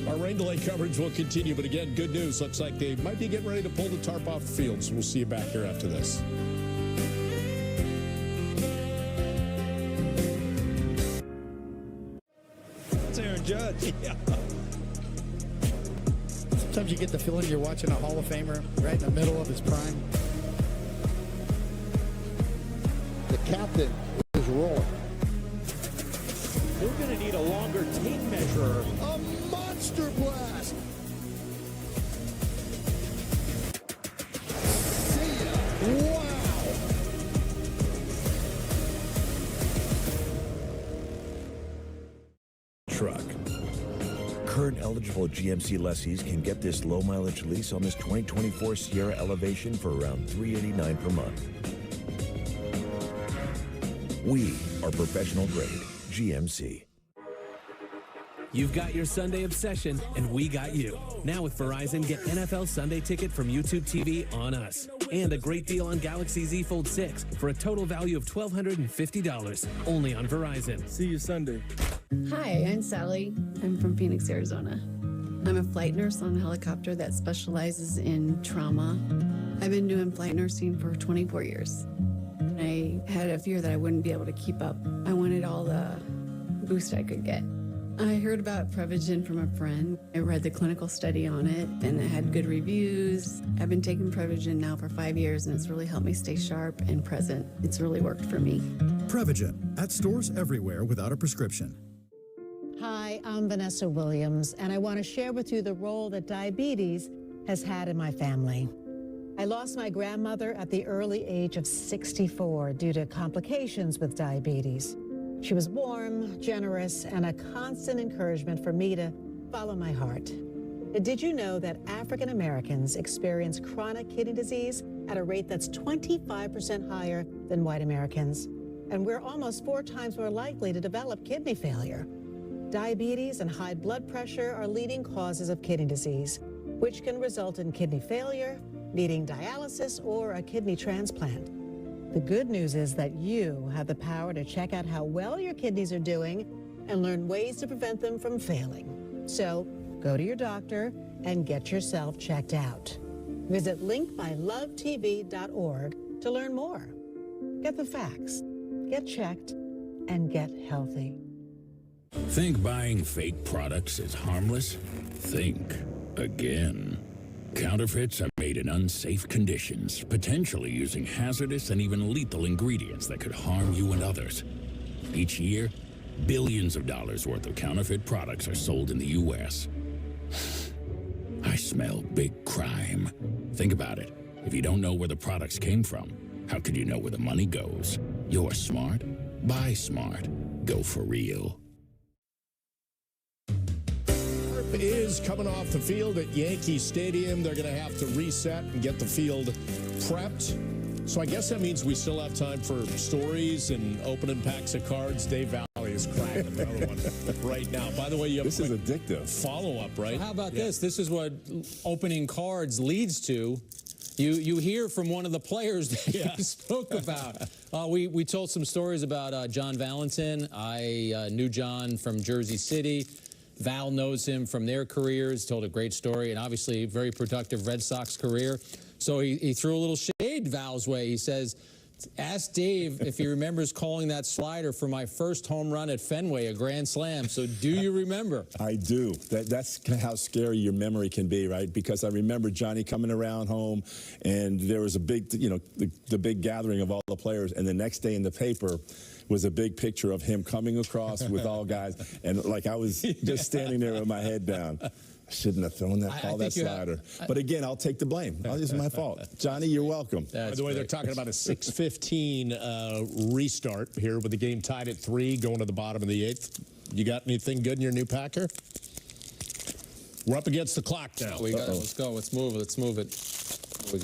our rain delay coverage will continue. But again, good news. Looks like they might be getting ready to pull the tarp off the field. So we'll see you back here after this. That's Aaron Judge. Yeah. Sometimes you get the feeling you're watching a Hall of Famer right in the middle of his prime. The captain is rolling. They're going to need a longer tape measure. A monster Booster Blast. See ya. Wow. Truck. Current eligible GMC lessees can get this low mileage lease on this 2024 Sierra Elevation for around $389 per month. We are professional grade GMC. You've got your Sunday obsession, and we got you. Now with Verizon, get NFL Sunday Ticket from YouTube TV on us. And a great deal on Galaxy Z Fold 6 for a total value of $1,250. Only on Verizon. See you Sunday. Hi, I'm Sally. I'm from Phoenix, Arizona. I'm a flight nurse on a helicopter that specializes in trauma. I've been doing flight nursing for 24 years. I had a fear that I wouldn't be able to keep up. I wanted all the boost I could get. I heard about Prevagen from a friend. I read the clinical study on it, and it had good reviews. I've been taking Prevagen now for 5 years, and it's really helped me stay sharp and present. It's really worked for me. Prevagen, at stores everywhere without a prescription. Hi, I'm Vanessa Williams, and I want to share with you the role that diabetes has had in my family. I lost my grandmother at the early age of 64 due to complications with diabetes. She was warm, generous, and a constant encouragement for me to follow my heart. Did you know that African Americans experience chronic kidney disease at a rate that's 25% higher than white Americans? And we're almost 4 times more likely to develop kidney failure. Diabetes and high blood pressure are leading causes of kidney disease, which can result in kidney failure, needing dialysis, or a kidney transplant. The good news is that you have the power to check out how well your kidneys are doing and learn ways to prevent them from failing. So go to your doctor and get yourself checked out. Visit linkmylovetv.org to learn more. Get the facts, get checked, and get healthy. Think buying fake products is harmless? Think again. Counterfeits are made in unsafe conditions, potentially using hazardous and even lethal ingredients that could harm you and others. Each year, billions of dollars worth of counterfeit products are sold in the U.S. I smell big crime. Think about it. If you don't know where the products came from, how could you know where the money goes? You're smart. Buy smart. Go for real. Is coming off the field at Yankee Stadium. They're going to have to reset and get the field prepped. So I guess that means we still have time for stories and opening packs of cards. Dave Valley is cracking another one right now. By the way, you have this is addictive. Follow-up, right? So how about this? This is what opening cards leads to. You hear from one of the players that you spoke about. We told some stories about John Valentin. I knew John from Jersey City. Val knows him from their careers, told a great story, and obviously very productive Red Sox career. So he threw a little shade Val's way. He says, ask Dave if he remembers calling that slider for my first home run at Fenway, a grand slam. So do you remember? I do. That's how scary your memory can be, right? Because I remember Johnny coming around home, and there was a big, the big gathering of all the players, and the next day in the paper was a big picture of him coming across with all guys, and like I was just standing there with my head down. I shouldn't have thrown that slider. But again, I'll take the blame. It's my fault. Johnny, you're welcome. By the way, they're talking about a 6:15 restart here with the game tied at 3 going to the bottom of the 8th. You got anything good in your new Packer? We're up against the clock now. Let's go. Let's move it. What we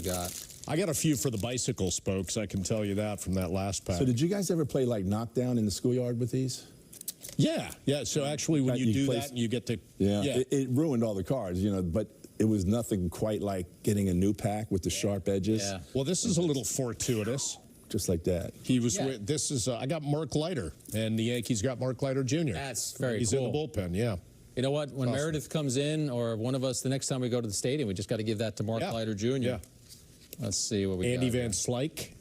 got? I got a few for the bicycle spokes, I can tell you that from that last pack. So did you guys ever play like knockdown in the schoolyard with these? Yeah. So actually when you do that, you get to... Yeah. It ruined all the cards, but it was nothing quite like getting a new pack with the sharp edges. Yeah. Well, this is a little fortuitous. Just like that. He was with, this is, I got Mark Leiter, and the Yankees got Mark Leiter Jr. That's very He's cool. in the bullpen, yeah. You know what? When Meredith comes in, or one of us, the next time we go to the stadium, we just got to give that to Mark Leiter Jr. Yeah. Let's see what we got. Andy Van Slyke.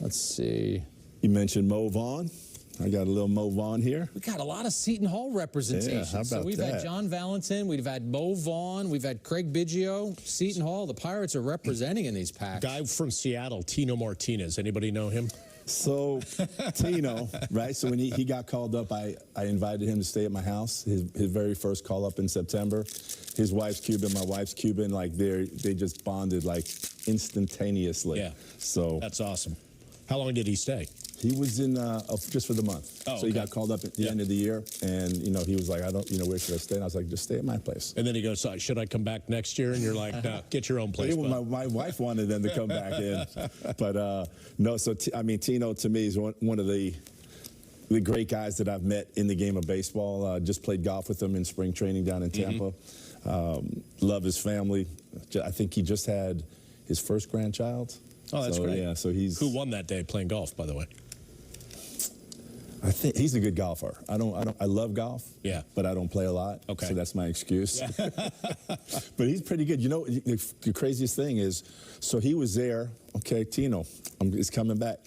Let's see. You mentioned Mo Vaughn. I got a little Mo Vaughn here. We got a lot of Seton Hall representation. Yeah, how about so we've had John Valentin, we've had Mo Vaughn, we've had Craig Biggio, Seton Hall. The Pirates are representing in these packs. Guy from Seattle, Tino Martinez. Anybody know him? So Tino, right? So when he got called up, I invited him to stay at my house. His very first call up in September. His wife's Cuban, my wife's Cuban. Like they just bonded like instantaneously. Yeah. So that's awesome. How long did he stay? He was in just for the month. Oh, so he got called up at the end of the year, and he was like, I don't, where should I stay? And I was like, just stay at my place. And then he goes, should I come back next year? And you're like, no, get your own place. My wife wanted them to come back in, but no. So Tino to me is one of the great guys that I've met in the game of baseball. Just played golf with him in spring training down in Tampa. Love his family. I think he just had his first grandchild. Oh, that's great. Yeah, so who won that day playing golf, by the way? I think he's a good golfer. I love golf. Yeah. But I don't play a lot. Okay. So that's my excuse. Yeah. But he's pretty good. The craziest thing is, so he was there. Okay, Tino is coming back.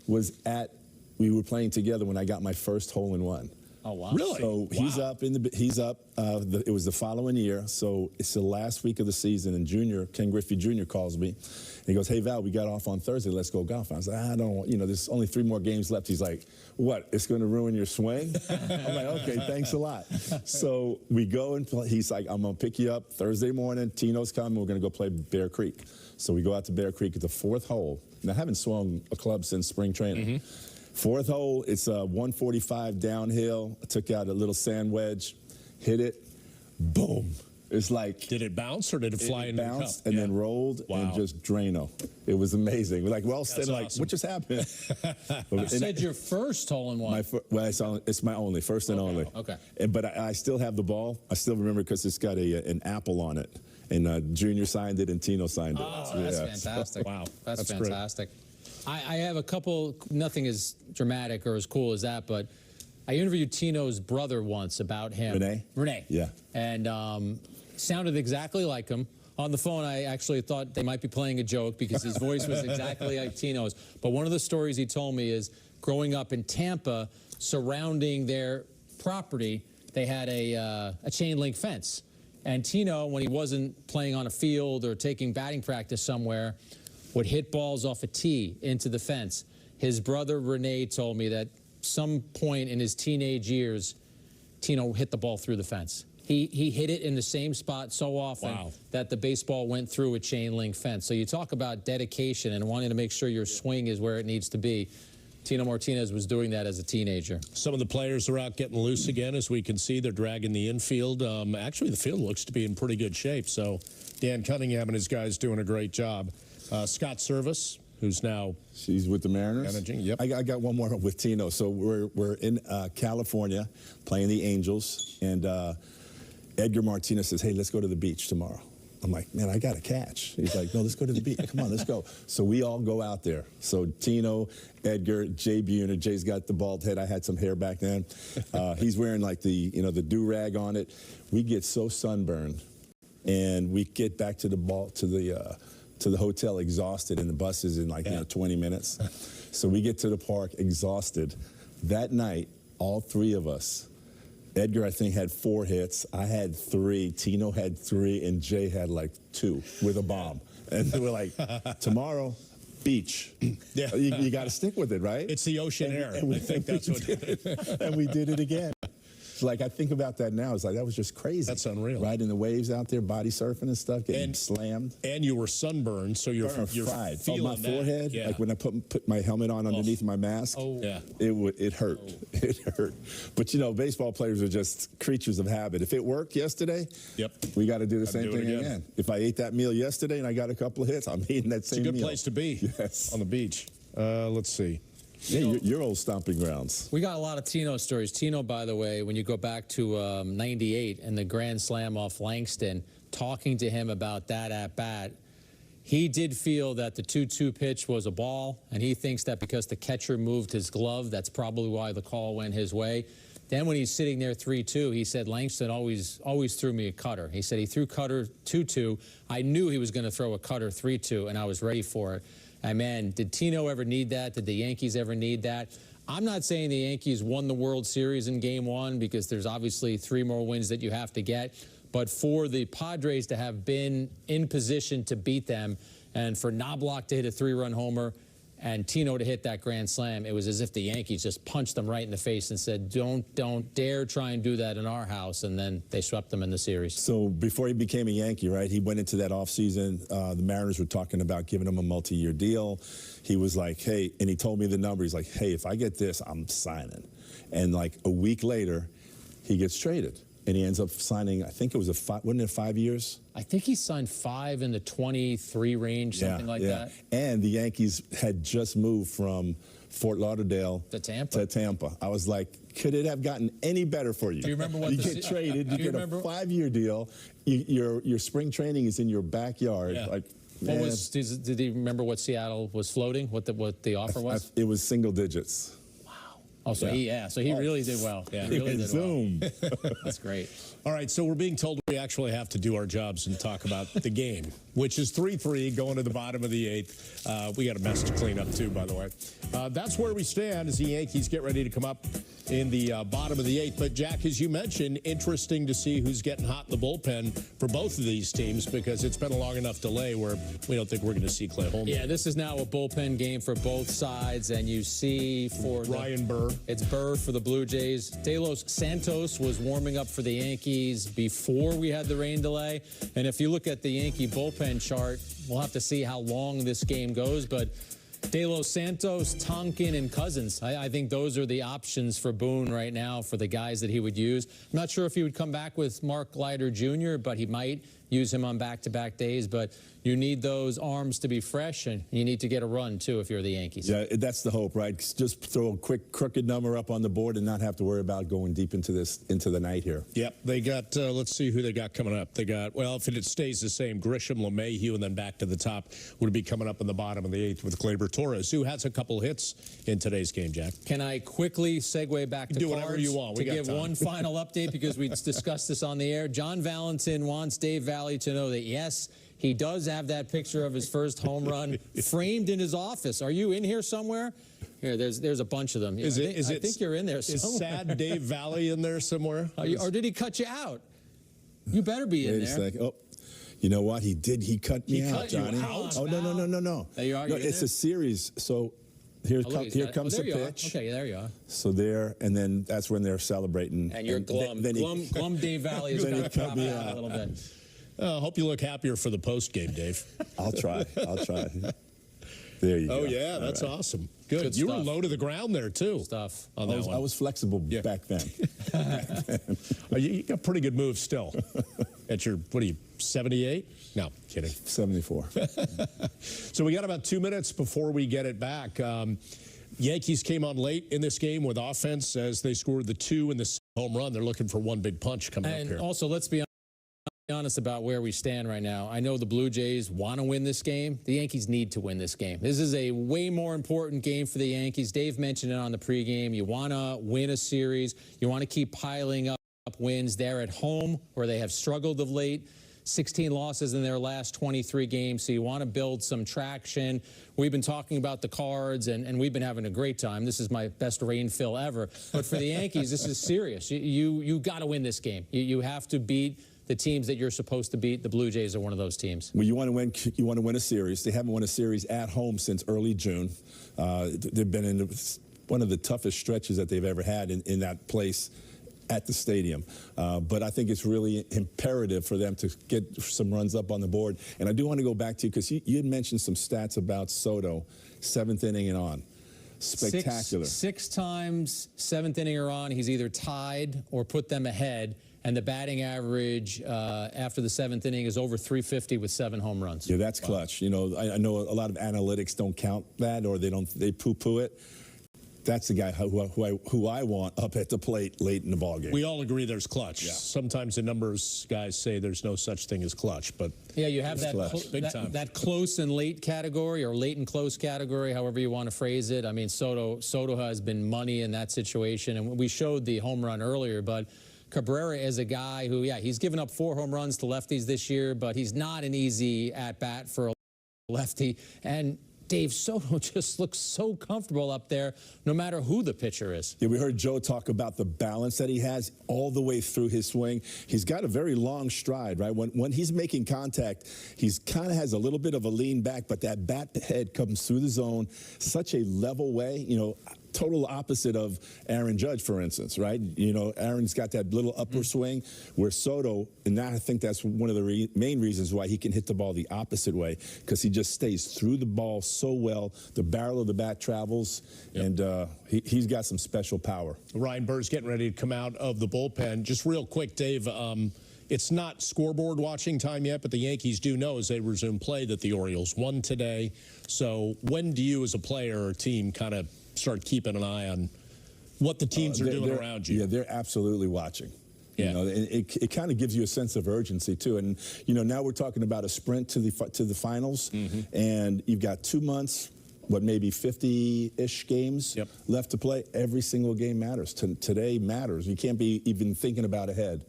We were playing together when I got my first hole-in-one. Oh, wow. Really? So he's up. It was the following year. So it's the last week of the season, and Ken Griffey Jr. calls me. And he goes, hey, Val, we got off on Thursday. Let's go golf. And I was like, I don't, there's only 3 more games left. He's like, what? It's going to ruin your swing? I'm like, okay, thanks a lot. So we go and play. He's like, I'm going to pick you up Thursday morning. Tino's coming. We're going to go play Bear Creek. So we go out to Bear Creek at the 4th hole. And I haven't swung a club since spring training. 4th hole, it's a 145 downhill. I took out a little sand wedge, hit it, boom. It's like... Did it bounce or did it fly into the cup? It bounced and then rolled and just Drano. It was amazing. Like, well, awesome. What just happened? You said your first hole-in-one. It's my only, first and only. Okay. But I still have the ball. I still remember because it's got an apple on it. And Junior signed it and Tino signed it. Oh, that's fantastic. Wow. That's fantastic. Great. I have a couple, nothing as dramatic or as cool as that, but I interviewed Tino's brother once about him. Rene. Yeah. And sounded exactly like him. On the phone, I actually thought they might be playing a joke because his voice was exactly like Tino's. But one of the stories he told me is growing up in Tampa, surrounding their property, they had a chain link fence. And Tino, when he wasn't playing on a field or taking batting practice somewhere, would hit balls off a tee into the fence. His brother Rene told me that some point in his teenage years, Tino hit the ball through the fence. He hit it in the same spot so often that the baseball went through a chain link fence. So you talk about dedication and wanting to make sure your swing is where it needs to be. Tino Martinez was doing that as a teenager. Some of the players are out getting loose again. As we can see, they're dragging the infield. Actually, the field looks to be in pretty good shape. So Dan Cunningham and his guys doing a great job. Scott Service, who's now... She's with the Mariners? Managing, yep. I got one more with Tino. So we're in California playing the Angels, and Edgar Martinez says, hey, let's go to the beach tomorrow. I'm like, man, I got a catch. He's like, no, let's go to the beach. Come on, let's go. So we all go out there. So Tino, Edgar, Jay Buhner. Jay's got the bald head. I had some hair back then. He's wearing like the do-rag on it. We get so sunburned, and we get back to the hotel exhausted, and the bus is in like 20 minutes. So we get to the park exhausted. That night, all 3 of us, Edgar, I think, had 4 hits. I had 3. Tino had 3, and Jay had like 2 with a bomb. And they were like, tomorrow, beach. Yeah, you got to stick with it, right? It's the ocean air. I think that's what it is. And we did it again. Like, I think about that now. It's like, that was just crazy. That's unreal. Riding the waves out there, body surfing and stuff, getting slammed. And you were sunburned, so you're fried. Feeling my forehead, like when I put my helmet on underneath my mask, it hurt. It hurt. But, baseball players are just creatures of habit. If it worked yesterday, we got to do the same thing again. If I ate that meal yesterday and I got a couple of hits, I'm eating that same meal. It's a good place to be. Yes. On the beach. Let's see. Yeah, your old stomping grounds. We got a lot of Tino stories. Tino, by the way, when you go back to 98 and the grand slam off Langston, talking to him about that at-bat, he did feel that the 2-2 pitch was a ball, and he thinks that because the catcher moved his glove, that's probably why the call went his way. Then when he's sitting there 3-2, he said Langston always threw me a cutter. He said he threw cutter 2-2. I knew he was going to throw a cutter 3-2, and I was ready for it. And man, did Tino ever need that? Did the Yankees ever need that? I'm not saying the Yankees won the World Series in Game 1 because there's obviously 3 more wins that you have to get. But for the Padres to have been in position to beat them and for Knobloch to hit a 3-run homer and Tino to hit that grand slam, it was as if the Yankees just punched them right in the face and said, don't dare try and do that in our house, and then they swept them in the series. So before he became a Yankee, right, he went into that offseason. The Mariners were talking about giving him a multi-year deal. He was like, hey, and he told me the number. He's like, hey, if I get this, I'm signing. And like a week later, he gets traded. And he ends up signing, I think it was wasn't it 5 years? I think he signed 5 in the 23 range, something like that. And the Yankees had just moved from Fort Lauderdale to Tampa. I was like, could it have gotten any better for you? Do you remember what you get traded? You get a 5-year deal. Your spring training is in your backyard. Yeah. Like, did he remember what Seattle was floating? What the offer was? It was single digits. Oh, so he really did well. Yeah, he really did Zoom. well. That's great. All right, so we're being told we actually have to do our jobs and talk about the game, which is 3-3 going to the bottom of the 8th. We got a mess to clean up, too, by the way. That's where we stand as the Yankees get ready to come up in the bottom of the 8th. But, Jack, as you mentioned, interesting to see who's getting hot in the bullpen for both of these teams, because it's been a long enough delay where we don't think we're going to see Clay Holmes. Yeah, this is now a bullpen game for both sides, and you see for Ryan Burr. It's Burr for the Blue Jays. De Los Santos was warming up for the Yankees before we had the rain delay. And if you look at the Yankee bullpen chart, we'll have to see how long this game goes, but De Los Santos, Tonkin, and Cousins. I think those are the options for Boone right now for the guys that he would use. I'm not sure if he would come back with Mark Leiter Jr., but he might use him on back-to-back days. But you need those arms to be fresh, and you need to get a run, too, if you're the Yankees. Yeah, that's the hope, right? Just throw a quick crooked number up on the board and not have to worry about going deep into the night here. Yep, they got, let's see who they got coming up. They got, well, if it stays the same, Grisham, LeMahieu, and then back to the top would be coming up in the bottom of the 8th with Gleyber Torres, who has a couple hits in today's game, Jack. Can I quickly segue back to do whatever you want. To give one final update, because we discussed this on the air. John Valentin wants Dave Valley to know that, yes, he does have that picture of his first home run framed in his office. Are you in here somewhere? Here, there's a bunch of them. I think you're in there somewhere. Is sad Dave Valley in there somewhere? Or did he cut you out? You better be in there. Wait a second. Oh, you know what? He did. He cut me out, Johnny. Oh, no. There you are. No, it's a series. So here comes the pitch. Okay, there you are. So there, and then that's when they're celebrating. And you're glum. Glum Dave Valley is going to drop out a little bit. I hope you look happier for the post game, Dave. I'll try. There you go. Oh, yeah, that's awesome. Good. You were low to the ground there, too. Stuff. I was flexible back then. You got pretty good moves still. At your, what are you, 78? No, kidding. 74. So we got about 2 minutes before we get it back. Yankees came on late in this game with offense as they scored the 2 and the home run. They're looking for one big punch coming up here. And also, let's be honest about where we stand right now. I know the Blue Jays want to win this game. The Yankees need to win this game. This is a way more important game for the Yankees. Dave mentioned it on the pregame. You want to win a series. You want to keep piling up wins. They're at home where they have struggled of late. 16 losses in their last 23 games, so you want to build some traction. We've been talking about the Cards, and we've been having a great time. This is my best rain fill ever. But for the Yankees, this is serious. You got to win this game. You have to beat the teams that you're supposed to beat. The Blue Jays are one of those teams. Well, you want to win a series. They haven't won a series at home since early June. They've been in one of the toughest stretches that they've ever had in that place at the stadium. But I think it's really imperative for them to get some runs up on the board. And I do want to go back to you, because you had mentioned some stats about Soto, 7th inning and on. Spectacular. Six times 7th inning or on, he's either tied or put them ahead. And the batting average after the 7th inning is over 350 with 7 home runs. Yeah, that's clutch. You know, I know a lot of analytics don't count that, or they poo-poo it. That's the guy who I want up at the plate late in the ballgame. We all agree there's clutch. Yeah. Sometimes the numbers guys say there's no such thing as clutch, but yeah, you have that close and late category, or late and close category, however you want to phrase it. I mean, Soto has been money in that situation, and we showed the home run earlier, but Cabrera is a guy who, yeah, he's given up 4 home runs to lefties this year, but he's not an easy at-bat for a lefty. And Dave Soto just looks so comfortable up there, no matter who the pitcher is. Yeah, we heard Joe talk about the balance that he has all the way through his swing. He's got a very long stride, right? When he's making contact, he's kind of has a little bit of a lean back, but that bat head comes through the zone such a level way, you know, total opposite of Aaron Judge, for instance, right? You know, Aaron's got that little upper swing, where Soto, and I think that's one of the main reasons why he can hit the ball the opposite way, because he just stays through the ball so well. The barrel of the bat travels, and he's got some special power. Ryan Burr's getting ready to come out of the bullpen. Just real quick, Dave, it's not scoreboard watching time yet, but the Yankees do know as they resume play that the Orioles won today. So when do you as a player or team kind of start keeping an eye on what the teams are doing around you? Yeah, they're absolutely watching. Yeah. You know, it kind of gives you a sense of urgency too. And you know, now we're talking about a sprint to the finals, and you've got 2 months, what, maybe 50-ish games left to play. Every single game matters. Today matters. You can't be even thinking about ahead.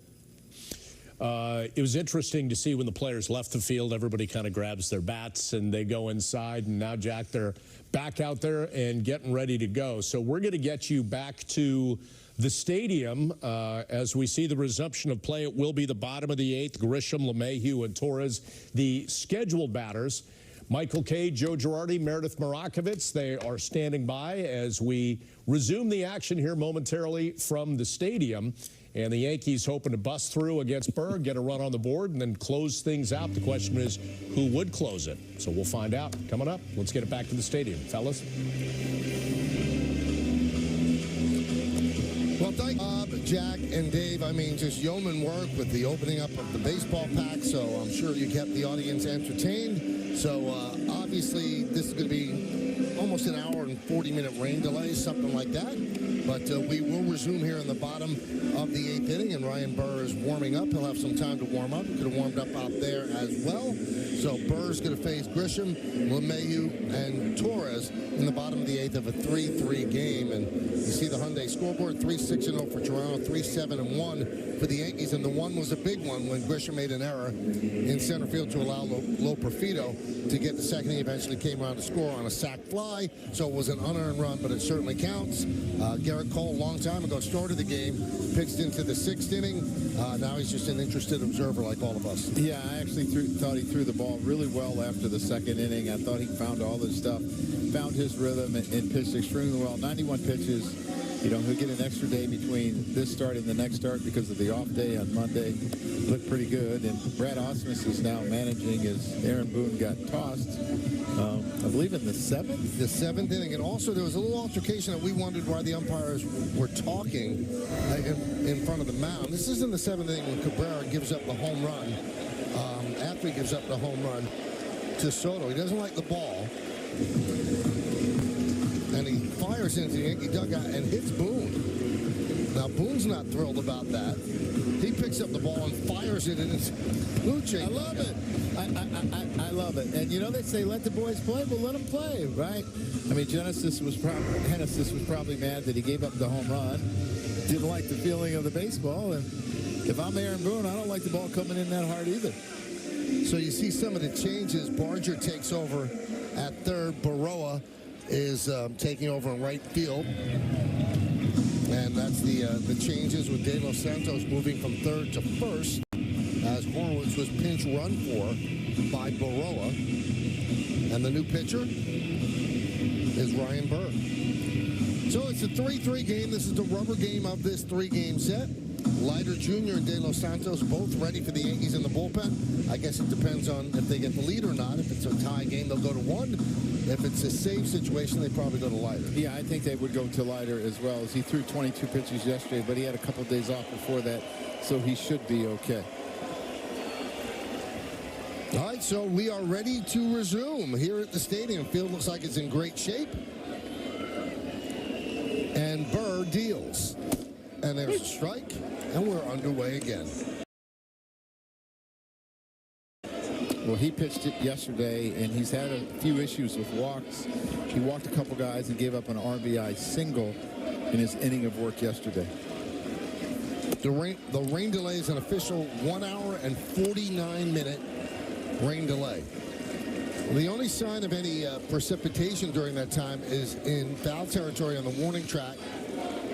It was interesting to see when the players left the field, everybody kind of grabs their bats and they go inside. And now, Jack, they're back out there and getting ready to go. So we're going to get you back to the stadium as we see the resumption of play. It will be the bottom of the 8th. Grisham, LeMahieu, and Torres, the scheduled batters. Michael Kay, Joe Girardi, Meredith Marakovitz, they are standing by as we resume the action here momentarily from the stadium. And the Yankees hoping to bust through against Berg, get a run on the board, and then close things out. The question is, who would close it? So we'll find out coming up. Let's get it back to the stadium, fellas. Well, thank Bob, Jack, and Dave. I mean, just yeoman work with the opening up of the baseball pack, so I'm sure you kept the audience entertained. So obviously, this is going to be almost an hour and 40-minute rain delay, something like that. But we will resume here in the bottom of the 8th inning, and Ryan Burr is warming up. He'll have some time to warm up. He could have warmed up out there as well. So Burr's going to face Grisham, LeMahieu, and Torres in the bottom of the 8th of a 3-3 game. And you see the Hyundai scoreboard, 3-6-0 for Toronto, 3-7-1 for the Yankees. And the one was a big one when Grisham made an error in center field to allow Loperfido to get the second. He eventually came around to score on a sac fly. So it was an unearned run, but it certainly counts. Garrett Cole, a long time ago, started the game, pitched into the 6th inning. Now he's just an interested observer like all of us. Yeah, I actually thought he threw the ball really well after the 2nd inning. I thought he found all his stuff, found his rhythm, and pitched extremely well. 91 pitches. You know, he'll get an extra day between this start and the next start because of the off day on Monday. Looked pretty good. And Brad Ausmus is now managing as Aaron Boone got tossed, I believe in the 7th? The 7th inning. And also there was a little altercation that we wondered why the umpires were talking in front of the mound. This is in the 7th inning when Cabrera gives up the home run. After he gives up the home run to Soto. He doesn't like the ball. And he fires into the Yankee dugout and hits Boone. Now, Boone's not thrilled about that. He picks up the ball and fires it in his blue chain. I love it. I love it. And, you know, they say let the boys play. Well, let them play, right? I mean, Hennessy was probably mad that he gave up the home run. Didn't like the feeling of the baseball. And if I'm Aaron Boone, I don't like the ball coming in that hard either. So you see some of the changes. Barger takes over at third. Baroa is taking over in right field. And that's the changes with De Los Santos moving from third to first as Horowitz was pinch run for by Baroa. And the new pitcher is Ryan Burr. So it's a 3-3 game. This is the rubber game of this 3-game set. Leiter Jr. and De Los Santos both ready for the Yankees in the bullpen. I guess it depends on if they get the lead or not. If it's a tie game, they'll go to 1. If it's a save situation, they probably go to Leiter. Yeah, I think they would go to Leiter as well, as he threw 22 pitches yesterday, but he had a couple days off before that, so he should be okay. All right, so we are ready to resume here at the stadium. Field looks like it's in great shape. And Burr deals. And there's a strike, and we're underway again. Well, he pitched it yesterday, and he's had a few issues with walks. He walked a couple guys and gave up an RBI single in his inning of work yesterday. The rain delay is an official 1 hour and 49-minute rain delay. The only sign of any precipitation during that time is in foul territory on the warning track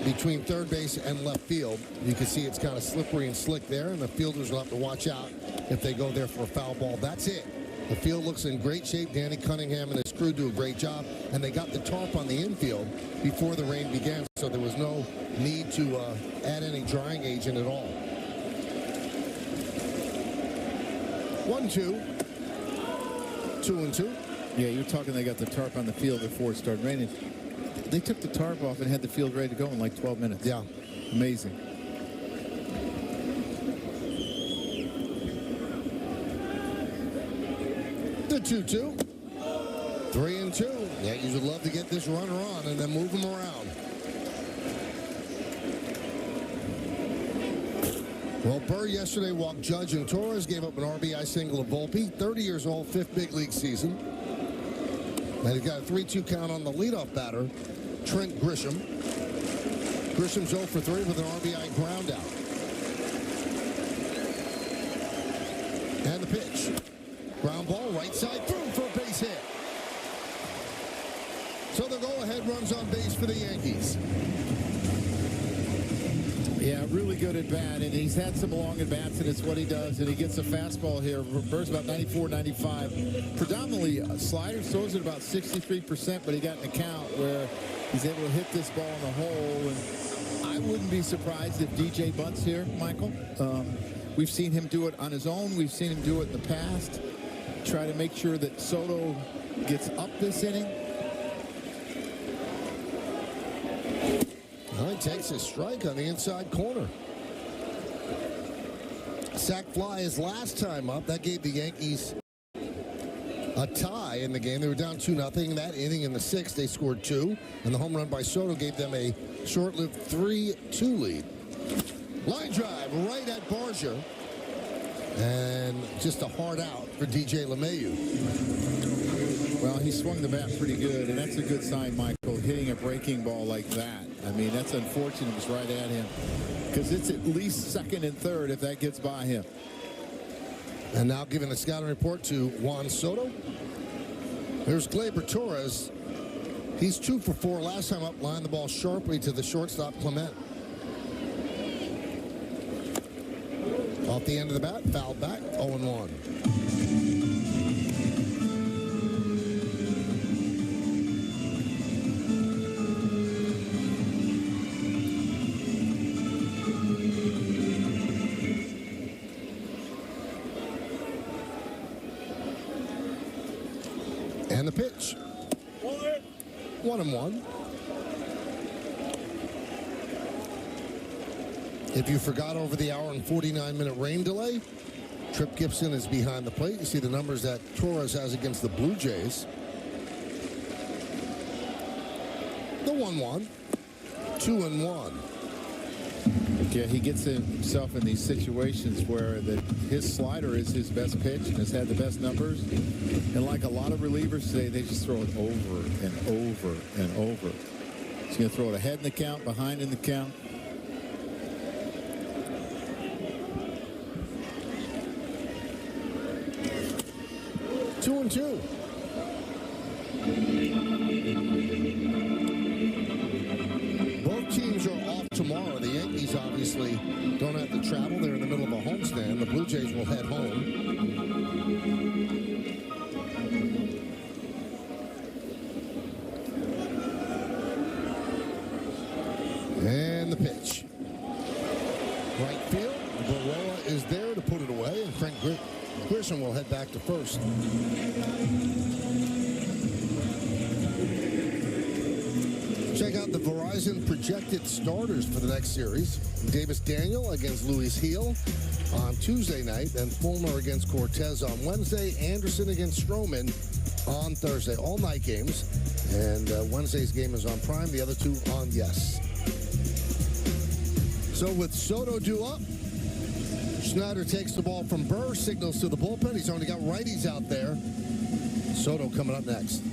between third base and left field. You can see it's kind of slippery and slick there, and the fielders will have to watch out if they go there for a foul ball. That's it. The field looks in great shape. Danny Cunningham and his crew do a great job, and they got the tarp on the infield before the rain began, so there was no need to add any drying agent at all. 1-2. 2-2. Yeah, you're talking they got the tarp on the field before it started raining. They took the tarp off and had the field ready to go in like 12 minutes. Yeah. Amazing. The 2-2. 3-2. Yankees would love to get this runner on and then move him around. Well, Burr yesterday walked Judge and Torres, gave up an RBI single to Volpe. 30 years old, 5th big league season. And he's got a 3-2 count on the leadoff batter, Trent Grisham. Grisham's 0 for 3 with an RBI ground out. And the pitch. Ground ball, right side, through for a base hit. So the go-ahead runs on base for the Yankees. Yeah, really good at bat, and he's had some long at bats, and it's what he does, and he gets a fastball here. Burr's about 94, 95. Predominantly sliders, throws at about 63%, but he got an account where he's able to hit this ball in the hole, and I wouldn't be surprised if DJ bunts here, Michael. We've seen him do it on his own. We've seen him do it in the past. Try to make sure that Soto gets up this inning. Well, he takes a strike on the inside corner. Sac fly his last time up. That gave the Yankees a tie in the game. They were down 2-0. That inning in the 6th, they scored 2. And the home run by Soto gave them a short-lived 3-2 lead. Line drive right at Barger. And just a hard out for DJ LeMahieu. Well, he swung the bat pretty good, and that's a good sign, Michael, hitting a breaking ball like that. I mean, that's unfortunate. It was right at him because it's at least second and third if that gets by him. And now giving the scouting report to Juan Soto. There's Gleyber Torres. He's 2 for 4 last time up, lined the ball sharply to the shortstop Clement. Off the end of the bat, fouled back, 0-1. And the pitch. 1-1. If you forgot over the hour and 49-minute rain delay, Trip Gibson is behind the plate. You see the numbers that Torres has against the Blue Jays. The 1-1. 2-1. Yeah, he gets himself in these situations where his slider is his best pitch and has had the best numbers. And like a lot of relievers today, they just throw it over and over and over. He's going to throw it ahead in the count, behind in the count. Two and two. Both teams are off tomorrow. The Yankees obviously don't have to travel. They're in the middle of a homestand. The Blue Jays will head home. And the pitch. Right field. Baroa is there to put it away, and Frank Grisham will head back to first. Check out the Verizon projected starters for the next series. Davis Daniel against Luis Gil on Tuesday night, then Fulmer against Cortez on Wednesday, Anderson against Stroman on Thursday. All night games, and Wednesday's game is on Prime, the other two on Yes. So with Soto due up, Schneider takes the ball from Burr, signals to the bullpen. He's only got righties out there. Soto coming up next.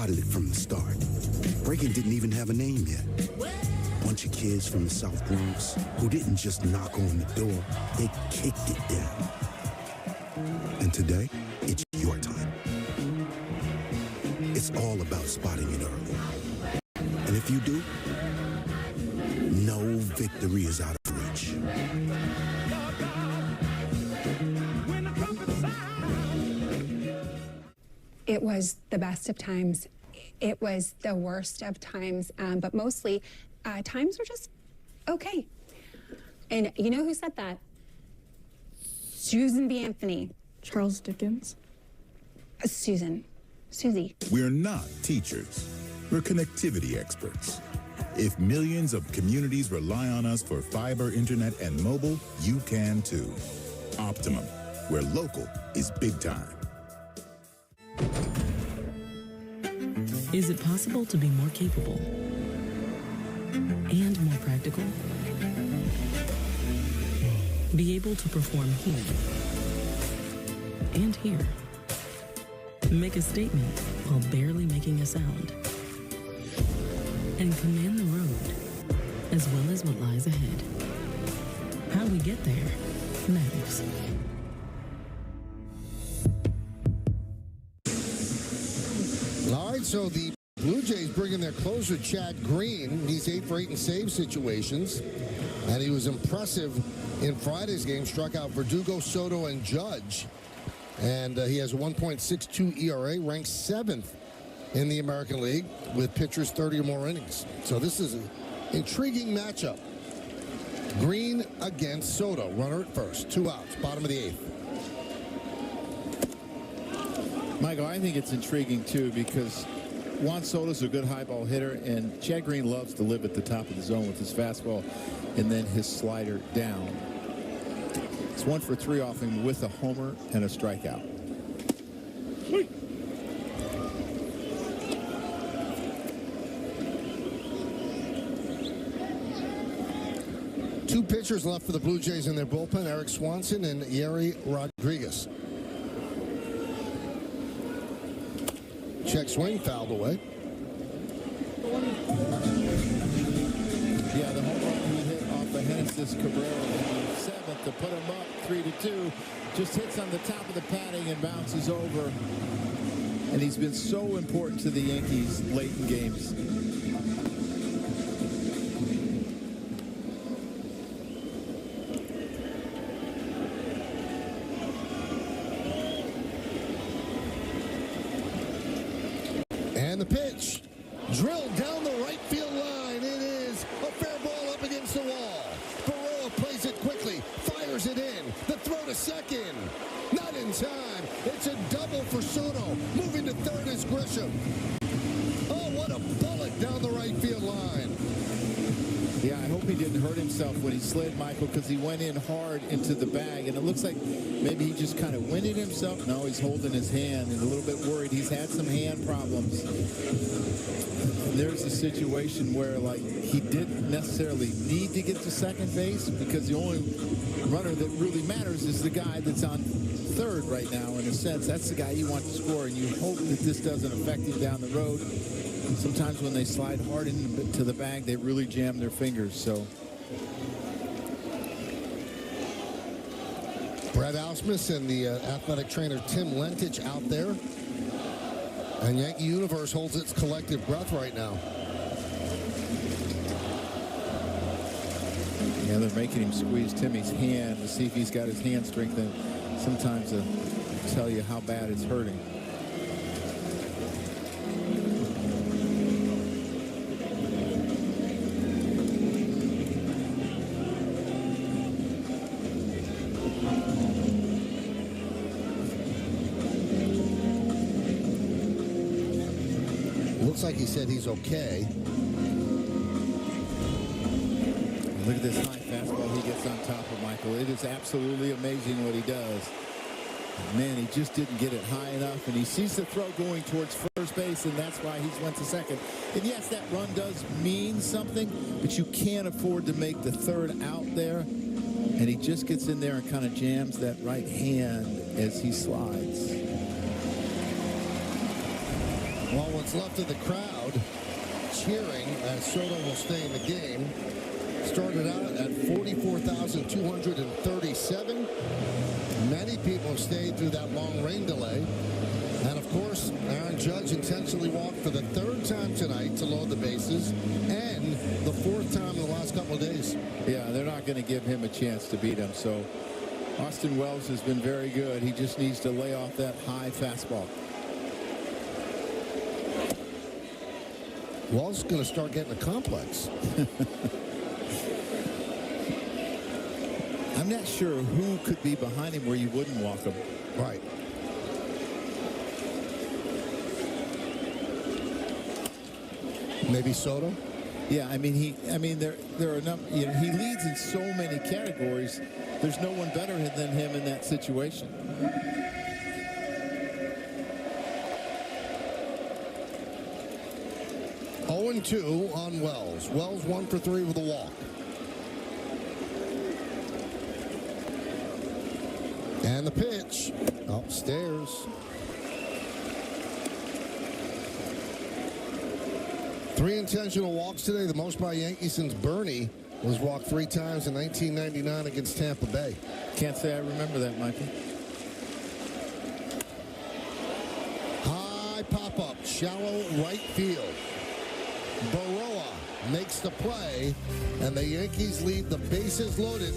spotted it from the start. Breaking didn't even have a name yet. Bunch of kids from the South Bronx who didn't just knock on the door, they kicked it down. And today, it's your time. It's all about spotting it early. And if you do, no victory is out of reach. It was the best of times. It was the worst of times, but mostly times were just okay. And you know who said that? Susan B. Anthony. Charles Dickens. Susie. We're not teachers. We're connectivity experts. If millions of communities rely on us for fiber, internet, and mobile, you can too. Optimum, where local is big time. Is it possible to be more capable and more practical? Be able to perform here and here. Make a statement while barely making a sound. And command the road, as well as what lies ahead. How we get there matters. All right, so the Blue Jays bring in their closer, Chad Green. He's 8 for 8 in save situations, and he was impressive in Friday's game. Struck out Verdugo, Soto, and Judge, and he has a 1.62 ERA, ranked 7th in the American League with pitchers 30 or more innings. So this is an intriguing matchup. Green against Soto. Runner at first. 2 outs. Bottom of the 8th. Michael, I think it's intriguing, too, because Juan Soto's a good high ball hitter, and Chad Green loves to live at the top of the zone with his fastball and then his slider down. It's 1 for 3 off him with a homer and a strikeout. Two pitchers left for the Blue Jays in their bullpen, Eric Swanson and Yeri Rodriguez. Check swing, fouled away. Yeah, the home run he hit off the Genesis Cabrera in the 7th to put him up 3-2. Just hits on the top of the padding and bounces over. And he's been so important to the Yankees late in games. And the pitch, drilled down the right field line. It is a fair ball up against the wall. Baroa plays it quickly, fires it in. The throw to second, not in time. It's a double for Soto. Moving to third is Grisham. Oh, what a bullet down the right field line. Yeah, I hope he didn't hurt himself when he slid, Michael, because he went in hard into the bag, and it looks like maybe he just kind of winded himself. No, he's holding his hand and a little bit worried. He's had some hand problems. And there's a situation where, like, he didn't necessarily need to get to second base because the only runner that really matters is the guy that's on third right now. In a sense, that's the guy you want to score, and you hope that this doesn't affect him down the road. Sometimes when they slide hard into the bag, they really jam their fingers. So Brad Ausmus and the athletic trainer Tim Lentich out there. And Yankee Universe holds its collective breath right now. yeah, they're making him squeeze Timmy's hand to see if he's got his hand strengthened. Sometimes they'll tell you how bad it's hurting. Looks like he said he's okay. Look at this high fastball he gets on top of, Michael. It is absolutely amazing what he does. Man, he just didn't get it high enough, and he sees the throw going towards first base, and that's why he's went to second. And yes, that run does mean something, but you can't afford to make the third out there. And he just gets in there and kind of jams that right hand as he slides. Well, what's left of the crowd cheering as Soto will stay in the game. Started out at 44,237. Many people have stayed through that long rain delay. And, of course, Aaron Judge intentionally walked for the third time tonight to load the bases and the fourth time in the last couple of days. Yeah, they're not going to give him a chance to beat him. So Austin Wells has been very good. He just needs to lay off that high fastball. Wells is going to start getting a complex. I'm not sure who could be behind him where you wouldn't walk him. Right. Maybe Soto? Yeah, I mean there are enough, he leads in so many categories. There's no one better than him in that situation. Oh, 2 on Wells. Wells 1 for 3 with a walk. And the pitch upstairs. Three intentional walks today, the most by Yankees since Bernie was walked 3 times in 1999 against Tampa Bay. Can't say I remember that, Mikey. High pop-up, shallow right field. Baroa makes the play, and the Yankees leave the bases loaded,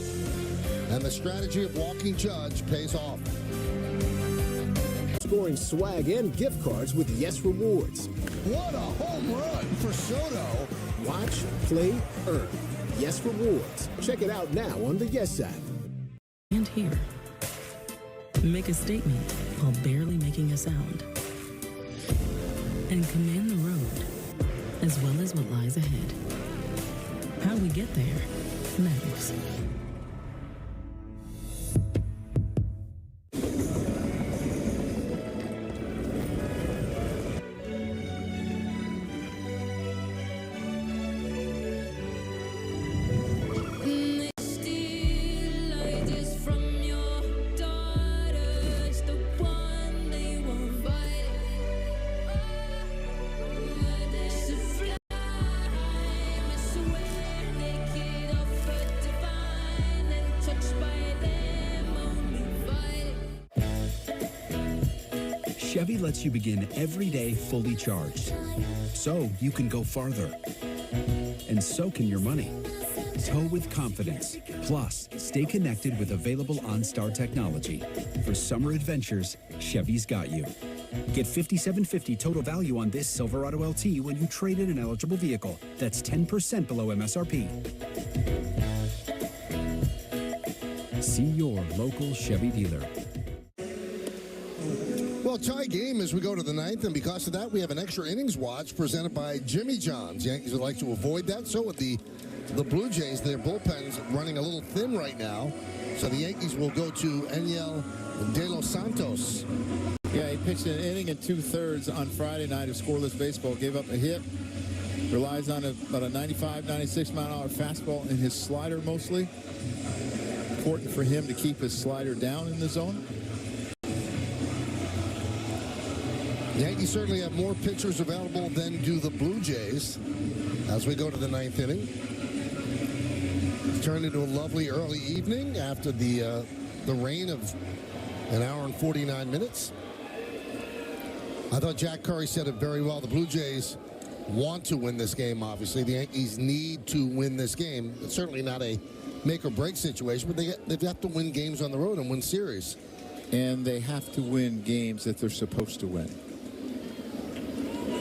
and the strategy of walking Judge pays off. Scoring swag and gift cards with Yes Rewards. What a home run for Soto. Watch, play, earn. Yes Rewards. Check it out now on the Yes app. And here, make a statement while barely making a sound. And command the road, as well as what lies ahead. How we get there matters. Chevy lets you begin every day fully charged, so you can go farther. And so can your money. Tow with confidence. Plus, stay connected with available OnStar technology. For summer adventures, Chevy's got you. Get $5,750 total value on this Silverado LT when you trade in an eligible vehicle. That's 10% below MSRP. See your local Chevy dealer. Well, tie game as we go to the 9th, and because of that, we have an extra innings watch presented by Jimmy John's. Yankees would like to avoid that. So with the Blue Jays, their bullpen's running a little thin right now. So the Yankees will go to Enyel De Los Santos. Yeah, he pitched an inning and 2/3 on Friday night of scoreless baseball. Gave up a hit. Relies on about a 95, 96 mile an hour fastball and his slider mostly. Important for him to keep his slider down in the zone. The Yankees certainly have more pitchers available than do the Blue Jays as we go to the 9th inning. It's turned into a lovely early evening after the rain of an hour and 49 minutes. I thought Jack Curry said it very well. The Blue Jays want to win this game, obviously. The Yankees need to win this game. It's certainly not a make-or-break situation, but they've got to win games on the road and win series. And they have to win games that they're supposed to win.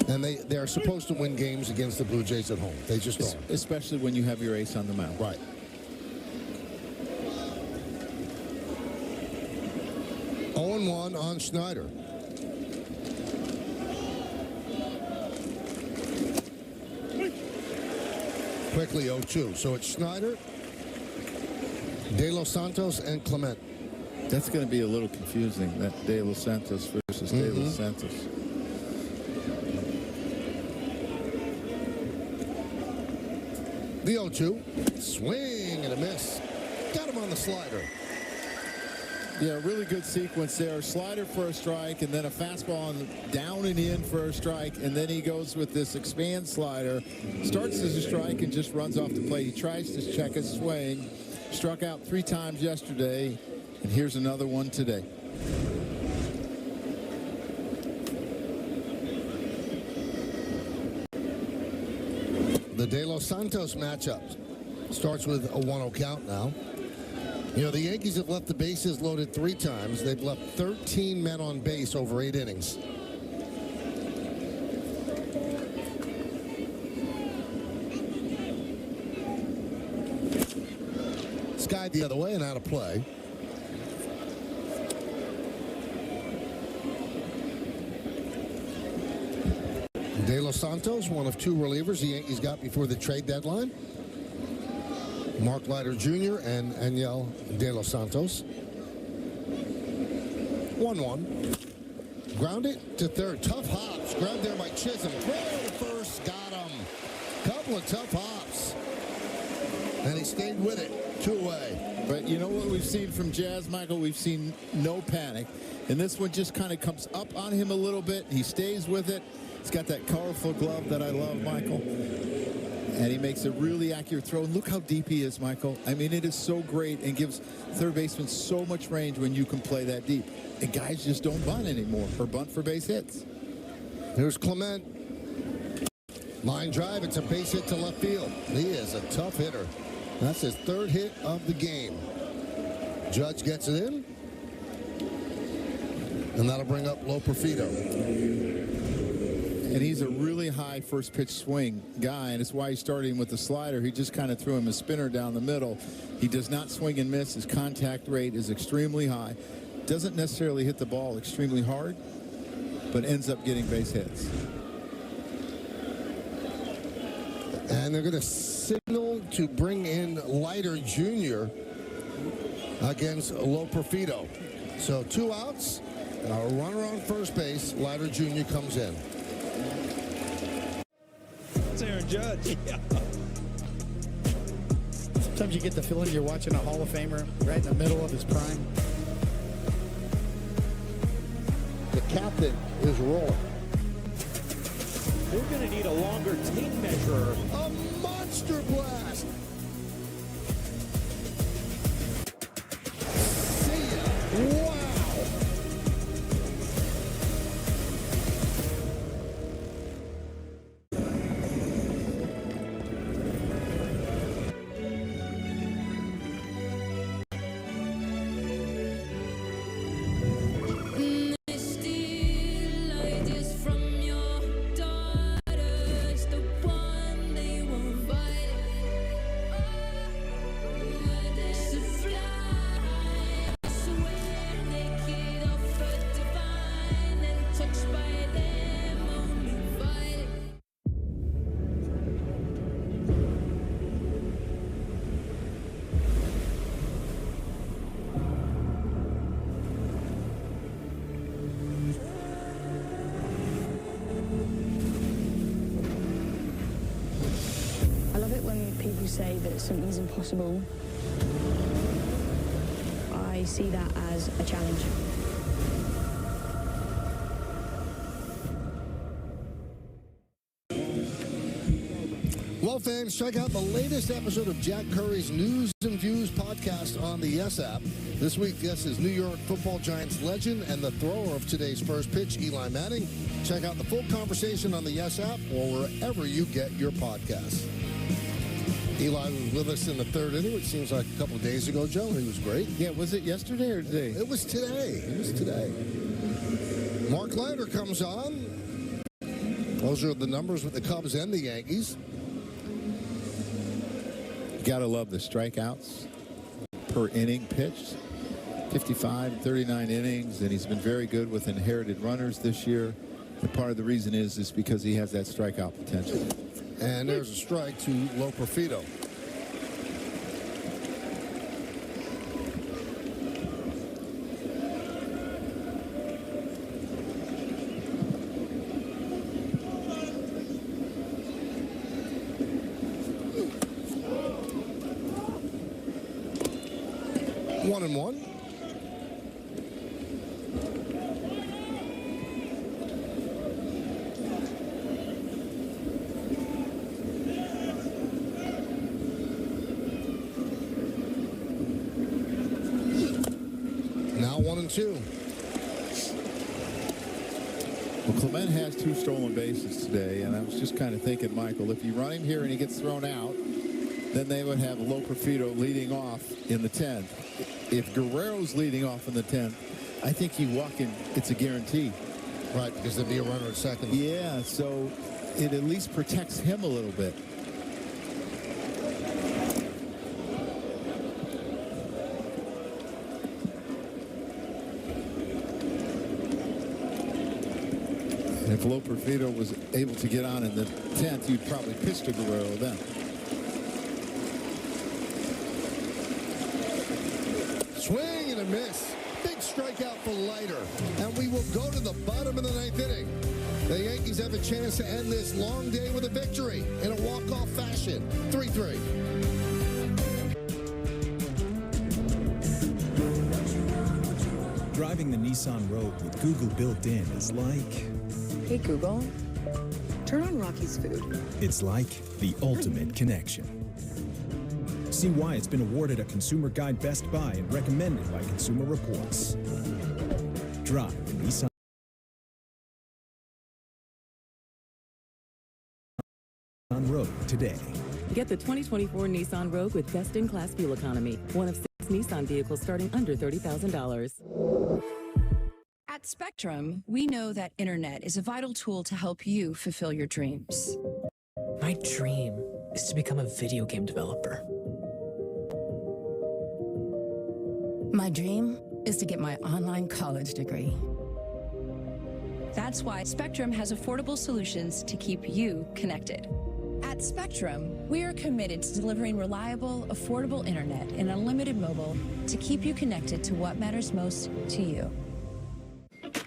And they are supposed to win games against the Blue Jays at home. They just don't. Especially when you have your ace on the mound. Right. Oh, 1 on Schneider. Quickly 0-2. So it's Schneider, De Los Santos, and Clement. That's going to be a little confusing, that De Los Santos versus De Los Santos. The 0-2. Swing and a miss. Got him on the slider. Yeah, really good sequence there. Slider for a strike, and then a fastball on down and in for a strike, and then he goes with this expand slider. Starts as a strike and just runs off the plate. He tries to check his swing. Struck out 3 times yesterday, and here's another one today. The De Los Santos matchup starts with a 1-0 count now. You know, the Yankees have left the bases loaded 3 times. They've left 13 men on base over 8 innings. Skied the other way and out of play. De Los Santos, one of 2 relievers the Yankees got before the trade deadline. Mark Leiter Jr. and Aniel De Los Santos. 1-1. Ground it to third. Tough hops. Grabbed there by Chisholm. Throw to first. Got him. Couple of tough hops. And he stayed with it. 2 away. But you know what we've seen from Jazz, Michael? We've seen no panic. And this one just kind of comes up on him a little bit. He stays with it. He's got that colorful glove that I love, Michael. And he makes a really accurate throw. And look how deep he is, Michael. I mean, it is so great and gives third baseman so much range when you can play that deep. And guys just don't bunt anymore or bunt for base hits. Here's Clement. Line drive. It's a base hit to left field. He is a tough hitter. That's his 3rd hit of the game. Judge gets it in. And that'll bring up Loperfido. And he's a really high first pitch swing guy, and it's why he's starting with the slider. He just kind of threw him a spinner down the middle. He does not swing and miss. His contact rate is extremely high. Doesn't necessarily hit the ball extremely hard, but ends up getting base hits. And they're going to signal to bring in Leiter Jr. against Loperfido. So 2 outs, a runner on first base. Leiter Jr. comes in. It's Aaron Judge. Yeah. Sometimes you get the feeling you're watching a Hall of Famer right in the middle of his prime. The captain is rolling. We're going to need a longer tape measure. A monster blast. See ya. Wow. Say that something's impossible. I see that as a challenge. Well, fans, check out the latest episode of Jack Curry's News and Views podcast on the Yes app. This week, guest is New York Football Giants legend and the thrower of today's first pitch, Eli Manning. Check out the full conversation on the Yes app or wherever you get your podcasts. Eli was with us in the 3rd inning, which seems like a couple of days ago, Joe. He was great. Yeah, was it yesterday or today? It was today. It was today. Mark Leiter comes on. Those are the numbers with the Cubs and the Yankees. Gotta love the strikeouts per inning pitched. 55, 39 innings, and he's been very good with inherited runners this year. And part of the reason is because he has that strikeout potential. And there's a strike to Loperfido. One and one. Now 1-2. Well, Clement has 2 stolen bases today, and I was just kind of thinking, Michael, if you run him here and he gets thrown out, then they would have Loperfido leading off in the 10th. If Guerrero's leading off in the 10th, I think you walk in, it's a guarantee. Right, because there'd be a runner at second. Yeah, so it at least protects him a little bit. And if Loperfido was able to get on in the 10th, you'd probably pitch to Guerrero then. Swing and a miss. Big strikeout for Leiter. And we will go to the bottom of the 9th inning. The Yankees have a chance to end this long day with a victory in a walk-off fashion. 3-3. Driving the Nissan Rogue with Google built in is like... Hey, Google, turn on Rocky's Food. It's like the ultimate connection. See why it's been awarded a Consumer Guide Best Buy and recommended by Consumer Reports. Drive the Nissan Rogue today. Get the 2024 Nissan Rogue with best-in-class fuel economy. One of 6 Nissan vehicles starting under $30,000. At Spectrum, we know that internet is a vital tool to help you fulfill your dreams. My dream is to become a video game developer. My dream is to get my online college degree. That's why Spectrum has affordable solutions to keep you connected. At Spectrum, we are committed to delivering reliable, affordable internet and unlimited mobile to keep you connected to what matters most to you.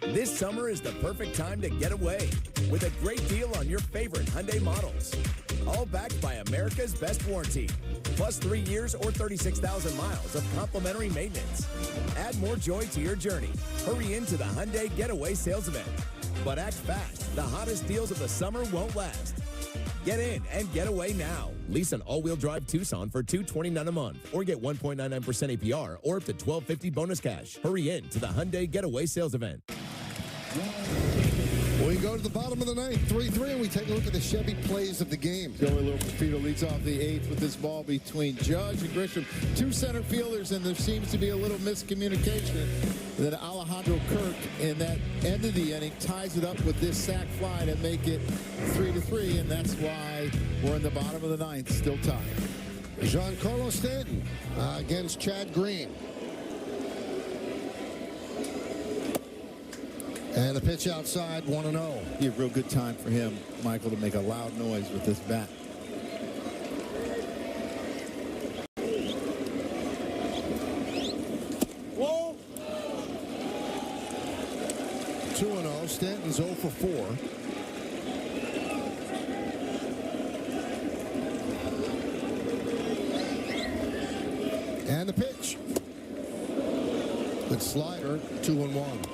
This summer is the perfect time to get away with a great deal on your favorite Hyundai models. All backed by America's best warranty, plus 3 years or 36,000 miles of complimentary maintenance. Add more joy to your journey. Hurry into the Hyundai Getaway Sales Event. But act fast. The hottest deals of the summer won't last. Get in and get away now. Lease an all-wheel drive Tucson for $229 a month or get 1.99% APR or up to $1,250 bonus cash. Hurry in to the Hyundai Getaway Sales Event. We go to the bottom of the 9th, 3-3, and we take a look at the Chevy plays of the game. Joey Loperfido leads off the 8th with this ball between Judge and Grisham. 2 center fielders, and there seems to be a little miscommunication. Then Alejandro Kirk in that end of the inning ties it up with this sac fly to make it 3-3, and that's why we're in the bottom of the 9th, still tied. Giancarlo Stanton against Chad Green. And the pitch outside, 1-0. Be a real good time for him, Michael, to make a loud noise with this bat. Whoa! 2-0. Stanton's 0 for 4. And the pitch. Good slider, 2-1.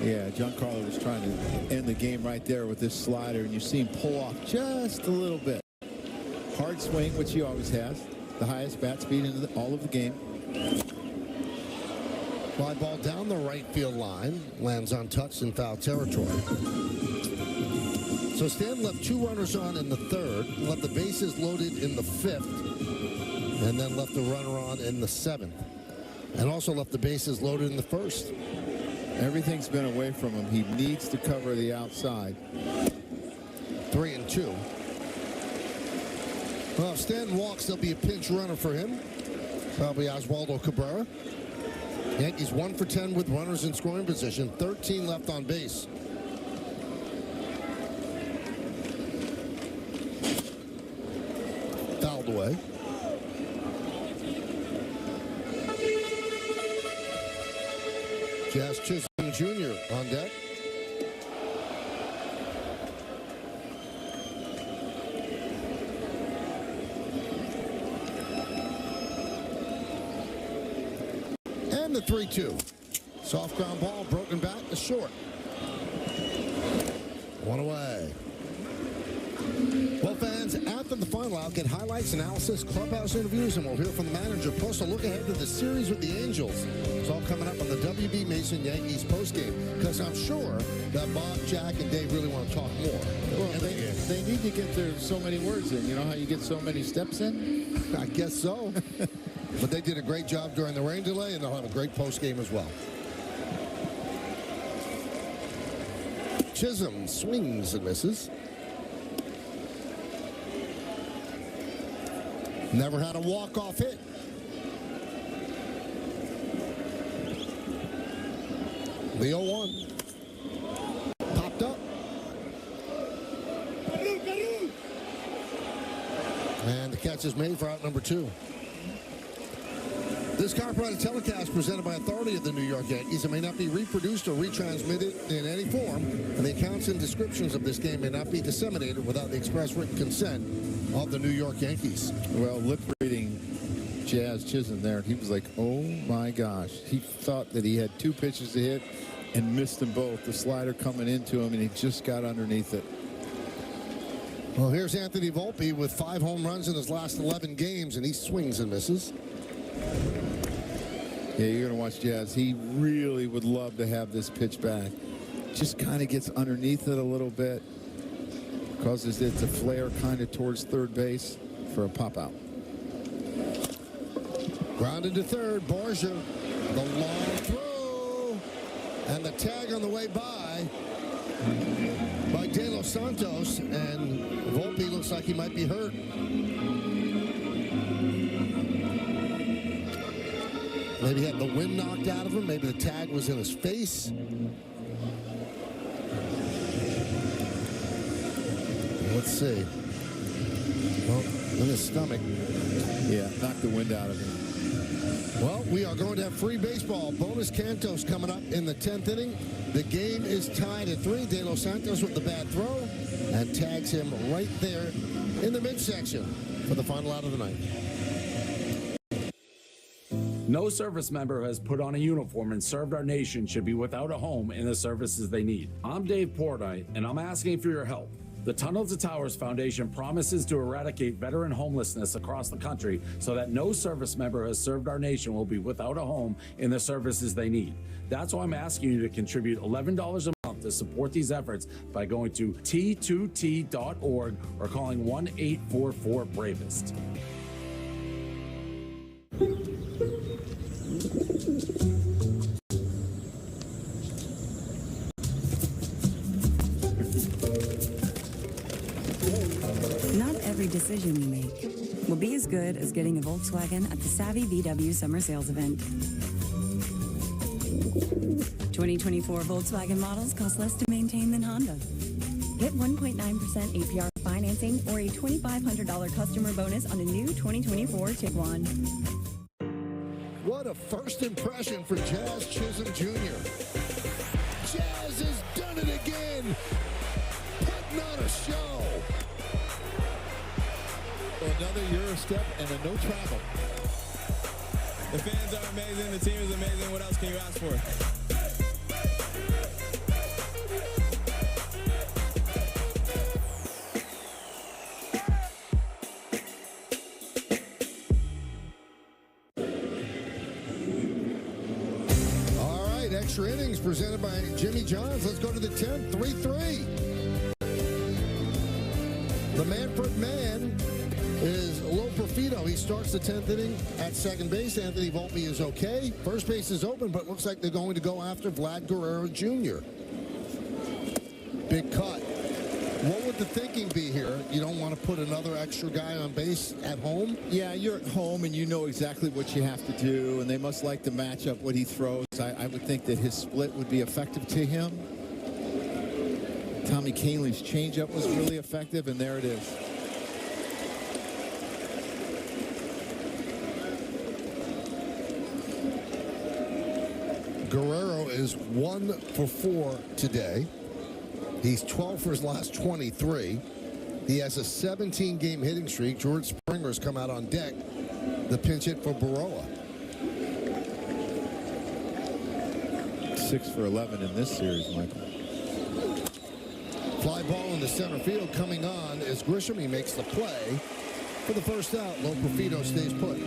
Yeah, Giancarlo was trying to end the game right there with this slider, and you see him pull off just a little bit. Hard swing, which he always has. The highest bat speed in all of the game. Fly ball down the right field line. Lands untouched in foul territory. So Stan left 2 runners on in the 3rd, left the bases loaded in the 5th, and then left the runner on in the 7th. And also left the bases loaded in the 1st. Everything's been away from him. He needs to cover the outside. 3-2. Well, if Stanton walks, there'll be a pinch runner for him. Probably Oswaldo Cabrera. Yankees 1 for 10 with runners in scoring position. 13 left on base. Fouled away. Jazz Chisholm Jr. on deck. And the 3-2. Soft ground ball, broken bat to short. 1 away. Well, fans, after the final out, get highlights, analysis, clubhouse interviews, and we'll hear from the manager. Plus, a look ahead to the series with the Angels. It's all coming up on the W.B. Mason Yankees postgame, because I'm sure that Bob, Jack, and Dave really want to talk more. Well, they need to get their so many words in. You know how you get so many steps in? I guess so. But they did a great job during the rain delay, and they'll have a great postgame as well. Chisholm swings and misses. Never had a walk-off hit. The 0-1. Popped up. And the catch is made for out number 2. This copyrighted telecast presented by authority of the New York Yankees. It may not be reproduced or retransmitted in any form, and the accounts and descriptions of this game may not be disseminated without the express written consent of the New York Yankees. Well, lip reading Jazz Chisholm there, he was like, oh my gosh. He thought that he had 2 pitches to hit and missed them both. The slider coming into him, and he just got underneath it. Well, here's Anthony Volpe with 5 home runs in his last 11 games, and he swings and misses. Yeah, you're going to watch Jazz. He really would love to have this pitch back. Just kind of gets underneath it a little bit. Causes it to flare kind of towards third base for a pop-out. Grounded to third. Borgia, the long throw. And the tag on the way by De Los Santos. And Volpe looks like he might be hurt. Maybe he had the wind knocked out of him. Maybe the tag was in his face. Let's see. Well, in his stomach. Yeah, knocked the wind out of him. Well, we are going to have free baseball. Bonus Cantos coming up in the 10th inning. The game is tied at 3. De Los Santos with the bad throw and tags him right there in the midsection for the final out of the night. No service member who has put on a uniform and served our nation should be without a home in the services they need. I'm Dave Portnoy, and I'm asking for your help. The Tunnel to Towers Foundation promises to eradicate veteran homelessness across the country so that no service member who has served our nation will be without a home in the services they need. That's why I'm asking you to contribute $11 a month to support these efforts by going to t2t.org or calling 1-844-BRAVEST. Not every decision you make will be as good as getting a Volkswagen at the Savvy VW Summer Sales Event. 2024 Volkswagen models cost less to maintain than Honda. Get 1.9% APR financing or a $2,500 customer bonus on a new 2024 Tiguan. What a first impression for Jazz Chisholm Jr. Jazz has done it again. Putting on a show. Another Euro step and a no travel. The fans are amazing. The team is amazing. What else can you ask for? Extra innings presented by Jimmy Johns. Let's go to the 10th, 3-3. The Manfred man is Lo Profito. He starts the 10th inning at second base. Anthony Volpe is okay. First base is open, but looks like they're going to go after Vlad Guerrero Jr. Big cut. What would the thinking be here? You don't want to put another extra guy on base at home? Yeah, you're at home and you know exactly what you have to do, and they must like to match up what he throws. I would think that his split would be effective to him. Tommy Kahnle's changeup was really effective, and there it is. Guerrero is 1 for 4 today. He's 12 for his last 23. He has a 17-game hitting streak. George Springer's come out on deck. The pinch hit for Baroa. 6 for 11 in this series, Michael. Fly ball in the center field coming on is Grisham. He makes the play for the first out. Low Perfido stays put.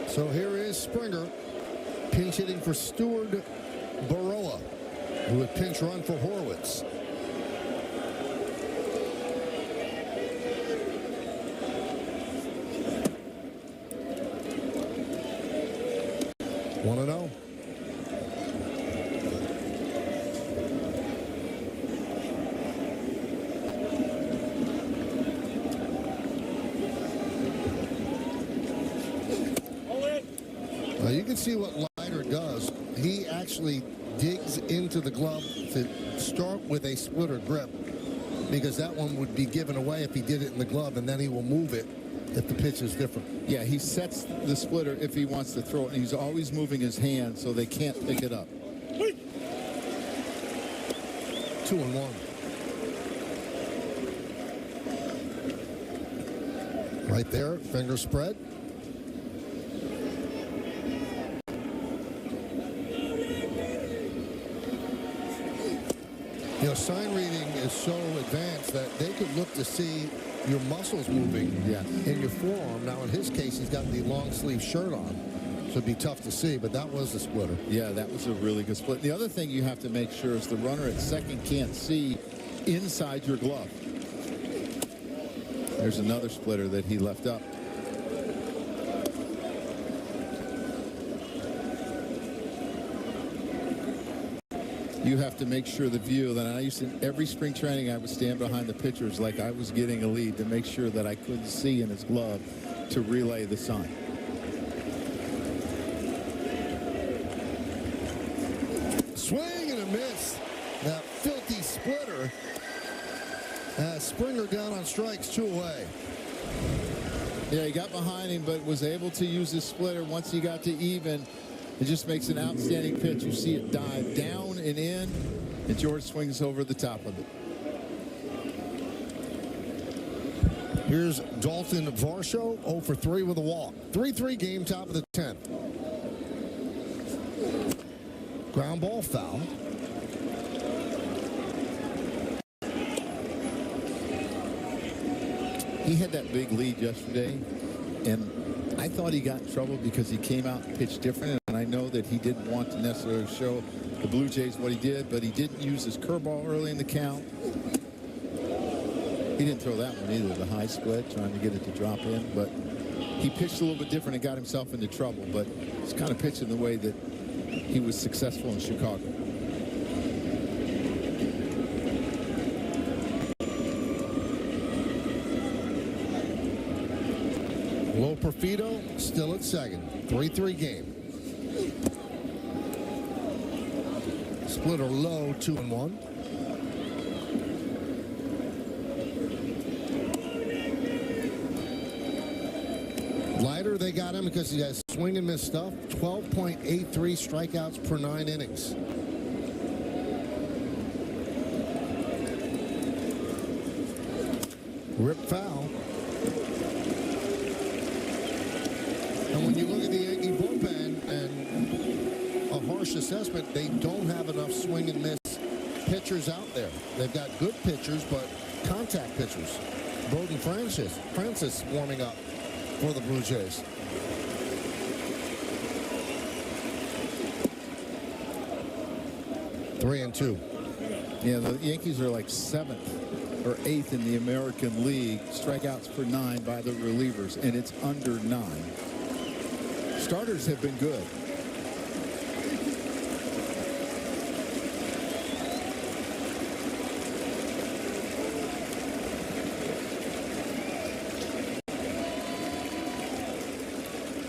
So here is Springer pinch hitting for Stuart Baroa, who would pinch run for Horwitz. One and oh. Now you can see what Leiter does. He actually digs into the glove to start with a splitter grip, because that one would be given away if he did it in the glove, and then he will move it if the pitch is different. Yeah, he sets the splitter if he wants to throw it, and he's always moving his hand so they can't pick it up. 2-1. Right there, finger spread. You know, sign reading is so advanced that they could look to see your muscles moving in your forearm. Now, in his case, he's got the long sleeve shirt on, so it'd be tough to see, but that was a splitter. Yeah, that was a really good split. The other thing you have to make sure is the runner at second can't see inside your glove. There's another splitter that he left up. You have to make sure the view that I used to, every spring training, I would stand behind the pitchers like I was getting a lead to make sure that I couldn't see in his glove to relay the sign. Swing and a miss. That filthy splitter. Springer down on strikes, 2 away. Yeah, he got behind him, but was able to use his splitter once he got to even. It just makes an outstanding pitch. You see it dive down and in, and George swings over the top of it. Here's Dalton Varsho, 0 for 3 with a walk. 3-3 game, top of the 10th. Ground ball foul. He had that big lead yesterday, and I thought he got in trouble because he came out and pitched different, and I know that he didn't want to necessarily show the Blue Jays what he did, but he didn't use his curveball early in the count. He didn't throw that one either, the high split, trying to get it to drop in, but he pitched a little bit different and got himself into trouble, but he's kind of pitching the way that he was successful in Chicago. Low Perfido still at second. 3-3 game. Splitter low, 2-1. Leiter, they got him because he has swing and miss stuff. 12.83 strikeouts per 9 innings. Rip foul. And when you look at the Yankee bullpen and a harsh assessment, they don't have enough swing and miss pitchers out there. They've got good pitchers, but contact pitchers. Bowden Francis warming up for the Blue Jays. Three and 2. Yeah, the Yankees are like 7th or 8th in the American League. Strikeouts per 9 by the relievers, and it's under 9. Starters have been good.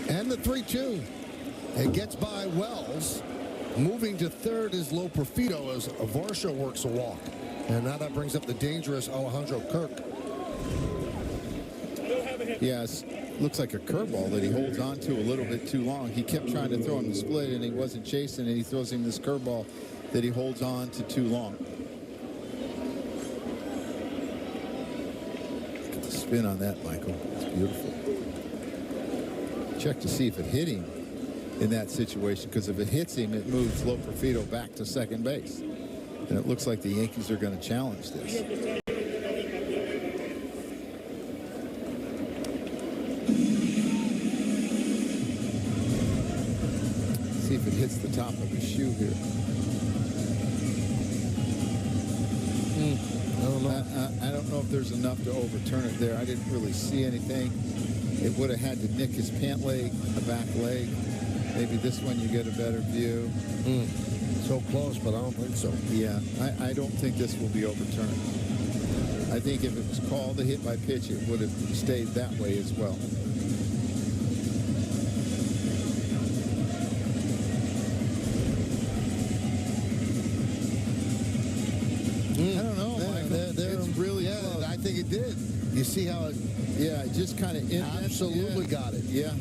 And the 3-2. It gets by Wells. Moving to third is Low Perfido as Varsho works a walk. And now that brings up the dangerous Alejandro Kirk. Yes, looks like a curveball that he holds on to a little bit too long. He kept trying to throw him the split, and he wasn't chasing it. He throws him this curveball that he holds on to too long. Look at the spin on that, Michael. It's beautiful. Check to see if it hit him in that situation, because if it hits him, it moves Loperfido back to second base. And it looks like the Yankees are going to challenge this. See if it hits the top of his shoe here. I don't know if there's enough to overturn it there. I didn't really see anything. It would have had to nick his pant leg, the back leg. Maybe this one you get a better view. So close, but I don't think so. Yeah, I don't think this will be overturned. I think if it was called a hit by pitch, it would have stayed that way as well. I don't know, Michael. It's really close. I think it did. You see how it... Yeah, it just kind of... Absolutely got it. Yeah.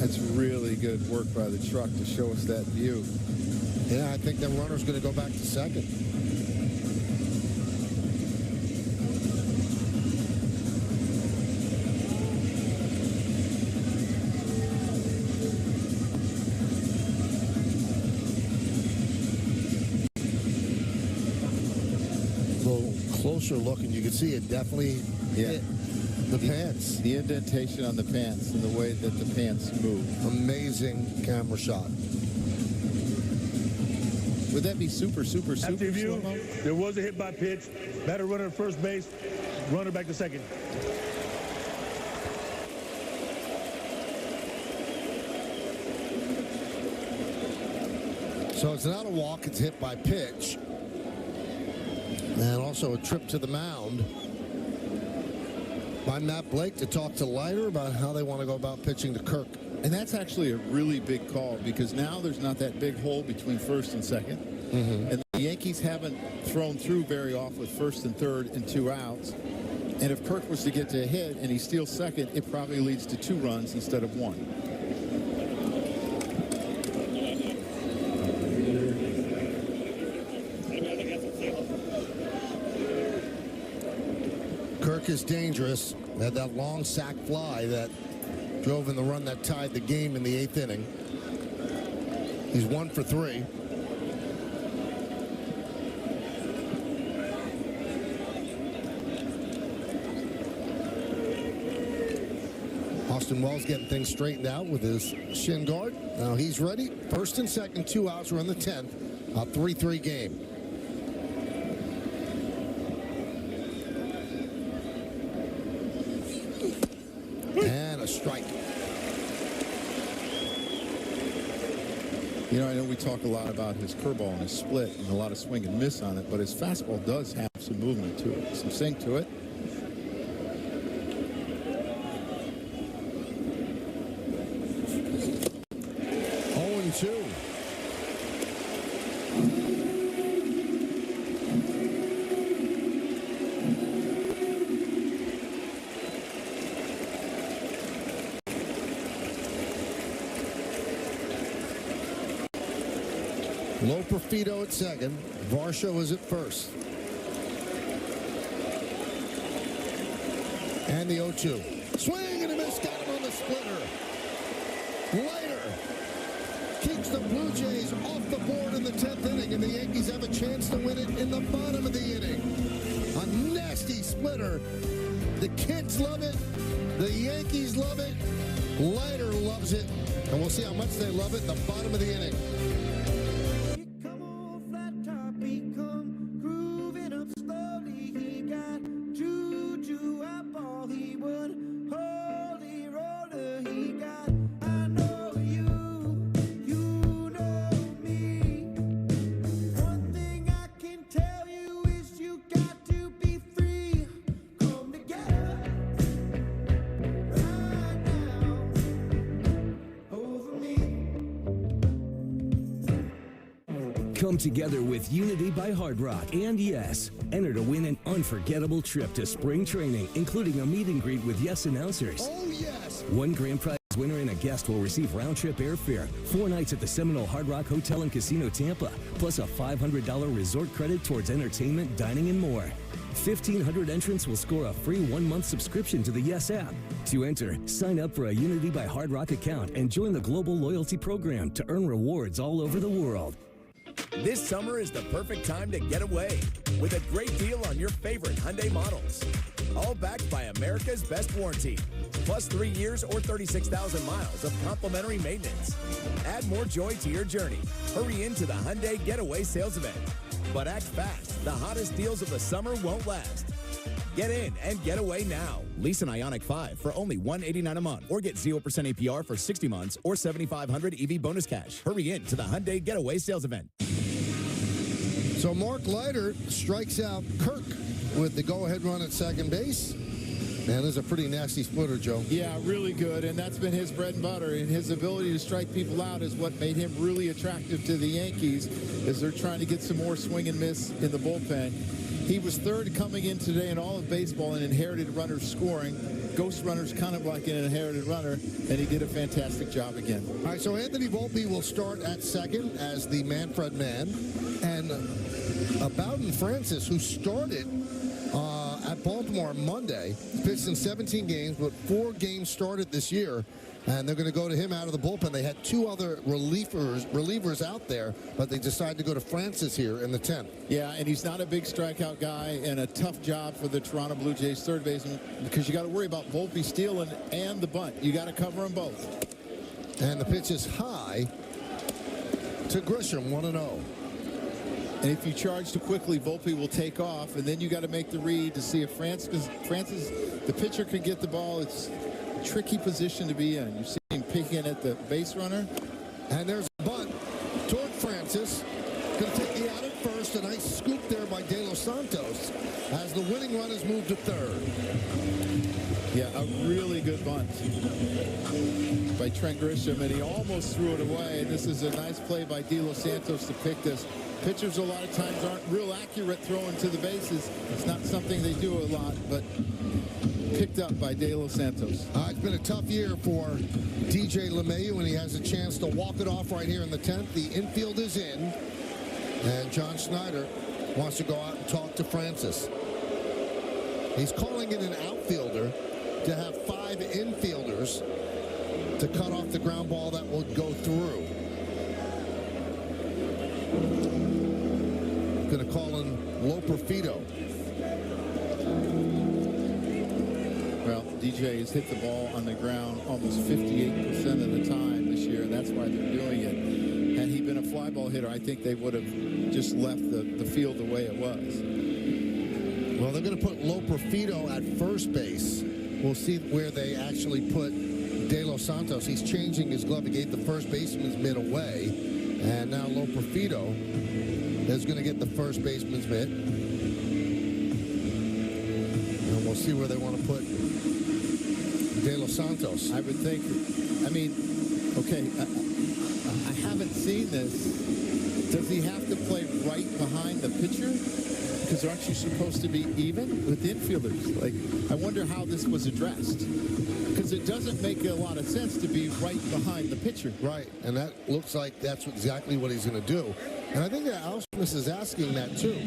That's really good work by the truck to show us that view. Yeah, I think that runner's going to go back to second. A little closer looking, you can see it definitely hit the pants. The indentation on the pants and the way that the pants move. Amazing camera shot. Would that be super After review, slow-mo? there was a hit by pitch. Batter runner at first base, runner back to second. So it's not a walk, it's hit by pitch. And also a trip to the mound by Matt Blake to talk to Leiter about how they want to go about pitching to Kirk. And that's actually a really big call, because now there's not that big hole between first and second. And the Yankees haven't thrown through very often with first and third and 2 outs. And if Kirk was to get to a hit and he steals second, it probably leads to 2 runs instead of 1. Kirk is dangerous. Had that long sac fly that drove in the run that tied the game in the 8th inning. He's 1 for 3. Austin Wells getting things straightened out with his shin guard. Now he's ready. First and second, 2 outs. We're in the 10th. A 3-3 game. And a strike. You know, I know we talk a lot about his curveball and his split and a lot of swing and miss on it, but his fastball does have some movement to it, some sink to it. Loperfido at second. Varsho is at first. And the 0-2. Swing and a miss. Got him on the splitter. Leiter keeps the Blue Jays off the board in the 10th inning, and the Yankees have a chance to win it in the bottom of the inning. A nasty splitter. The kids love it. The Yankees love it. Leiter loves it. And we'll see how much they love it in the bottom of the inning. Come together with Unity by Hard Rock and Yes. Enter to win an unforgettable trip to spring training, including a meet and greet with Yes announcers. Oh, yes! One grand prize Winner and a guest will receive round-trip airfare, 4 nights at the Seminole Hard Rock Hotel and Casino Tampa, plus a $500 resort credit towards entertainment, dining, and more. 1,500 entrants will score a free 1-month subscription to the Yes app. To enter, sign up for a Unity by Hard Rock account and join the global loyalty program to earn rewards all over the world. This summer is the perfect time to get away with a great deal on your favorite Hyundai models. All backed by America's best warranty, plus 3 years or 36,000 miles of complimentary maintenance. Add more joy to your journey. Hurry into the Hyundai Getaway Sales Event. But act fast. The hottest deals of the summer won't last. Get in and get away now. Lease an Ioniq 5 for only $189 a month or get 0% APR for 60 months or $7,500 EV bonus cash. Hurry in to the Hyundai Getaway Sales Event. So Mark Leiter strikes out Kirk with the go-ahead run at second base. Man, this is a pretty nasty splitter, Joe. Yeah, really good, and that's been his bread and butter, and his ability to strike people out is what made him really attractive to the Yankees as they're trying to get some more swing and miss in the bullpen. He was third coming in today in all of baseball in inherited runners scoring. Ghost runners kind of like an inherited runner, and he did a fantastic job again. All right, so Anthony Volpe will start at second as the Manfred man, and Bowden Francis, who started at Baltimore Monday, pitched in 17 games, but 4 games started this year, and they're going to go to him out of the bullpen. They had 2 other relievers out there, but they decided to go to Francis here in the 10th. Yeah, and he's not a big strikeout guy, and a tough job for the Toronto Blue Jays third baseman because you got to worry about Volpe stealing and the bunt. You got to cover them both. And the pitch is high to Grisham, 1-0. And if you charge too quickly, Volpe will take off, and then you got to make the read to see if Francis, the pitcher, can get the ball. It's a tricky position to be in. You see him picking at the base runner. And there's a bunt toward Francis. Going to take the out at first. A nice scoop there by De Los Santos as the winning run is moved to third. Yeah, a really good bunt by Trent Grisham, and he almost threw it away. And this is a nice play by De Los Santos to pick this. Pitchers a lot of times aren't real accurate throwing to the bases. It's not something they do a lot, but picked up by De Los Santos. It's been a tough year for DJ LeMahieu, and he has a chance to walk it off right here in the 10th. The infield is in, and John Schneider wants to go out and talk to Francis. He's calling in an outfielder to have 5 infielders to cut off the ground ball that will go through. Going to call in Loperfido. Well, DJ has hit the ball on the ground almost 58% of the time this year, and that's why they're doing it. Had he been a fly ball hitter, I think they would have just left the field the way it was. Well, they're going to put Loperfido at first base. We'll see where they actually put De Los Santos. He's changing his glove. He gave the first baseman's mitt away, and now Loperfido is going to get the first baseman's mitt. And we'll see where they want to put De Los Santos. I would think, I mean, okay, I haven't seen this. Does he have to play right behind the pitcher? Because aren't you supposed to be even with the infielders? Like, I wonder how this was addressed. Because it doesn't make a lot of sense to be right behind the pitcher. Right, and that looks like that's exactly what he's going to do. And I think that Ausmus is asking that too.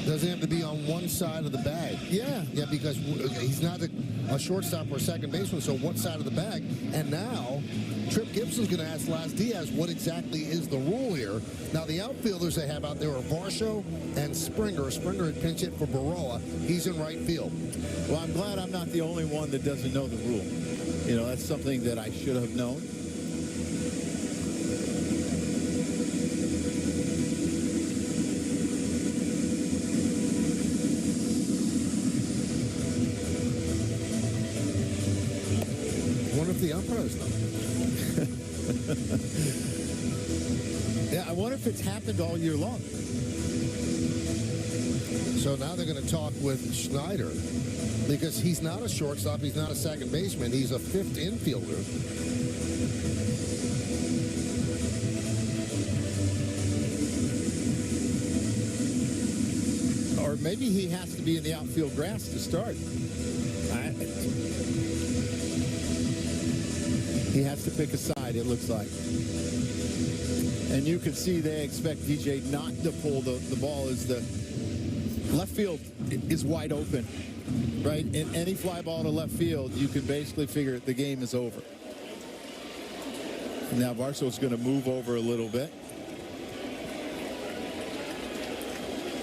Does he have to be on one side of the bag? Yeah, because he's not a shortstop or a second baseman, so what side of the bag? And now, Trip Gibson's going to ask Las Diaz what exactly is the rule here. Now, the outfielders they have out there are Varsho and Springer. Springer had pinch hit for Baroa. He's in right field. Well, I'm glad I'm not the only one that doesn't know the rule. You know, that's something that I should have known. The umpires know. Yeah, I wonder if it's happened all year long. So now they're going to talk with Schneider because he's not a shortstop, he's not a second baseman, he's a 5th infielder. Or maybe he has to be in the outfield grass to start. He has to pick a side, it looks like. And you can see they expect DJ not to pull the ball as the left field is wide open, right? And any fly ball to left field, you can basically figure the game is over. Now Barcel's going to move over a little bit.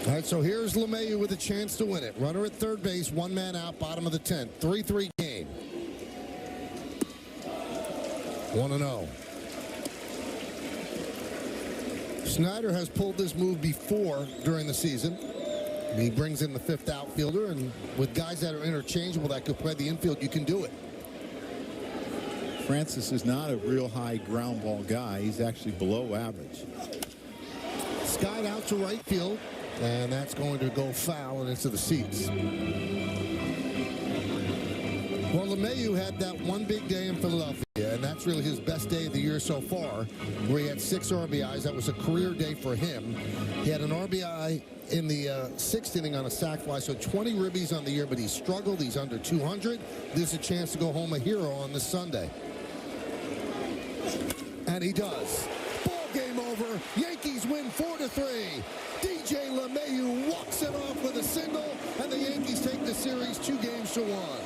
All right, so here's LeMahieu with a chance to win it. Runner at third base, one man out, bottom of the 10th. 3-3 game. 1-0. Snyder has pulled this move before during the season. He brings in the fifth outfielder, and with guys that are interchangeable that could play the infield, you can do it. Francis is not a real high ground ball guy. He's actually below average. Skied out to right field, and that's going to go foul and into the seats. Well, LeMahieu had that one big day in Philadelphia, and that's really his best day of the year so far, where he had 6 RBIs. That was a career day for him. He had an RBI in the 6th inning on a sac fly, so 20 ribbies on the year, but he struggled. He's under 200. This is a chance to go home a hero on this Sunday. And he does. Ball game over. Yankees win 4-3. DJ LeMahieu walks it off with a single, and the Yankees take the series 2-1.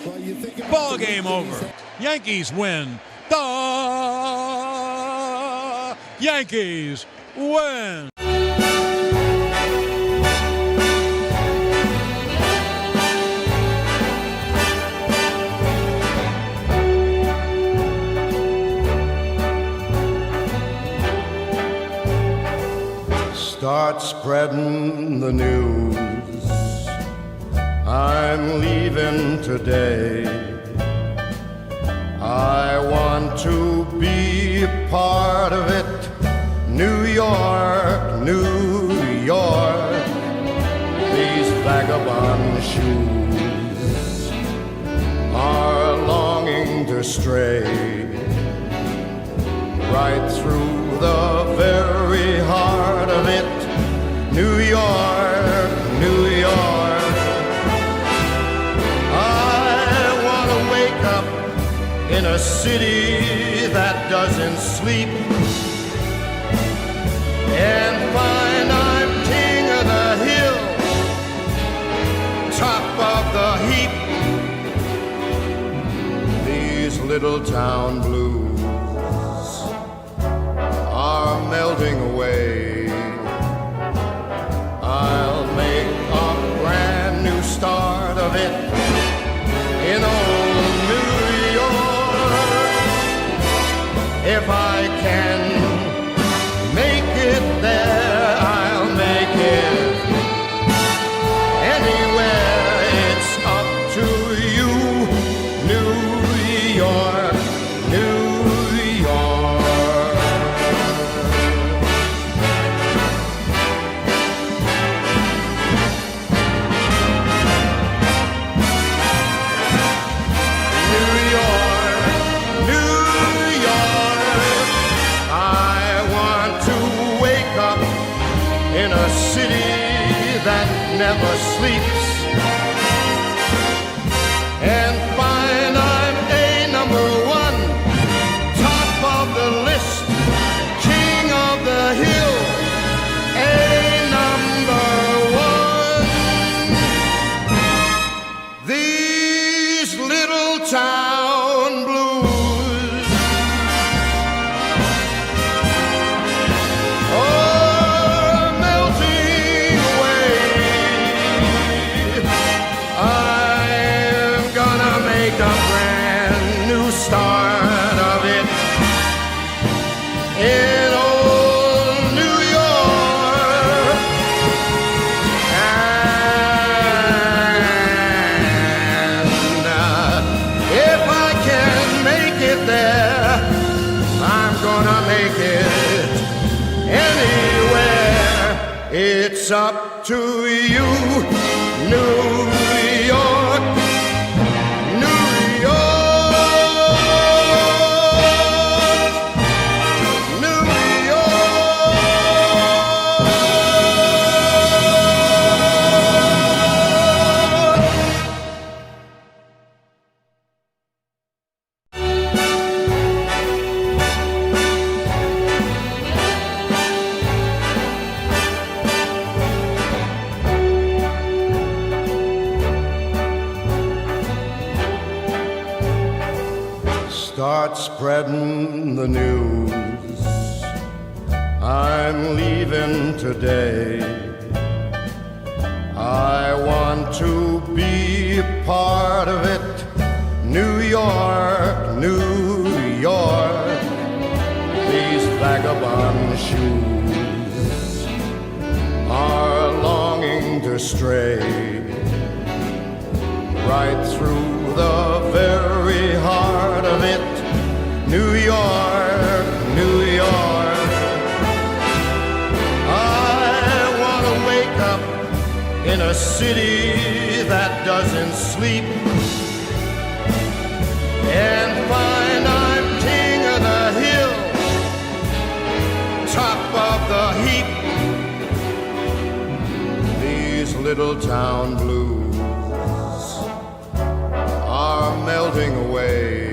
Well, you think ball game over. Yankees win. The Yankees win. Start spreading the news. I'm leaving today. I want to be a part of it. New York, New York. These vagabond shoes are longing to stray right through the very heart of it. New York, New York. I want to wake up in a city that doesn't sleep and find I'm king of the hill, top of the heap. These little town blues are melting away. I'll make a brand new start of it in old New York. If I can make it there, I'll make it anywhere. It's up to you, New York, New York. In a city that never sleeps and find I'm a #1, top of the list, king of the hill, a #1. These little town blues start of it in old New York. And if I can make it there, I'm gonna make it anywhere. It's up to you, New York. Start spreading the news. I'm leaving today. I want to be part of it. New York, New York. These vagabond shoes are longing to stray right through the very heart of it. New York, New York. I want to wake up in a city that doesn't sleep and find I'm king of the hill, top of the heap. These little town blues are melting away.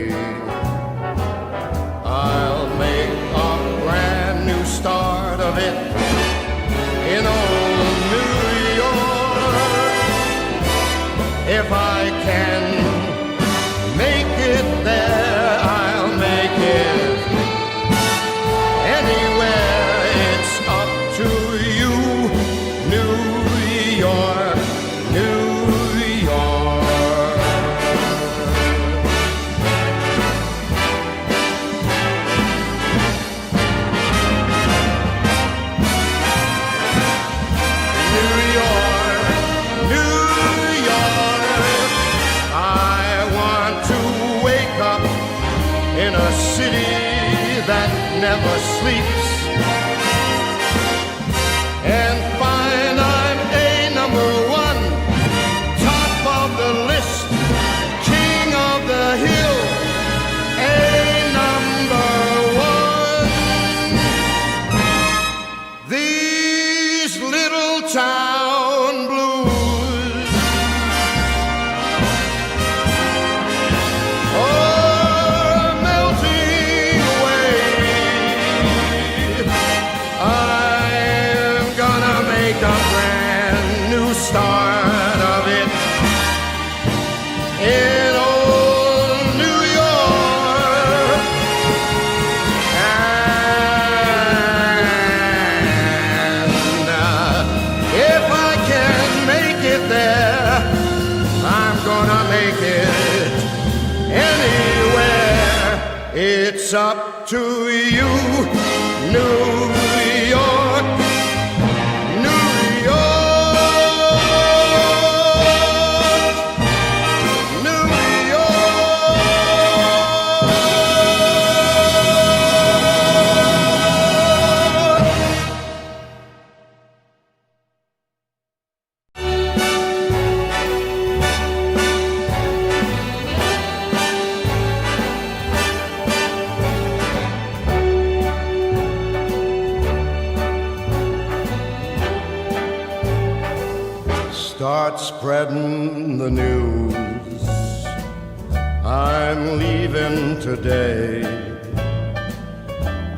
I'll make a brand new start of it in old New York. If I can make it there, I'll make it anywhere. It's up to you, New York, New York. New York, New York. I want to wake up in a city that never sleeps and find I'm a number one, top of the list, king of the hill, a number one. These little town blues are melting away. I'm gonna make a brand new start of it in old New York. And if I can make it there, I'm gonna make it anywhere. It's up to you, New York, New York, New Start spreading the news. I'm leaving today.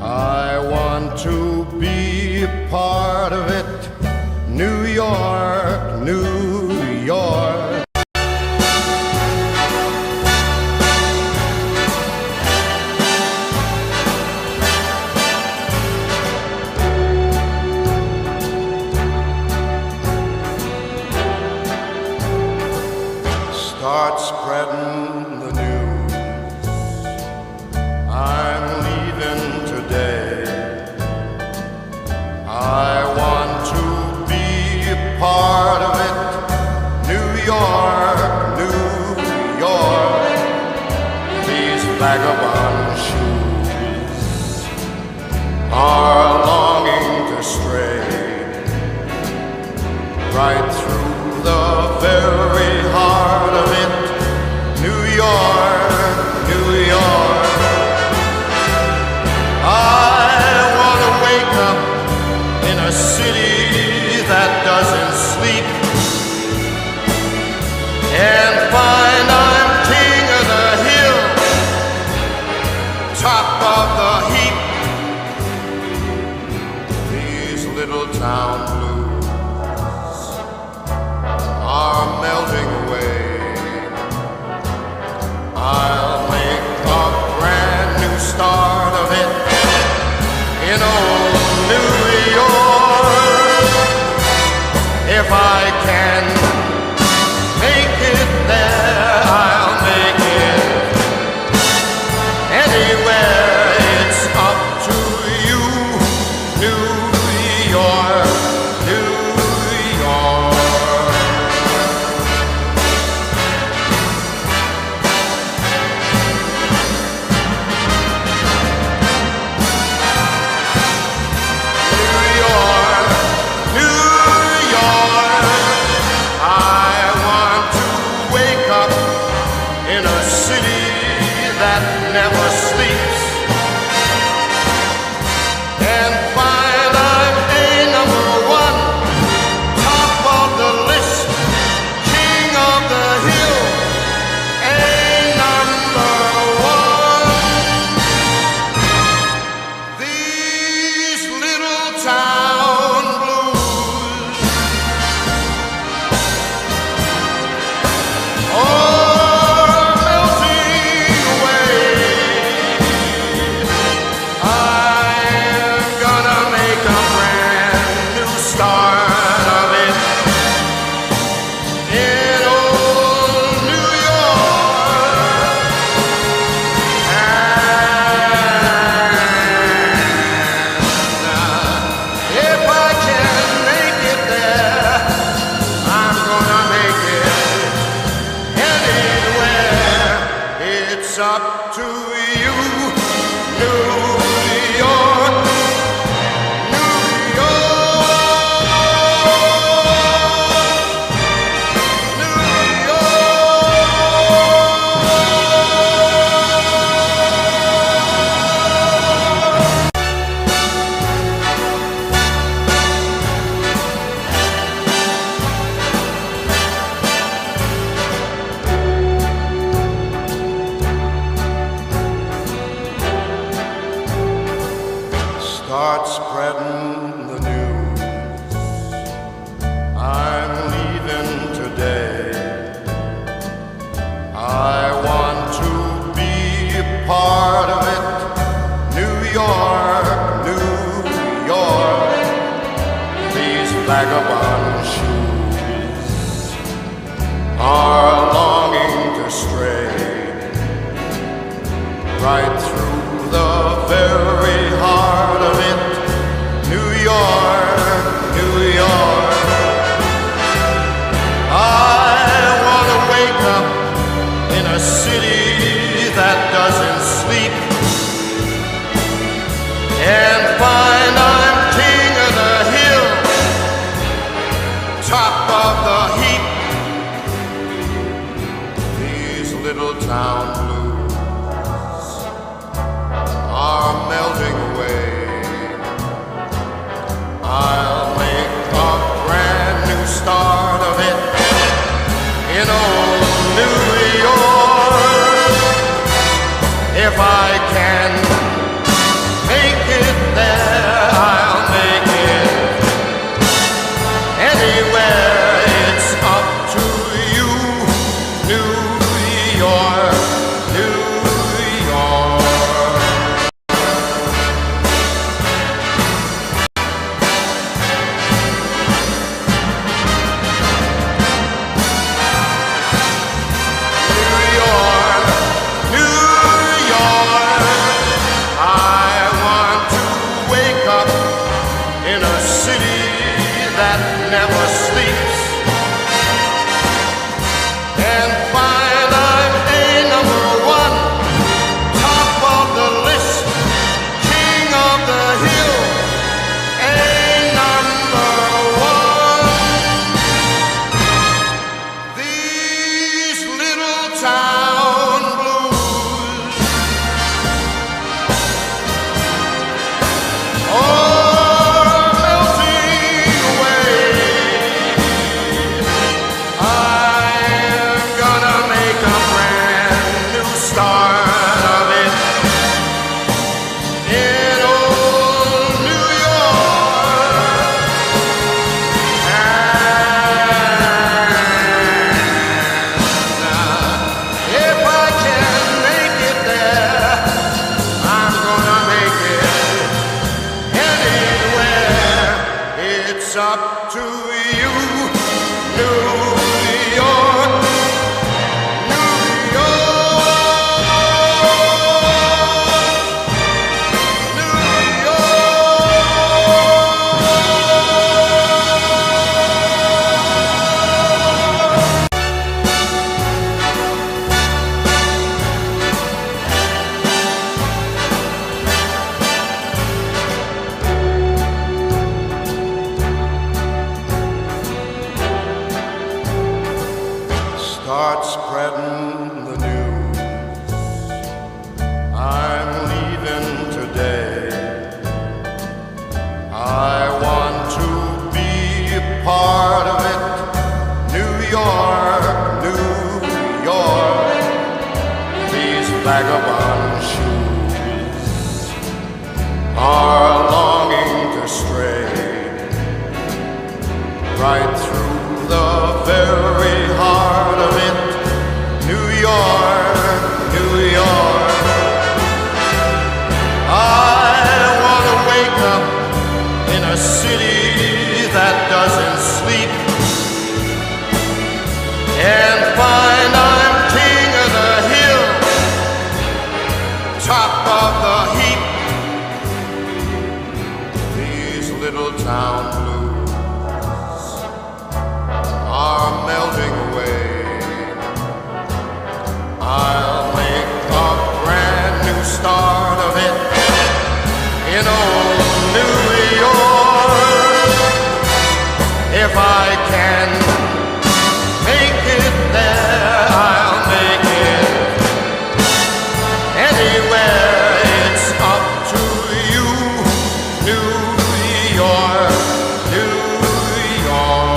I want to be part of it. New York, New York. Start spreading the news. I'm leaving today. I want to be part of it. New York, New York. These vagabond shoes are longing to stray right through the very heart of it. New York, New York. I want to wake up in a city that doesn't sleep and find I'm king of the hill, top in a city that never sleeps, and find I'm a number one, top of the list, king of the hill, a number one. These little town blues are melting away. I'm gonna make a brand new start of it in old New York. And if I can make it there, I'm gonna make it anywhere. It's up to you, New York, New York, New Start spreading the news. I'm leaving today. I want to be a part of it. New York, New York. These vagabond shoes are longing to stray right through the very heart of it. New York, New York. I want to wake up in a city that doesn't sleep and find I'm king of the hill, top of the heap. These little town blues are melting away. I'll make a brand new start of it in old New York. If I can make it there, I'll make it anywhere. It's up to you, New York, New York. That never sleeps and find I'm a vagabond shoes are longing to stray right through the very heart of it. New York, New York. I want to wake up in a city that doesn't sleep and find I'm king of the hill, top of the heap. These little town blues are melting away. I'll make a brand new start of it in old New York. If I can make it there, I'll make it anywhere. It's up to you, New York, New York.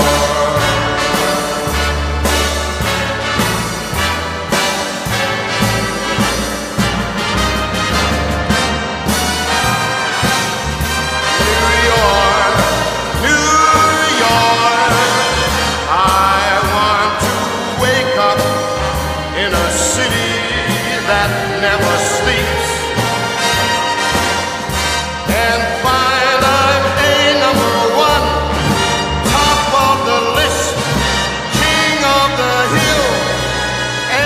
Never sleeps and find I'm a number one, top of the list, king of the hill, a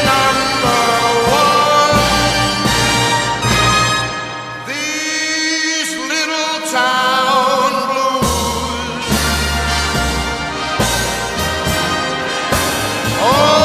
number one. These little town blues, oh,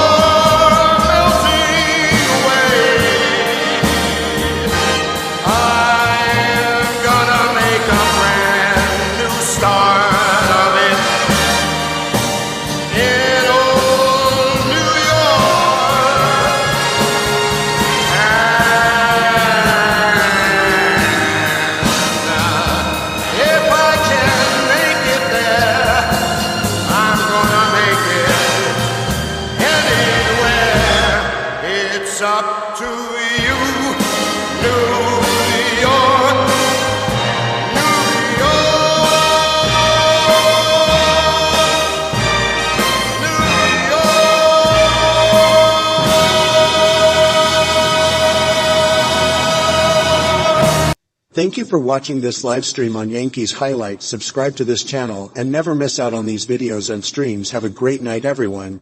it's up to you, New York, New York, New York. Thank you for watching this live stream on Yankees Highlights. Subscribe to this channel and never miss out on these videos and streams. Have a great night, everyone.